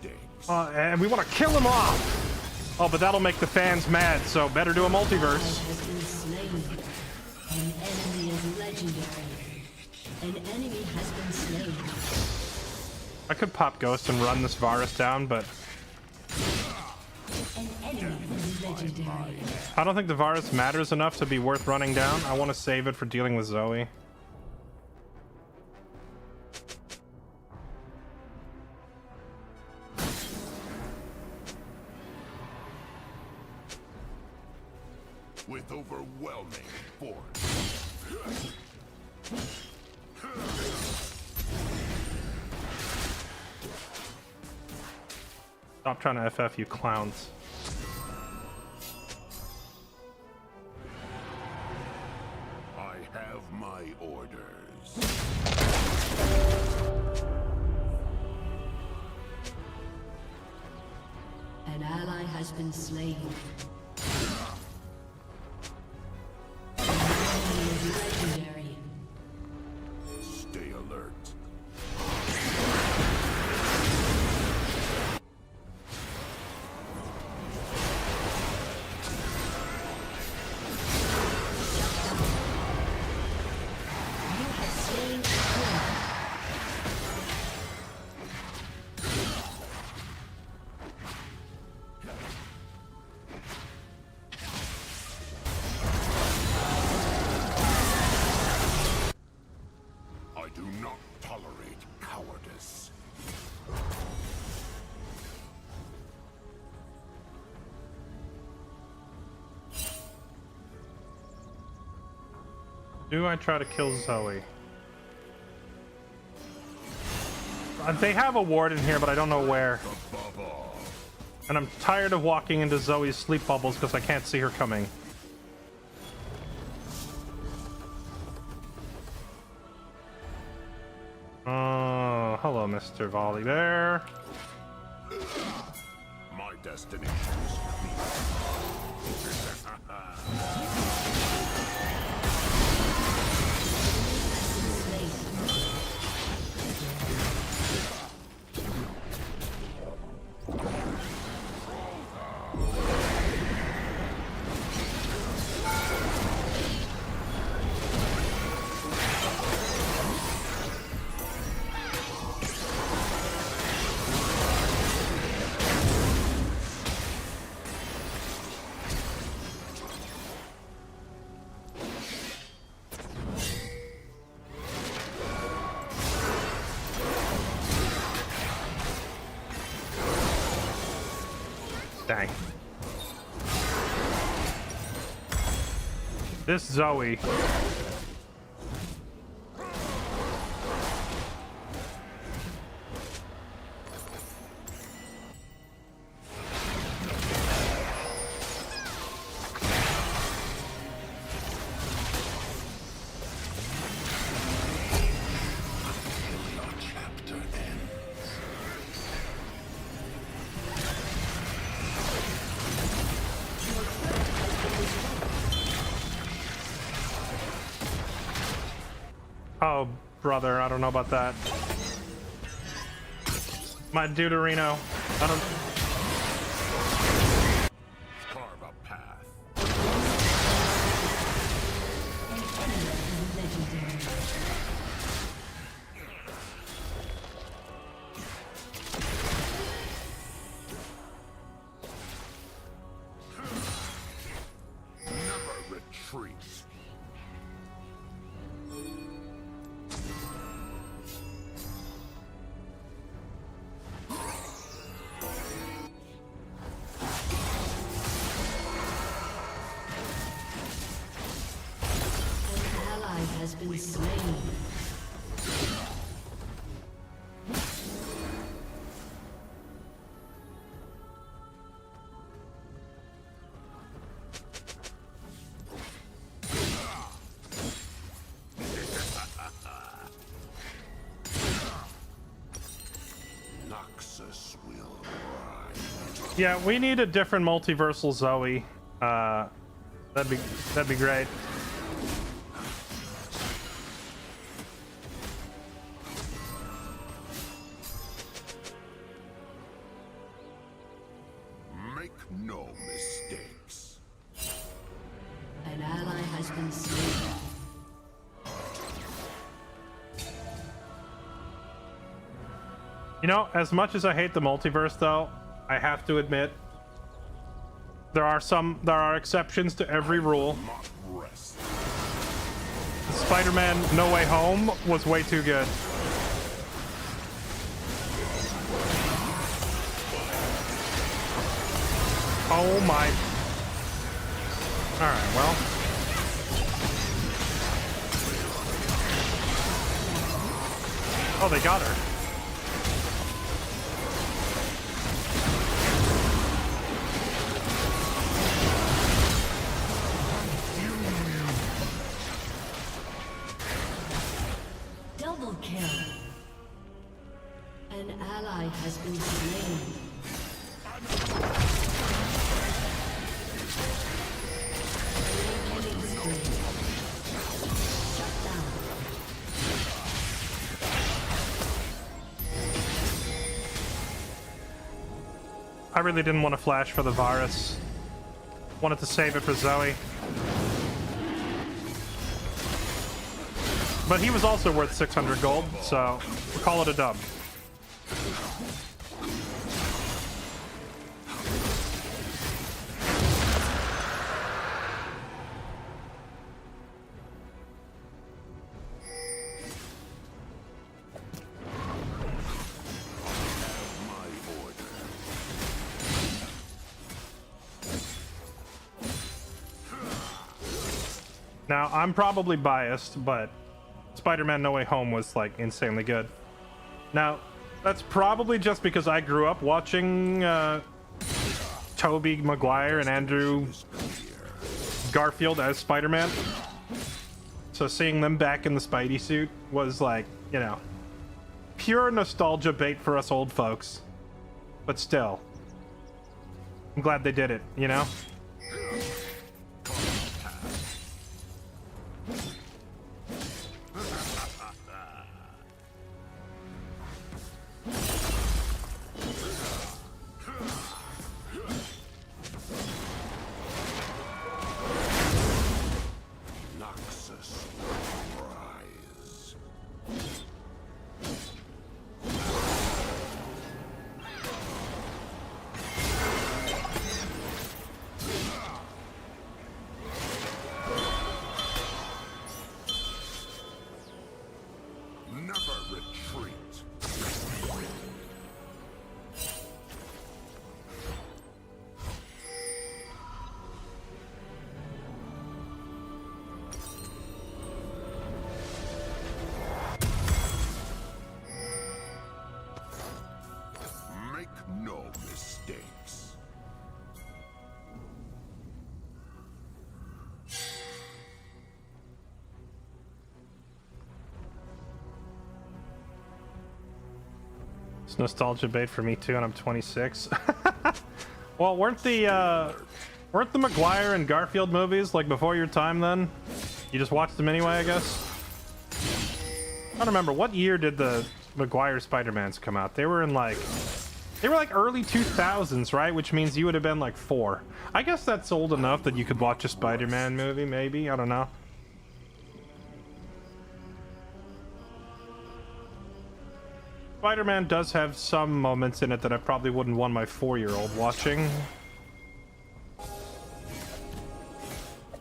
and we want to kill him off. Oh, but that'll make the fans mad, so better do a multiverse. Has been slain. An enemy is legendary. An enemy has been slain. I could pop Ghost and run this virus down, but An enemy is legendary. I don't think the virus matters enough to be worth running down. I want to save it for dealing with Zoe. With overwhelming force. Stop trying to FF, you clowns. I have my orders. An ally has been slain. An enemy is legendary. Stay alert. You have slain a hero. I do not tolerate cowardice. Do I try to kill Zoe? They have a ward in here, but I don't know where. Above all, And I'm tired of walking into Zoe's sleep bubbles because I can't see her coming. hello, Mr. Volley Bear. My destiny. Dang. This Zoe. Oh, brother, I don't know about that. My Deuterino. I don't... Carve a path. Never retreat. An ally has been slain. Noxus will rise. Yeah, we need a different multiversal Zoe. That'd be great. Make no mistakes. An ally has been slain. You know, as much as I hate the multiverse, though, I have to admit there are exceptions to every rule. Not rest. Spider-Man No Way Home was way too good. Oh my. Alright, well. Oh, they got her. Double kill. An ally has been slain. Killing spree. Shut down. I really didn't want to flash for the virus. Wanted to save it for Zoe. But he was also worth 600 gold, so we'll call it a dub. Now, I'm probably biased, but Spider-Man No Way Home was, like, insanely good. Now, that's probably just because I grew up watching Tobey Maguire and Andrew Garfield as Spider-Man. So seeing them back in the Spidey suit was, like, you know, pure nostalgia bait for us old folks. But still, I'm glad they did it, you know? Noxus rise. Never retreat. Make no mistakes. It's nostalgia bait for me too, and I'm 26. Well, weren't the McGuire and Garfield movies like before your time then? You just watched them anyway, I guess? I don't remember. What year did the McGuire Spider-Mans come out? They were like early 2000s, right? Which means you would have been like 4. I guess that's old enough that you could watch a Spider-Man movie, maybe? I don't know. Spider-Man does have some moments in it that I probably wouldn't want my 4-year-old watching. I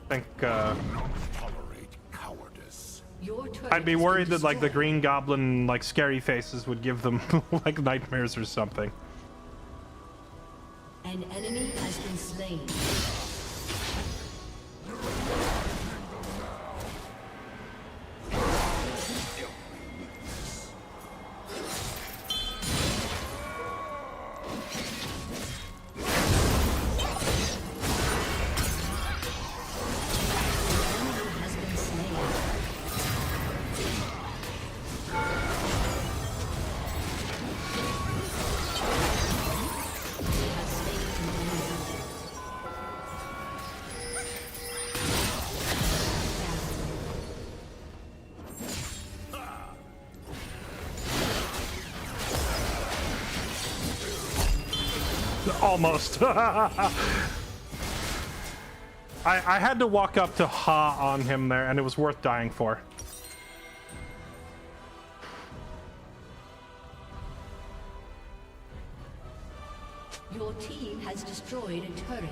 think, Tolerate cowardice. Your turret I'd be has been worried that, like, the destroyed. Green Goblin, like, scary faces would give them, like, nightmares or something. An enemy has been slain. Has been slain. Has slain an enemy. Almost. I had to walk up to Ha on him there, and it was worth dying for. Your team has destroyed a turret.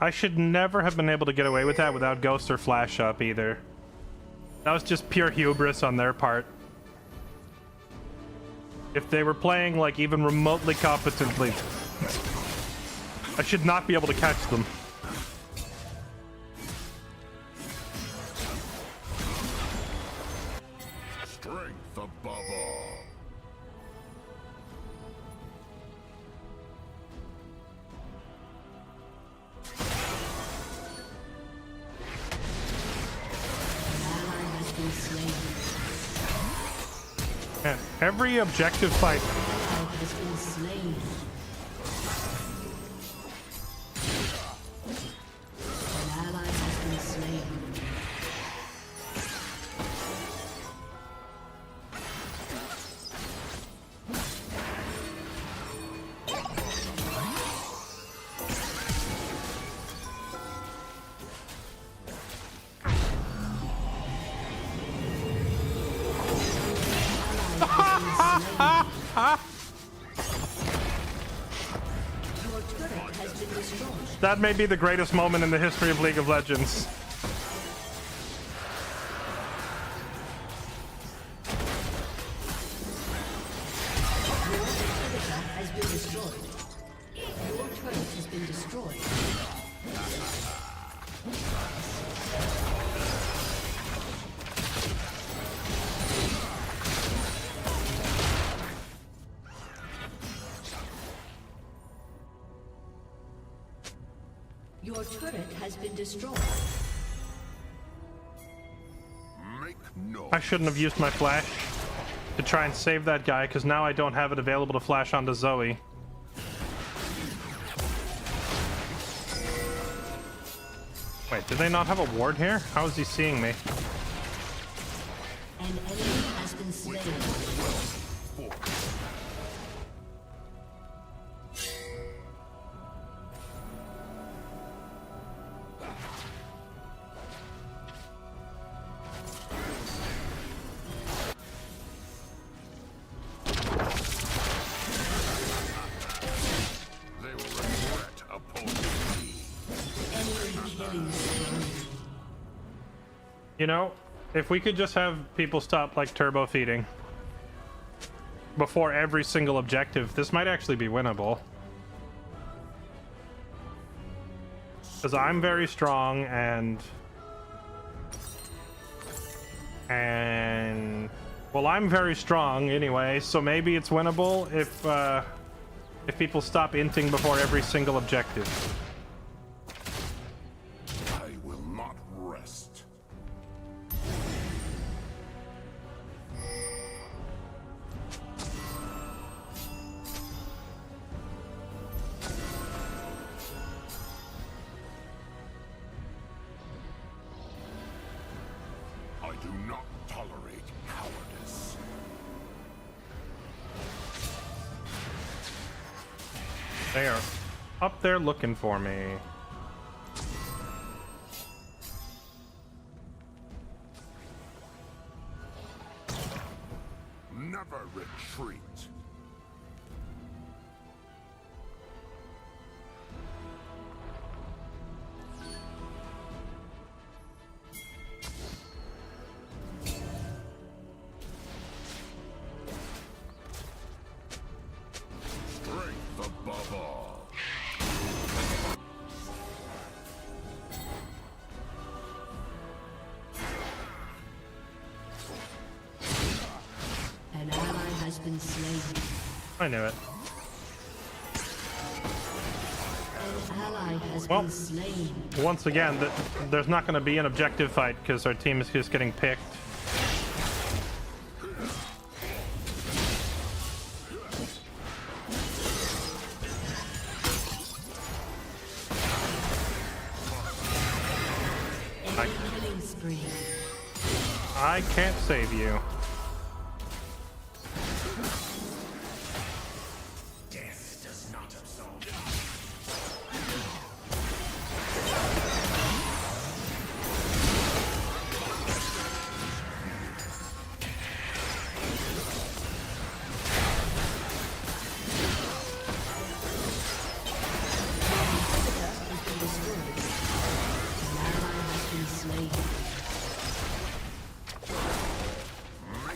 I should never have been able to get away with that without Ghost or Flash up either. That was just pure hubris on their part. If they were playing like even remotely competently, I should not be able to catch them. Strength above all. An ally has been slain. Man, every objective fight. Ally has been slain. An ally has been slain. Your turret has been destroyed. That may be the greatest moment in the history of League of Legends. Has been destroyed. Your turret has been destroyed. Your turret has been destroyed. Make no. I shouldn't have used my flash to try and save that guy, because now I don't have it available to flash onto Zoe. Wait, did they not have a ward here? How is he seeing me? An enemy has been slain. They will regret opposing me. Enemy killing spree. You know, if we could just have people stop, like, turbo feeding before every single objective, this might actually be winnable. Because I'm very strong, and... Well, I'm very strong anyway, so maybe it's winnable if people stop inting before every single objective. I will not rest. I do not tolerate cowardice. They are up there looking for me. Never retreat. Strength above all. An ally has been slain. I knew it. An ally has Well. been slain. Once again, there's not going to be an objective fight because our team is just getting picked. Enemy killing spree. I can't save you. Death does not absolve. An ally has been slain.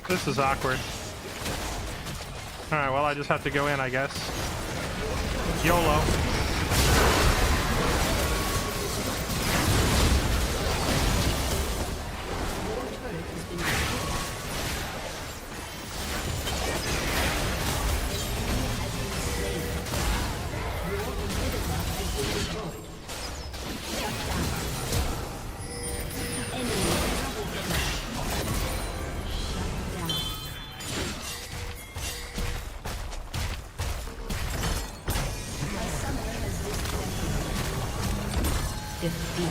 This is awkward. Alright, well, I just have to go in, I guess. YOLO. Defeat.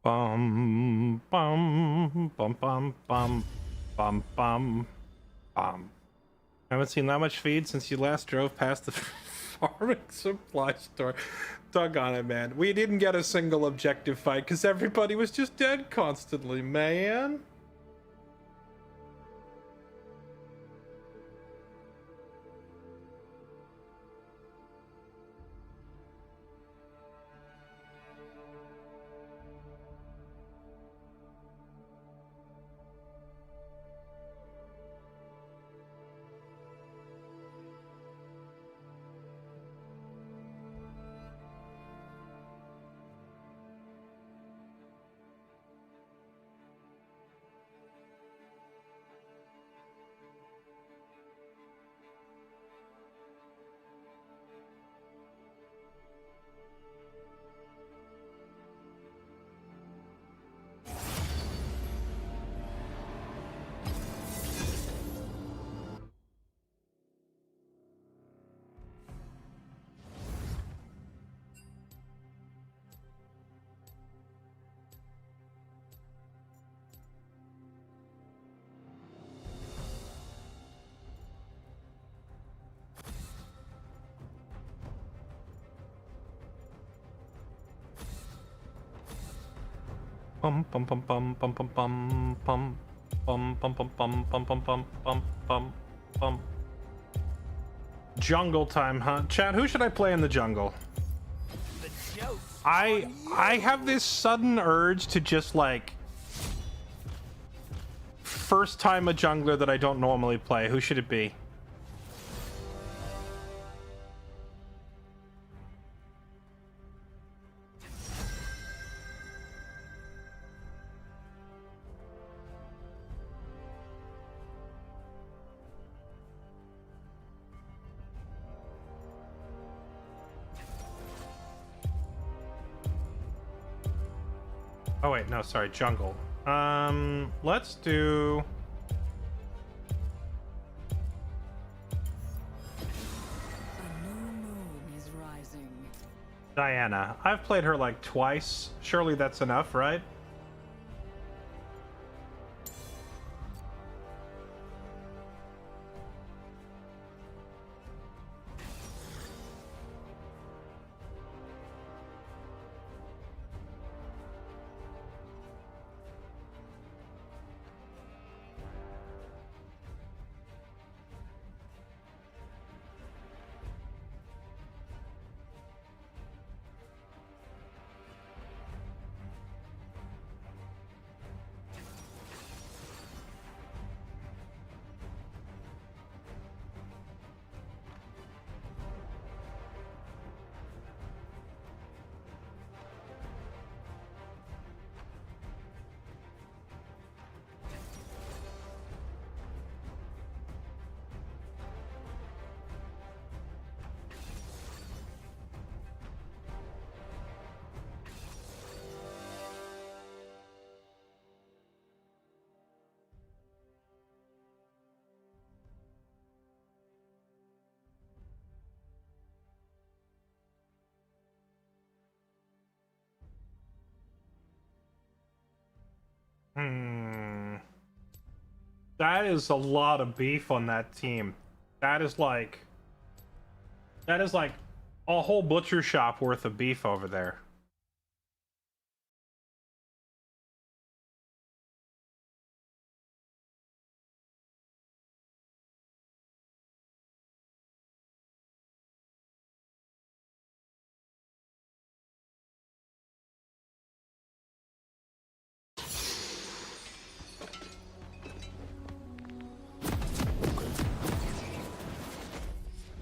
Bum bum bum bum bum bum bum bum. I haven't seen that much feed since you last drove past the farming supply store. Doggone it, man. We didn't get a single objective fight because everybody was just dead constantly, man. Bum bum bum bum bum bum bum bum bum bum bum bum bum bum bum bum bum bum. Jungle time, huh? Chat, who should I play in the jungle? I have this sudden urge to just like first time a jungler that I don't normally play. Who should it be? Oh wait, no, sorry, jungle. Let's do A new moon is rising. Diana. I've played her like twice. Surely that's enough, right? That is a lot of beef on that team. That is like a whole butcher shop worth of beef over there.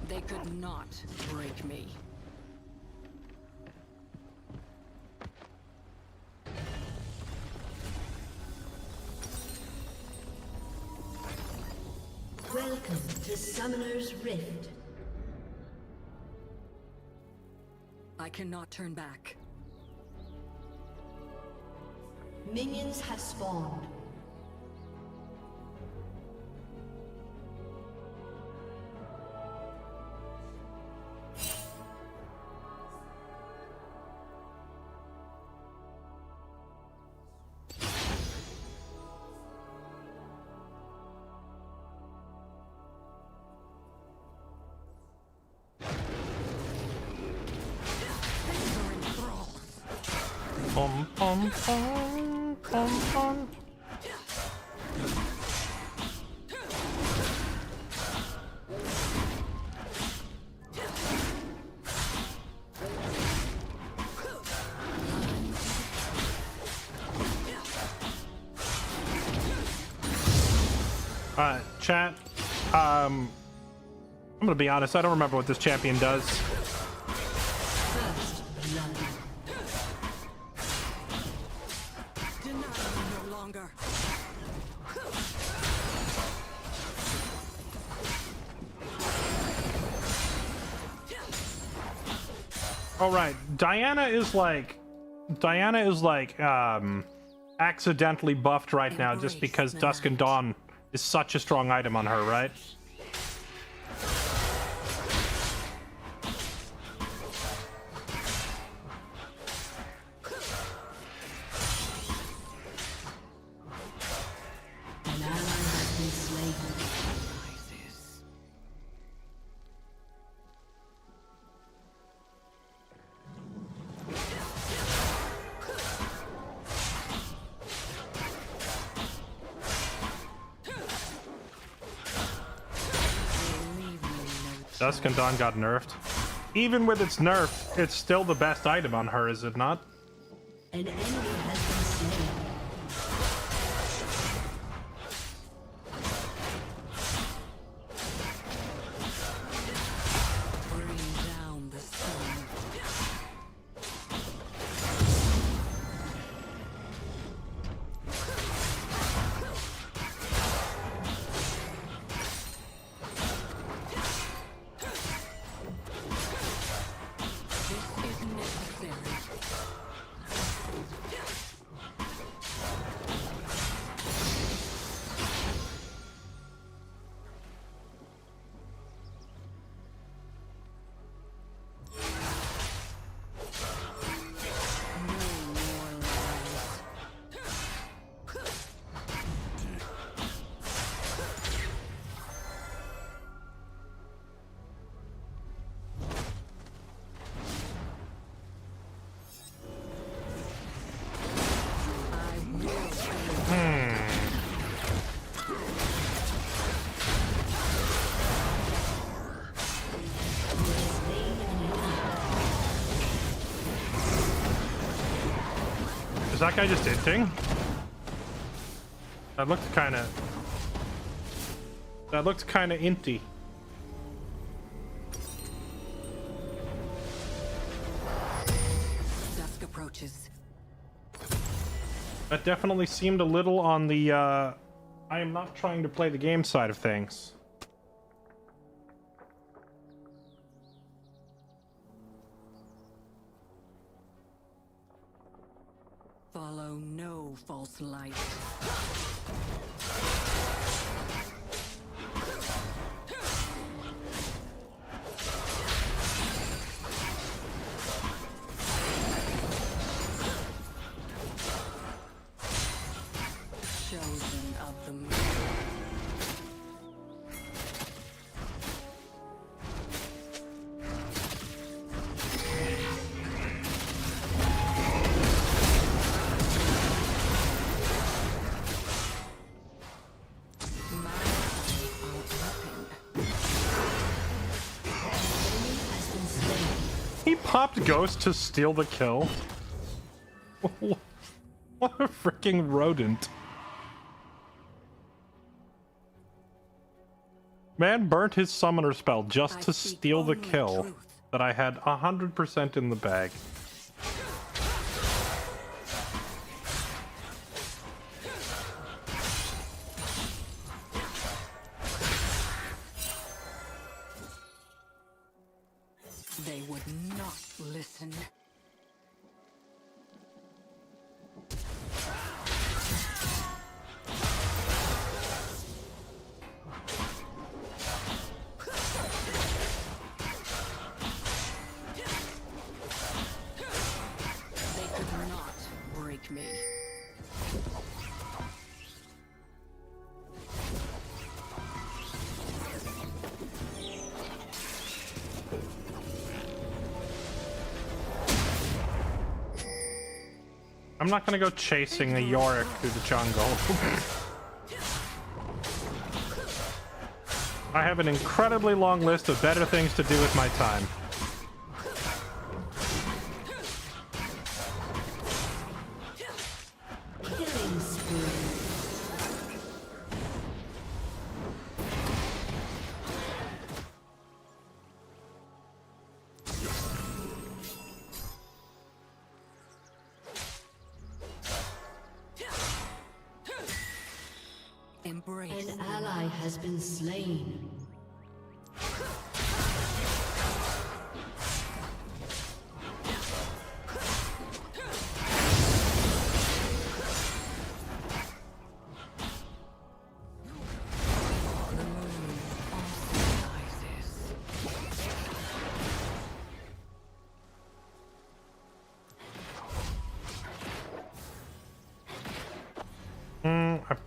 They could not break me. Welcome to Summoner's Rift. I cannot turn back. Minions have spawned. Pom pom pom pom pom. Chat. I'm gonna be honest. I don't remember what this champion does. First blood. Deny me no longer. All right, Diana is like accidentally buffed right now just because Dusk and Dawn is such a strong item on her, right? An ally has been slain. Rises. Dusk and Dawn got nerfed. Even with its nerf, it's still the best item on her, is it not? An enemy has been slain. Bring down the sun. This is necessary. No more lies. I will. Is that guy just inting? That looked kind of inty. Dusk approaches. That definitely seemed a little on the I am not trying to play the game side of things. Follow no false light. Chosen of the moon. My eyes are open. Has been slain. He popped Ghost to steal the kill. What a freaking rodent. Man burnt his summoner spell just I to seek steal the only kill truth. that I had 100% in the bag. They would not listen. They could not break me. I'm not gonna go chasing a Yorick through the jungle. I have an incredibly long list of better things to do with my time. Killing spree. Embrace. An ally has been slain.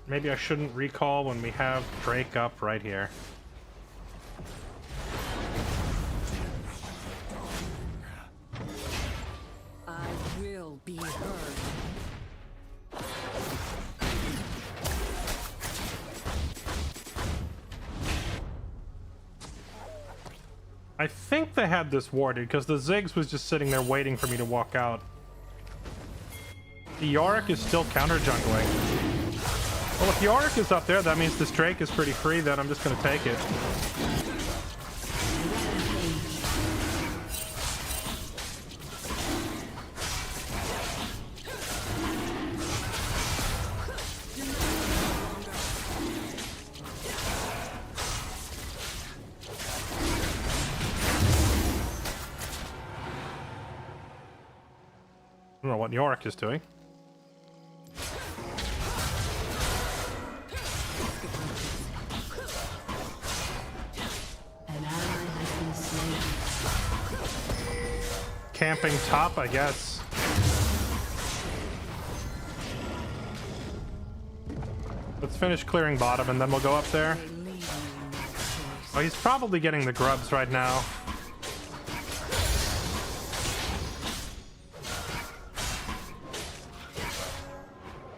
Maybe I shouldn't recall when we have Drake up right here. I will be heard. I think they had this warded because the Ziggs was just sitting there waiting for me to walk out. The Yorick is still counter jungling. Well, if Yorick is up there, that means this Drake is pretty free, then I'm just gonna take it. I don't know what Yorick is doing. An ally has been slain. Camping top, I guess. Let's finish clearing bottom and then we'll go up there. They leave me no choice. Oh, he's probably getting the grubs right now.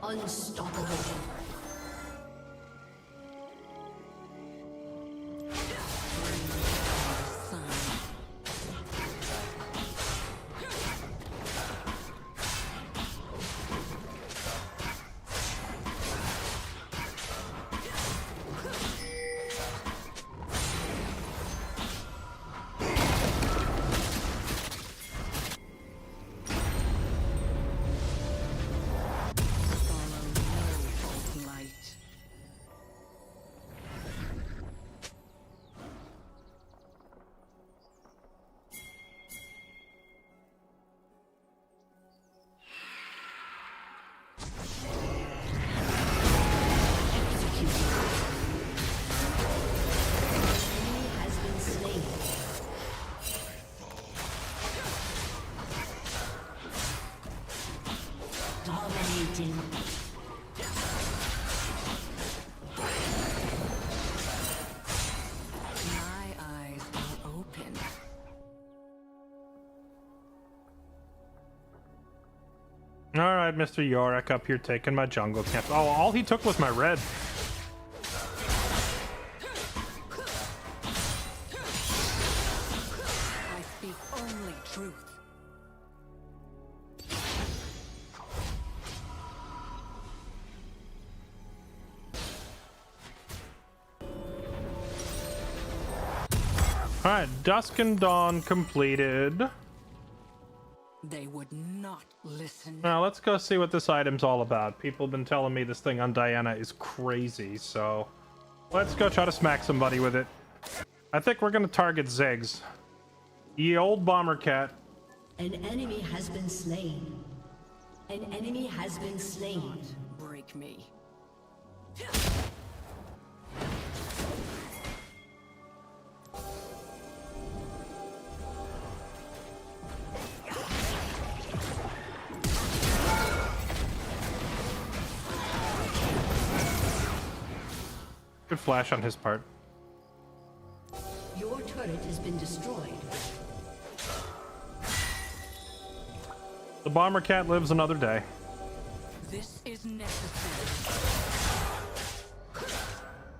Unstoppable. Sun. Follow no false light. Enemy has been slain. Dominating. My eyes are open. All right, Mr. Yorick up here taking my jungle camp. Oh, all he took was my red. I speak only truth. All right, Dusk and Dawn completed. They would not listen. Now let's go see what this item's all about. People have been telling me this thing on Diana is crazy, so let's go try to smack somebody with it. I think we're gonna target Ziggs. Ye old bomber cat. An enemy has been slain. An enemy has been slain. Break me. Good flash on his part. Your turret has been destroyed. The bomber cat lives another day. This is necessary.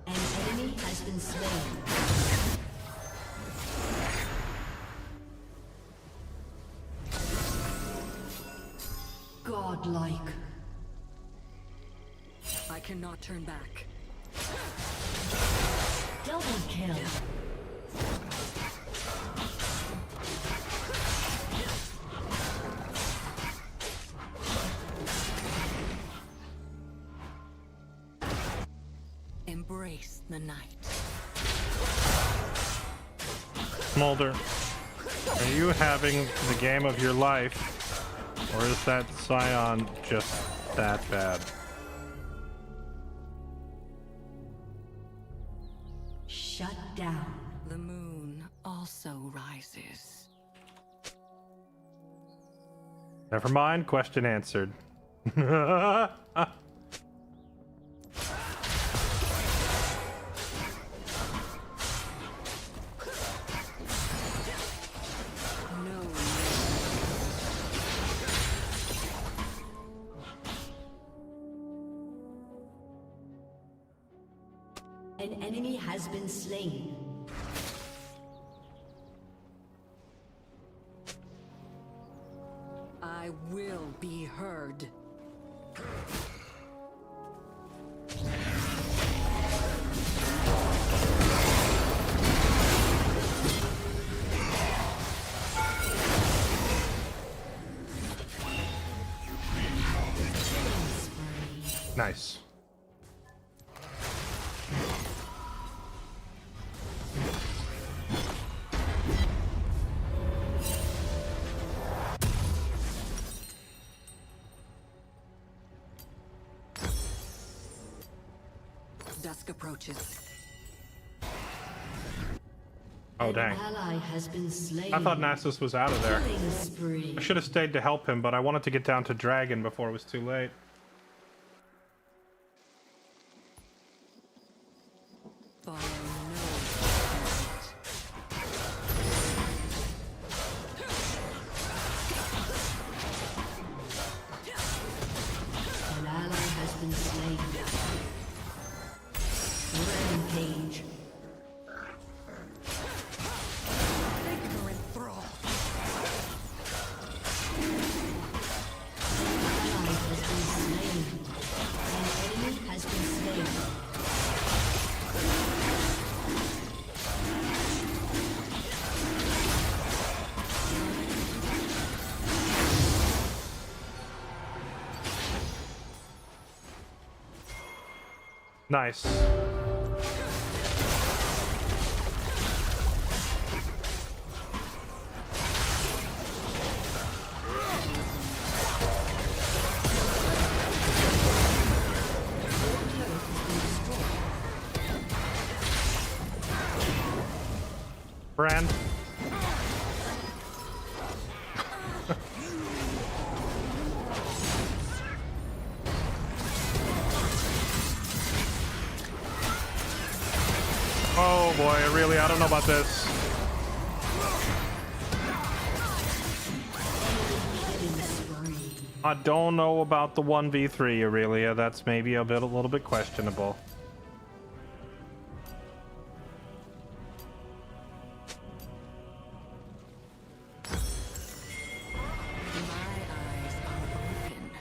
An enemy has been slain. Godlike. I cannot turn back. Double kill. Embrace the night. Smolder, are you having the game of your life? Or is that Scion just that bad? Shut down. The moon also rises. Never mind, question answered. No. An enemy has been slain. I will be heard. Nice. Dusk approaches. Oh, dang. An ally has been slain. I thought Nasus was out of there. Killing spree. I should have stayed to help him, but I wanted to get down to Dragon before it was too late. Follow no judgment. An ally has been slain. Rampage. Ignorant thrall. Ally has been slain. An enemy has been slain. Nice. Brand. Oh boy, really, I don't know about this. I don't know about the 1v3, Aurelia. That's maybe a little bit questionable. My eyes are open.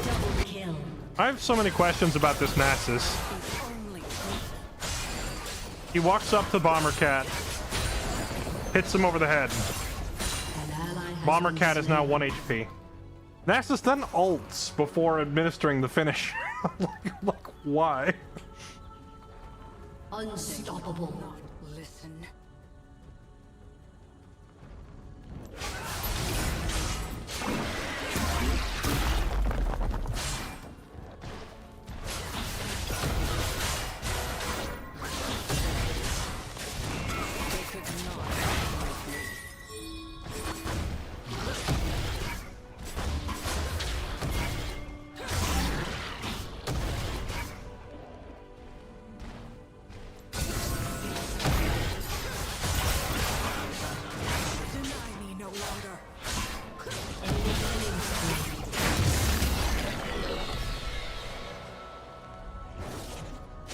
Double kill. I have so many questions about this Nasus. If only He walks up to Bomber Cat, hits him over the head. An ally has Bomber been Cat is now slain. 1 HP. Nasus then ults before administering the finish. like, why? Unstoppable. listen. They could not break me.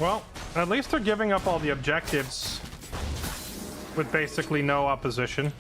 Well, at least they're giving up all the objectives with basically no opposition.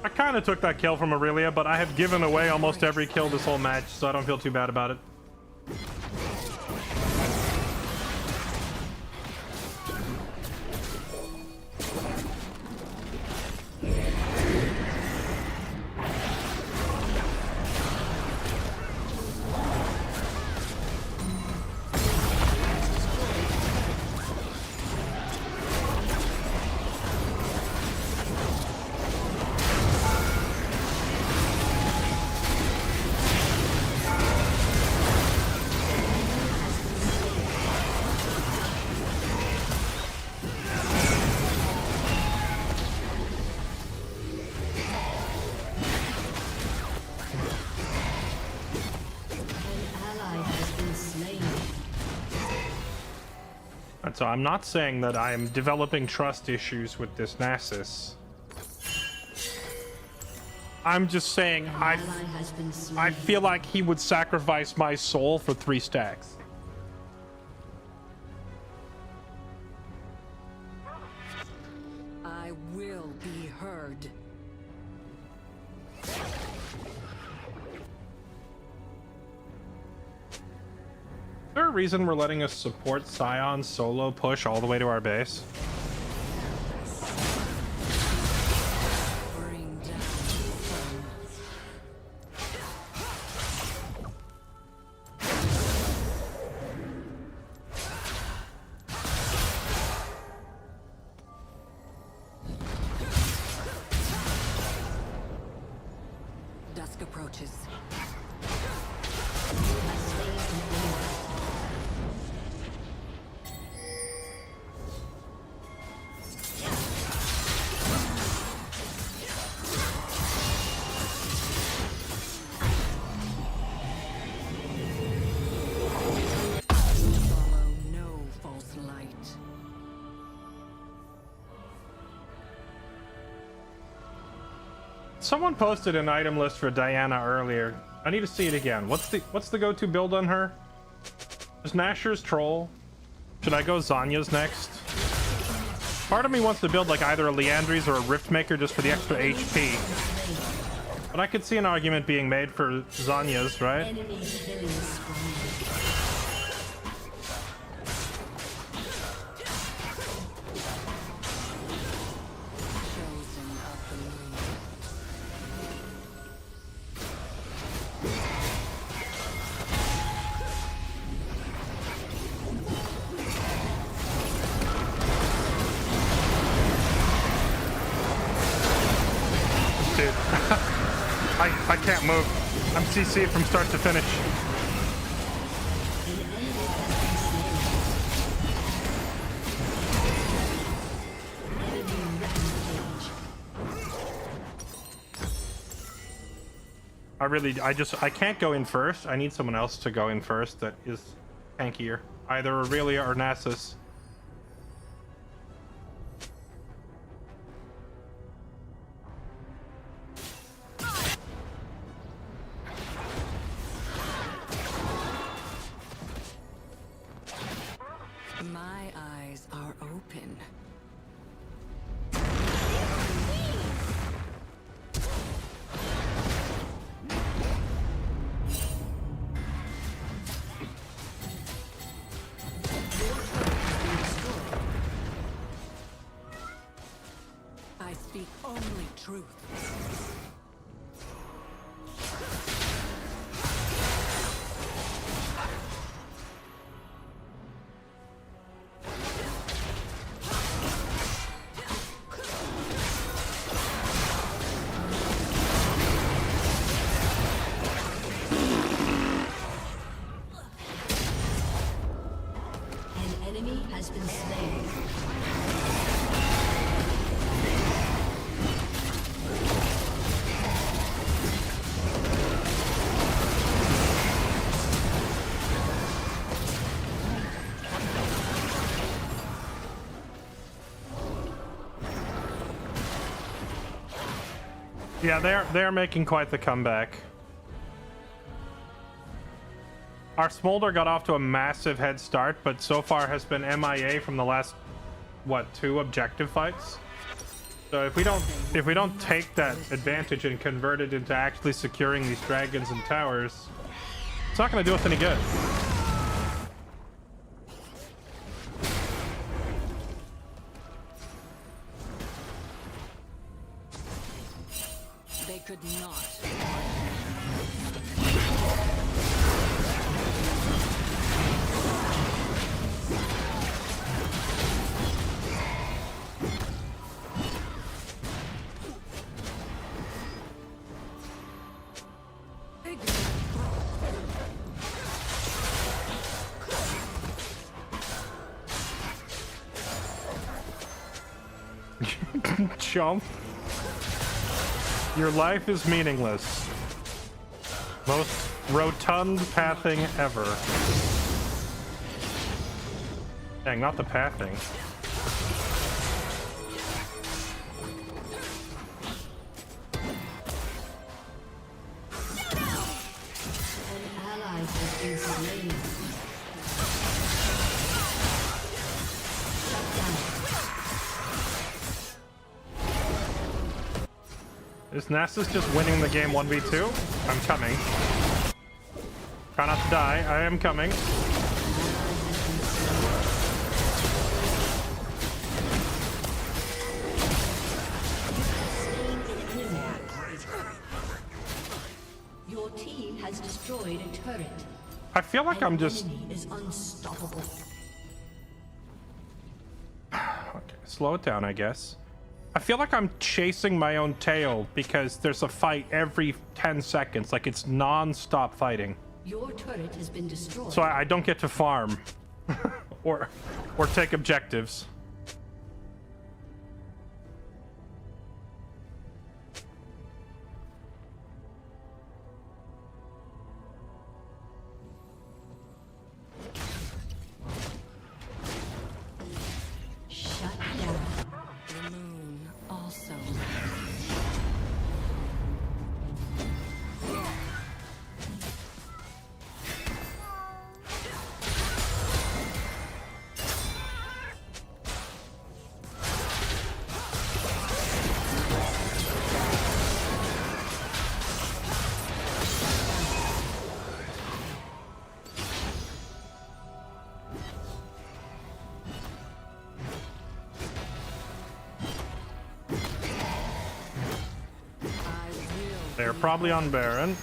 I kind of took that kill from Aurelia, but I have given away almost every kill this whole match, so I don't feel too bad about it. So I'm not saying that I'm developing trust issues with this Nasus. I'm just saying I feel like he would sacrifice my soul for 3 stacks. I will be heard. Is there a reason we're letting us support Scion solo push all the way to our base? Bring down the sun. Dusk approaches. Follow no false light. Someone posted an item list for Diana earlier. I need to see it again. What's the go-to build on her? Is Nashor's Troll? Should I go Zanya's next? Part of me wants to build like either a Liandry's or a Riftmaker just for the extra HP. But I could see an argument being made for Zanya's, right? Enemy killing spree. Chosen of the moon. Dude, I can't move. I'm CC'd from start to finish. I can't go in first. I need someone else to go in first that is tankier. Either Aurelia or Nasus. My eyes are open. I speak only truth. enemy has been slain. Yeah, they're making quite the comeback. Our Smolder got off to a massive head start, but so far has been MIA from the last, what, 2 objective fights? So if we don't take that advantage and convert it into actually securing these dragons and towers, it's not going to do us any good. They could not. Chump. Your life is meaningless. Most rotund pathing ever. Dang, not the pathing. An ally has been slain. Shut down. Is Nasus just winning the game 1v2? I'm coming. Try not to die. I am coming. Your team has destroyed a turret. I feel like I'm just... Enemy is unstoppable. Okay, slow it down, I guess. I feel like I'm chasing my own tail because there's a fight every 10 seconds. Like, it's non-stop fighting. Your turret has been destroyed. So I don't get to farm. or take objectives. Shut down. The moon also. They're probably on Baron.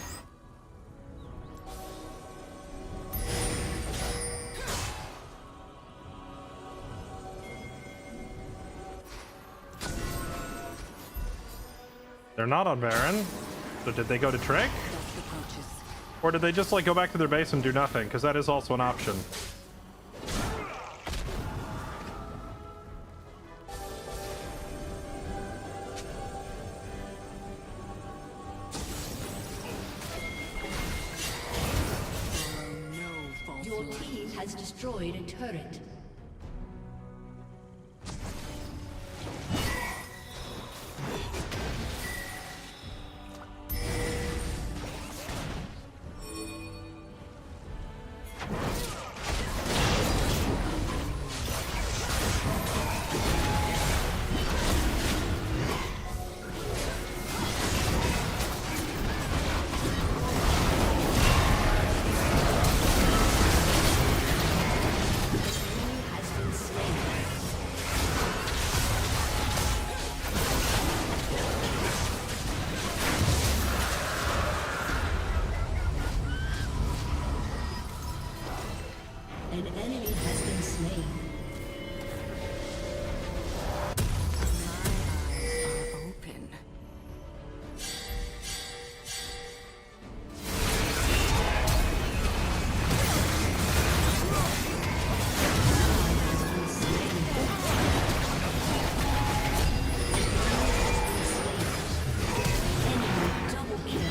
They're not on Baron. So did they go to Trick? Dusk approaches. Or did they just like go back to their base and do nothing? Because that is also an option. No false Your light. team has destroyed a turret.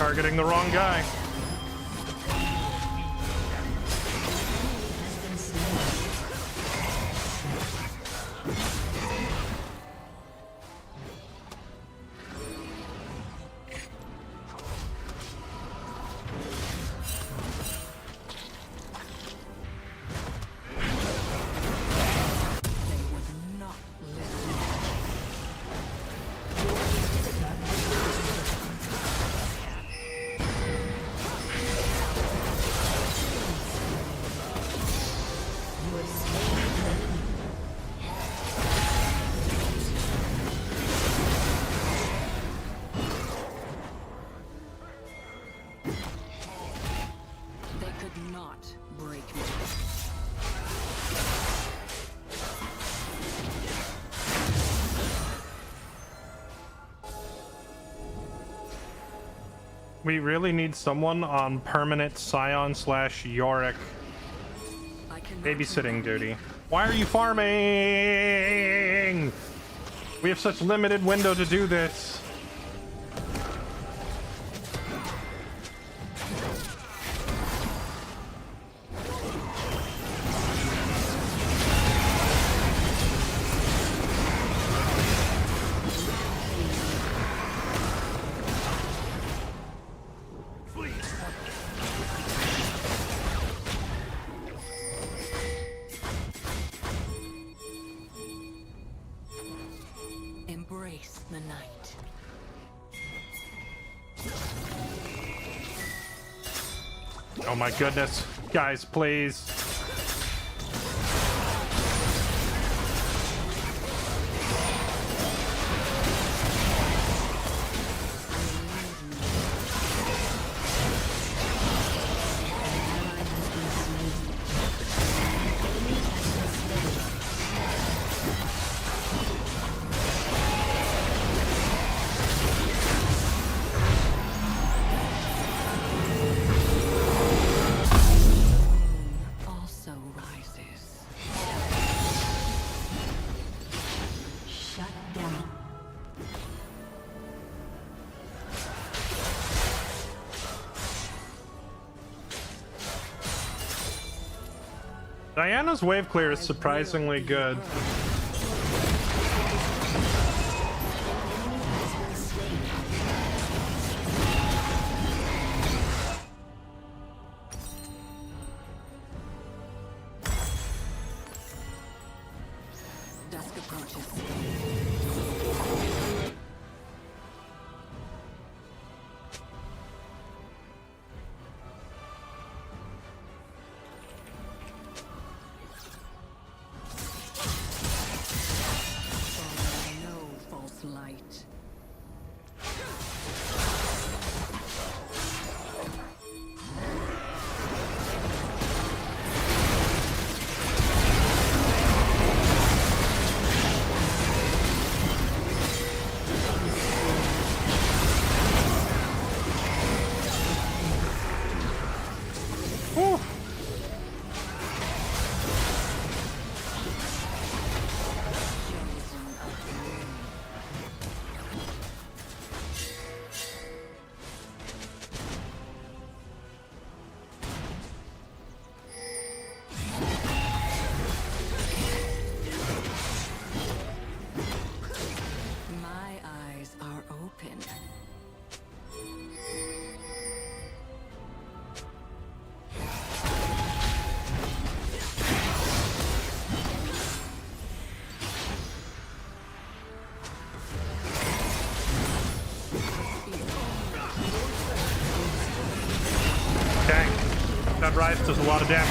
targeting the wrong guy. They would not listen. They could not break me. We really need someone on permanent Scion / Yorick I cannot babysitting duty. Why are you farming? We have such limited window to do this. embrace the night. Oh my goodness. Guys, please. Also rises. Shut down. Diana's wave clear is surprisingly good. Dusk approaches. Follow no false light. Whew. Chosen of the moon. My eyes are open. Dang. That rise does a lot of damage.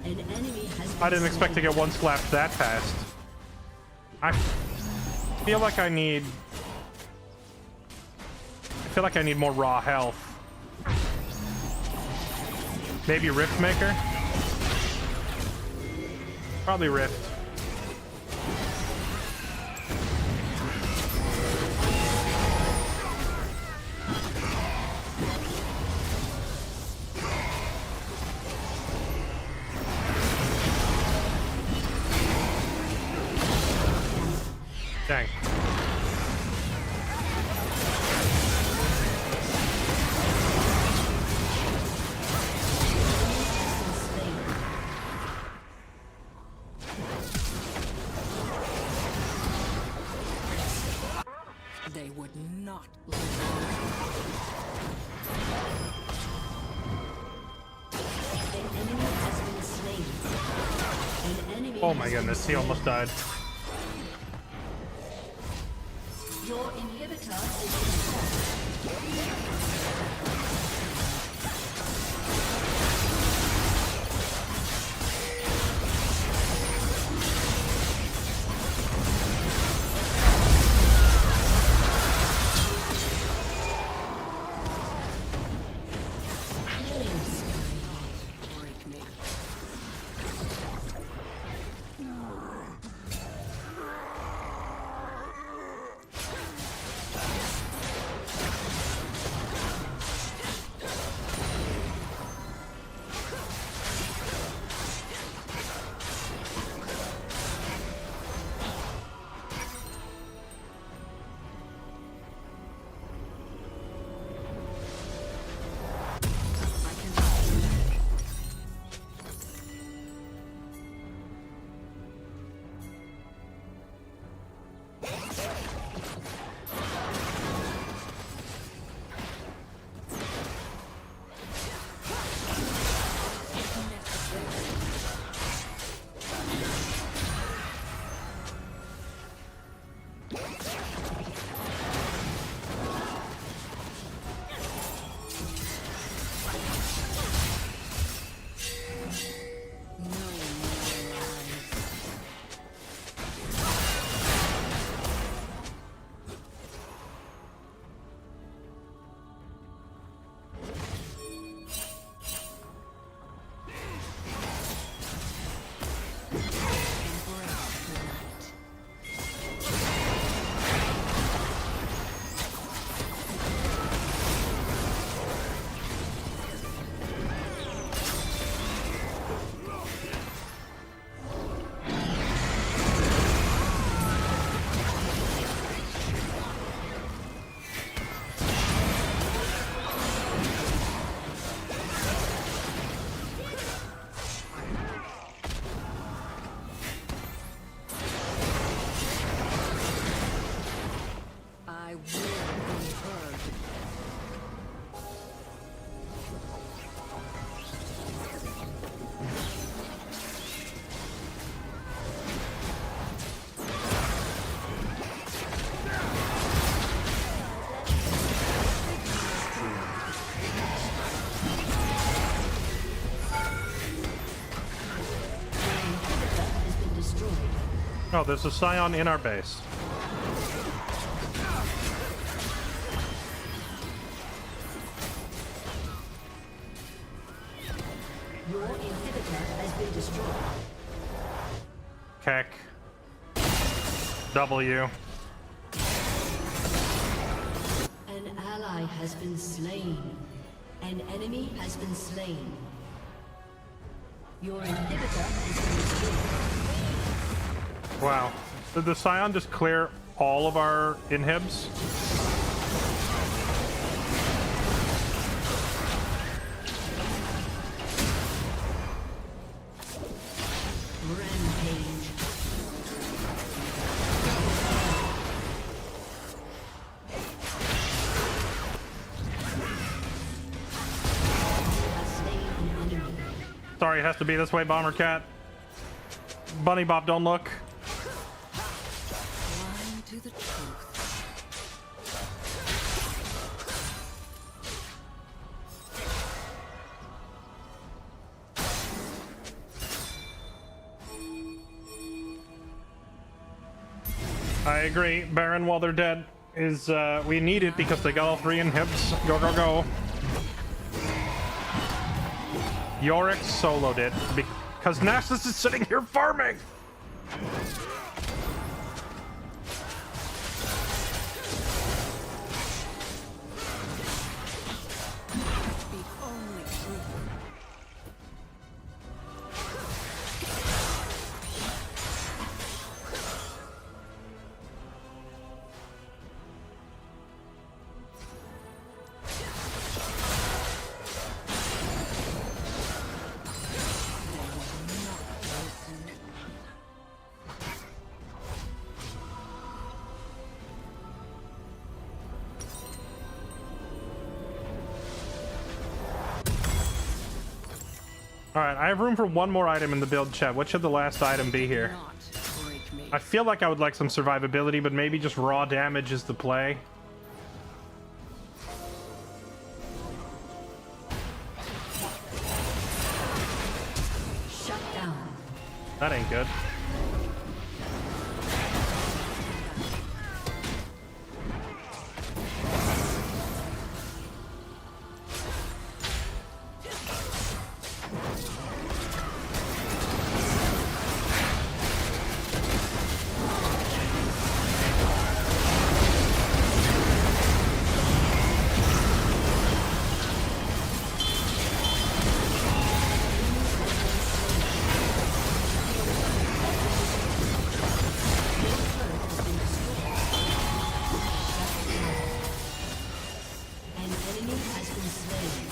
An enemy has been I didn't expect to slain. get one slapped that fast. I feel like I need more raw health. Maybe Rift Maker? Probably Rift. Dang. not like An enemy has been slain. An enemy Oh my has been goodness, he almost died. Your inhibitor is break me. I will be heard. has been destroyed. Oh, there's a Scion in our base. Your inhibitor has been destroyed. Keck. W. An ally has been slain. An enemy has been slain. Your inhibitor has been destroyed. Wow. Did the Scion just clear all of our inhibs? Rampage. Has slain an enemy. Sorry, it has to be this way, Bomber Cat. Bunny Bop, don't look. Blind to the truth. I agree. Baron, while they're dead, is we need it because they got all three inhibs. Go, go, go. Yorick soloed it because Nasus is sitting here farming. Speak only truth. They will not listen. All right, I have room for one more item in the build, chat. What should the last item be here? Not break me. I feel like I would like some survivability, but maybe just raw damage is the play. Shut down. That ain't good. An enemy has been slain.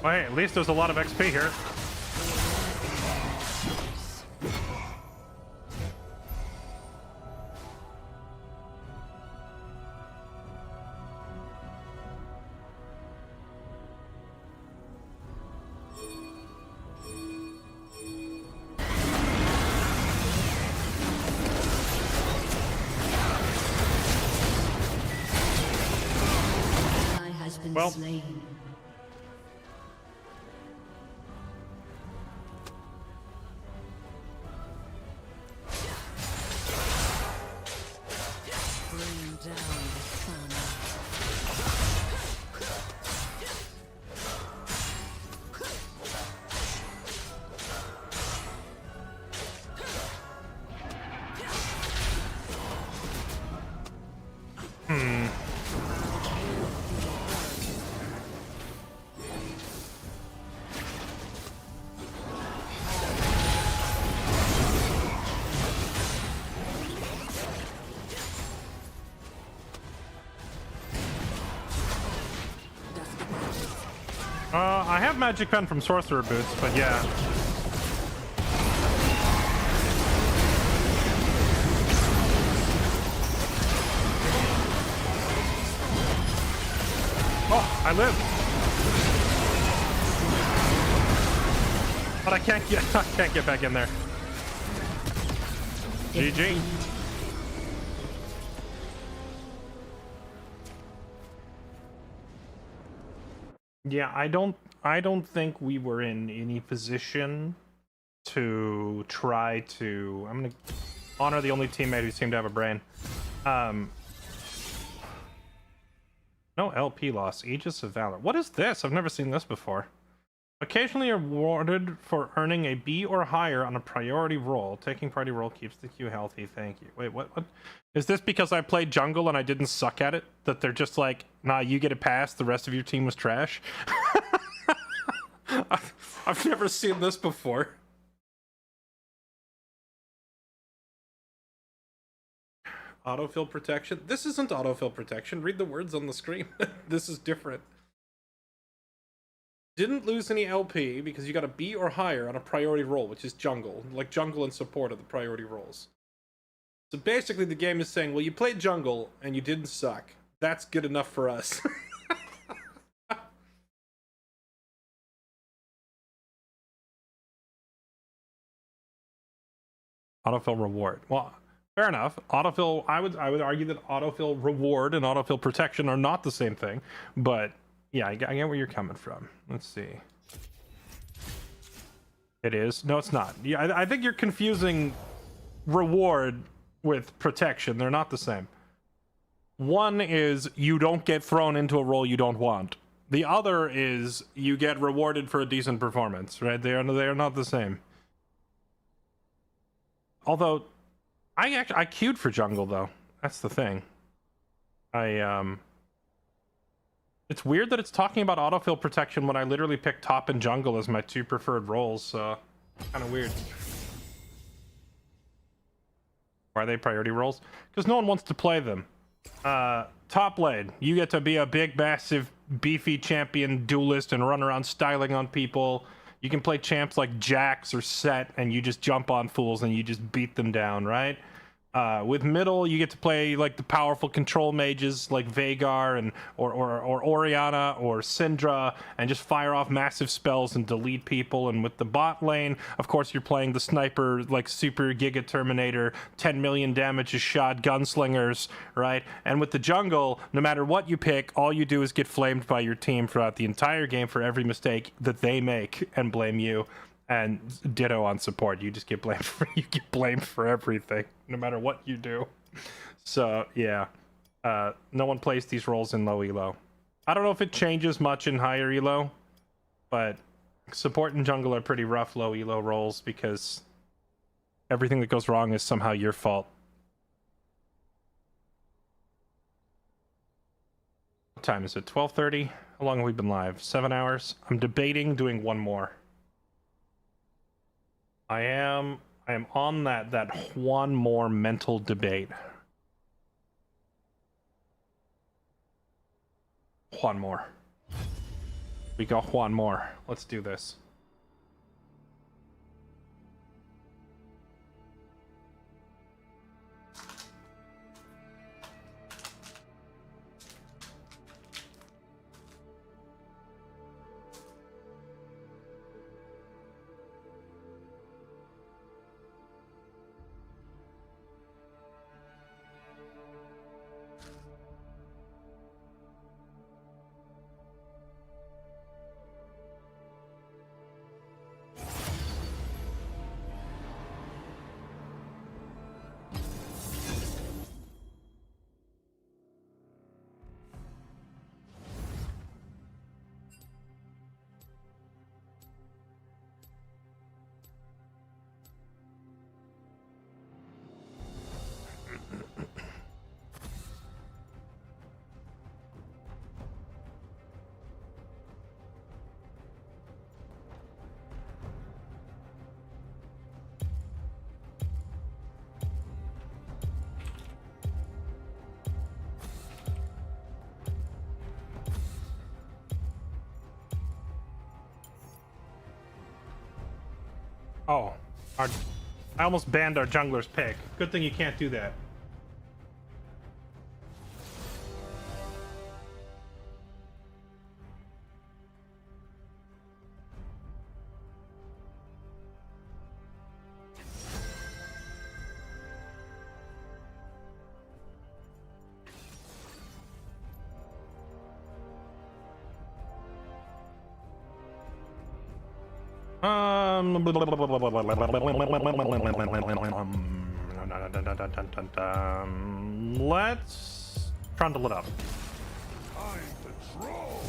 Well, hey, at least there's a lot of XP here. Ally has been Well. slain. Bring down the sun. I have Magic Pen from Sorcerer Boots, but yeah. Oh, I live. But I can't get back in there. GG. Yeah, I don't think we were in any position to try to. I'm gonna honor the only teammate who seemed to have a brain. No LP loss. Aegis of Valor. What is this? I've never seen this before. Occasionally awarded for earning a B or higher on a priority roll. Taking priority roll keeps the queue healthy. Thank you. Wait, what? Is this because I played jungle and I didn't suck at it? That they're just like, nah, you get a pass, the rest of your team was trash? I've never seen this before. Autofill protection? This isn't autofill protection. Read the words on the screen. This is different. Didn't lose any LP because you got a B or higher on a priority roll, which is jungle. Like jungle and support are the priority rolls. So basically the game is saying, well, you played jungle and you didn't suck. That's good enough for us. Autofill reward. Well, fair enough. Autofill, I would argue that autofill reward and autofill protection are not the same thing, but yeah, I get where you're coming from. Let's see. It is. No, it's not. Yeah, I think you're confusing reward with protection. They're not the same. One is you don't get thrown into a role you don't want. The other is you get rewarded for a decent performance, right? They are not the same. Although, I queued for jungle though. That's the thing. It's weird that it's talking about autofill protection when I literally picked top and jungle as my two preferred roles. So, kind of weird. Why are they priority roles? Because no one wants to play them. Top lane, you get to be a big, massive, beefy champion duelist and run around styling on people. You can play champs like Jax or Set, and you just jump on fools and you just beat them down, right? With middle, you get to play like the powerful control mages like Veigar and or Orianna or Syndra, and just fire off massive spells and delete people. And with the bot lane, of course, you're playing the sniper like Super Giga Terminator, 10 million damage a shot gunslingers, right? And with the jungle, no matter what you pick, all you do is get flamed by your team throughout the entire game for every mistake that they make and blame you. And ditto on support. You just get blamed for everything, no matter what you do. So yeah, no one plays these roles in low elo. I don't know if it changes much in higher elo, but support and jungle are pretty rough low elo roles because everything that goes wrong is somehow your fault. What time is it? 12:30. How long have we been live? 7 hours. I'm debating doing one more. I am on that one more mental debate. One more. We got one more. Let's do this. Oh, I almost banned our jungler's pick. Good thing you can't do that. Let's trundle it up. Time to troll.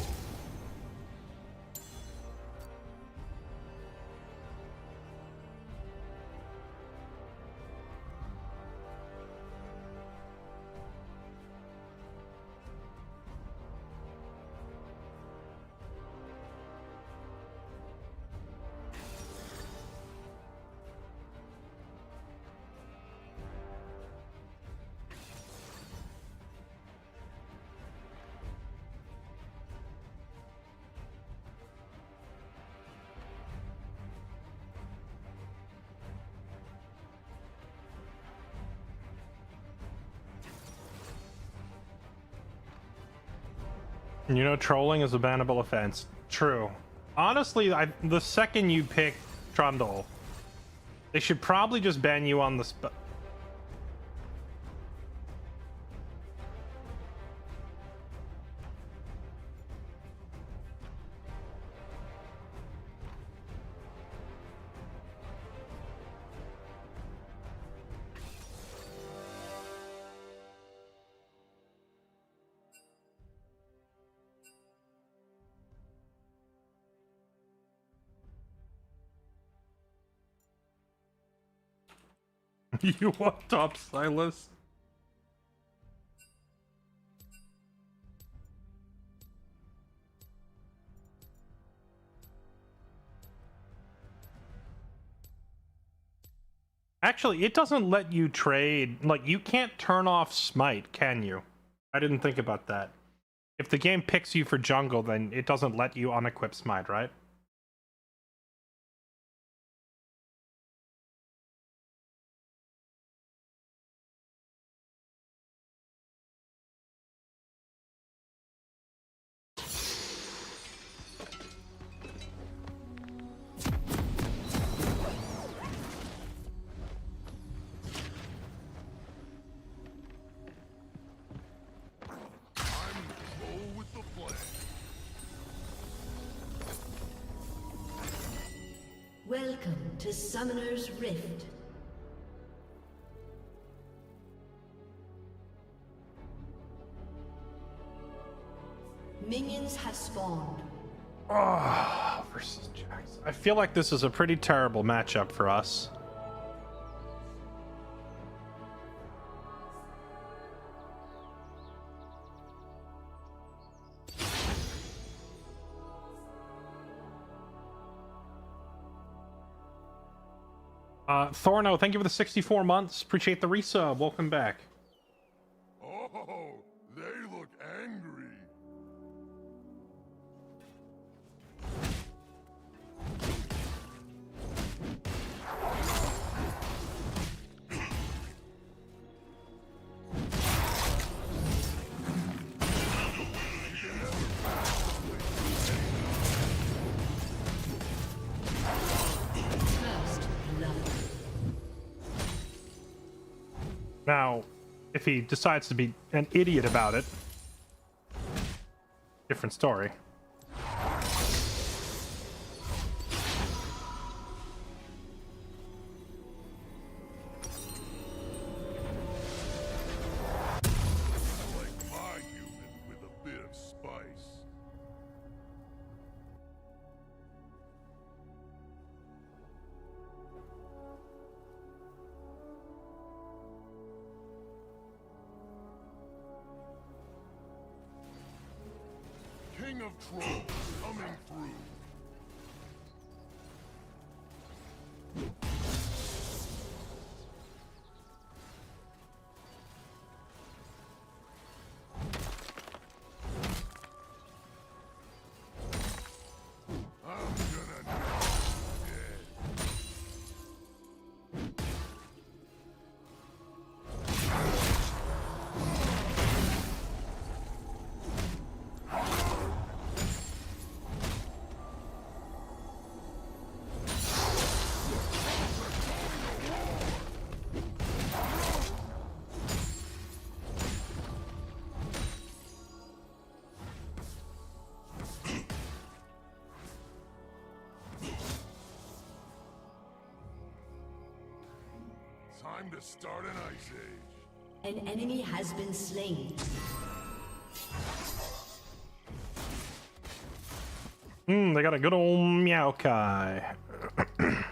You know, trolling is a bannable offense. True. Honestly, the second you pick Trundle, they should probably just ban you on the spot. You want top Silas? Actually, it doesn't let you trade. Like, you can't turn off Smite, can you? I didn't think about that. If the game picks you for jungle, then it doesn't let you unequip Smite, right? Roll with the plan. Welcome to Summoner's Rift. Minions have spawned. Oh, versus Jax. I feel like this is a pretty terrible matchup for us. Thorno, thank you for the 64 months. Appreciate the resub. Welcome back. Oh, they look angry. First blood. Now, if he decides to be an idiot about it, different story. Like my human with a bit of spice. King of Trolls coming through. I'm gonna knock you dead. Time to start an ice age. An enemy has been slain. They got a good old Meowkai. I'm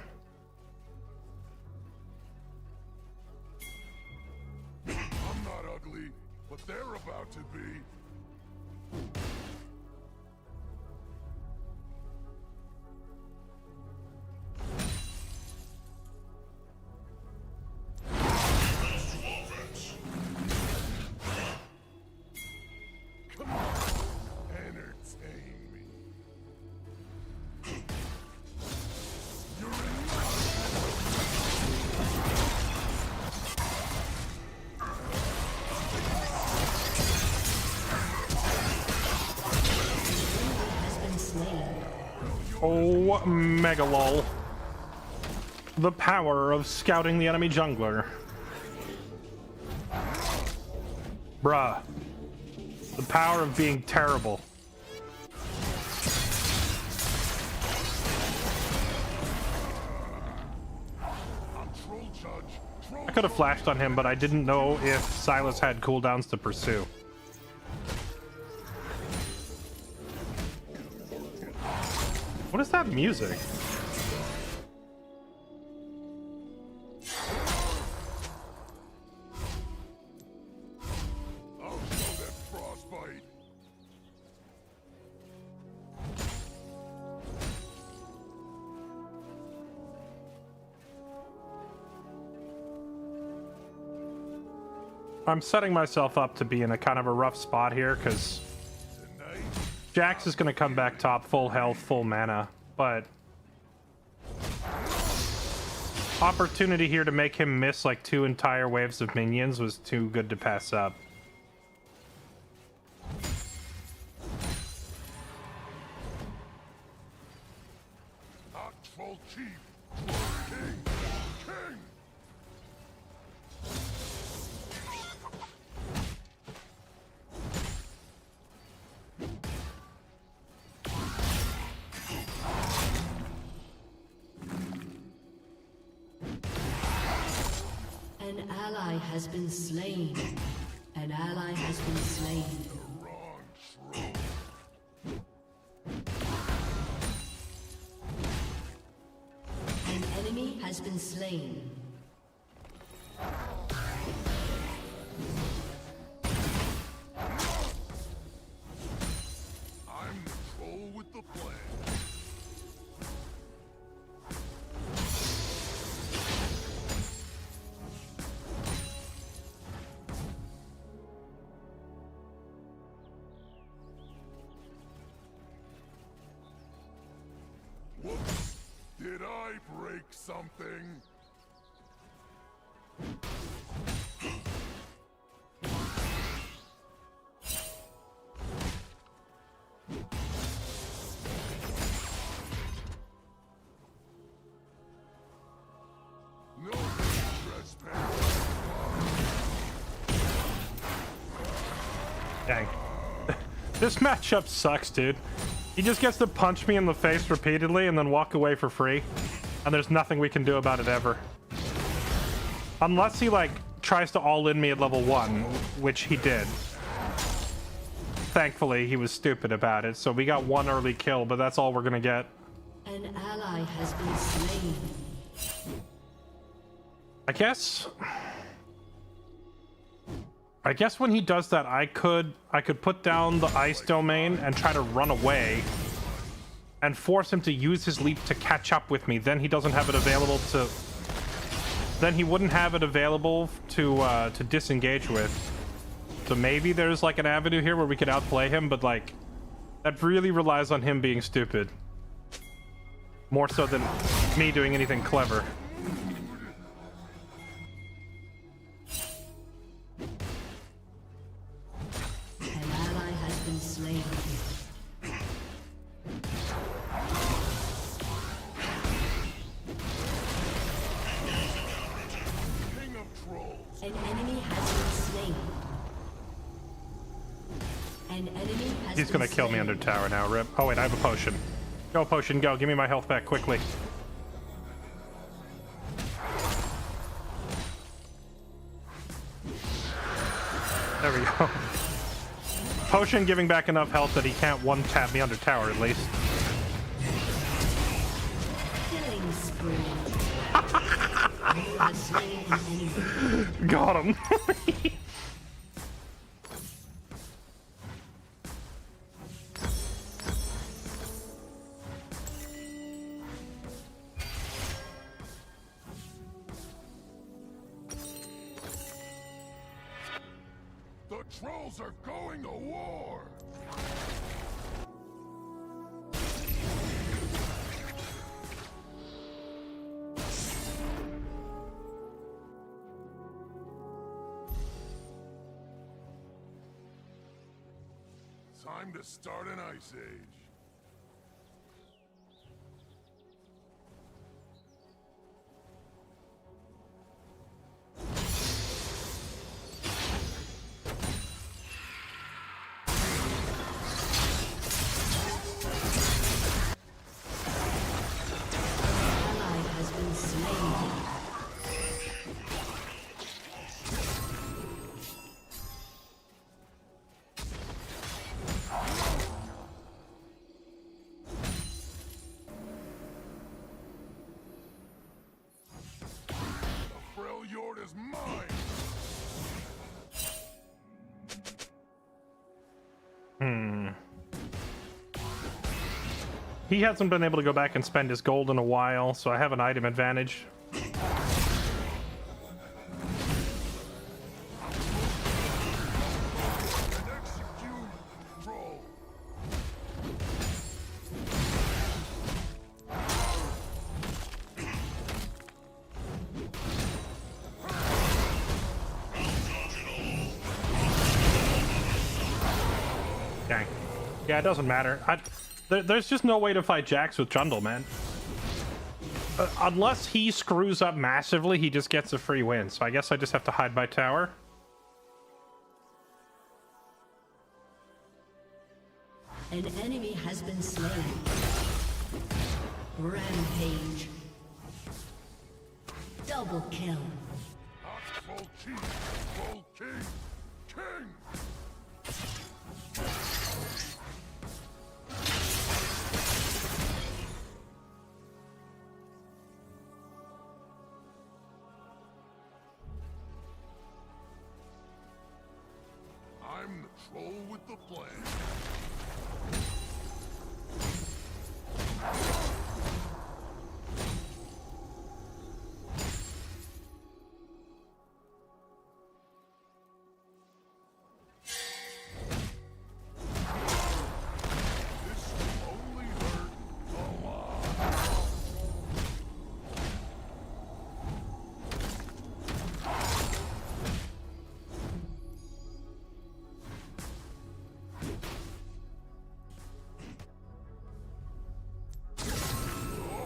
not ugly, but they're about to be. Come on, entertain me. You're Has been slain. Oh, mega lol. The power of scouting the enemy jungler. Bruh. The power of being terrible. I'm Troll Judge. Troll I could have flashed on him, but I didn't know if Silas had cooldowns to pursue. What is that music? I'll show that frostbite. I'm setting myself up to be in a kind of a rough spot here, because Jax is going to come back top, full health, full mana, but opportunity here to make him miss like 2 entire waves of minions was too good to pass up. Actual chief, king, king. An ally has been slain. An ally has been slain. An enemy has been slain. I'm the troll with the plan. Whoops! Did I break something? No trespass. Dang. This matchup sucks, dude. He just gets to punch me in the face repeatedly and then walk away for free. And there's nothing we can do about it ever. Unless he, like, tries to all-in me at level 1, which he did. Thankfully, he was stupid about it, so we got 1 early kill, but that's all we're gonna get. An ally has been slain. I guess when he does that, I could put down the ice domain and try to run away and force him to use his leap to catch up with me. Then he doesn't have it available to... Then he wouldn't have it available to disengage with. So maybe there's like an avenue here where we could outplay him, but like that really relies on him being stupid. More so than me doing anything clever. An ally has been slain. King of trolls. An enemy has been slain. An enemy has He's gonna been kill me slain. under tower now, Rip. Oh wait, I have a potion. Go, potion, go. Give me my health back quickly. There we go. Potion giving back enough health that he can't one-tap me under tower, at least. Killing spree. You have slain an enemy. Got him. The trolls are going to war! Time to start an ice age. Ally has been slain. The Freljord is mine! He hasn't been able to go back and spend his gold in a while, so I have an item advantage. Dang. Yeah, it doesn't matter. There's just no way to fight Jax with Trundle, man. Unless he screws up massively, he just gets a free win. So I guess I just have to hide my tower. An enemy has been slain. Rampage. Double kill. Full chief, full king, king! I'm the troll with the plan. This will only hurt a lot.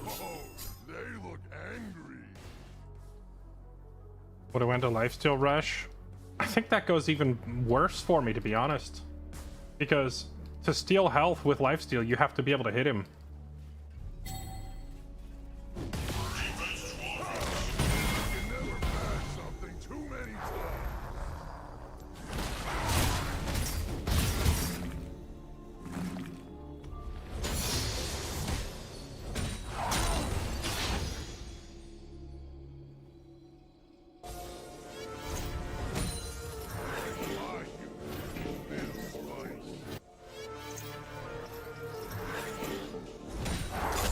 Oh, they look angry. Would have went to Lifesteal Rush. I think that goes even worse for me, to be honest. Because to steal health with Lifesteal, you have to be able to hit him. You can never pass something too many times.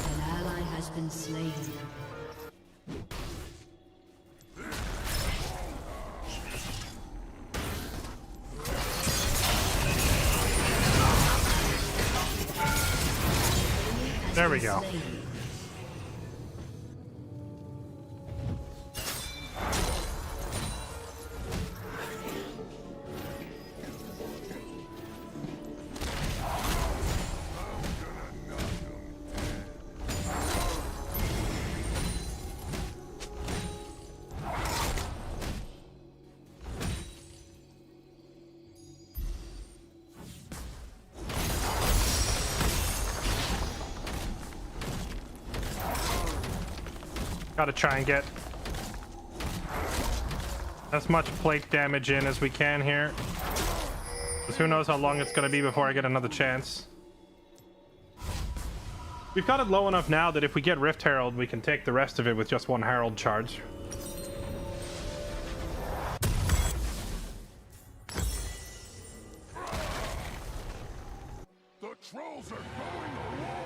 An ally has been slain. There we go. Slain. Gotta try and get as much plate damage in as we can here. Because who knows how long it's gonna be before I get another chance. We've got it low enough now that if we get Rift Herald, we can take the rest of it with just one Herald charge. The trolls are going to war!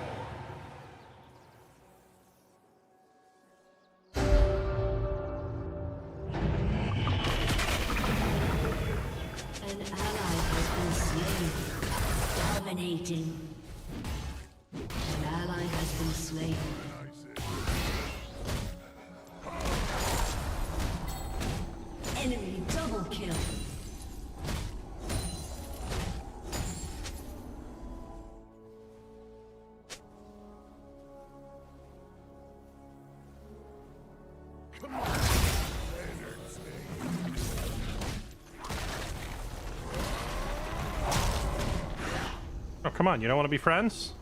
An ally has been slain. Dominating. An ally has been slain. Enemy double kill. Oh, come on, you don't want to be friends?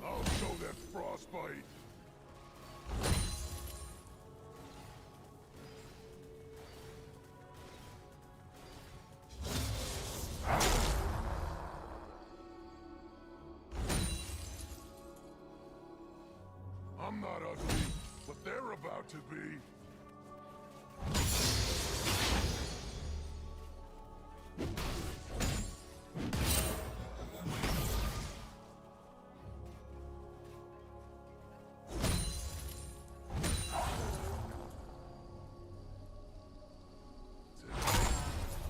I'll show that frostbite. I'm not ugly, but they're about to be.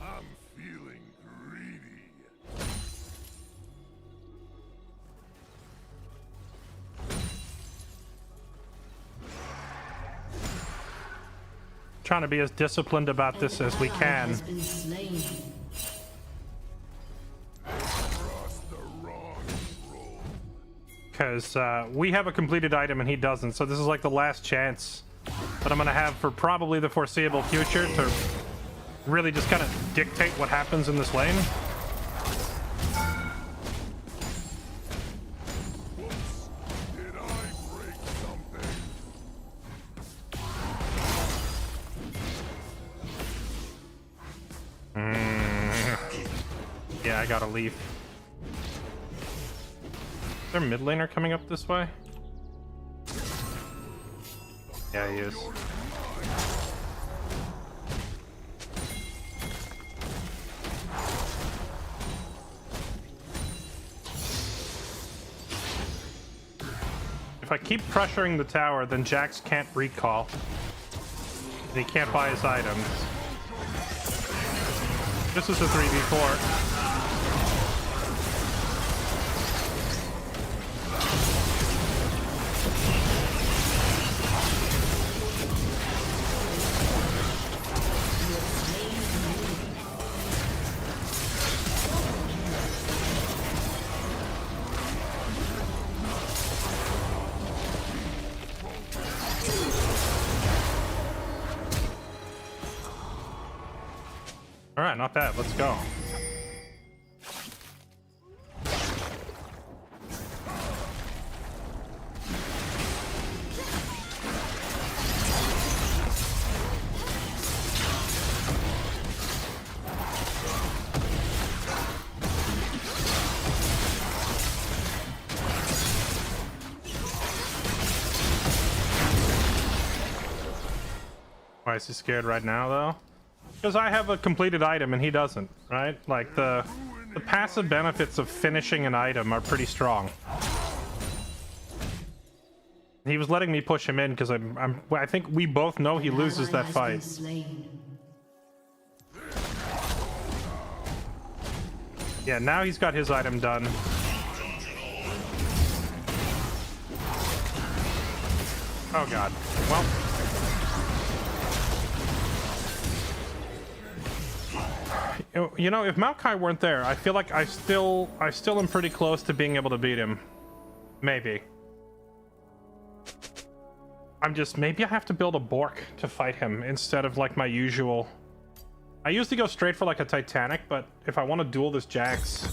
I'm feeling greedy. trying to be as disciplined about this as we Ally can. has been slain. Because we have a completed item and he doesn't, so this is like the last chance that I'm gonna have for probably the foreseeable future to really just kind of dictate what happens in this lane. Did I break something? Yeah, I got a leaf. Is there a mid laner coming up this way? Yeah, he is. If I keep pressuring the tower, then Jax can't recall. And he can't buy his items. This is a 3v4. All right, not bad. Let's go. Why is he scared right now, though? Because I have a completed item and he doesn't, right? Like, the passive benefits of finishing an item are pretty strong. He was letting me push him in because I think we both know he loses that Ally has been fight. slain. Yeah, now he's got his item done. Oh god. Well, you know, if Maokai weren't there, I feel like I still am pretty close to being able to beat him. Maybe. Maybe I have to build a Bork to fight him instead of like my usual. I usually go straight for like a Titanic, but if I want to duel this Jax,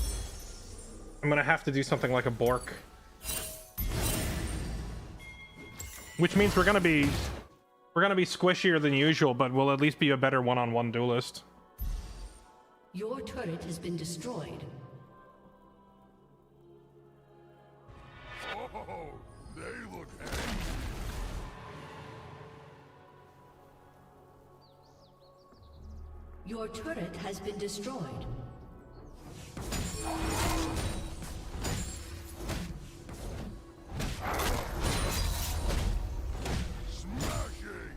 I'm gonna have to do something like a Bork. Which means we're gonna be squishier than usual, but we'll at least be a better one-on-one duelist. Your turret has been destroyed. Oh, they look angry. Your turret has been destroyed. Smashing.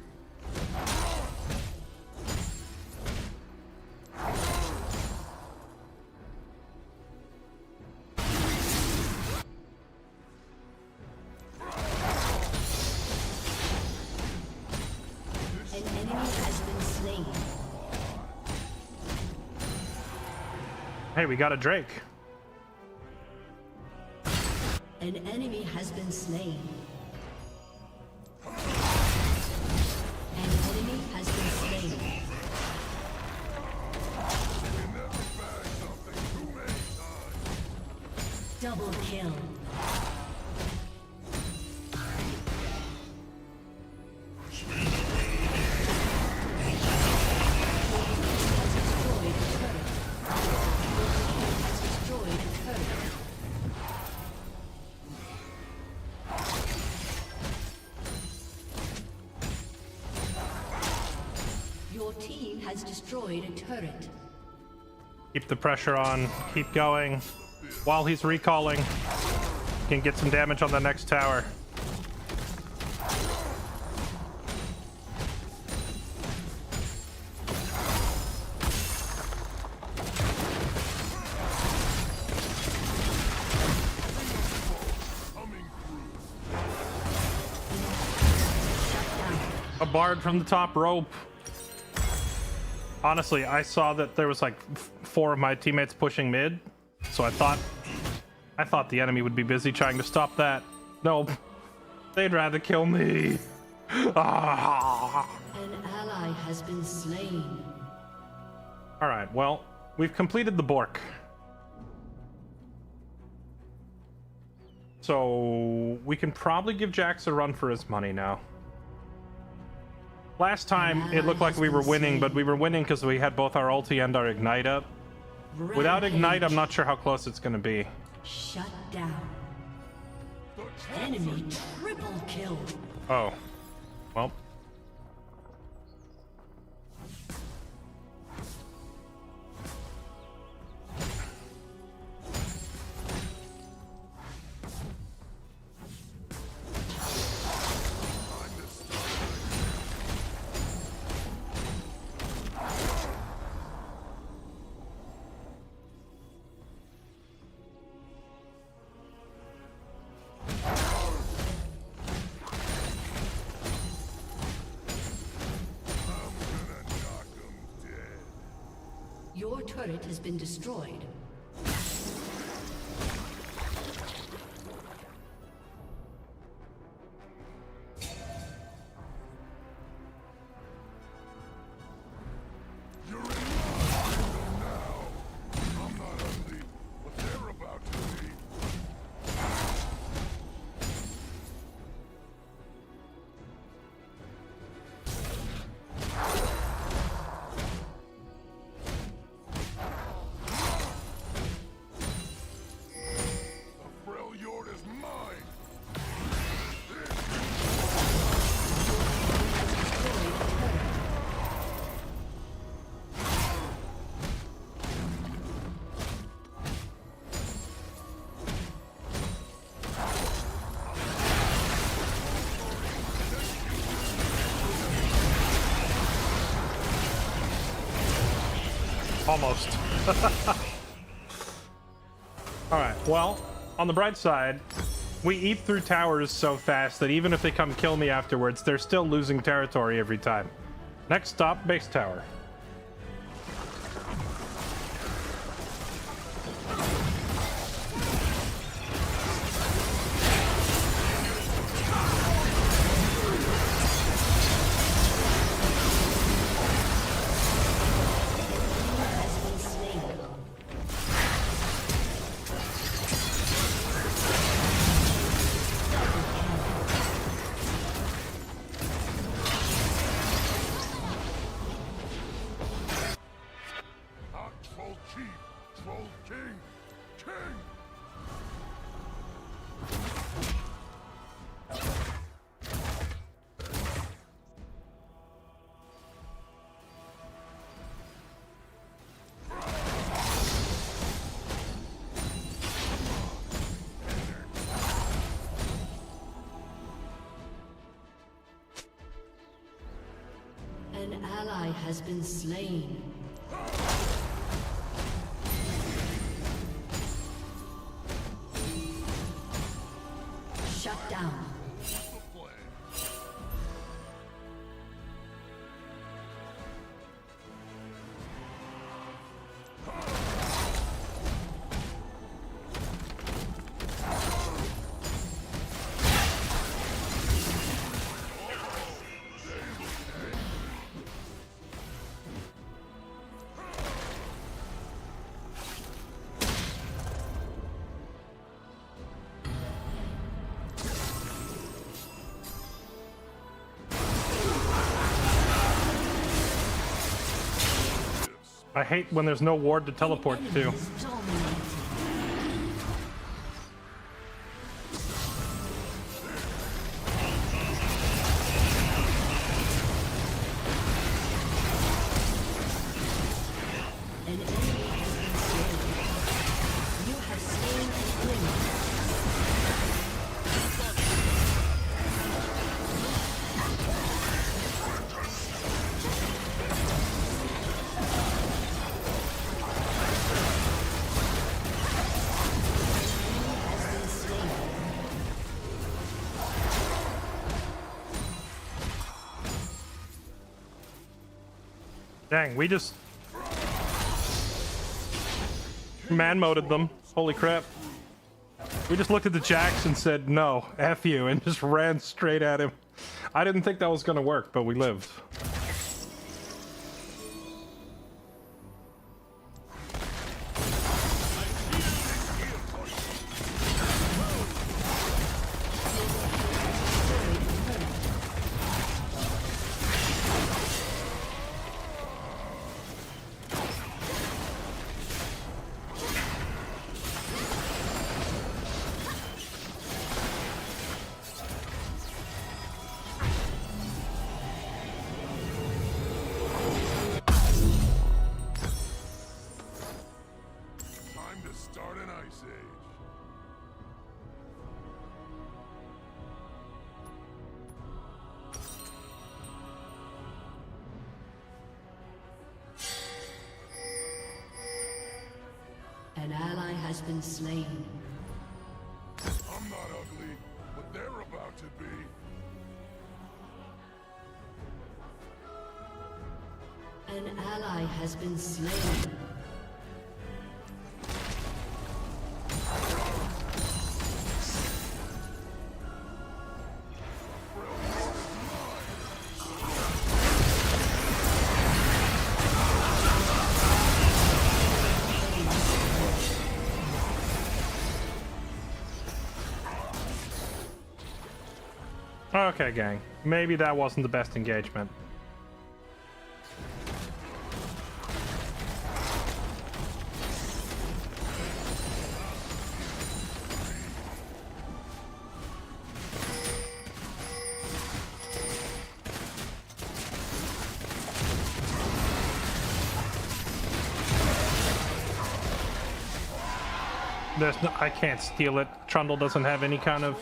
An enemy has been slain. Hey, we got a Drake. An enemy has been slain. An enemy has been slain. Double kill. Your team has destroyed a turret. Keep the pressure on. Keep going. While he's recalling, can get some damage on the next tower. A bard from the top rope. Honestly, I saw that there was like 4 of my teammates pushing mid, so I thought the enemy would be busy trying to stop that. Nope. They'd rather kill me. Ah. An ally has been slain. All right, well, we've completed the Bork. So we can probably give Jax a run for his money now. Last time it looked like we were winning, but we were winning because we had both our ulti and our ignite up. Without ignite, I'm not sure how close it's going to be. Shut down. Enemy triple kill. Oh. Well. Your turret has been destroyed. You're in line now. I'm not only what they're about to be. The Freljord is mine. Almost. Alright, well, on the bright side, we eat through towers so fast that even if they come kill me afterwards, they're still losing territory every time. Next stop, base tower. Has been slain. Not Troll Chief, Troll King. King! An ally has been slain. Shut down. I hate when there's no ward to teleport Enemy to. is dominated. An enemy has been slain. You have slain an enemy. Dang, we just man-moded them. Holy crap. We just looked at the Jax and said, no, F you, and just ran straight at him. I didn't think that was gonna work, but we lived. Time to start an ice age. An ally has been slain. I'm not ugly, but they're about to be. An ally has been slain. Okay, gang. Maybe that wasn't the best engagement. I can't steal it. Trundle doesn't have any kind of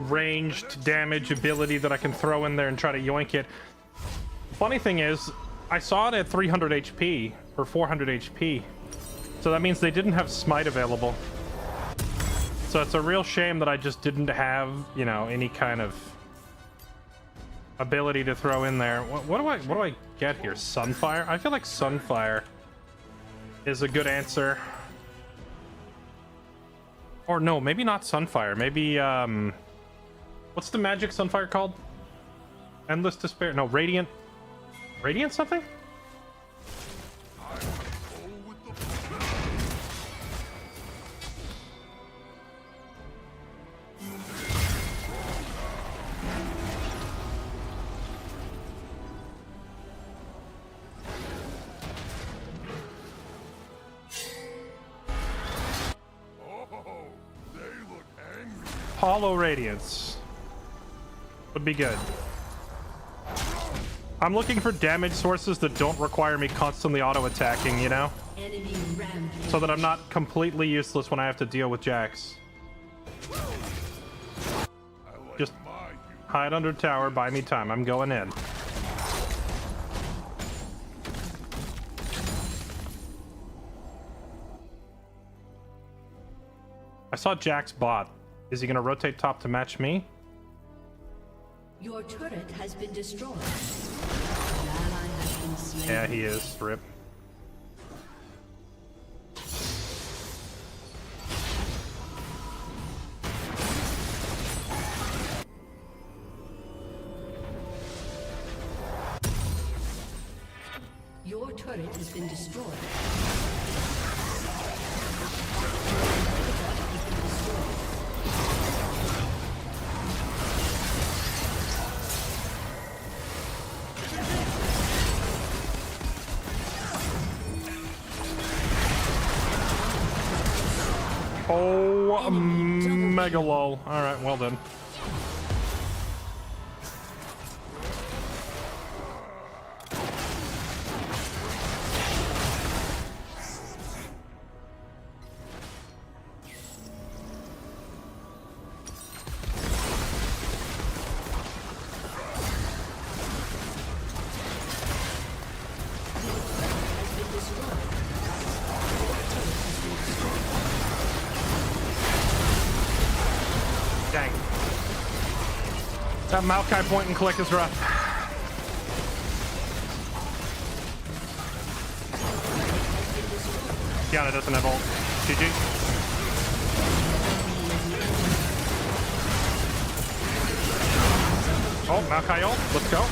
ranged damage ability that I can throw in there and try to yoink it. Funny thing is, I saw it at 300 HP or 400 HP, so that means they didn't have smite available. So it's a real shame that I just didn't have, you know, any kind of ability to throw in there. What do I get here? Sunfire? I feel like Sunfire is a good answer. Or no, maybe not Sunfire. Maybe, what's the magic Sunfire called? Endless Despair? No, Radiant. Radiant something? Hollow Radiance would be good. I'm looking for damage sources that don't require me constantly auto-attacking, you know? Enemy rampage. So that I'm not completely useless when I have to deal with Jax. Just hide under tower, buy me time. I'm going in. I saw Jax bot. Is he gonna rotate top to match me? Your turret has been destroyed. An ally has been slain. Yeah, he is. Rip. Your turret has been destroyed. Oh, mega lol. Alright, well done. Dang. That Maokai point and click is rough. Kiana doesn't have ult. GG. Oh, Maokai ult. Let's go.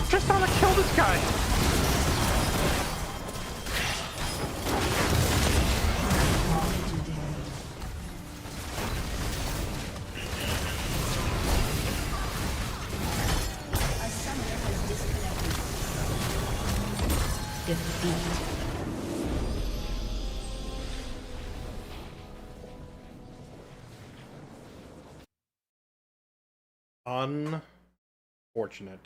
Just want to kill this guy. Defeat. Unfortunate.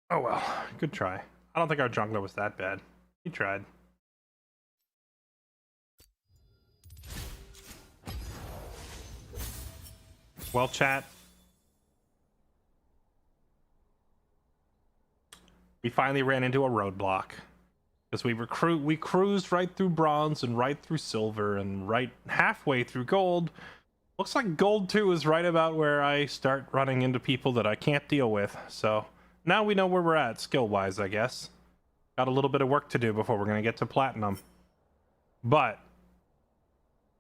Oh well, good try. I don't think our jungler was that bad. He tried. Well, chat. We finally ran into a roadblock. Because we cruised right through bronze and right through silver and right halfway through gold. Looks like gold 2 is right about where I start running into people that I can't deal with. So now we know where we're at skill-wise, I guess. Got a little bit of work to do before we're going to get to platinum. But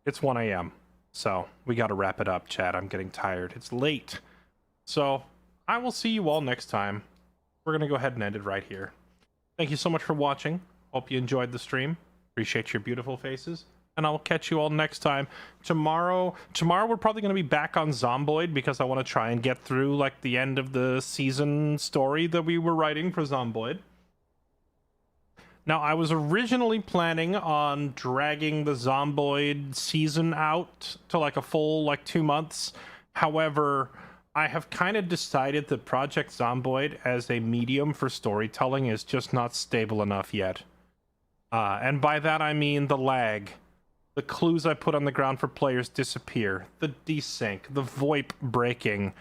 it's 1 a.m. So we got to wrap it up, chat. I'm getting tired. It's late. So I will see you all next time. We're going to go ahead and end it right here. Thank you so much for watching. Hope you enjoyed the stream. Appreciate your beautiful faces. And I'll catch you all next time. Tomorrow we're probably going to be back on Zomboid because I want to try and get through like the end of the season story that we were writing for Zomboid. Now, I was originally planning on dragging the Zomboid season out to like a full 2 months. However, I have kind of decided that Project Zomboid as a medium for storytelling is just not stable enough yet. And by that I mean the lag. The clues I put on the ground for players disappear. The desync. The VoIP breaking.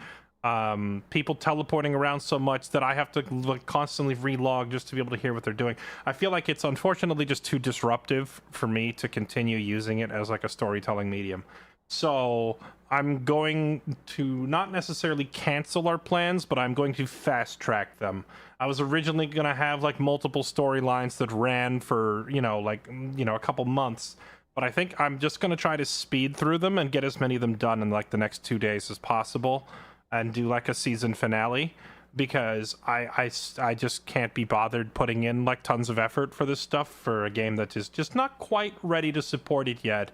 People teleporting around so much that I have to constantly relog just to be able to hear what they're doing. I feel like it's unfortunately just too disruptive for me to continue using it as like a storytelling medium. So I'm going to not necessarily cancel our plans, but I'm going to fast track them. I was originally going to have like multiple storylines that ran for, a couple months. But I think I'm just going to try to speed through them and get as many of them done in like the next 2 days as possible and do like a season finale because I just can't be bothered putting in like tons of effort for this stuff for a game that is just not quite ready to support it yet.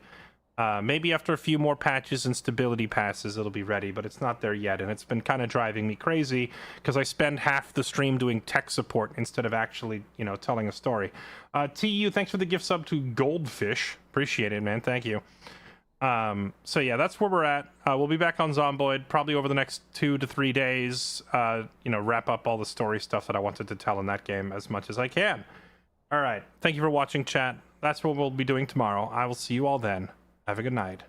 Maybe after a few more patches and stability passes, it'll be ready, but it's not there yet. And it's been kind of driving me crazy because I spend half the stream doing tech support instead of actually, telling a story. TU, thanks for the gift sub to Goldfish. Appreciate it, man. Thank you. So yeah, that's where we're at. We'll be back on Zomboid probably over the next 2 to 3 days. Wrap up all the story stuff that I wanted to tell in that game as much as I can. All right. Thank you for watching, chat. That's what we'll be doing tomorrow. I will see you all then. Have a good night.